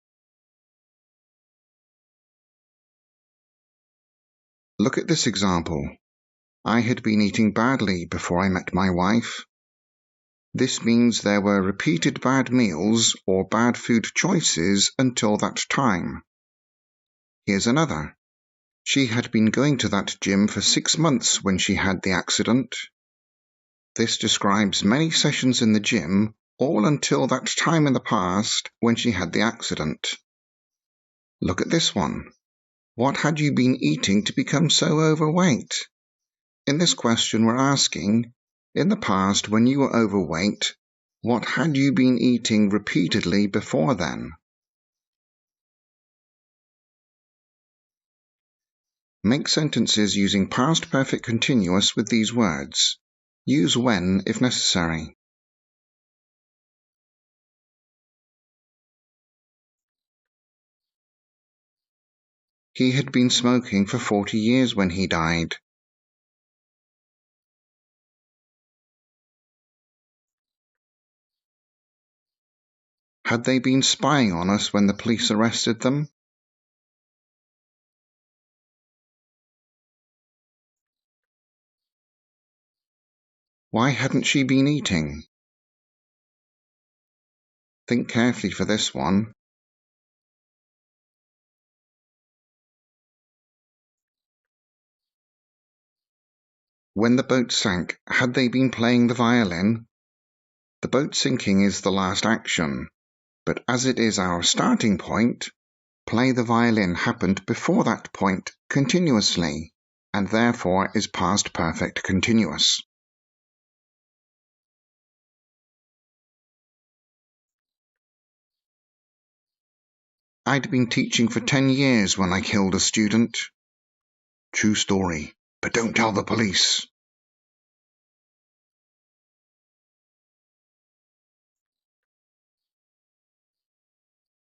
A: Look at this example. I had been eating badly before I met my wife. This means there were repeated bad meals or bad food choices until that time. Here's another. She had been going to that gym for 6 months when she had the accident. This describes many sessions in the gym, all until that time in the past when she had the accident. Look at this one. What had you been eating to become so overweight? In this question, we're asking, in the past when you were overweight, what had you been eating repeatedly before then? Make sentences using past perfect continuous with these words. Use when if necessary. He had been smoking for 40 years when he died. Had they been spying on us when the police arrested them? Why hadn't she been eating? Think carefully for this one. When the boat sank, had they been playing the violin? The boat sinking is the last action, but as it is our starting point, play the violin happened before that point continuously, and therefore is past perfect continuous. I'd been teaching for 10 years when I killed a student. True story, but don't tell the police.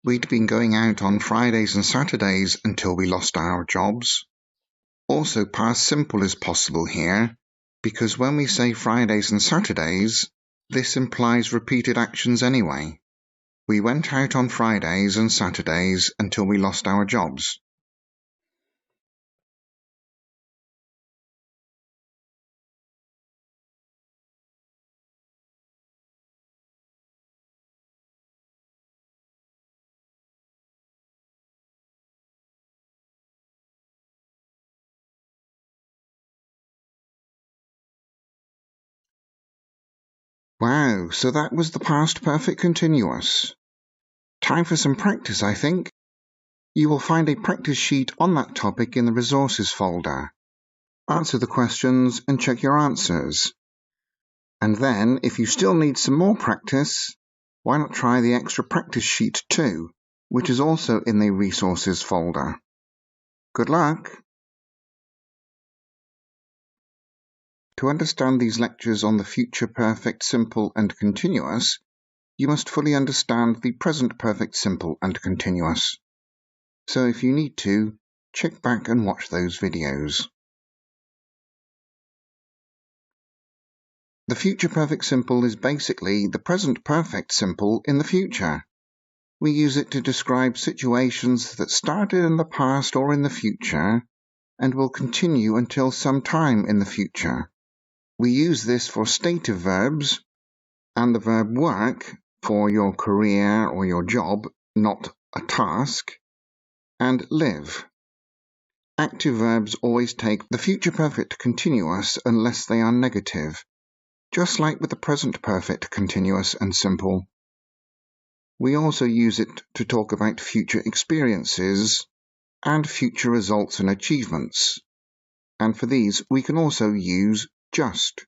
A: We'd been going out on Fridays and Saturdays until we lost our jobs. Also, past simple is possible here, because when we say Fridays and Saturdays, this implies repeated actions anyway. We went out on Fridays and Saturdays until we lost our jobs. Wow, so that was the past perfect continuous. Time for some practice, I think. You will find a practice sheet on that topic in the resources folder. Answer the questions and check your answers. And then, if you still need some more practice, why not try the extra practice sheet too, which is also in the resources folder. Good luck! To understand these lectures on the future perfect simple and continuous, you must fully understand the present perfect simple and continuous. So if you need to, check back and watch those videos. The future perfect simple is basically the present perfect simple in the future. We use it to describe situations that started in the past or in the future and will continue until some time in the future. We use this for stative verbs and the verb work for your career or your job, not a task, and live. Active verbs always take the future perfect continuous unless they are negative, just like with the present perfect continuous and simple. We also use it to talk about future experiences and future results and achievements, and for these we can also use just.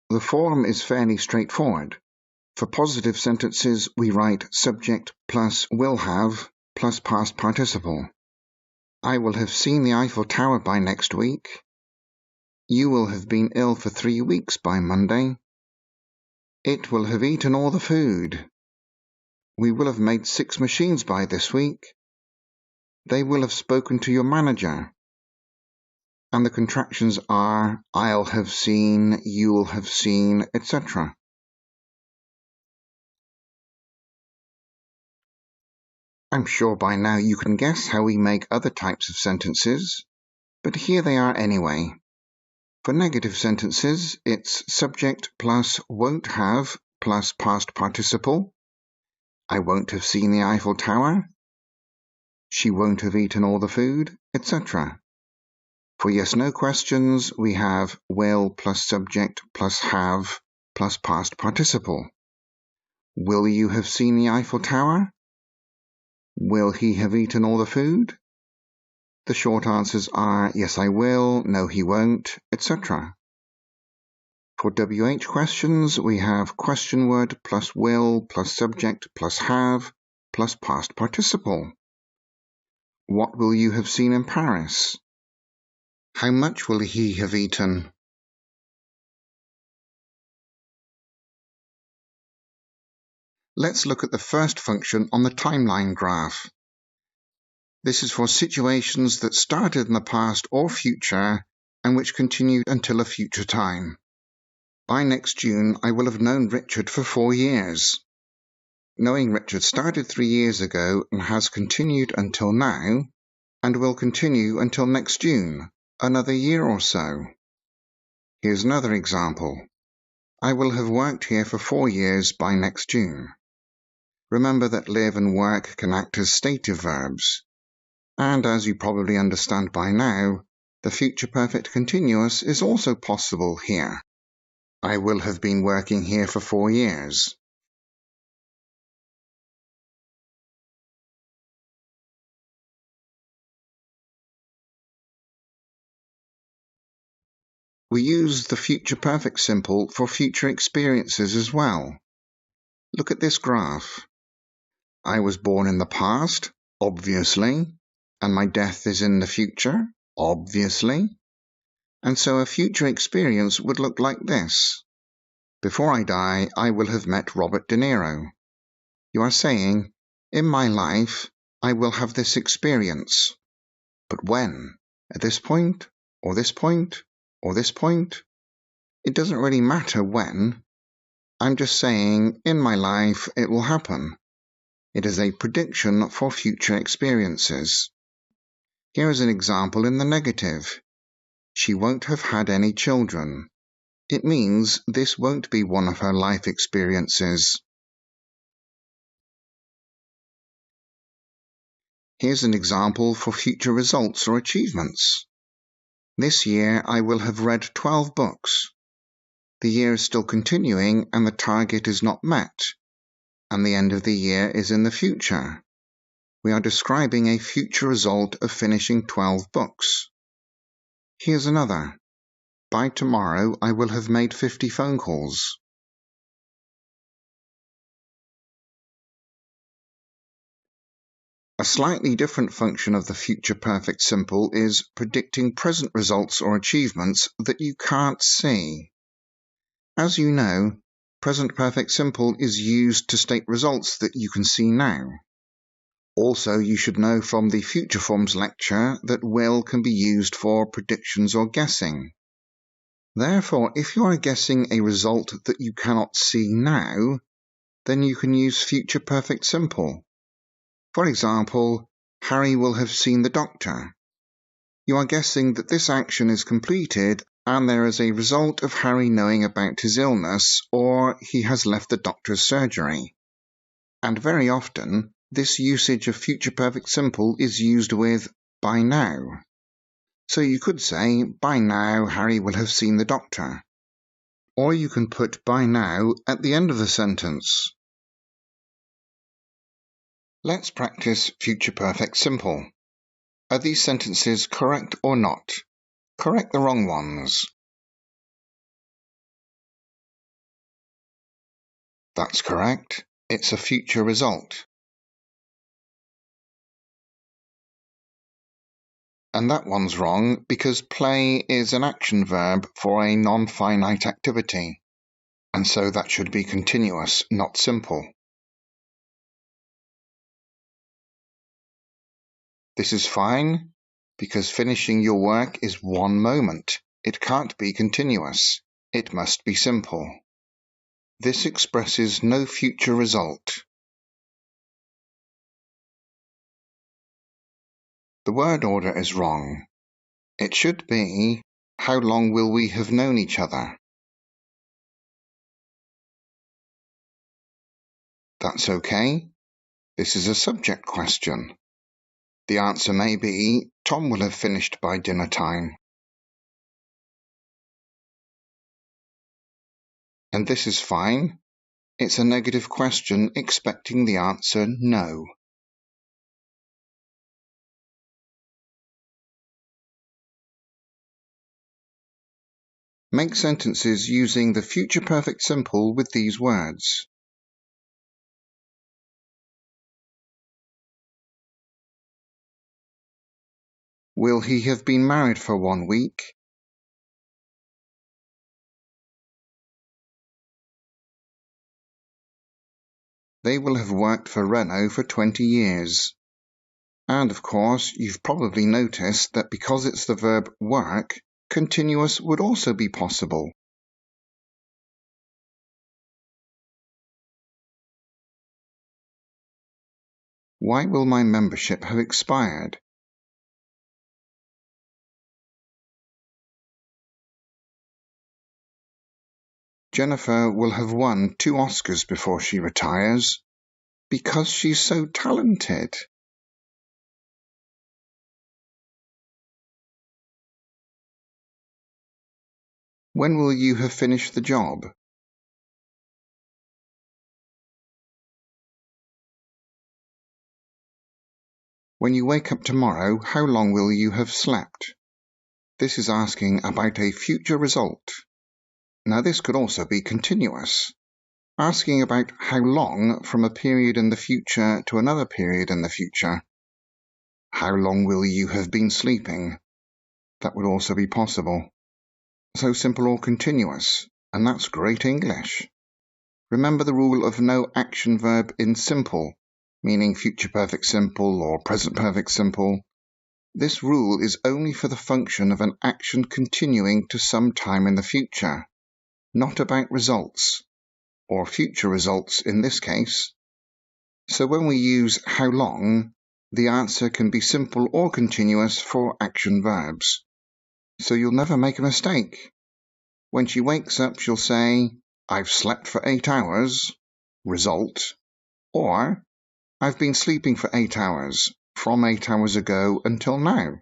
A: The form is fairly straightforward. For positive sentences, we write subject plus will have plus past participle. I will have seen the Eiffel Tower by next week. You will have been ill for 3 weeks by Monday. It will have eaten all the food. We will have made 6 machines by this week. They will have spoken to your manager. And the contractions are I'll have seen, you'll have seen, etc. I'm sure by now you can guess how we make other types of sentences, but here they are anyway. For negative sentences, it's subject plus won't have plus past participle. I won't have seen the Eiffel Tower. She won't have eaten all the food, etc. For yes-no questions, we have will plus subject plus have plus past participle. Will you have seen the Eiffel Tower? Will he have eaten all the food? The short answers are yes, I will, no, he won't, etc. For WH questions, we have question word plus will plus subject plus have plus past participle. What will you have seen in Paris? How much will he have eaten? Let's look at the first function on the timeline graph. This is for situations that started in the past or future and which continued until a future time. By next June, I will have known Richard for 4 years. Knowing Richard started 3 years ago and has continued until now, and will continue until next June, another year or so. Here's another example. I will have worked here for 4 years by next June. Remember that live and work can act as stative verbs. And as you probably understand by now, the future perfect continuous is also possible here. I will have been working here for 4 years. We use the future perfect simple for future experiences as well. Look at this graph. I was born in the past, obviously, and my death is in the future, obviously. And so a future experience would look like this. Before I die, I will have met Robert De Niro. You are saying, in my life, I will have this experience. But when? At this point? Or this point? Or this point? It doesn't really matter when. I'm just saying, in my life, it will happen. It is a prediction for future experiences. Here is an example in the negative. She won't have had any children. It means this won't be one of her life experiences. Here's an example for future results or achievements. This year I will have read 12 books. The year is still continuing and the target is not met, and the end of the year is in the future. We are describing a future result of finishing 12 books. Here's another. By tomorrow I will have made 50 phone calls. A slightly different function of the future perfect simple is predicting present results or achievements that you can't see. As you know, Present perfect simple is used to state results that you can see now. Also, you should know from the future forms lecture that will can be used for predictions or guessing. Therefore, if you are guessing a result that you cannot see now, then you can use future perfect simple. For example, Harry will have seen the doctor. You are guessing that this action is completed and there is a result of Harry knowing about his illness or he has left the doctor's surgery. And very often, this usage of future perfect simple is used with by now. So you could say, by now Harry will have seen the doctor. Or you can put by now at the end of the sentence. Let's practice future perfect simple. Are these sentences correct or not? Correct the wrong ones. That's correct. It's a future result. And that one's wrong because play is an action verb for a non-finite activity. And so that should be continuous, not simple. This is fine because finishing your work is one moment. It can't be continuous. It must be simple. This expresses no future result. The word order is wrong. It should be, how long will we have known each other? That's okay. This is a subject question. The answer may be, Tom will have finished by dinner time. And this is fine. It's a negative question expecting the answer no. Make sentences using the future perfect simple with these words. Will he have been married for 1 week? They will have worked for Renault for 20 years. And of course, you've probably noticed that because it's the verb work, continuous would also be possible. Why will my membership have expired? Jennifer will have won 2 Oscars before she retires because she's so talented. When will you have finished the job? When you wake up tomorrow, how long will you have slept? This is asking about a future result. Now this could also be continuous, asking about how long from a period in the future to another period in the future. How long will you have been sleeping? That would also be possible. So simple or continuous, and that's great English. Remember the rule of no action verb in simple, meaning future perfect simple or present perfect simple. This rule is only for the function of an action continuing to some time in the future, not about results, or future results in this case. So when we use how long, the answer can be simple or continuous for action verbs. So you'll never make a mistake. When she wakes up, she'll say, I've slept for 8 hours, result, or I've been sleeping for 8 hours, from 8 hours ago until now.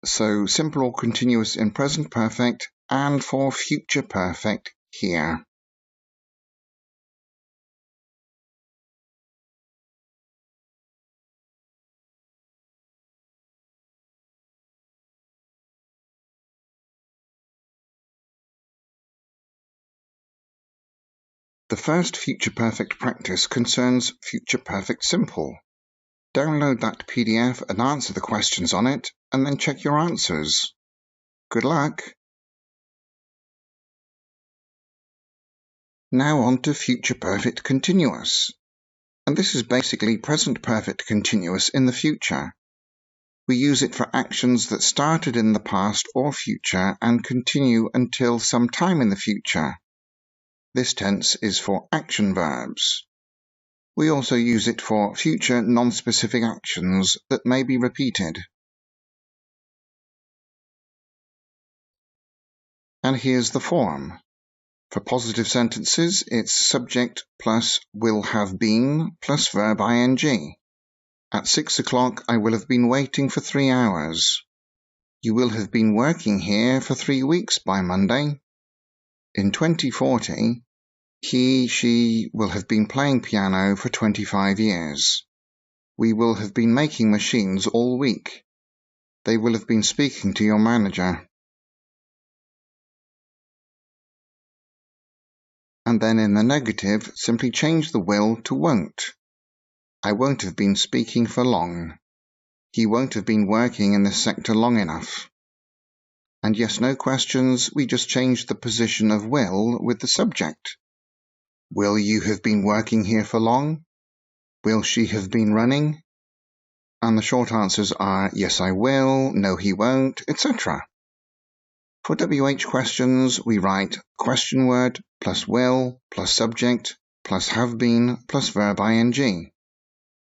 A: So simple or continuous in present perfect and for future perfect here. The first future perfect practice concerns future perfect simple. Download that PDF and answer the questions on it, and then check your answers. Good luck! Now on to future perfect continuous. And this is basically present perfect continuous in the future. We use it for actions that started in the past or future and continue until some time in the future. This tense is for action verbs. We also use it for future non-specific actions that may be repeated. And here's the form. For positive sentences, it's subject plus will have been plus verb ing. At 6 o'clock, I will have been waiting for 3 hours. You will have been working here for 3 weeks by Monday. In 2040, she will have been playing piano for 25 years. We will have been making machines all week. They will have been speaking to your manager. And then in the negative, simply change the will to won't. I won't have been speaking for long. He won't have been working in this sector long enough. And yes, no questions, we just changed the position of will with the subject. Will you have been working here for long? Will she have been running? And the short answers are yes, I will, no, he won't, etc. For WH questions, we write question word plus will plus subject plus have been plus verb ing.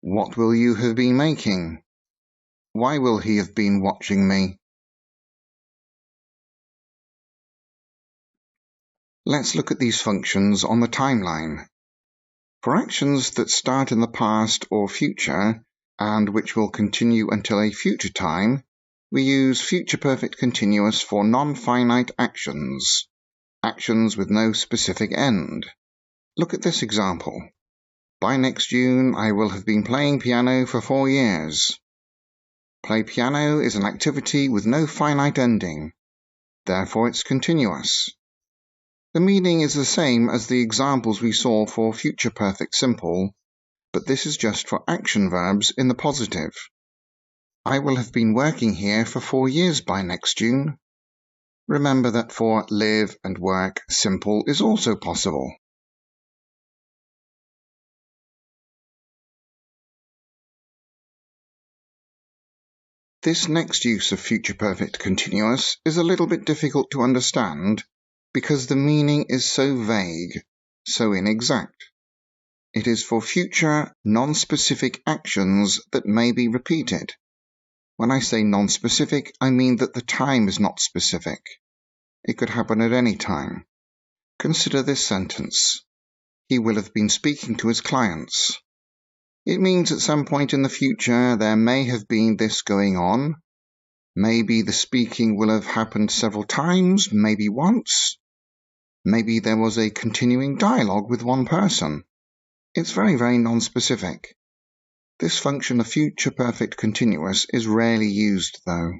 A: What will you have been making? Why will he have been watching me? Let's look at these functions on the timeline. For actions that start in the past or future, and which will continue until a future time, we use future perfect continuous for non-finite actions, actions with no specific end. Look at this example. By next June, I will have been playing piano for 4 years. Play piano is an activity with no finite ending. Therefore, it's continuous. The meaning is the same as the examples we saw for future perfect simple, but this is just for action verbs in the positive. I will have been working here for 4 years by next June. Remember that for live and work, simple is also possible. This next use of future perfect continuous is a little bit difficult to understand because the meaning is so vague, so inexact. It is for future non-specific actions that may be repeated. When I say non-specific, I mean that the time is not specific. It could happen at any time. Consider this sentence. He will have been speaking to his clients. It means at some point in the future there may have been this going on. Maybe the speaking will have happened several times, maybe once. Maybe there was a continuing dialogue with one person. It's very, very non-specific. This function of future perfect continuous is rarely used, though.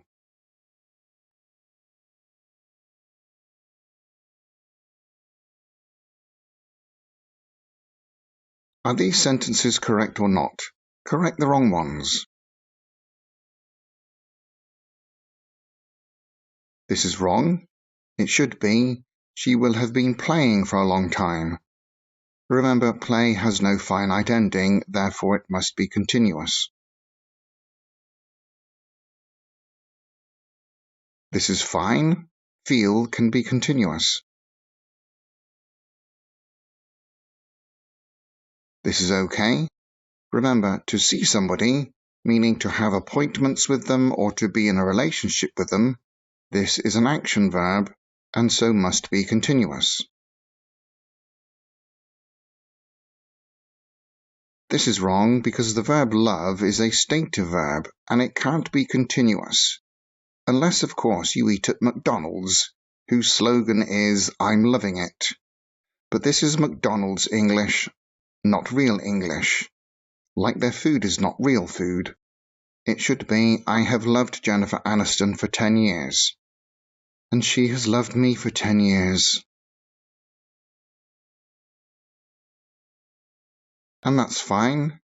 A: Are these sentences correct or not? Correct the wrong ones. This is wrong. It should be, she will have been playing for a long time. Remember, play has no finite ending, therefore it must be continuous. This is fine. Feel can be continuous. This is okay. Remember, to see somebody, meaning to have appointments with them or to be in a relationship with them, this is an action verb, and so must be continuous. This is wrong because the verb love is a stative verb, and it can't be continuous. Unless, of course, you eat at McDonald's, whose slogan is, I'm loving it. But this is McDonald's English, not real English. Like their food is not real food. It should be, I have loved Jennifer Aniston for 10 years. And she has loved me for 10 years. And that's fine.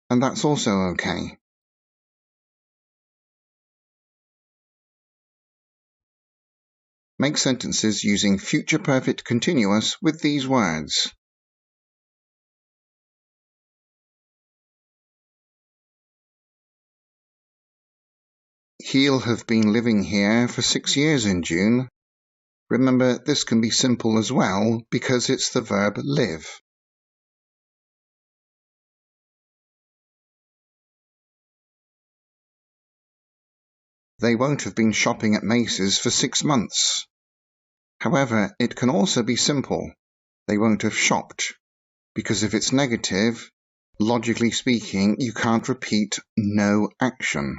A: And that's also okay. Make sentences using future perfect continuous with these words. He'll have been living here for 6 years in June. Remember, this can be simple as well because it's the verb live. They won't have been shopping at Macy's for 6 months. However, it can also be simple. They won't have shopped, because if it's negative, logically speaking, you can't repeat no action.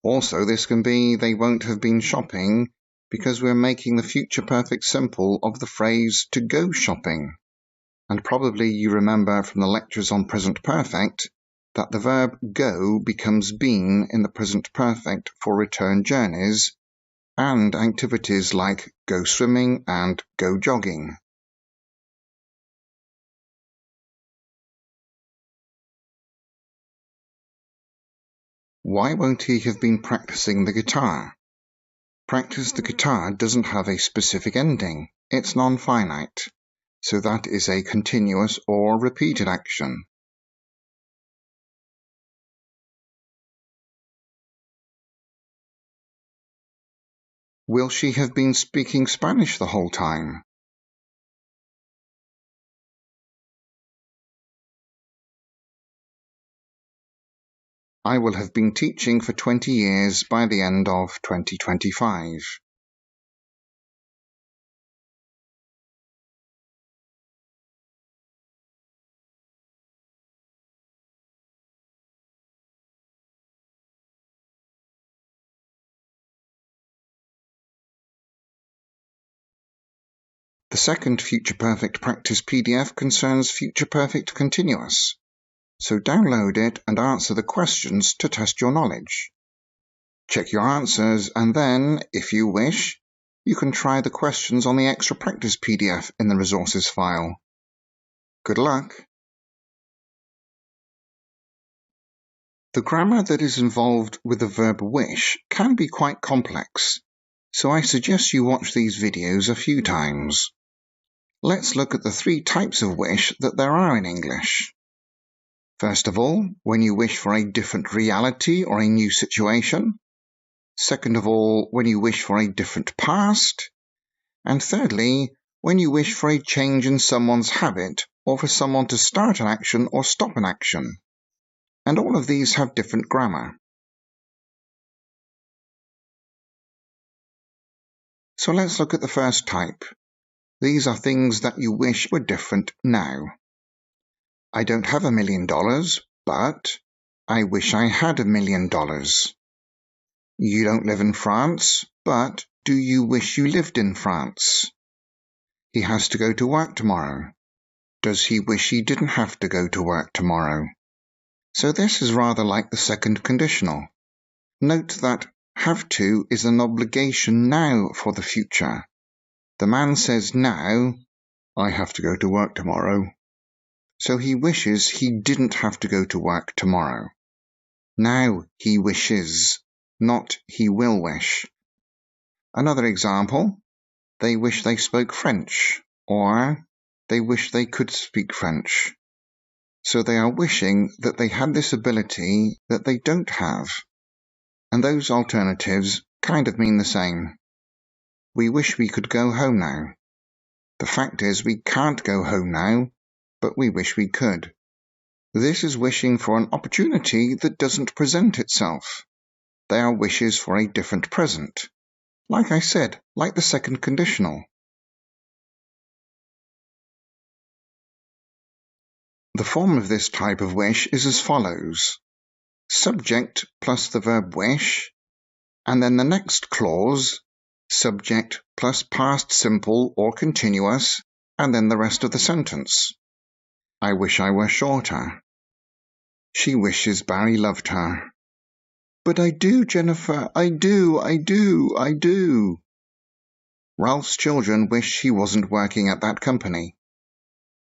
A: Also, this can be they won't have been shopping because we're making the future perfect simple of the phrase to go shopping. And probably you remember from the lectures on present perfect that the verb go becomes been in the present perfect for return journeys and activities like go swimming and go jogging. Why won't he have been practicing the guitar? Practice the guitar doesn't have a specific ending. It's non-finite, so that is a continuous or repeated action. Will she have been speaking Spanish the whole time? I will have been teaching for 20 years by the end of 2025. The second future perfect practice PDF concerns future perfect continuous. So download it and answer the questions to test your knowledge. Check your answers and then, if you wish, you can try the questions on the extra practice PDF in the resources file. Good luck! The grammar that is involved with the verb wish can be quite complex, so I suggest you watch these videos a few times. Let's look at the 3 types of wish that there are in English. First of all, when you wish for a different reality or a new situation. Second of all, when you wish for a different past. And thirdly, when you wish for a change in someone's habit or for someone to start an action or stop an action. And all of these have different grammar. So let's look at the first type. These are things that you wish were different now. I don't have $1 million, but I wish I had $1 million. You don't live in France, but do you wish you lived in France? He has to go to work tomorrow. Does he wish he didn't have to go to work tomorrow? So this is rather like the second conditional. Note that have to is an obligation now for the future. The man says now, I have to go to work tomorrow. So he wishes he didn't have to go to work tomorrow. Now he wishes, not he will wish. Another example, they wish they spoke French, or they wish they could speak French. So they are wishing that they had this ability that they don't have. And those alternatives kind of mean the same. We wish we could go home now. The fact is we can't go home now, but we wish we could. This is wishing for an opportunity that doesn't present itself. They are wishes for a different present. Like I said, like the second conditional. The form of this type of wish is as follows. Subject plus the verb wish, and then the next clause, subject plus past simple or continuous, and then the rest of the sentence. I wish I were shorter. She wishes Barry loved her. But I do, Jennifer. I do. Ralph's children wish he wasn't working at that company.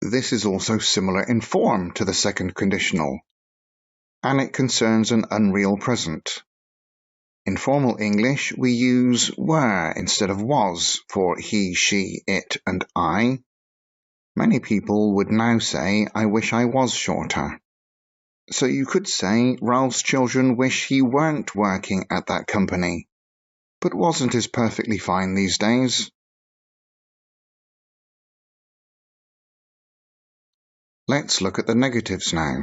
A: This is also similar in form to the second conditional, and it concerns an unreal present. In formal English, we use were instead of was for he, she, it, and I. Many people would now say, I wish I was shorter. So you could say, Ralph's children wish he weren't working at that company. But wasn't his perfectly fine these days? Let's look at the negatives now.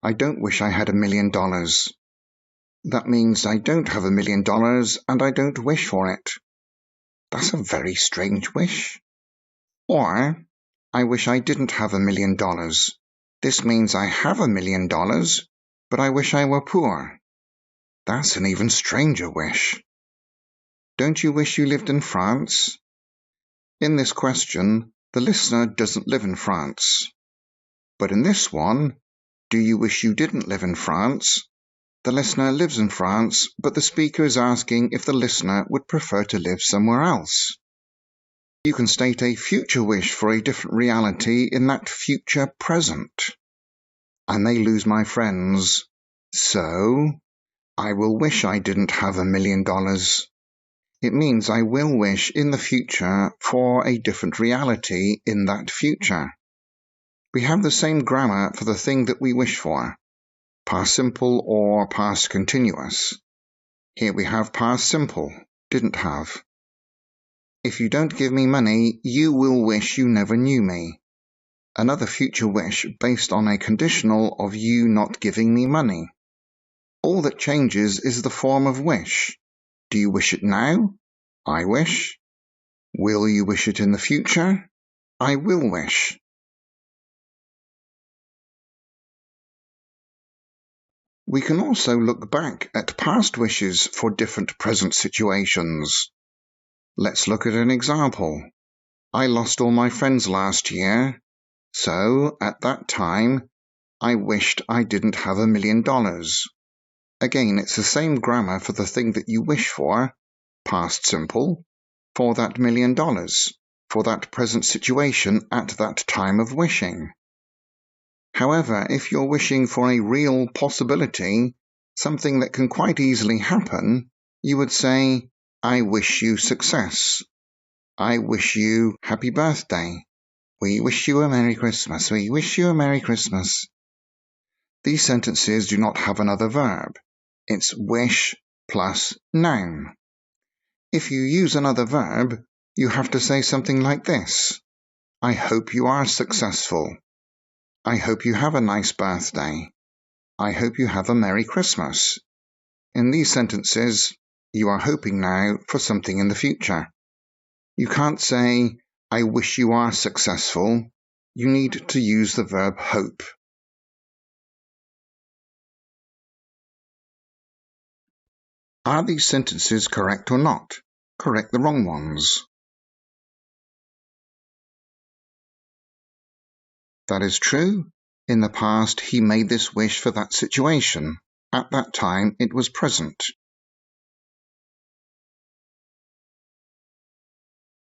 A: I don't wish I had $1 million. That means I don't have $1 million and I don't wish for it. That's a very strange wish. Or, I wish I didn't have $1 million. This means I have $1 million, but I wish I were poor. That's an even stranger wish. Don't you wish you lived in France? In this question, the listener doesn't live in France. But in this one, do you wish you didn't live in France? The listener lives in France, but the speaker is asking if the listener would prefer to live somewhere else. You can state a future wish for a different reality in that future present. I may lose my friends, so I will wish I didn't have $1 million. It means I will wish in the future for a different reality in that future. We have the same grammar for the thing that we wish for, past simple or past continuous. Here we have past simple, didn't have. If you don't give me money, you will wish you never knew me. Another future wish based on a conditional of you not giving me money. All that changes is the form of wish. Do you wish it now? I wish. Will you wish it in the future? I will wish. We can also look back at past wishes for different present situations. Let's look at an example. I lost all my friends last year, so at that time, I wished I didn't have $1 million. Again, it's the same grammar for the thing that you wish for, past simple, for that $1 million, for that present situation at that time of wishing. However, if you're wishing for a real possibility, something that can quite easily happen, you would say, I wish you success. I wish you happy birthday. We wish you a Merry Christmas. We wish you a Merry Christmas. These sentences do not have another verb. It's wish plus noun. If you use another verb, you have to say something like this. I hope you are successful. I hope you have a nice birthday. I hope you have a Merry Christmas. In these sentences, you are hoping now for something in the future. You can't say, I wish you are successful. You need to use the verb hope. Are these sentences correct or not? Correct the wrong ones. That is true. In the past, he made this wish for that situation. At that time, it was present.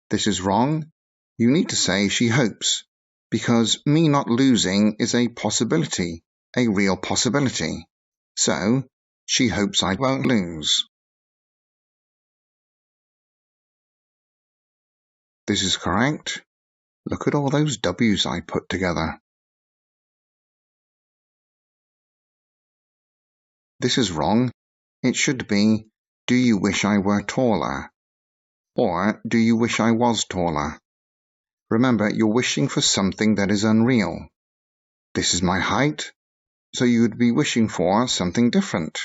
A: This is wrong. You need to say she hopes, because me not losing is a possibility, a real possibility. So, she hopes I won't lose. This is correct. Look at all those W's I put together. This is wrong. It should be, do you wish I were taller? Or, do you wish I was taller? Remember, you're wishing for something that is unreal. This is my height, so you would be wishing for something different.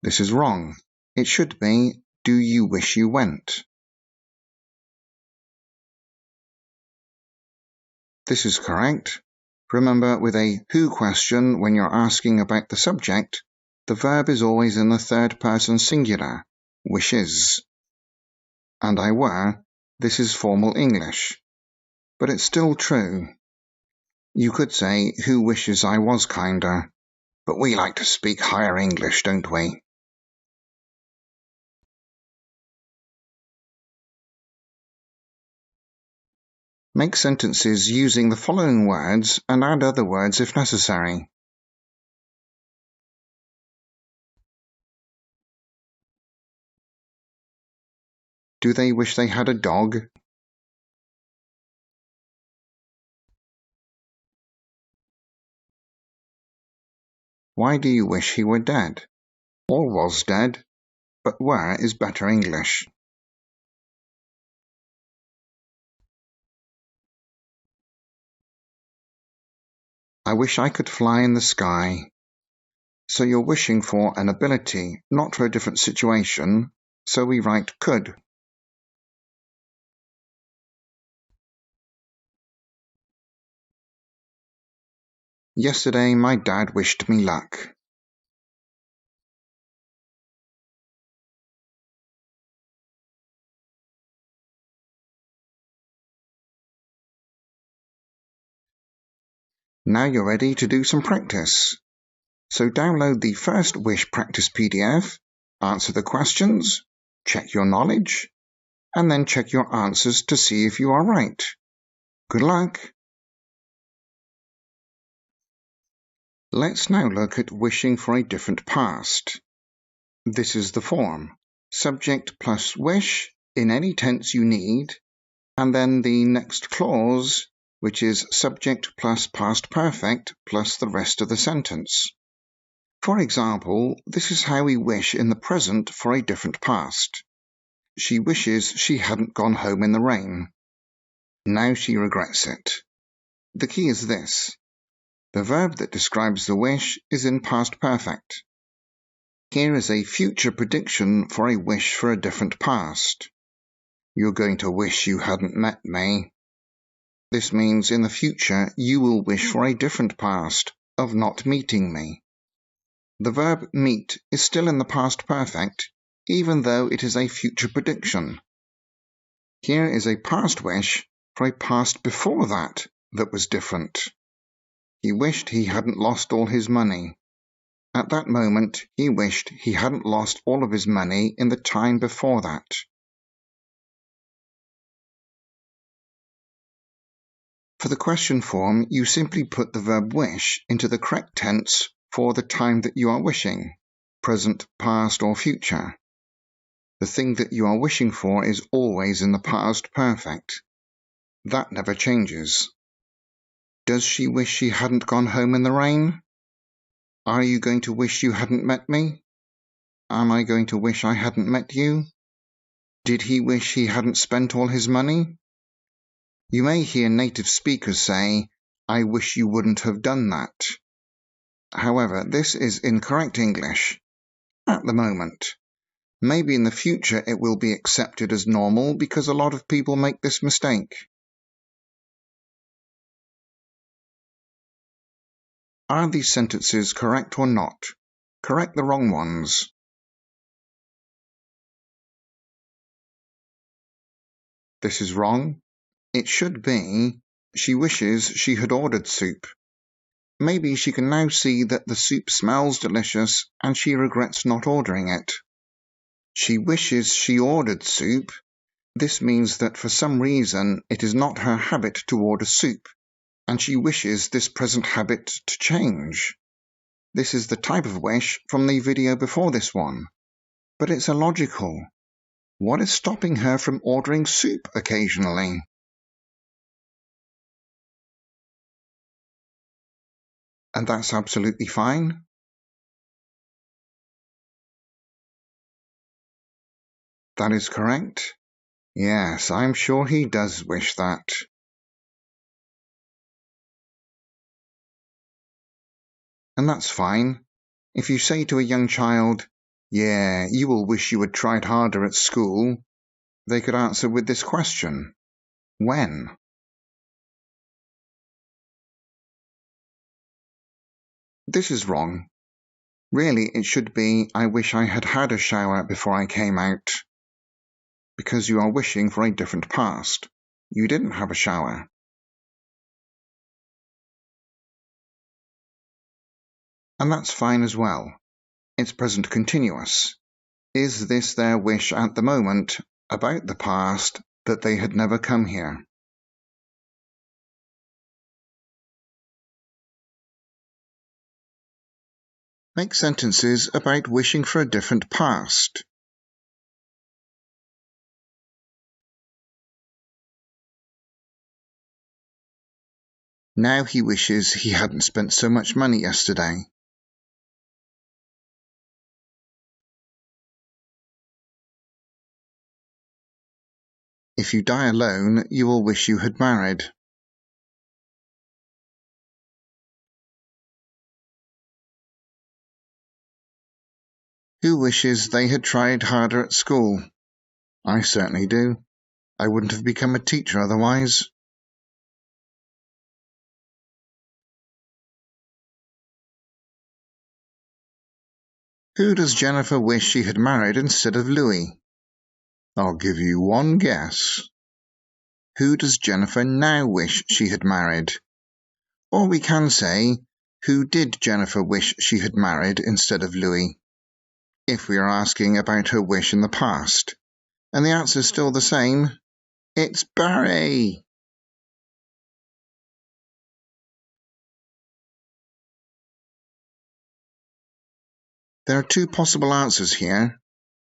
A: This is wrong. It should be, do you wish you went? This is correct. Remember, with a who question, when you're asking about the subject, the verb is always in the third person singular, wishes. And I were, this is formal English. But it's still true. You could say, who wishes I was kinder? But we like to speak higher English, don't we? Make sentences using the following words and add other words if necessary. Do they wish they had a dog? Why do you wish he were dead? Or was dead, but were is better English. I wish I could fly in the sky. So you're wishing for an ability, not for a different situation, so we write could. Yesterday my dad wished me luck. Now you're ready to do some practice. So download the first wish practice PDF, answer the questions, check your knowledge, and then check your answers to see if you are right. Good luck! Let's now look at wishing for a different past. This is the form. Subject plus wish in any tense you need, and then the next clause, which is subject plus past perfect plus the rest of the sentence. For example, this is how we wish in the present for a different past. She wishes she hadn't gone home in the rain. Now she regrets it. The key is this. The verb that describes the wish is in past perfect. Here is a future prediction for a wish for a different past. You're going to wish you hadn't met me. This means in the future you will wish for a different past of not meeting me. The verb meet is still in the past perfect, even though it is a future prediction. Here is a past wish for a past before that was different. He wished he hadn't lost all his money. At that moment, he wished he hadn't lost all of his money in the time before that. For the question form, you simply put the verb wish into the correct tense for the time that you are wishing, present, past, or future. The thing that you are wishing for is always in the past perfect. That never changes. Does she wish she hadn't gone home in the rain? Are you going to wish you hadn't met me? Am I going to wish I hadn't met you? Did he wish he hadn't spent all his money? You may hear native speakers say, I wish you wouldn't have done that. However, this is incorrect English at the moment. Maybe in the future it will be accepted as normal because a lot of people make this mistake. Are these sentences correct or not? Correct the wrong ones. This is wrong. It should be, she wishes she had ordered soup. Maybe she can now see that the soup smells delicious and she regrets not ordering it. She wishes she ordered soup. This means that for some reason it is not her habit to order soup, and she wishes this present habit to change. This is the type of wish from the video before this one, but it's illogical. What is stopping her from ordering soup occasionally? And that's absolutely fine. That is correct. Yes, I'm sure he does wish that. And that's fine. If you say to a young child, yeah, you will wish you had tried harder at school, they could answer with this question. When? This is wrong. Really, it should be, I wish I had had a shower before I came out. Because you are wishing for a different past. You didn't have a shower. And that's fine as well. It's present continuous. Is this their wish at the moment about the past that they had never come here? Make sentences about wishing for a different past. Now he wishes he hadn't spent so much money yesterday. If you die alone, you will wish you had married. Who wishes they had tried harder at school? I certainly do. I wouldn't have become a teacher otherwise. Who does Jennifer wish she had married instead of Louis? I'll give you one guess. Who does Jennifer now wish she had married? Or we can say, who did Jennifer wish she had married instead of Louis? If we are asking about her wish in the past. And the answer is still the same. It's Barry! There are two possible answers here.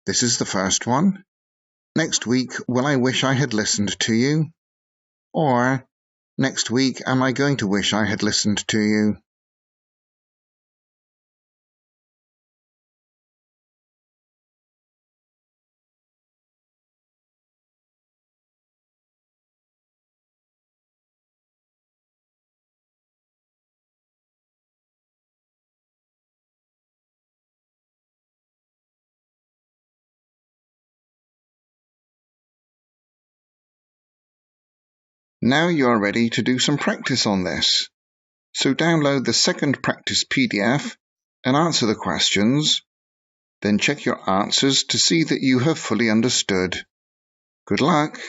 A: This is the first one. Next week, will I wish I had listened to you? Or, next week, am I going to wish I had listened to you? Now you are ready to do some practice on this. So download the second practice PDF and answer the questions. Then check your answers to see that you have fully understood. Good luck!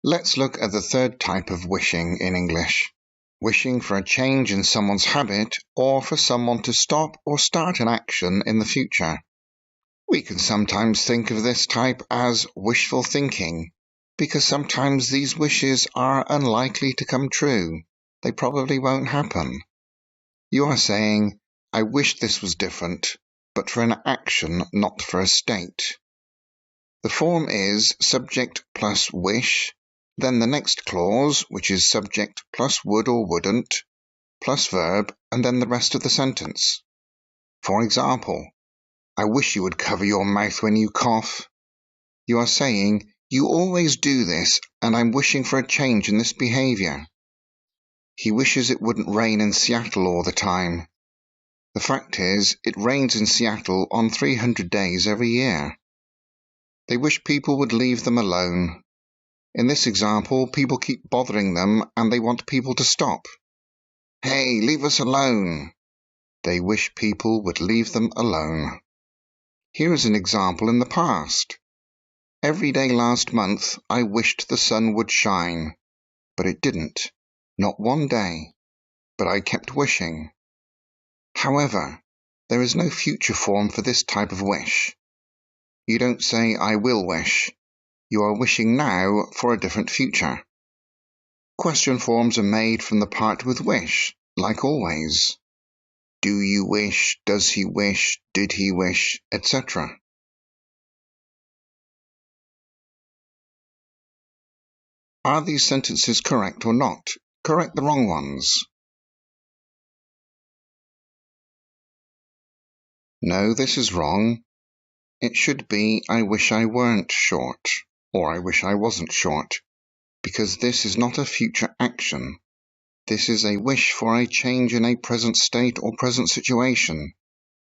A: Let's look at the third type of wishing in English. Wishing for a change in someone's habit or for someone to stop or start an action in the future. We can sometimes think of this type as wishful thinking, because sometimes these wishes are unlikely to come true. They probably won't happen. You are saying, I wish this was different, but for an action, not for a state. The form is subject plus wish, then the next clause, which is subject plus would or wouldn't, plus verb, and then the rest of the sentence. For example, I wish you would cover your mouth when you cough. You are saying, you always do this, and I'm wishing for a change in this behaviour. He wishes it wouldn't rain in Seattle all the time. The fact is, it rains in Seattle on 300 days every year. They wish people would leave them alone. In this example, people keep bothering them and they want people to stop. Hey, leave us alone! They wish people would leave them alone. Here is an example in the past. Every day last month, I wished the sun would shine, but it didn't. Not one day. But I kept wishing. However, there is no future form for this type of wish. You don't say, I will wish. You are wishing now for a different future. Question forms are made from the part with wish, like always. Do you wish? Does he wish? Did he wish? Etc. Are these sentences correct or not? Correct the wrong ones. No, this is wrong. It should be, I wish I weren't short, or I wish I wasn't short, because this is not a future action. This is a wish for a change in a present state or present situation.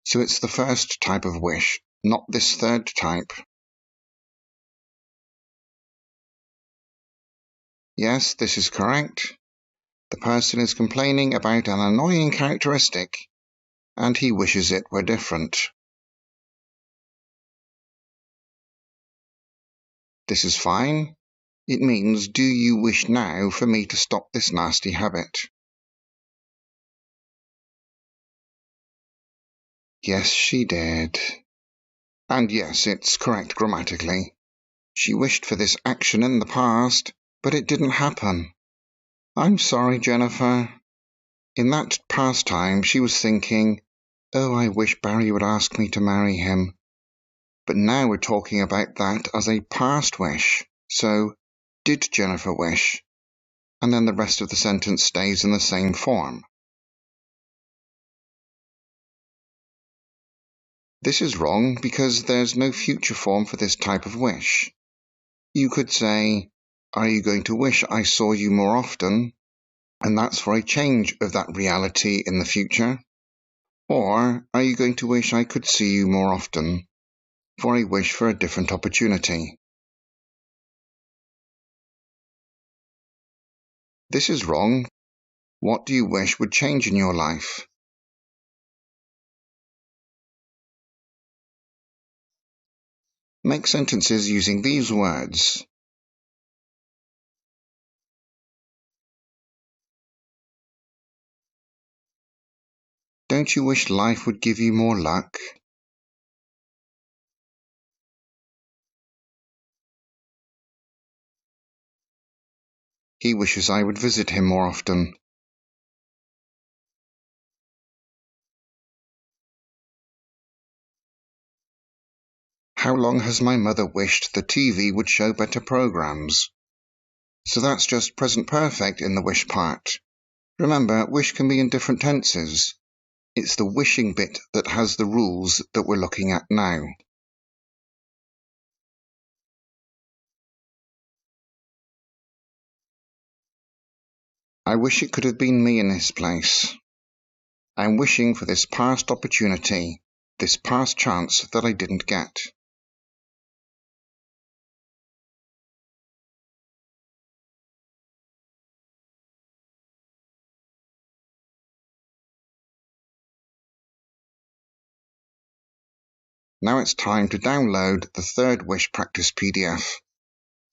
A: So it's the first type of wish, not this third type. Yes, this is correct. The person is complaining about an annoying characteristic, and he wishes it were different. This is fine. It means, do you wish now for me to stop this nasty habit? Yes, she did. And yes, it's correct grammatically. She wished for this action in the past, but it didn't happen. I'm sorry, Jennifer. In that past time, she was thinking, oh, I wish Barry would ask me to marry him. But now we're talking about that as a past wish. So, did Jennifer wish? And then the rest of the sentence stays in the same form. This is wrong because there's no future form for this type of wish. You could say, are you going to wish I saw you more often? And that's for a change of that reality in the future. Or, are you going to wish I could see you more often? For a wish for a different opportunity. This is wrong. What do you wish would change in your life? Make sentences using these words. Don't you wish life would give you more luck? He wishes I would visit him more often. How long has my mother wished the TV would show better programs? So that's just present perfect in the wish part. Remember, wish can be in different tenses. It's the wishing bit that has the rules that we're looking at now. I wish it could have been me in his place. I'm wishing for this past opportunity, this past chance that I didn't get. Now it's time to download the third wish practice PDF.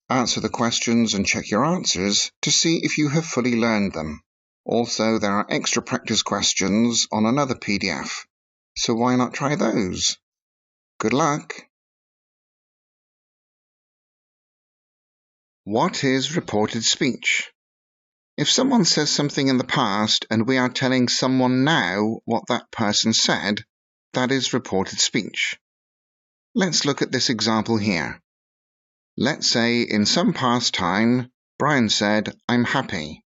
A: Answer the questions and check your answers to see if you have fully learned them. Also, there are extra practice questions on another PDF, so why not try those? Good luck! What is reported speech? If someone says something in the past and we are telling someone now what that person said, that is reported speech. Let's look at this example here. Let's say in some past time, Brian said, I'm happy.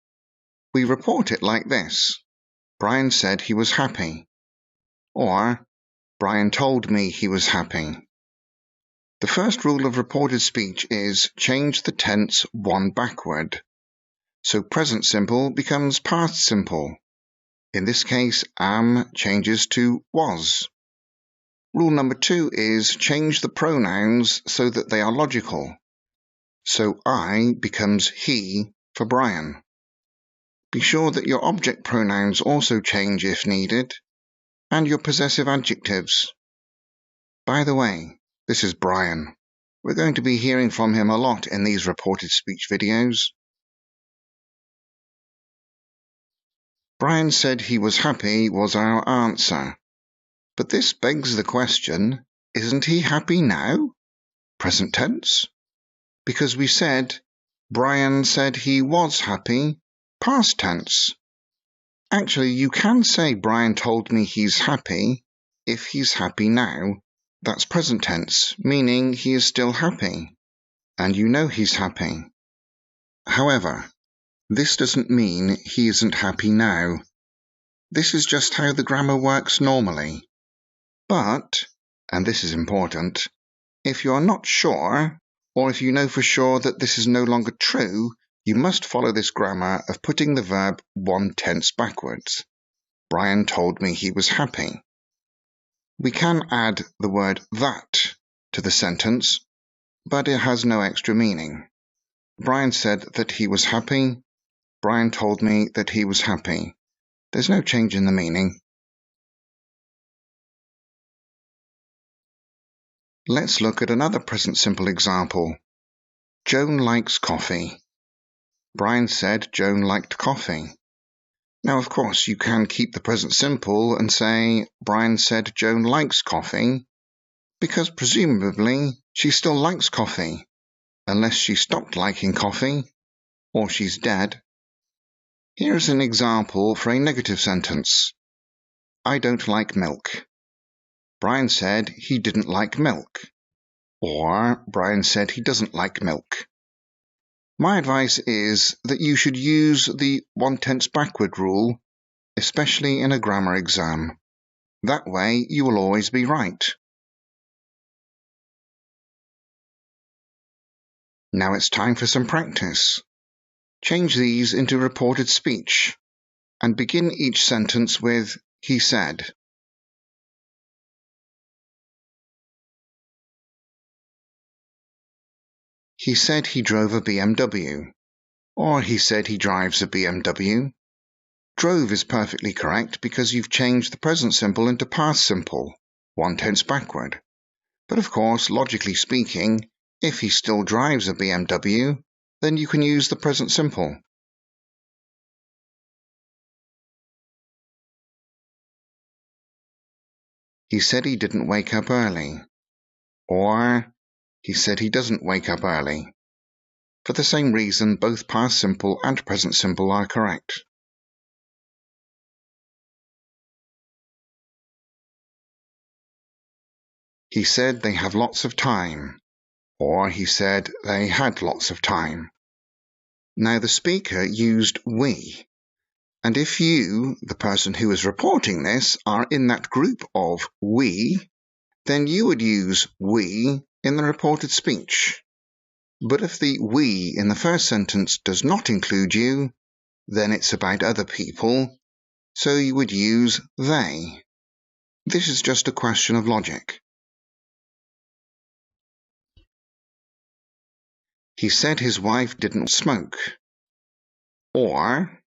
A: We report it like this. Brian said he was happy. Or, Brian told me he was happy. The first rule of reported speech is change the tense one backward. So present simple becomes past simple. In this case, am changes to was. Rule number 2 is change the pronouns so that they are logical. So I becomes he for Brian. Be sure that your object pronouns also change if needed, and your possessive adjectives. By the way, this is Brian. We're going to be hearing from him a lot in these reported speech videos. Brian said he was happy was our answer. But this begs the question, isn't he happy now? Present tense? Because we said, Brian said he was happy, past tense. Actually, you can say Brian told me he's happy if he's happy now. That's present tense, meaning he is still happy. And you know he's happy. However, this doesn't mean he isn't happy now. This is just how the grammar works normally. But, and this is important, if you are not sure, or if you know for sure that this is no longer true, you must follow this grammar of putting the verb one tense backwards. Brian told me he was happy. We can add the word that to the sentence, but it has no extra meaning. Brian said that he was happy. Brian told me that he was happy. There's no change in the meaning. Let's look at another present simple example. Joan likes coffee. Brian said Joan liked coffee. Now, of course, you can keep the present simple and say Brian said Joan likes coffee, because presumably she still likes coffee, unless she stopped liking coffee, or she's dead. Here's an example for a negative sentence. I don't like milk. Brian said he didn't like milk. Or Brian said he doesn't like milk. My advice is that you should use the 1/10 backward rule, especially in a grammar exam. That way you will always be right. Now it's time for some practice. Change these into reported speech and begin each sentence with "he said." He said he drove a BMW. Or he said he drives a BMW. Drove is perfectly correct because you've changed the present simple into past simple, 1/10 backward. But of course, logically speaking, if he still drives a BMW, then you can use the present simple. He said he didn't wake up early. Or he said he doesn't wake up early. For the same reason, both past simple and present simple are correct. He said they have lots of time. Or he said they had lots of time. Now the speaker used we. And if you, the person who is reporting this, are in that group of we, then you would use we in the reported speech. But if the we in the first sentence does not include you, then it's about other people, so you would use they. This is just a question of logic. He said his wife didn't smoke. Or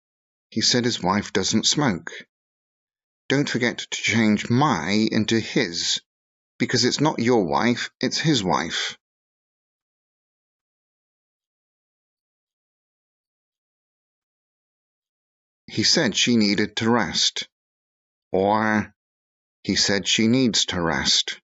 A: he said his wife doesn't smoke. Don't forget to change my into his, because it's not your wife, it's his wife. He said she needed to rest. Or he said she needs to rest.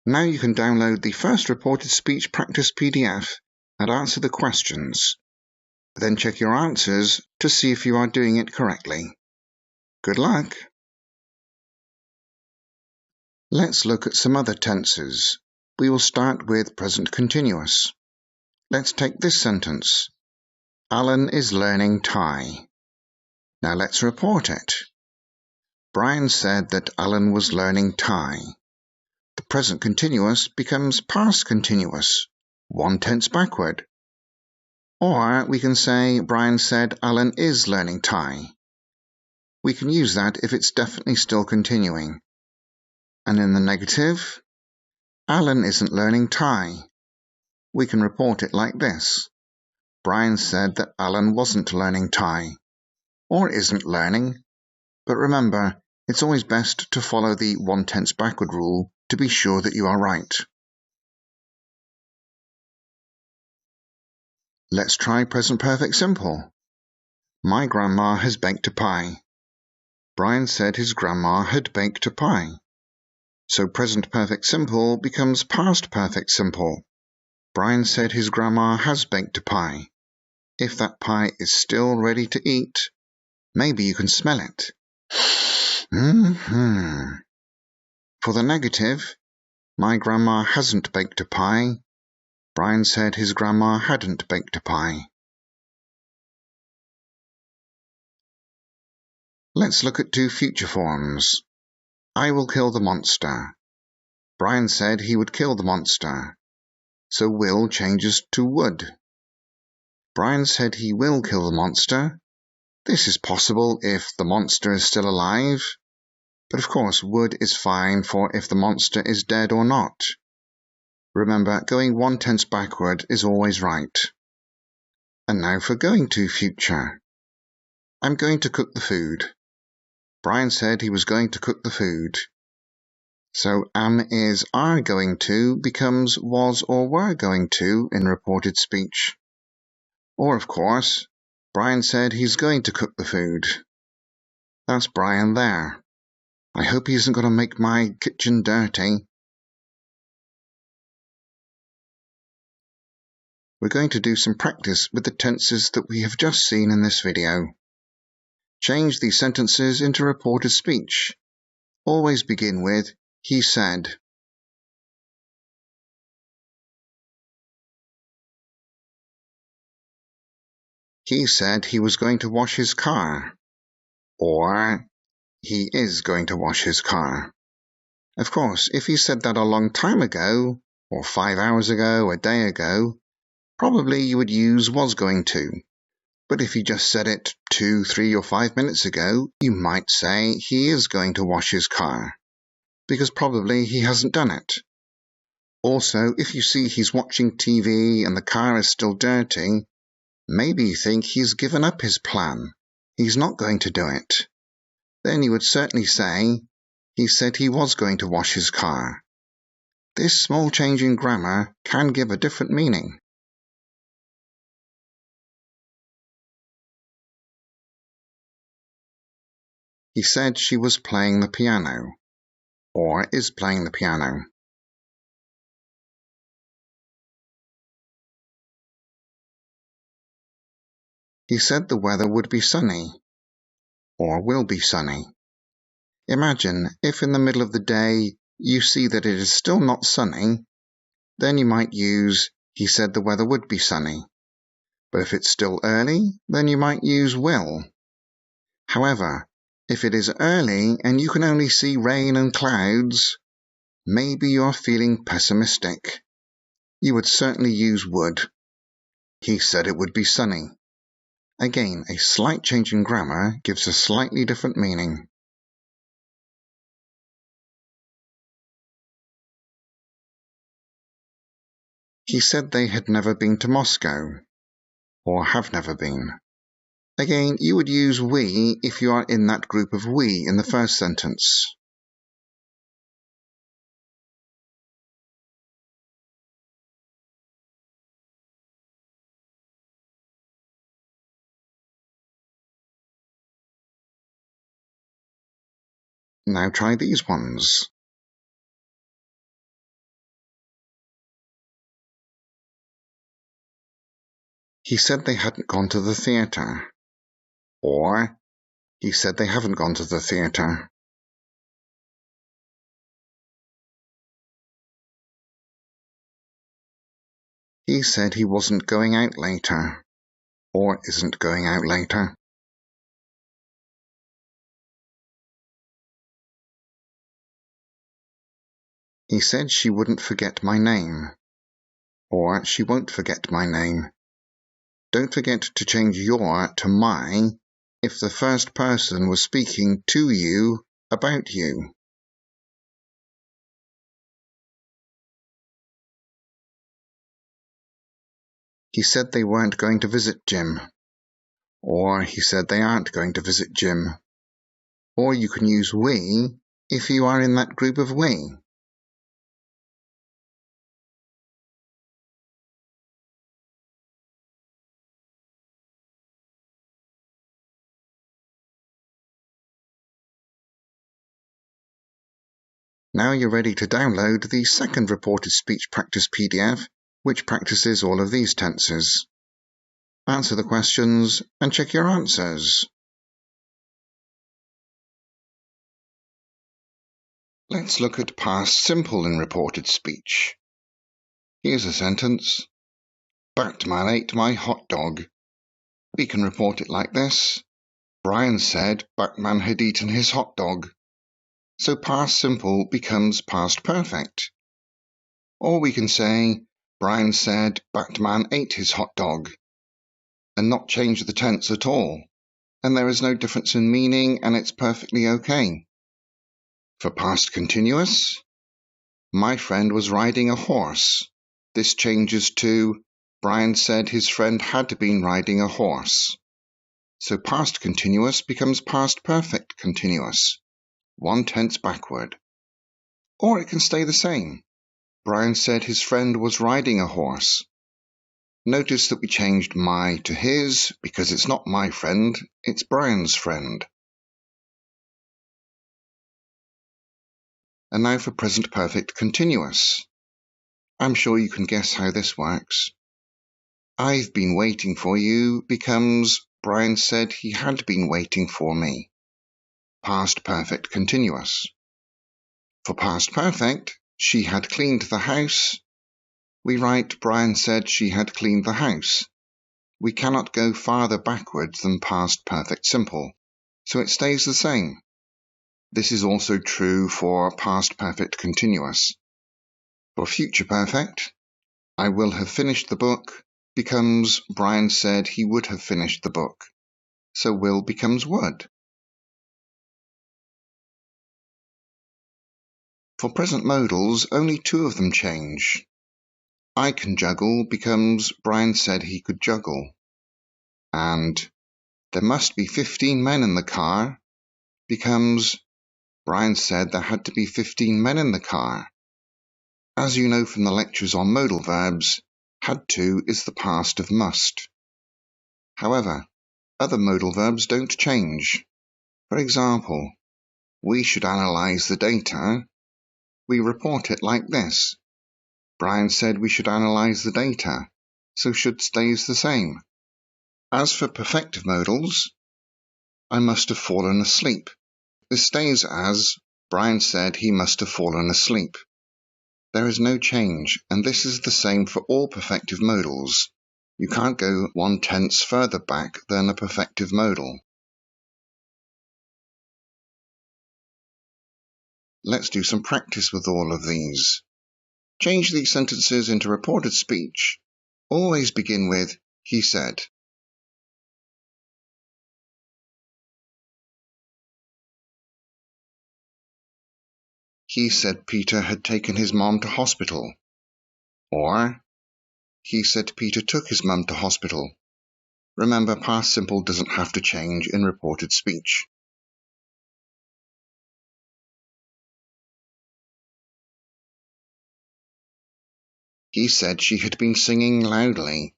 A: Now you can download the first reported speech practice PDF and answer the questions. Then check your answers to see if you are doing it correctly. Good luck! Let's look at some other tenses. We will start with present continuous. Let's take this sentence. Alan is learning Thai. Now let's report it. Brian said that Alan was learning Thai. The present continuous becomes past continuous, 1/10 backward. Or we can say Brian said Alan is learning Thai. We can use that if it's definitely still continuing. And in the negative, Alan isn't learning Thai. We can report it like this. Brian said that Alan wasn't learning Thai. Or isn't learning. But remember, it's always best to follow the 1/10 backward rule to be sure that you are right. Let's try present perfect simple. My grandma has baked a pie. Brian said his grandma had baked a pie. So present perfect simple becomes past perfect simple. Brian said his grandma has baked a pie. If that pie is still ready to eat, maybe you can smell it. For the negative, my grandma hasn't baked a pie. Brian said his grandma hadn't baked a pie. Let's look at two future forms. I will kill the monster. Brian said he would kill the monster. So will changes to would. Brian said he will kill the monster. This is possible if the monster is still alive. But of course, would is fine for if the monster is dead or not. Remember, going 1/10 backward is always right. And now for going to future. I'm going to cook the food. Brian said he was going to cook the food. So am, is, are going to becomes was or were going to in reported speech. Or of course, Brian said he's going to cook the food. That's Brian there. I hope he isn't going to make my kitchen dirty. we're going to do some practice with the tenses that we have just seen in this video. Change these sentences into reported speech. Always begin with he said. He said he was going to wash his car. Or he is going to wash his car. Of course, if he said that a long time ago, or 5 hours ago, a day ago, probably you would use was going to. But if he just said it 2, 3, or 5 minutes ago, you might say he is going to wash his car, because probably he hasn't done it. Also, if you see he's watching TV and the car is still dirty, maybe you think he's given up his plan. He's not going to do it. Then you would certainly say, he said he was going to wash his car. This small change in grammar can give a different meaning. He said she was playing the piano, or is playing the piano. He said the weather would be sunny, or will be sunny. Imagine if in the middle of the day you see that it is still not sunny, then you might use, he said the weather would be sunny. But if it's still early, then you might use will. However, if it is early and you can only see rain and clouds, maybe you're feeling pessimistic. You would certainly use would. He said it would be sunny. Again, a slight change in grammar gives a slightly different meaning. He said they had never been to Moscow, or have never been. Again, you would use we if you are in that group of we in the first sentence. Now try these ones. He said they hadn't gone to the theatre. Or, he said they haven't gone to the theatre. He said he wasn't going out later. Or isn't going out later. He said she wouldn't forget my name. Or she won't forget my name. Don't forget to change your to my if the first person was speaking to you about you. He said they weren't going to visit Jim. Or he said they aren't going to visit Jim. Or you can use we if you are in that group of we. Now you're ready to download the second reported speech practice PDF, which practices all of these tenses. Answer the questions and check your answers. Let's look at past simple in reported speech. Here's a sentence. Batman ate my hot dog. We can report it like this. Brian said Batman had eaten his hot dog. So past simple becomes past perfect. Or we can say, Brian said Batman ate his hot dog, and not change the tense at all, and there is no difference in meaning and it's perfectly okay. For past continuous, my friend was riding a horse. This changes to, Brian said his friend had been riding a horse. So past continuous becomes past perfect continuous, one tense backward. Or it can stay the same. Brian said his friend was riding a horse. Notice that we changed my to his because it's not my friend, it's Brian's friend. And now for present perfect continuous. I'm sure you can guess how this works. I've been waiting for you becomes Brian said he had been waiting for me. Past perfect continuous. For past perfect, she had cleaned the house. We write Brian said she had cleaned the house. We cannot go farther backwards than past perfect simple, so it stays the same. This is also true for past perfect continuous. For future perfect, I will have finished the book becomes Brian said he would have finished the book, so will becomes would. For present modals, only two of them change. I can juggle becomes Brian said he could juggle. And there must be 15 men in the car becomes Brian said there had to be 15 men in the car. As you know from the lectures on modal verbs, had to is the past of must. However, other modal verbs don't change. For example, we should analyze the data. We report it like this. Brian said we should analyze the data, so should stays the same. As for perfective modals, I must have fallen asleep. This stays as Brian said he must have fallen asleep. There is no change, and this is the same for all perfective modals. You can't go 1/10 further back than a perfective modal. Let's do some practice with all of these. Change these sentences into reported speech. Always begin with, he said. He said Peter had taken his mom to hospital. Or, he said Peter took his mum to hospital. Remember, past simple doesn't have to change in reported speech. He said she had been singing loudly.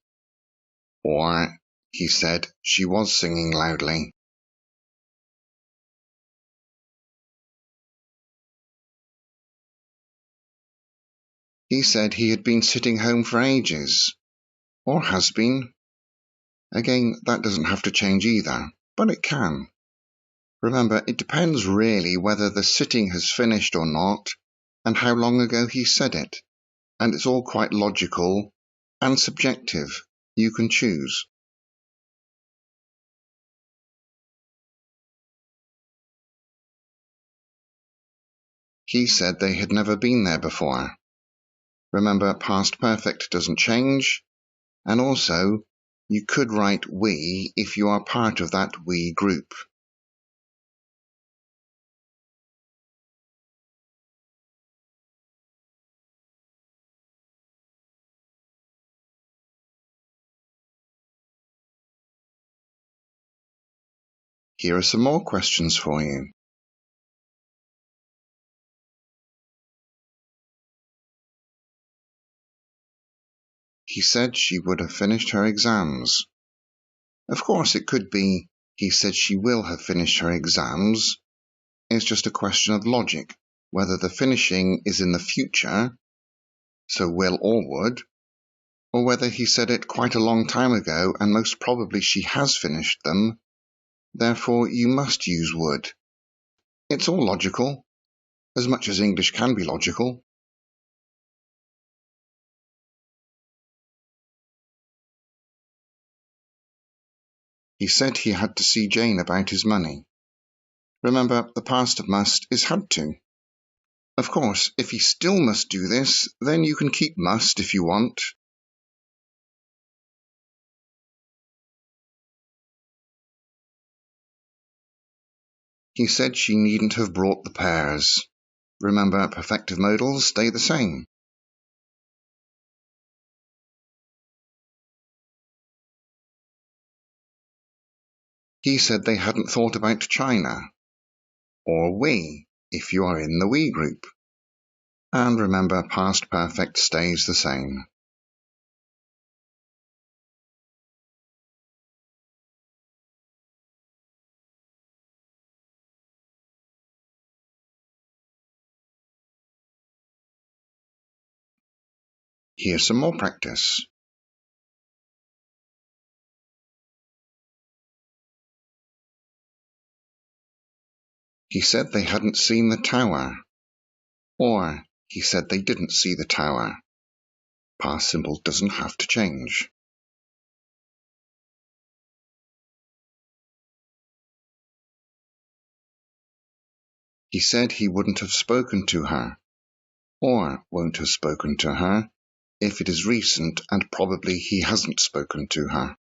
A: Or, he said she was singing loudly. He said he had been sitting home for ages. Or has been. Again, that doesn't have to change either, but it can. Remember, it depends really whether the sitting has finished or not, and how long ago he said it. And it's all quite logical and subjective. You can choose. He said they had never been there before. Remember, past perfect doesn't change, and also, you could write we if you are part of that we group. Here are some more questions for you. He said she would have finished her exams. Of course, it could be, he said she will have finished her exams. It's just a question of logic, whether the finishing is in the future, so will or would, or whether he said it quite a long time ago and most probably she has finished them, therefore you must use would. It's all logical, as much as English can be logical. He said he had to see Jane about his money. Remember, the past of must is had to. Of course, if he still must do this, then you can keep must if you want. He said she needn't have brought the pears. Remember, perfective modals stay the same. He said they hadn't thought about China. Or we, if you are in the we group. And remember, past perfect stays the same. Here's some more practice. He said they hadn't seen the tower. Or, he said they didn't see the tower. Past simple doesn't have to change. He said he wouldn't have spoken to her, or won't have spoken to her, if it is recent and probably he hasn't spoken to her.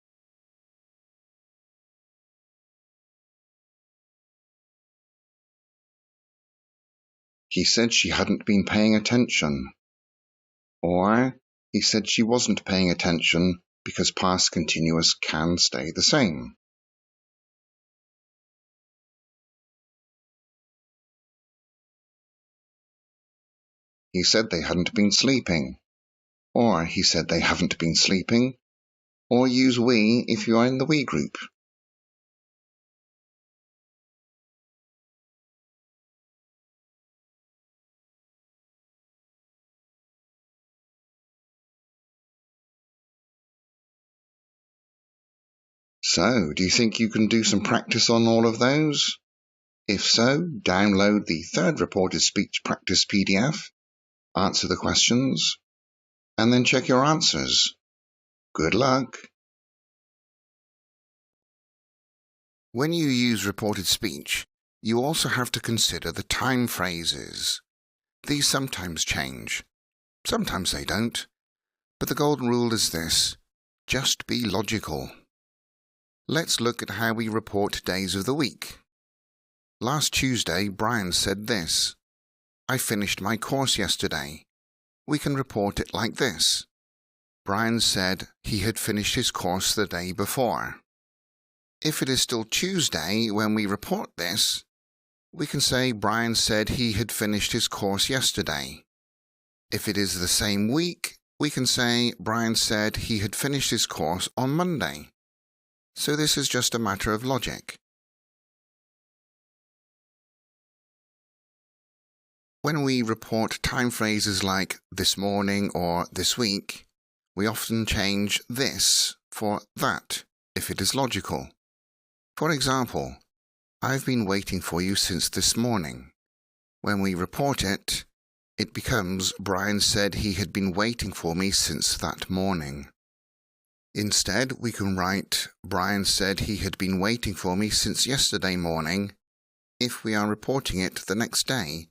A: He said she hadn't been paying attention, or he said she wasn't paying attention because past continuous can stay the same. He said they hadn't been sleeping, or he said they haven't been sleeping, or use we if you are in the we group. So, do you think you can do some practice on all of those? If so, download the third reported speech practice PDF, answer the questions, and then check your answers. Good luck! When you use reported speech, you also have to consider the time phrases. These sometimes change. Sometimes they don't. But the golden rule is this: just be logical. Let's look at how we report days of the week. Last Tuesday, Brian said this: I finished my course yesterday. We can report it like this. Brian said he had finished his course the day before. If it is still Tuesday when we report this, we can say Brian said he had finished his course yesterday. If it is the same week, we can say Brian said he had finished his course on Monday. So this is just a matter of logic. When we report time phrases like this morning or this week, we often change this for that if it is logical. For example, I've been waiting for you since this morning. When we report it, it becomes Brian said he had been waiting for me since that morning. Instead, we can write Brian said he had been waiting for me since yesterday morning if we are reporting it the next day,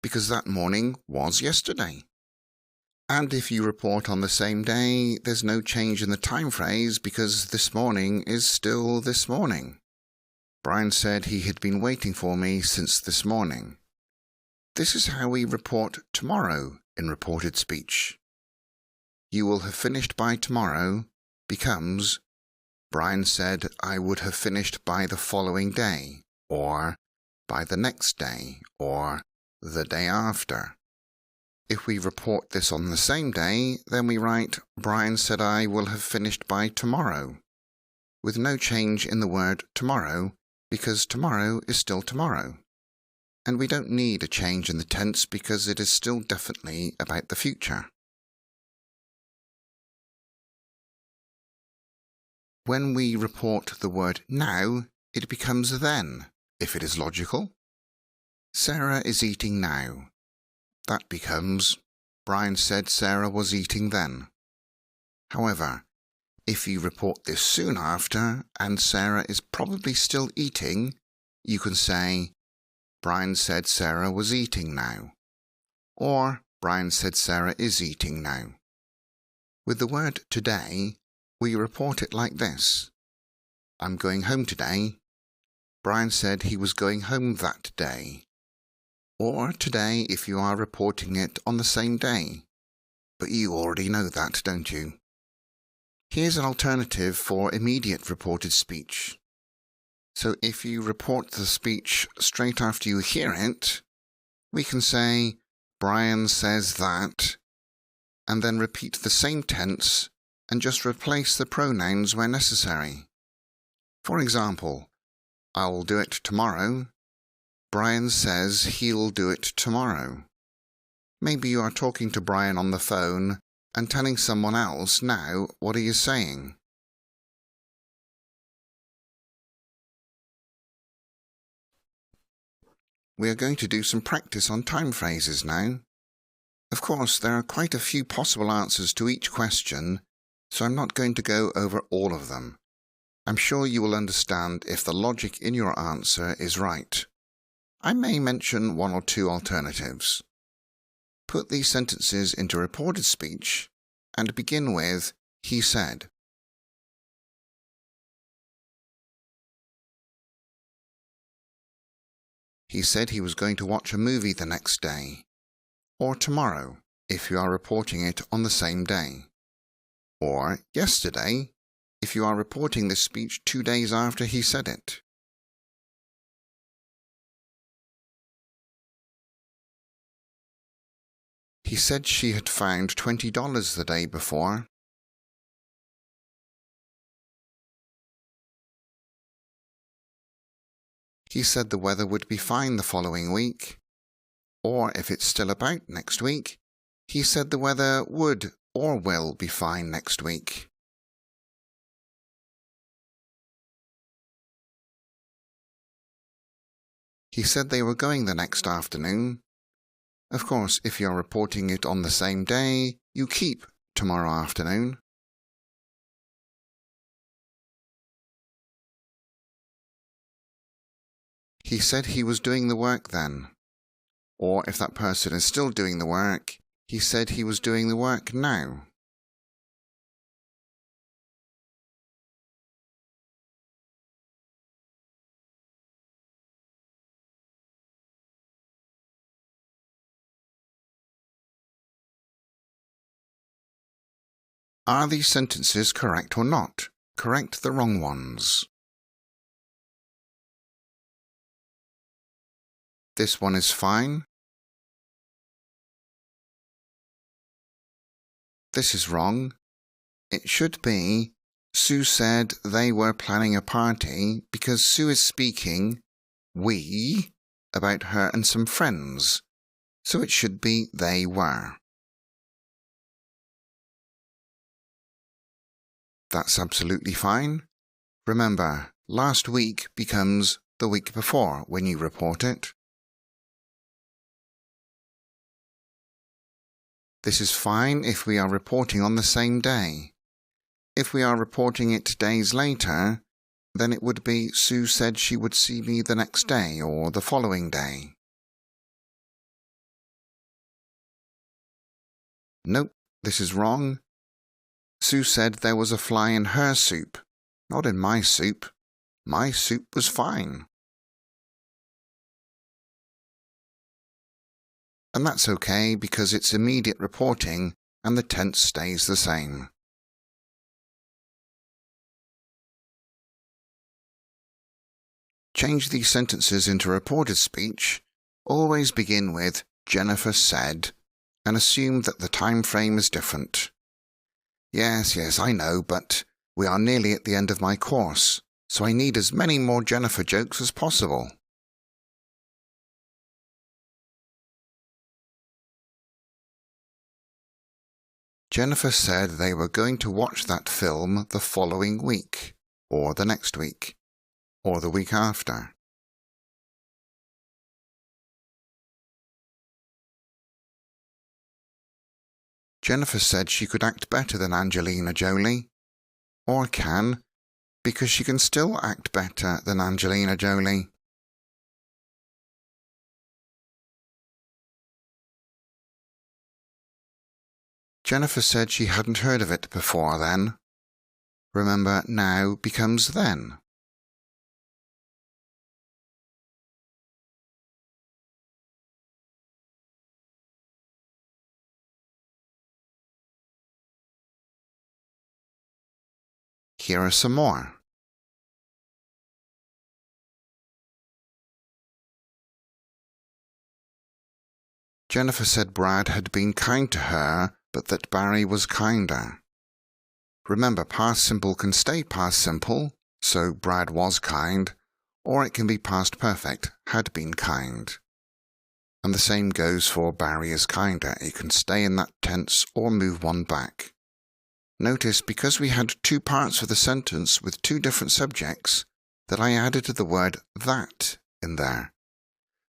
A: because that morning was yesterday. And if you report on the same day, there's no change in the time phrase because this morning is still this morning. Brian said he had been waiting for me since this morning. This is how we report tomorrow in reported speech. You will have finished by tomorrow becomes Brian said I would have finished by the following day, or by the next day, or the day after. If we report this on the same day, then we write Brian said I will have finished by tomorrow, with no change in the word tomorrow, because tomorrow is still tomorrow. And we don't need a change in the tense because it is still definitely about the future. When we report the word now, it becomes then, if it is logical. Sarah is eating now. That becomes Brian said Sarah was eating then. However, if you report this soon after and Sarah is probably still eating, you can say Brian said Sarah was eating now, or Brian said Sarah is eating now. With the word today, we report it like this: I'm going home today. Brian said he was going home that day. Or today if you are reporting it on the same day. But you already know that, don't you? Here's an alternative for immediate reported speech. So if you report the speech straight after you hear it, we can say, Brian says that, and then repeat the same tense and just replace the pronouns where necessary. For example, I'll do it tomorrow. Brian says he'll do it tomorrow. Maybe you are talking to Brian on the phone and telling someone else now what he is saying. We are going to do some practice on time phrases now. Of course, there are quite a few possible answers to each question, so I'm not going to go over all of them. I'm sure you will understand if the logic in your answer is right. I may mention one or two alternatives. Put these sentences into reported speech and begin with he said. He said he was going to watch a movie the next day, or tomorrow, if you are reporting it on the same day, or yesterday, if you are reporting this speech 2 days after he said it. He said she had found $20 the day before. He said the weather would be fine the following week. Or if it's still about next week, he said the weather would or will be fine next week. He said they were going the next afternoon. Of course, if you're reporting it on the same day, you keep tomorrow afternoon. He said he was doing the work then. Or if that person is still doing the work, he said he was doing the work now. Are these sentences correct or not? Correct the wrong ones. This one is fine. This is wrong. It should be, Sue said they were planning a party because Sue is speaking, we, about her and some friends. So it should be they were. That's absolutely fine. Remember, last week becomes the week before when you report it. This is fine if we are reporting on the same day. If we are reporting it days later, then it would be Sue said she would see me the next day or the following day. Nope, this is wrong. Sue said there was a fly in her soup, not in my soup. My soup was fine. And that's okay because it's immediate reporting and the tense stays the same. Change these sentences into reported speech. Always begin with Jennifer said and assume that the time frame is different. Yes, I know, but we are nearly at the end of my course, so I need as many more Jennifer jokes as possible. Jennifer said they were going to watch that film the following week, or the next week, or the week after. Jennifer said she could act better than Angelina Jolie, or can, because she can still act better than Angelina Jolie. Jennifer said she hadn't heard of it before then. Remember, now becomes then. Here are some more. Jennifer said Brad had been kind to her, but that Barry was kinder. Remember, past simple can stay past simple, so Brad was kind, or it can be past perfect, had been kind. And the same goes for Barry is kinder. It can stay in that tense or move one back. Notice, because we had two parts of the sentence with two different subjects, that I added the word that in there.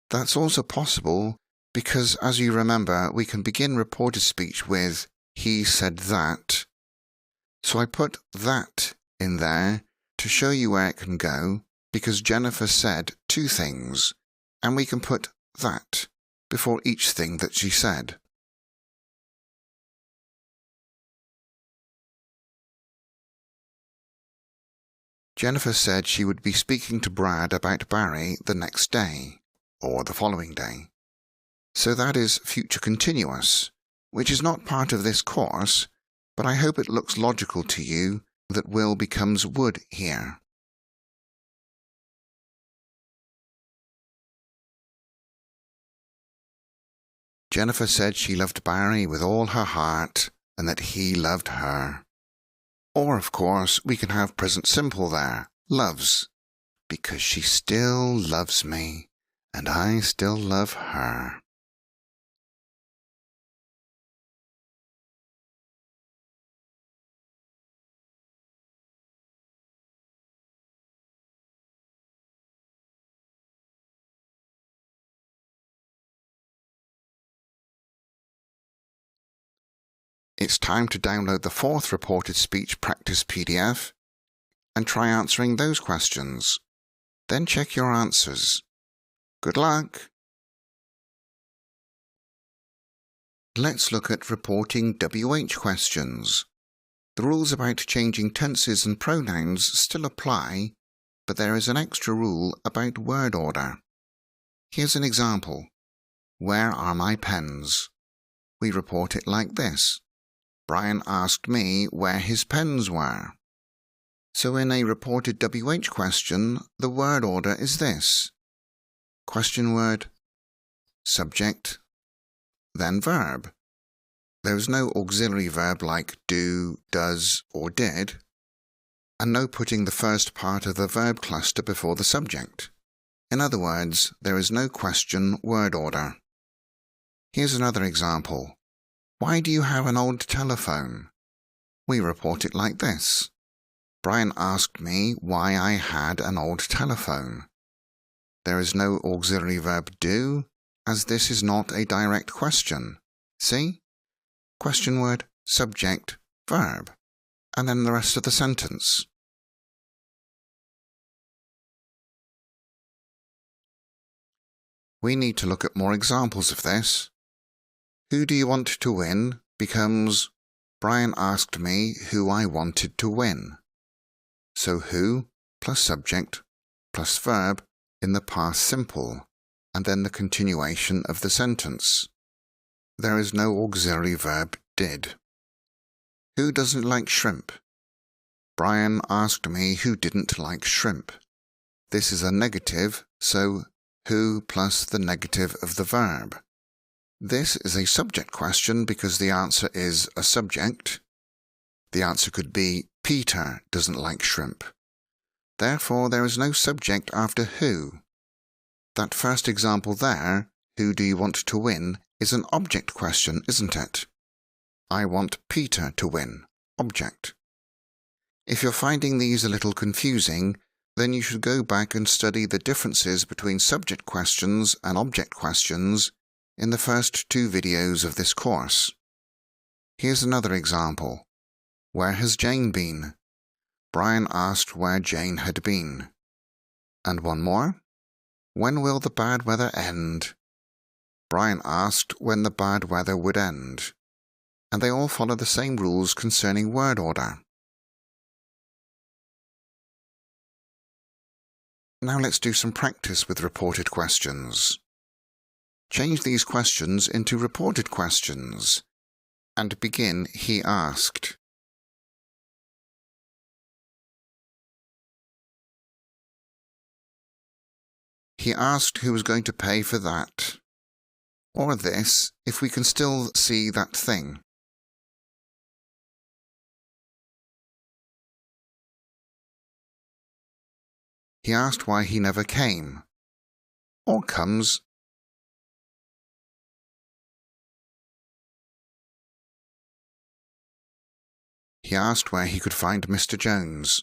A: That's also possible because, as you remember, we can begin reported speech with "he said that." So I put that in there to show you where it can go, because Jennifer said two things, and we can put that before each thing that she said. Jennifer said she would be speaking to Brad about Barry the next day, or the following day. So that is future continuous, which is not part of this course, but I hope it looks logical to you that will becomes would here. Jennifer said she loved Barry with all her heart and that he loved her. Or, of course, we can have present simple there, loves, because she still loves me and I still love her. It's time to download the fourth reported speech practice PDF and try answering those questions. Then check your answers. Good luck! Let's look at reporting WH questions. The rules about changing tenses and pronouns still apply, but there is an extra rule about word order. Here's an example. Where are my pens? We report it like this. Brian asked me where his pens were. So in a reported WH question, the word order is this. Question word, subject, then verb. There's no auxiliary verb like do, does, or did, and no putting the first part of the verb cluster before the subject. In other words, there is no question word order. Here's another example. Why do you have an old telephone? We report it like this. Brian asked me why I had an old telephone. There is no auxiliary verb do, as this is not a direct question. See? Question word, subject, verb, and then the rest of the sentence. We need to look at more examples of this. Who do you want to win becomes Brian asked me who I wanted to win. So who plus subject plus verb in the past simple, and then the continuation of the sentence. There is no auxiliary verb did. Who doesn't like shrimp? Brian asked me who didn't like shrimp. This is a negative, so who plus the negative of the verb. This is a subject question because the answer is a subject. The answer could be Peter doesn't like shrimp. Therefore, there is no subject after who. That first example there, who do you want to win, is an object question, isn't it? I want Peter to win. Object. If you're finding these a little confusing, then you should go back and study the differences between subject questions and object questions in the first two videos of this course. Here's another example. Where has Jane been? Brian asked where Jane had been. And one more. When will the bad weather end? Brian asked when the bad weather would end. And they all follow the same rules concerning word order. Now let's do some practice with reported questions. Change these questions into reported questions and begin he asked. He asked who was going to pay for that. Or this, if we can still see that thing. He asked why he never came. Or comes. He asked where he could find Mr. Jones.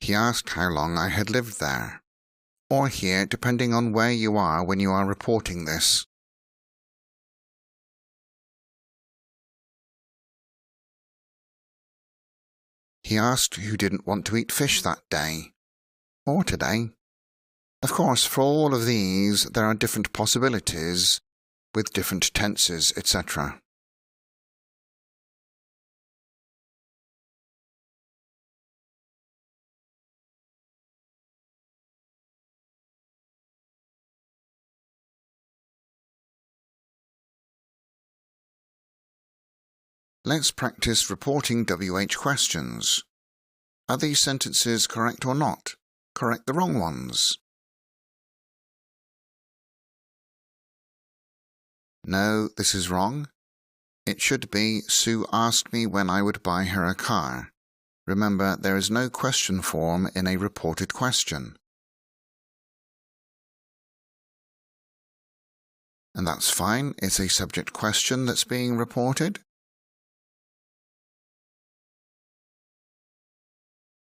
A: He asked how long I had lived there, or here depending on where you are when you are reporting this. He asked who didn't want to eat fish that day, or today. Of course, for all of these, there are different possibilities with different tenses, etc. Let's practice reporting WH questions. Are these sentences correct or not? Correct the wrong ones. No, this is wrong. It should be, Sue asked me when I would buy her a car. Remember, there is no question form in a reported question. And that's fine, it's a subject question that's being reported.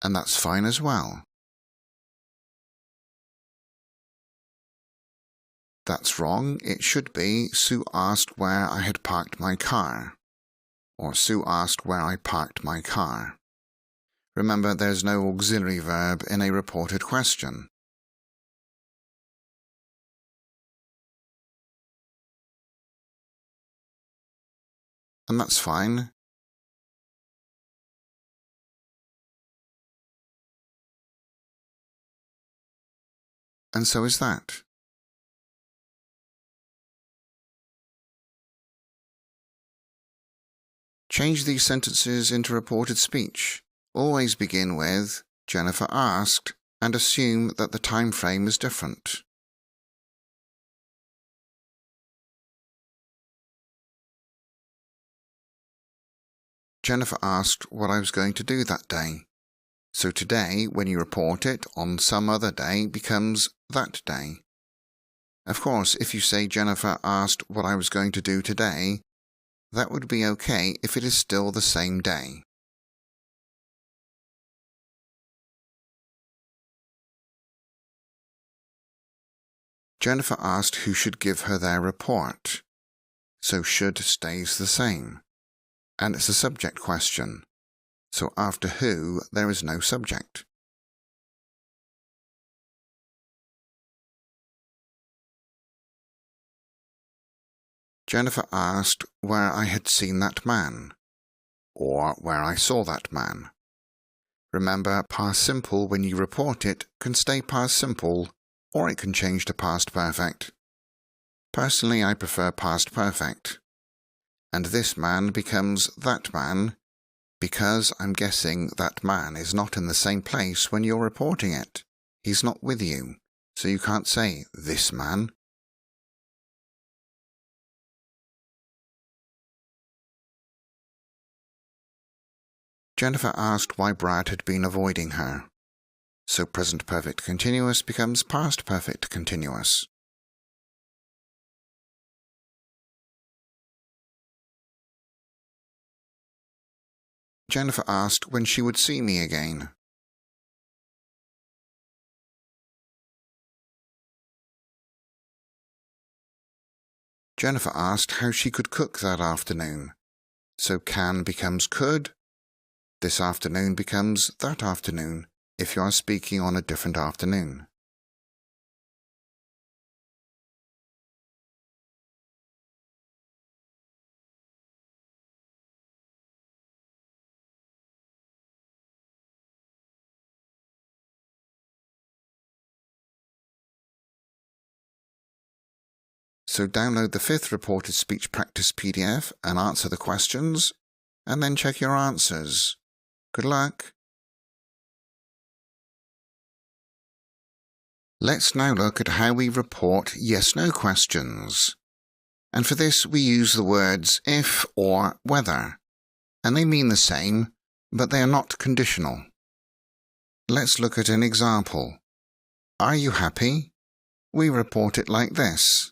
A: And that's fine as well. That's wrong. It should be, Sue asked where I had parked my car. Or Sue asked where I parked my car. Remember, there's no auxiliary verb in a reported question. And that's fine. And so is that. Change these sentences into reported speech. Always begin with, Jennifer asked, and assume that the time frame is different. Jennifer asked what I was going to do that day. So today, when you report it on some other day, becomes that day. Of course, if you say Jennifer asked what I was going to do today, that would be okay if it is still the same day. Jennifer asked who should give her their report. So should stays the same. And it's a subject question. So after who, there is no subject. Jennifer asked where I had seen that man, or where I saw that man. Remember, past simple when you report it can stay past simple, or it can change to past perfect. Personally, I prefer past perfect. And this man becomes that man, because I'm guessing that man is not in the same place when you're reporting it. He's not with you, so you can't say this man. Jennifer asked why Brad had been avoiding her. So present perfect continuous becomes past perfect continuous. Jennifer asked when she would see me again. Jennifer asked how she could cook that afternoon. So can becomes could. This afternoon becomes that afternoon if you are speaking on a different afternoon. So download the 5th reported speech practice PDF and answer the questions, and then check your answers. Good luck! Let's now look at how we report yes-no questions. And for this we use the words if or whether, and they mean the same, but they are not conditional. Let's look at an example. Are you happy? We report it like this.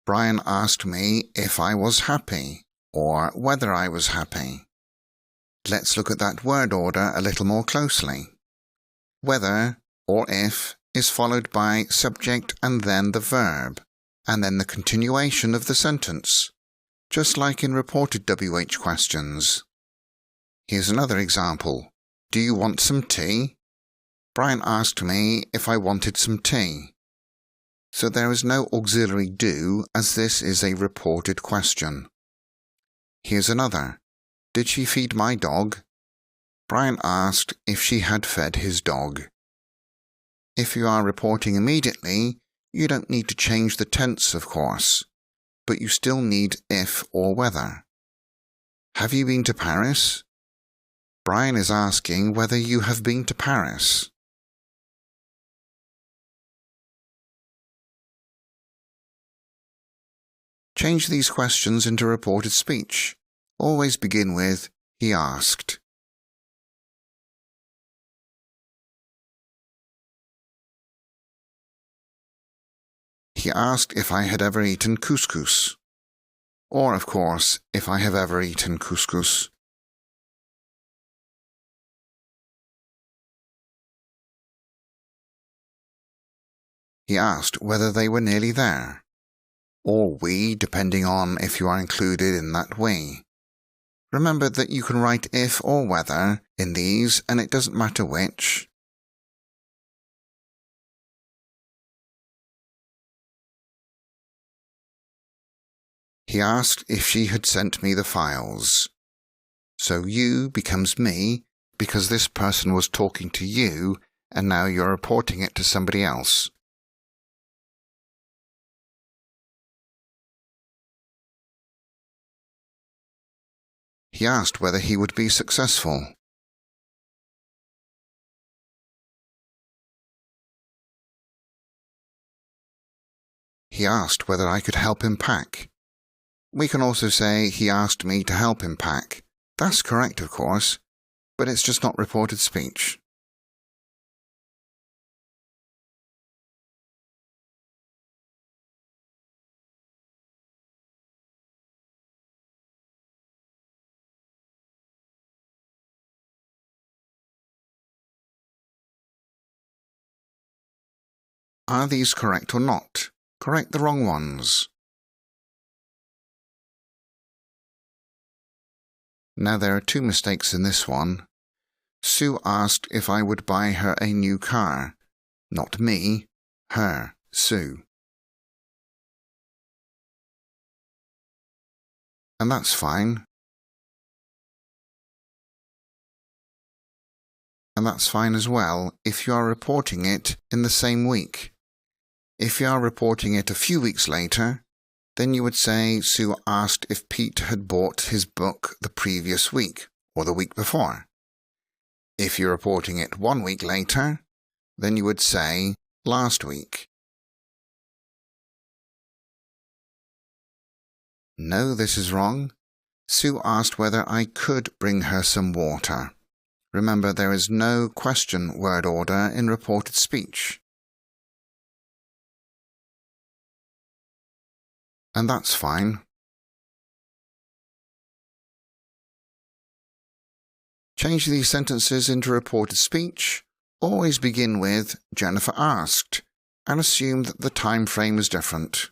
A: Brian asked me if I was happy, or whether I was happy. Let's look at that word order a little more closely. whether or if is followed by subject and then the verb, and then the continuation of the sentence, just like in reported WH questions. Here's another example. Do you want some tea? Brian asked me if I wanted some tea. So there is no auxiliary do, as this is a reported question. Here's another. Did she feed my dog? Brian asked if she had fed his dog. If you are reporting immediately, you don't need to change the tense, of course, but you still need if or whether. Have you been to Paris? Brian is asking whether you have been to Paris. Change these questions into reported speech. Always begin with, he asked. He asked if I had ever eaten couscous. Or, of course, if I have ever eaten couscous. He asked whether they were nearly there. Or we, depending on if you are included in that we. Remember that you can write if or whether in these, and it doesn't matter which. He asked if she had sent me the files. So you becomes me, because this person was talking to you, and now you're reporting it to somebody else. He asked whether he would be successful. He asked whether I could help him pack. We can also say he asked me to help him pack. That's correct, of course, but it's just not reported speech. Are these correct or not? Correct the wrong ones. Now there are two mistakes in this one. Sue asked if I would buy her a new car. Not me, her, Sue. And that's fine. And that's fine as well if you are reporting it in the same week. If you are reporting it a few weeks later, then you would say Sue asked if Pete had bought his book the previous week or the week before. If you're reporting it 1 week later, then you would say last week. No, this is wrong. Sue asked whether I could bring her some water. Remember, there is no question word order in reported speech. And that's fine. Change these sentences into reported speech. Always begin with Jennifer asked, and assume that the time frame is different.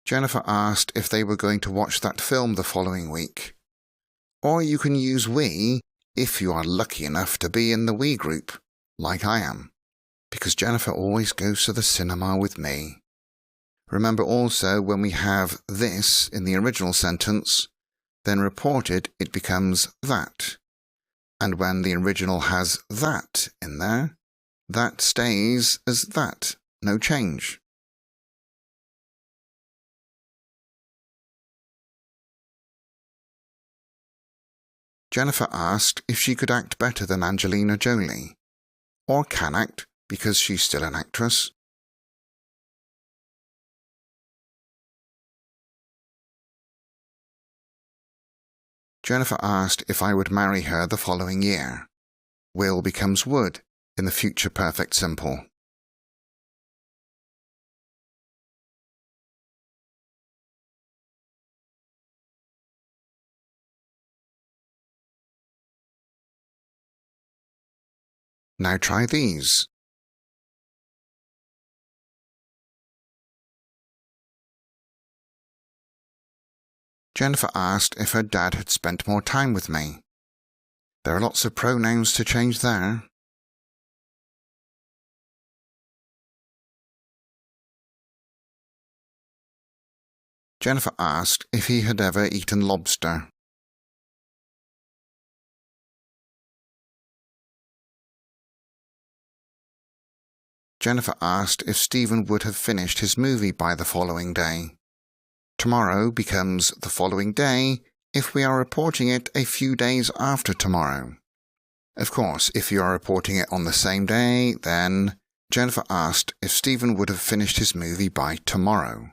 A: Jennifer asked if they were going to watch that film the following week. Or you can use we if you are lucky enough to be in the we group, like I am, because Jennifer always goes to the cinema with me. Remember also, when we have this in the original sentence, then reported it becomes that. And when the original has that in there, that stays as that, no change. Jennifer asked if she could act better than Angelina Jolie, or can act because she's still an actress. Jennifer asked if I would marry her the following year. Will becomes would in the future perfect simple. Now try these. Jennifer asked if her dad had spent more time with me. There are lots of pronouns to change there. Jennifer asked if he had ever eaten lobster. Jennifer asked if Stephen would have finished his movie by the following day. Tomorrow becomes the following day if we are reporting it a few days after tomorrow. Of course, if you are reporting it on the same day, then Jennifer asked if Stephen would have finished his movie by tomorrow.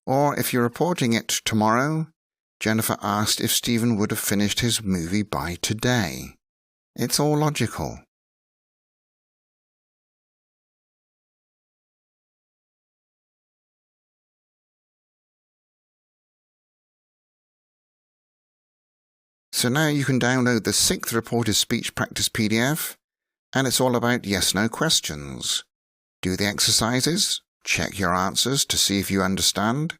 A: Or if you're reporting it tomorrow, Jennifer asked if Stephen would have finished his movie by today. It's all logical. So now you can download the 6th Reported Speech Practice PDF, and it's all about yes-no questions. Do the exercises, check your answers to see if you understand.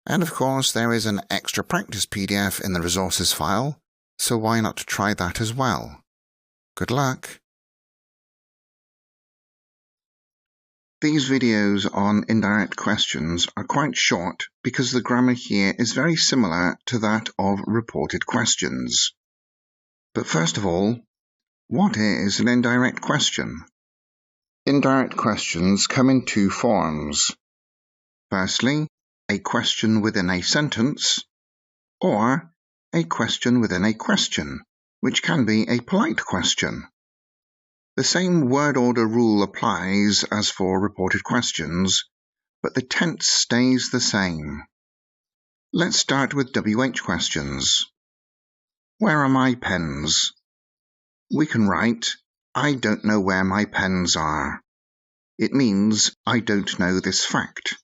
A: And of course, there is an extra practice PDF in the resources file, so why not try that as well? Good luck! These videos on indirect questions are quite short because the grammar here is very similar to that of reported questions. But first of all, what is an indirect question? Indirect questions come in two forms. Firstly, a question within a sentence, or a question within a question, which can be a polite question. The same word order rule applies as for reported questions, but the tense stays the same. Let's start with WH questions. Where are my pens? We can write, I don't know where my pens are. It means I don't know this fact.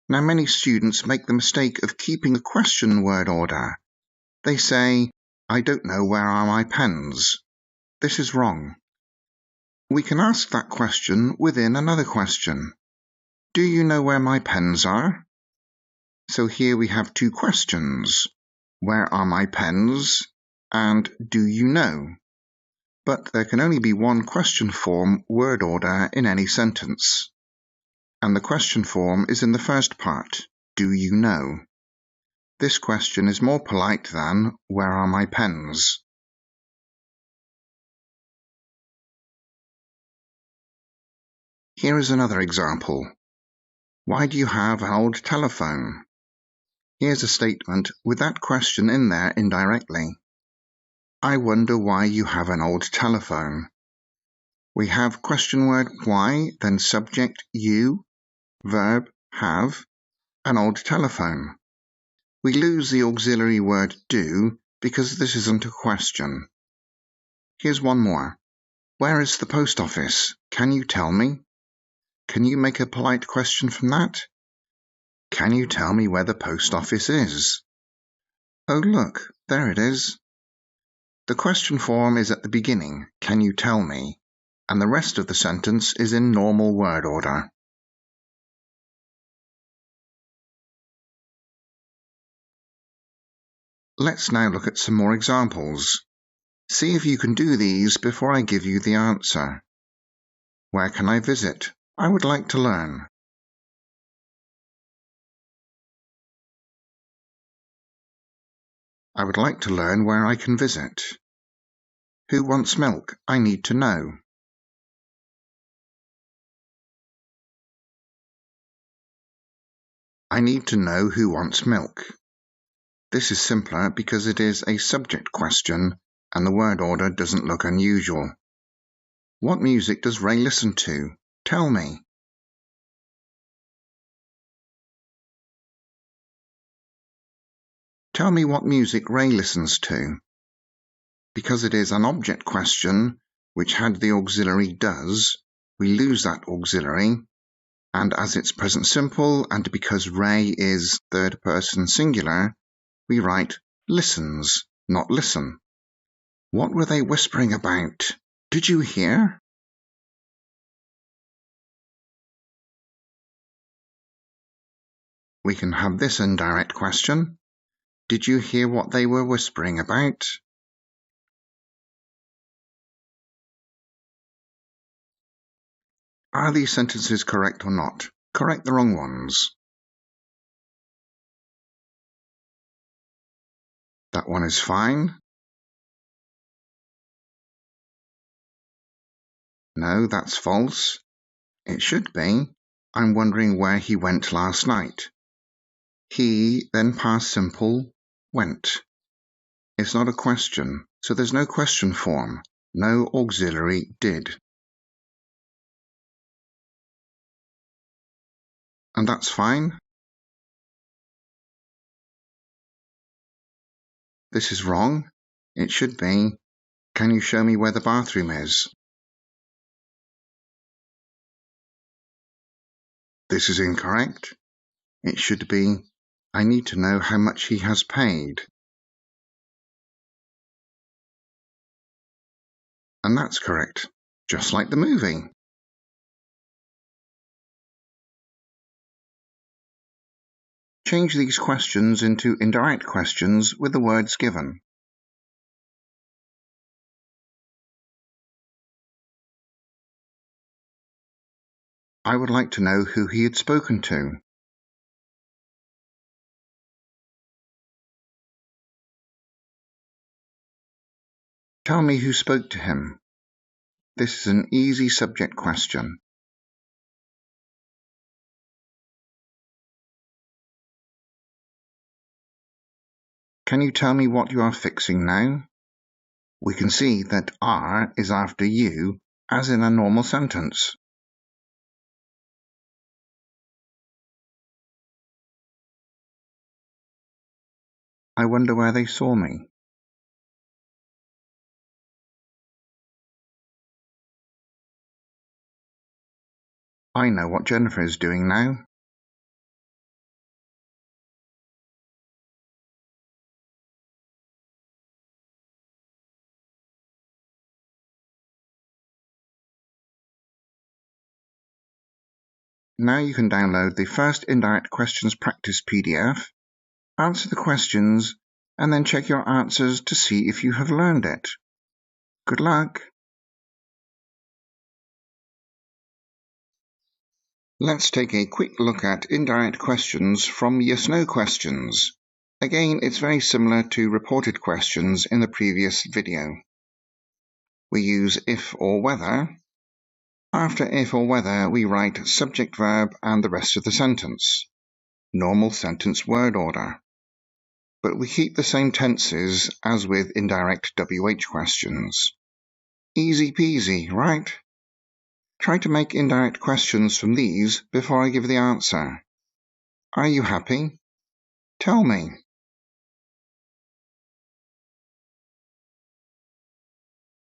A: Now many students make the mistake of keeping the question word order. They say, I don't know where are my pens. This is wrong. We can ask that question within another question. Do you know where my pens are? So here we have two questions. Where are my pens? And do you know? But there can only be one question form word order in any sentence. And the question form is in the first part, do you know? This question is more polite than, where are my pens? Here is another example. Why do you have an old telephone? Here's a statement with that question in there indirectly. I wonder why you have an old telephone. We have question word why, then subject you, verb have, an old telephone. We lose the auxiliary word do because this isn't a question. Here's one more. Where is the post office? Can you tell me? Can you make a polite question from that? Can you tell me where the post office is? Oh look, there it is. The question form is at the beginning, can you tell me? And the rest of the sentence is in normal word order. Let's now look at some more examples. See if you can do these before I give you the answer. Where can I visit? I would like to learn. I would like to learn where I can visit. Who wants milk? I need to know. I need to know who wants milk. This is simpler because it is a subject question and the word order doesn't look unusual. What music does Ray listen to? Tell me. Tell me what music Ray listens to. Because it is an object question, which had the auxiliary does, we lose that auxiliary, and as it's present simple and because Ray is third person singular, we write listens, not listen. What were they whispering about? Did you hear? We can have this indirect question. Did you hear what they were whispering about? Are these sentences correct or not? Correct the wrong ones. That one is fine. No, that's false. It should be, I'm wondering where he went last night. He, then past simple, went. It's not a question, so there's no question form, no auxiliary did. And that's fine. This is wrong. It should be, can you show me where the bathroom is? This is incorrect. It should be, I need to know how much he has paid. And that's correct, just like the movie. Change these questions into indirect questions with the words given. I would like to know who he had spoken to. Tell me who spoke to him. This is an easy subject question. Can you tell me what you are fixing now? We can see that are is after you, as in a normal sentence. I wonder where they saw me. I know what Jennifer is doing now. Now you can download the first Indirect Questions Practice PDF, answer the questions, and then check your answers to see if you have learned it. Good luck! Let's take a quick look at indirect questions from yes-no questions. Again, it's very similar to reported questions in the previous video. We use if or whether. After if or whether, we write subject, verb, and the rest of the sentence. Normal sentence word order. But we keep the same tenses as with indirect WH questions. Easy peasy, right? Try to make indirect questions from these before I give the answer. Are you happy? Tell me.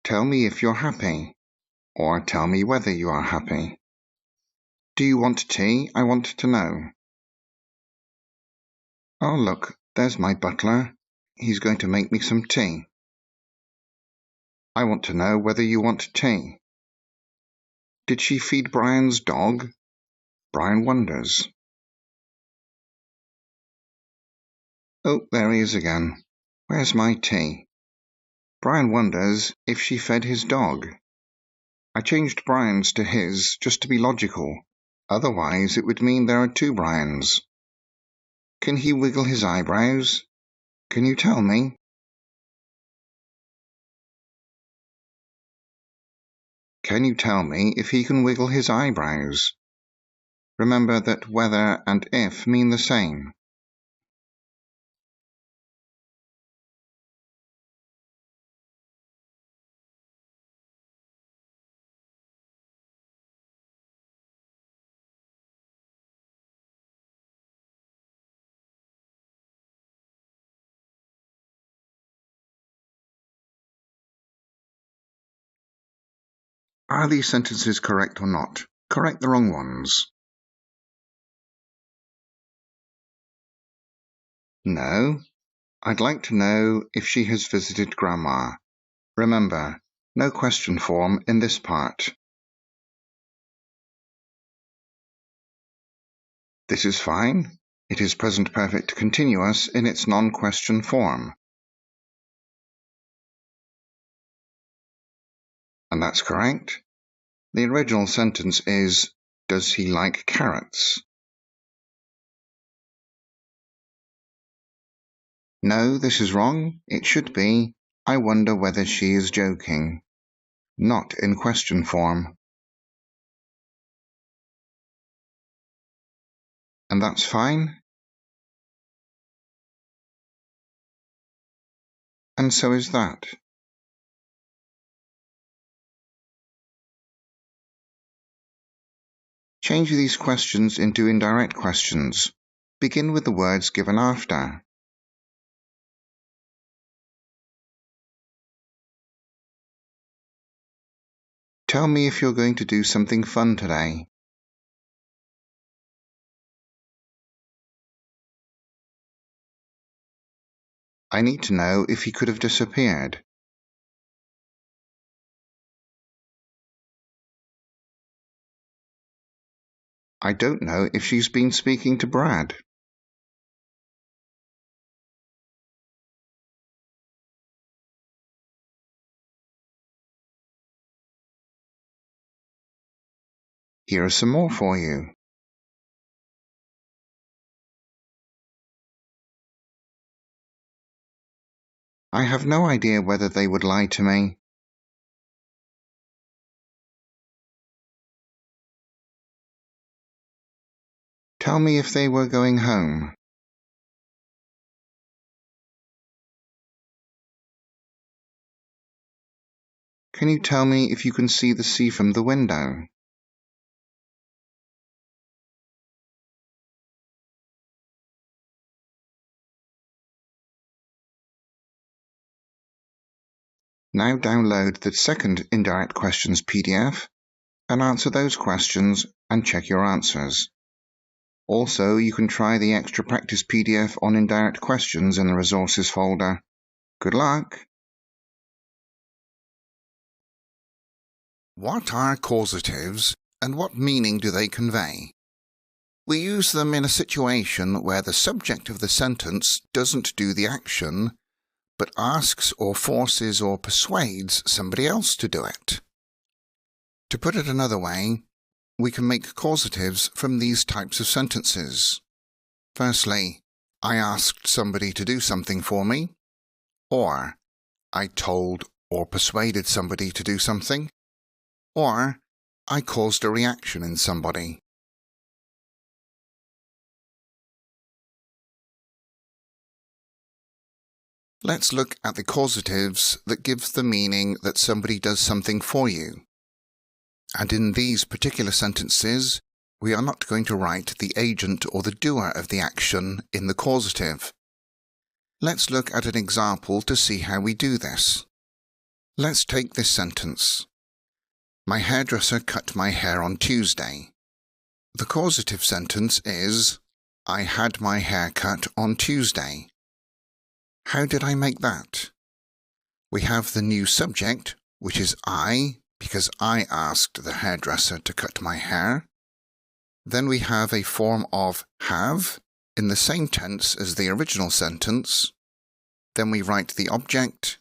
A: Tell me if you're happy, or tell me whether you are happy. Do you want tea? I want to know. Oh, look, there's my butler. He's going to make me some tea. I want to know whether you want tea. Did she feed Brian's dog? Brian wonders. Oh, there he is again. Where's my tea? Brian wonders if she fed his dog. I changed Brian's to his just to be logical. Otherwise, it would mean there are two Brians. Can he wiggle his eyebrows? Can you tell me? Can you tell me if he can wiggle his eyebrows? Remember that whether and if mean the same. Are these sentences correct or not? Correct the wrong ones. No. I'd like to know if she has visited Grandma. Remember, No question form in this part. This is fine. It is present perfect continuous in its non-question form. And that's correct. The original sentence is, does he like carrots? No, this is wrong. It should be, I wonder whether she is joking. Not in question form. And that's fine. And so is that. Change these questions into indirect questions. Begin with the words given after. Tell me if you're going to do something fun today. I need to know if he could have disappeared. I don't know if she's been speaking to Brad. Here are some more for you. I have no idea whether they would lie to me. Tell me if they were going home. Can you tell me if you can see the sea from the window? Now download the second Indirect Questions PDF and answer those questions and check your answers. Also, you can try the extra practice PDF on indirect questions in the resources folder. Good luck! What are causatives and what meaning do they convey? We use them in a situation where the subject of the sentence doesn't do the action, but asks or forces or persuades somebody else to do it. To put it another way, we can make causatives from these types of sentences. Firstly, I asked somebody to do something for me, or I told or persuaded somebody to do something, or I caused a reaction in somebody. Let's look at the causatives that give the meaning that somebody does something for you. And in these particular sentences, we are not going to write the agent or the doer of the action in the causative. Let's look at an example to see how we do this. Let's take this sentence. My hairdresser cut my hair on Tuesday. The causative sentence is, I had my hair cut on Tuesday. How did I make that? We have the new subject, which is I, because I asked the hairdresser to cut my hair. Then we have a form of have, in the same tense as the original sentence. Then we write the object,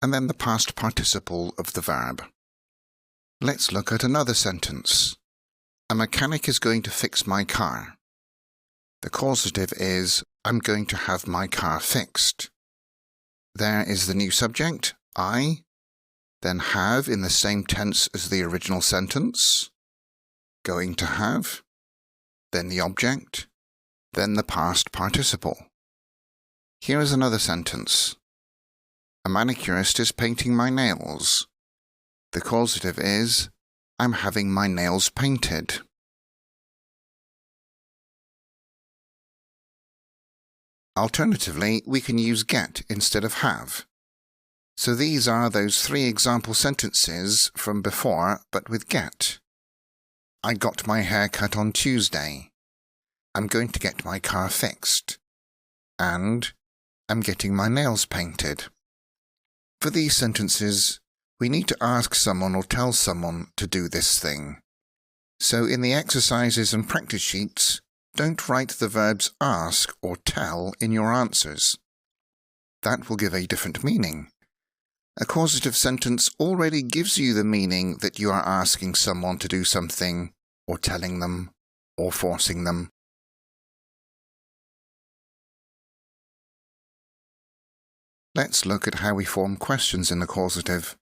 A: and then the past participle of the verb. Let's look at another sentence. A mechanic is going to fix my car. The causative is, I'm going to have my car fixed. There is the new subject, I, then have in the same tense as the original sentence, going to have, then the object, then the past participle. Here is another sentence. A manicurist is painting my nails. The causative is, I'm having my nails painted. Alternatively, we can use get instead of have. So these are those three example sentences from before, but with get. I got my hair cut on Tuesday. I'm going to get my car fixed. And I'm getting my nails painted. For these sentences, We need to ask someone or tell someone to do this thing. So in the exercises and practice sheets, don't write the verbs ask or tell in your answers. That will give a different meaning. A causative sentence already gives you the meaning that you are asking someone to do something, or telling them, or forcing them. Let's look at how we form questions in the causative.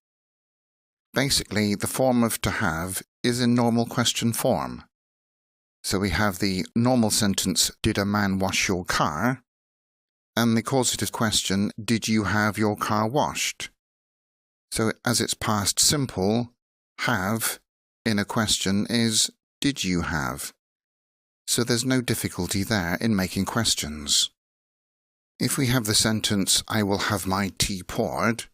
A: Basically, the form of to have is in normal question form. So we have the normal sentence, did a man wash your car? And the causative question, did you have your car washed? So as it's past simple, have in a question is, did you have? So there's no difficulty there in making questions. If we have the sentence, I will have my tea poured,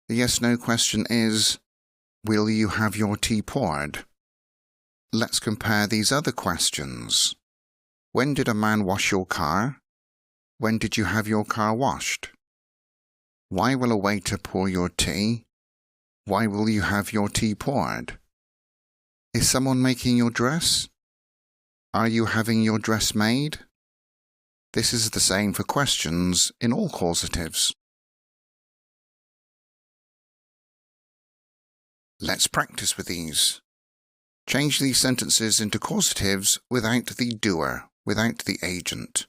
A: the yes-no question is, will you have your tea poured? Let's compare these other questions. When did a man wash your car? When did you have your car washed? Why will a waiter pour your tea? Why will you have your tea poured? Is someone making your dress? Are you having your dress made? This is the same for questions in all causatives. Let's practice with these. Change these sentences into causatives without the doer, without the agent.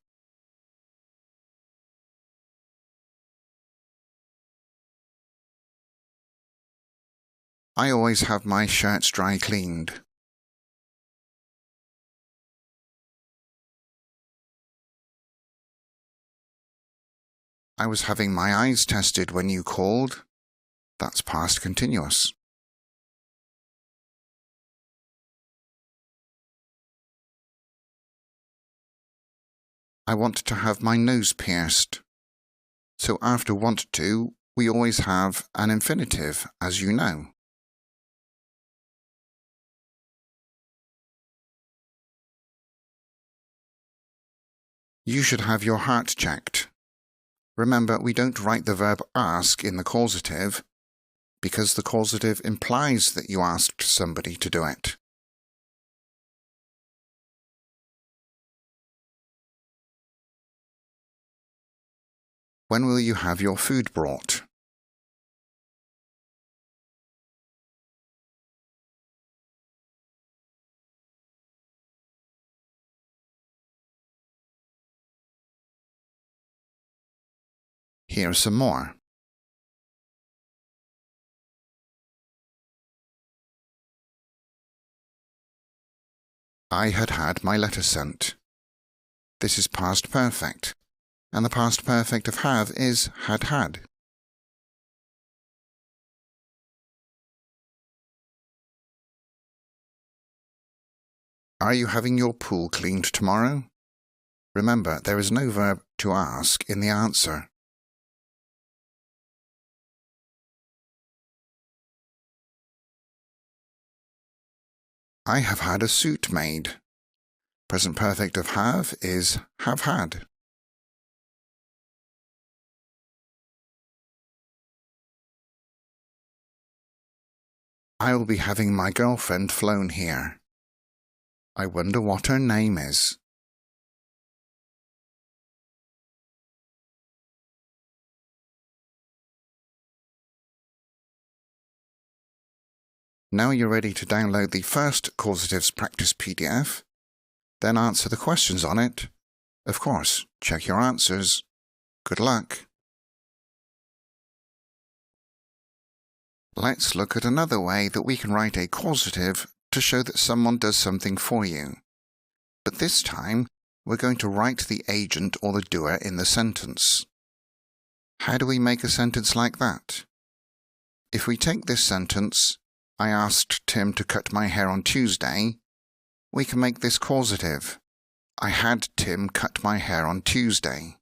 A: I always have my shirts dry cleaned. I was having my eyes tested when you called. That's past continuous. I want to have my nose pierced. So after want to, we always have an infinitive, as you know. You should have your heart checked. Remember, we don't write the verb ask in the causative because the causative implies that you asked somebody to do it. When will you have your food brought? Here are some more. I had had my letter sent. This is past perfect, and the past perfect of have is had had. Are you having your pool cleaned tomorrow? Remember, there is no verb to ask in the answer. I have had a suit made. Present perfect of have is have had. I will be having my girlfriend flown here. I wonder what her name is. Now you're ready to download the first Causatives Practice PDF, then answer the questions on it. Of course, check your answers. Good luck. Let's look at another way that we can write a causative to show that someone does something for you. But this time, we're going to write the agent or the doer in the sentence. How do we make a sentence like that? If we take this sentence, I asked Tim to cut my hair on Tuesday, we can make this causative. I had Tim cut my hair on Tuesday.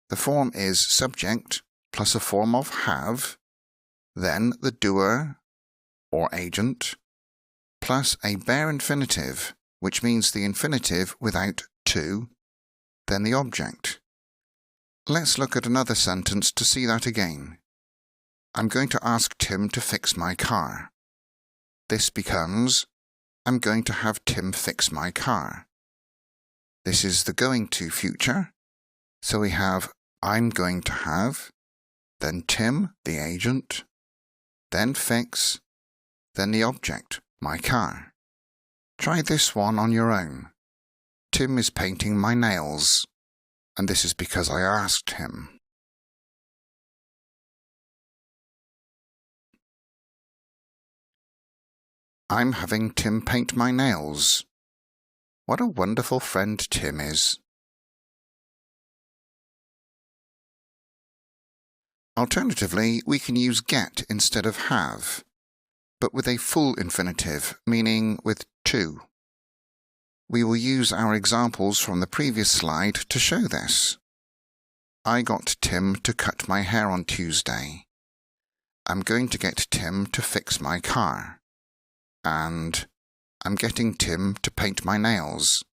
A: The form is subject plus a form of have, then the doer or agent, plus a bare infinitive, which means the infinitive without to, then the object. Let's look at another sentence to see that again. I'm going to ask Tim to fix my car. This becomes, I'm going to have Tim fix my car. This is the going to future. So we have I'm going to have, then Tim, the agent, then fix, then the object, my car. Try this one on your own. Tim is painting my nails, and this is because I asked him. I'm having Tim paint my nails. What a wonderful friend Tim is. Alternatively, we can use get instead of have, but with a full infinitive, meaning with to. We will use our examples from the previous slide to show this. I got Tim to cut my hair on Tuesday. I'm going to get Tim to fix my car. And I'm getting Tim to paint my nails.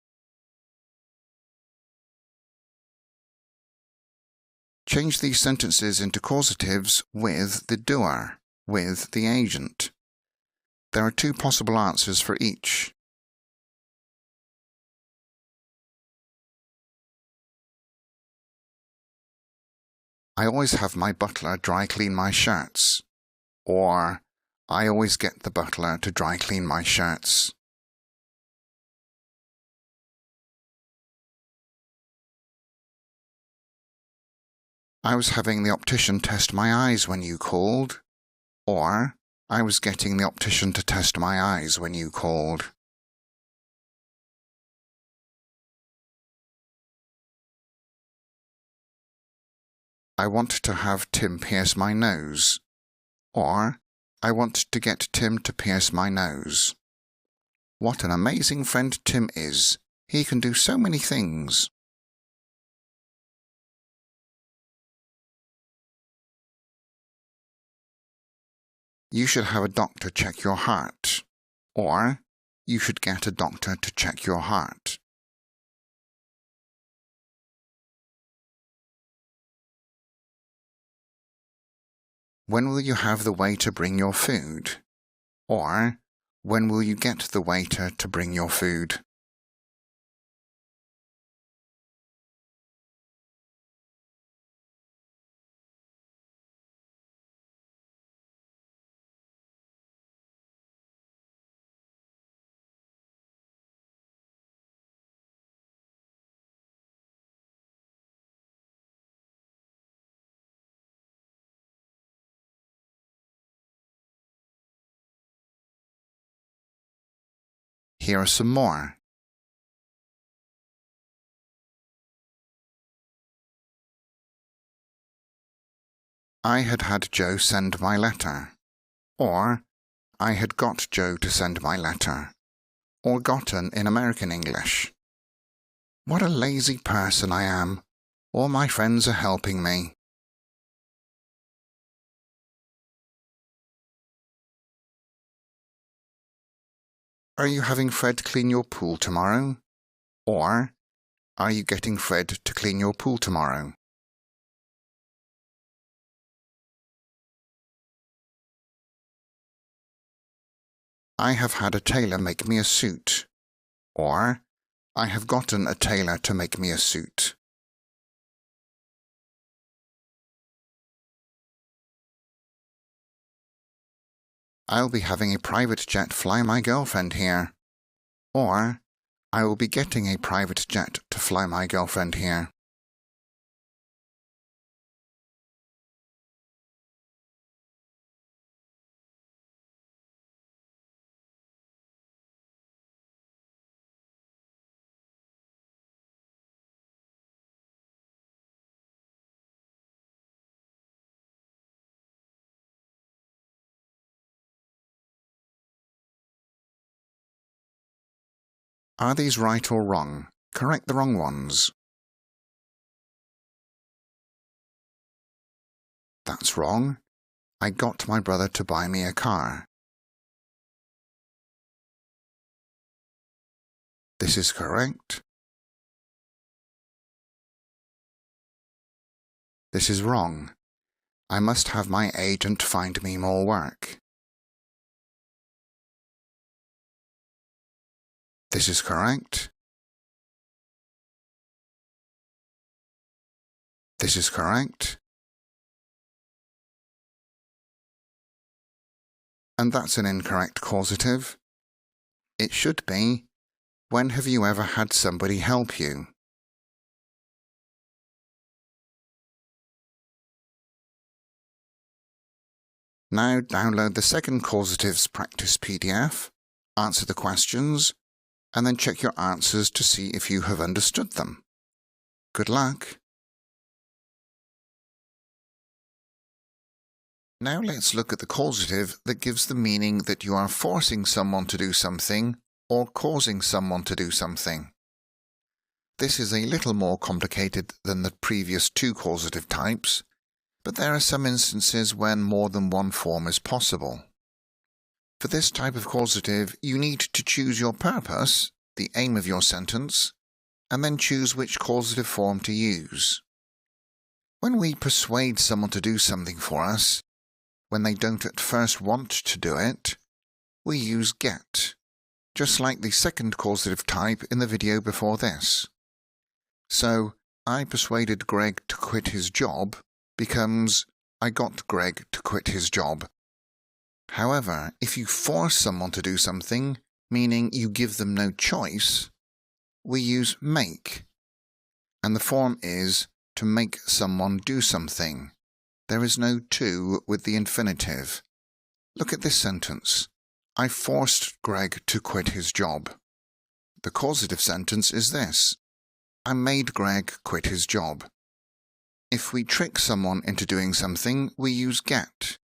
A: Change these sentences into causatives with the doer, with the agent. There are two possible answers for each. I always have my butler dry clean my shirts. Or, I always get the butler to dry clean my shirts. I was having the optician test my eyes when you called. Or, I was getting the optician to test my eyes when you called. I want to have Tim pierce my nose. Or, I want to get Tim to pierce my nose. What an amazing friend Tim is. He can do so many things. You should have a doctor check your heart. Or, you should get a doctor to check your heart. When will you have the waiter bring your food? Or, when will you get the waiter to bring your food? Here are some more. I had Joe send my letter. Or, I had got Joe to send my letter. Or gotten in American English. What a lazy person I am. All my friends are helping me. Are you having Fred clean your pool tomorrow? Or, are you getting Fred to clean your pool tomorrow? I have had a tailor make me a suit. Or, I have gotten a tailor to make me a suit. I'll be having a private jet fly my girlfriend here. Or, I will be getting a private jet to fly my girlfriend here. Are these right or wrong? Correct the wrong ones. That's wrong. I got my brother to buy me a car. This is correct. This is wrong. I must have my agent find me more work. This is correct. This is correct. And that's an incorrect causative. It should be, when have you ever had somebody help you? Now download the second causatives practice PDF, answer the questions, and then check your answers to see if you have understood them. Good luck! Now let's look at the causative that gives the meaning that you are forcing someone to do something or causing someone to do something. This is a little more complicated than the previous two causative types, but there are some instances when more than one form is possible. For this type of causative, you need to choose your purpose, the aim of your sentence, and then choose which causative form to use. When we persuade someone to do something for us, when they don't at first want to do it, we use get, just like the second causative type in the video before this. So, I persuaded Greg to quit his job becomes I got Greg to quit his job. However, if you force someone to do something, meaning you give them no choice, we use make, and the form is to make someone do something. There is no to with the infinitive. Look at this sentence. I forced Greg to quit his job. The causative sentence is this. I made Greg quit his job. If we trick someone into doing something, we use get.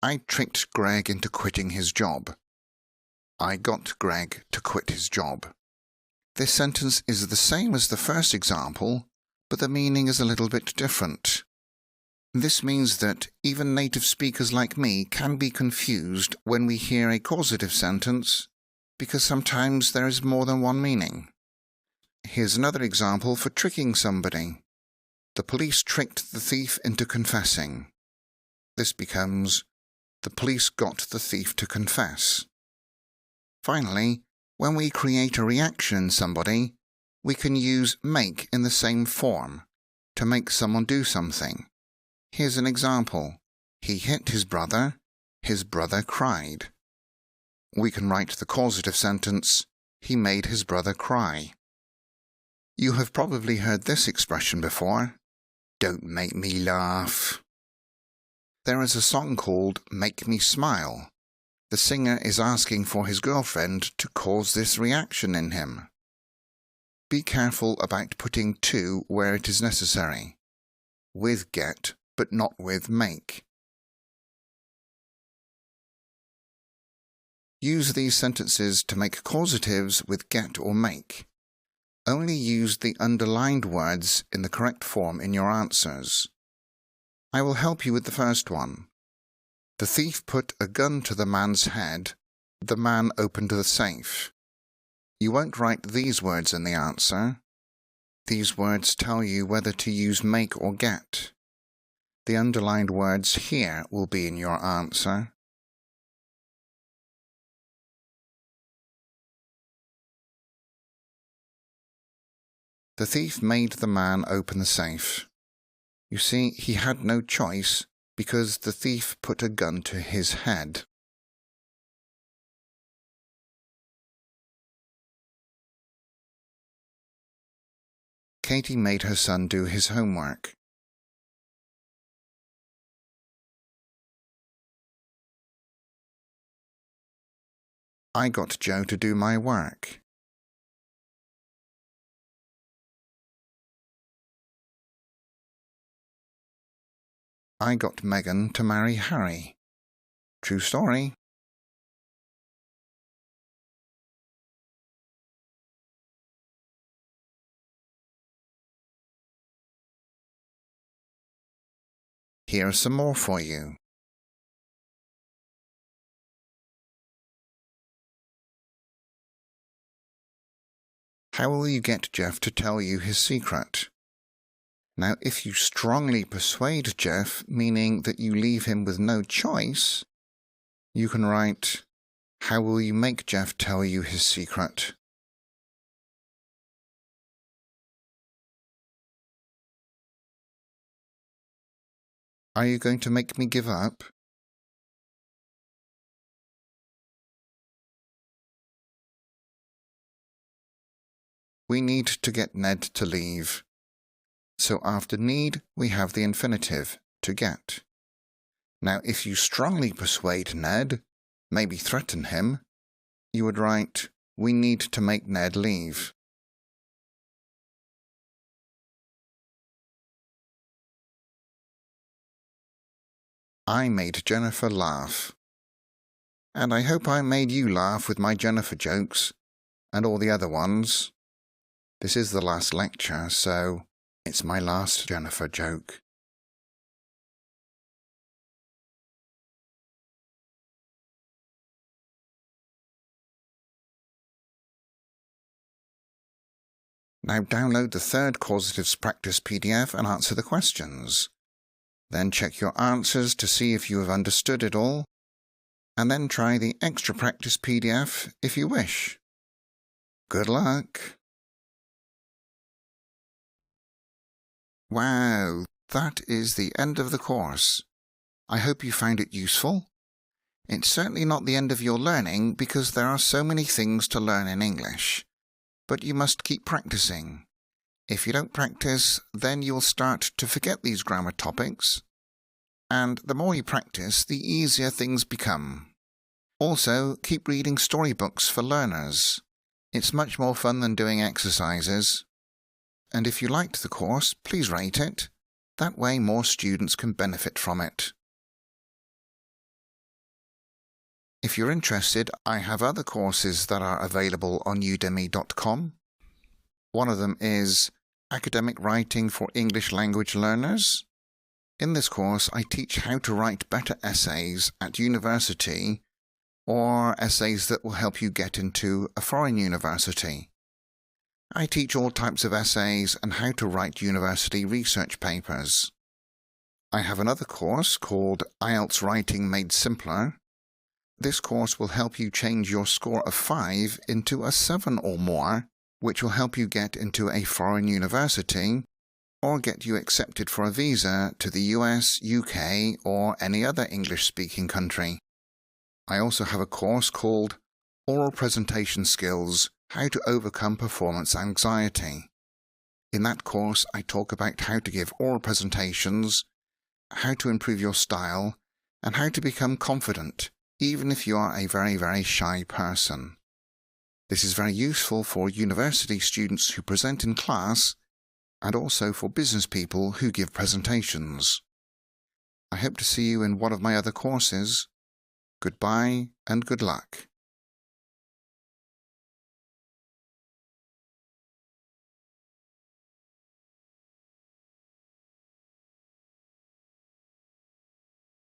A: I tricked Greg into quitting his job. I got Greg to quit his job. This sentence is the same as the first example, but the meaning is a little bit different. This means that even native speakers like me can be confused when we hear a causative sentence, because sometimes there is more than one meaning. Here's another example for tricking somebody. The police tricked the thief into confessing. This becomes, the police got the thief to confess. Finally, when we create a reaction in somebody, we can use make in the same form, to make someone do something. Here's an example. He hit his brother cried. We can write the causative sentence, he made his brother cry. You have probably heard this expression before. Don't make me laugh. There is a song called Make Me Smile. The singer is asking for his girlfriend to cause this reaction in him. Be careful about putting to where it is necessary. With get, but not with make. Use these sentences to make causatives with get or make. Only use the underlined words in the correct form in your answers. I will help you with the first one. The thief put a gun to the man's head. The man opened the safe. You won't write these words in the answer. These words tell you whether to use make or get. The underlined words here will be in your answer. The thief made the man open the safe. You see, he had no choice because the thief put a gun to his head. Katie made her son do his homework. I got Joe to do my work. I got Megan to marry Harry. True story. Here are some more for you. How will you get Jeff to tell you his secret? Now, if you strongly persuade Jeff, meaning that you leave him with no choice, you can write, how will you make Jeff tell you his secret? Are you going to make me give up? We need to get Ned to leave. So after need, we have the infinitive, to get. Now, if you strongly persuade Ned, maybe threaten him, you would write, we need to make Ned leave. I made Jennifer laugh. And I hope I made you laugh with my Jennifer jokes, and all the other ones. This is the last lecture, so it's my last Jennifer joke. Now download the third causatives practice PDF and answer the questions. Then check your answers to see if you have understood it all, and then try the extra practice PDF if you wish. Good luck! Wow, that is the end of the course. I hope you found it useful. It's certainly not the end of your learning because there are so many things to learn in English. But you must keep practicing. If you don't practice, then you'll start to forget these grammar topics. And the more you practice, the easier things become. Also, keep reading storybooks for learners. It's much more fun than doing exercises. And if you liked the course, please rate it. That way more students can benefit from it. If you're interested, I have other courses that are available on udemy.com. One of them is Academic Writing for English Language Learners. In this course, I teach how to write better essays at university or essays that will help you get into a foreign university. I teach all types of essays and how to write university research papers. I have another course called IELTS Writing Made Simpler. This course will help you change your score of 5 into a 7 or more, which will help you get into a foreign university or get you accepted for a visa to the US, UK, or any other English-speaking country. I also have a course called Oral Presentation Skills: How to Overcome Performance Anxiety. In that course, I talk about how to give oral presentations, how to improve your style, and how to become confident, even if you are a very, very shy person. This is very useful for university students who present in class, and also for business people who give presentations. I hope to see you in one of my other courses. Goodbye and good luck.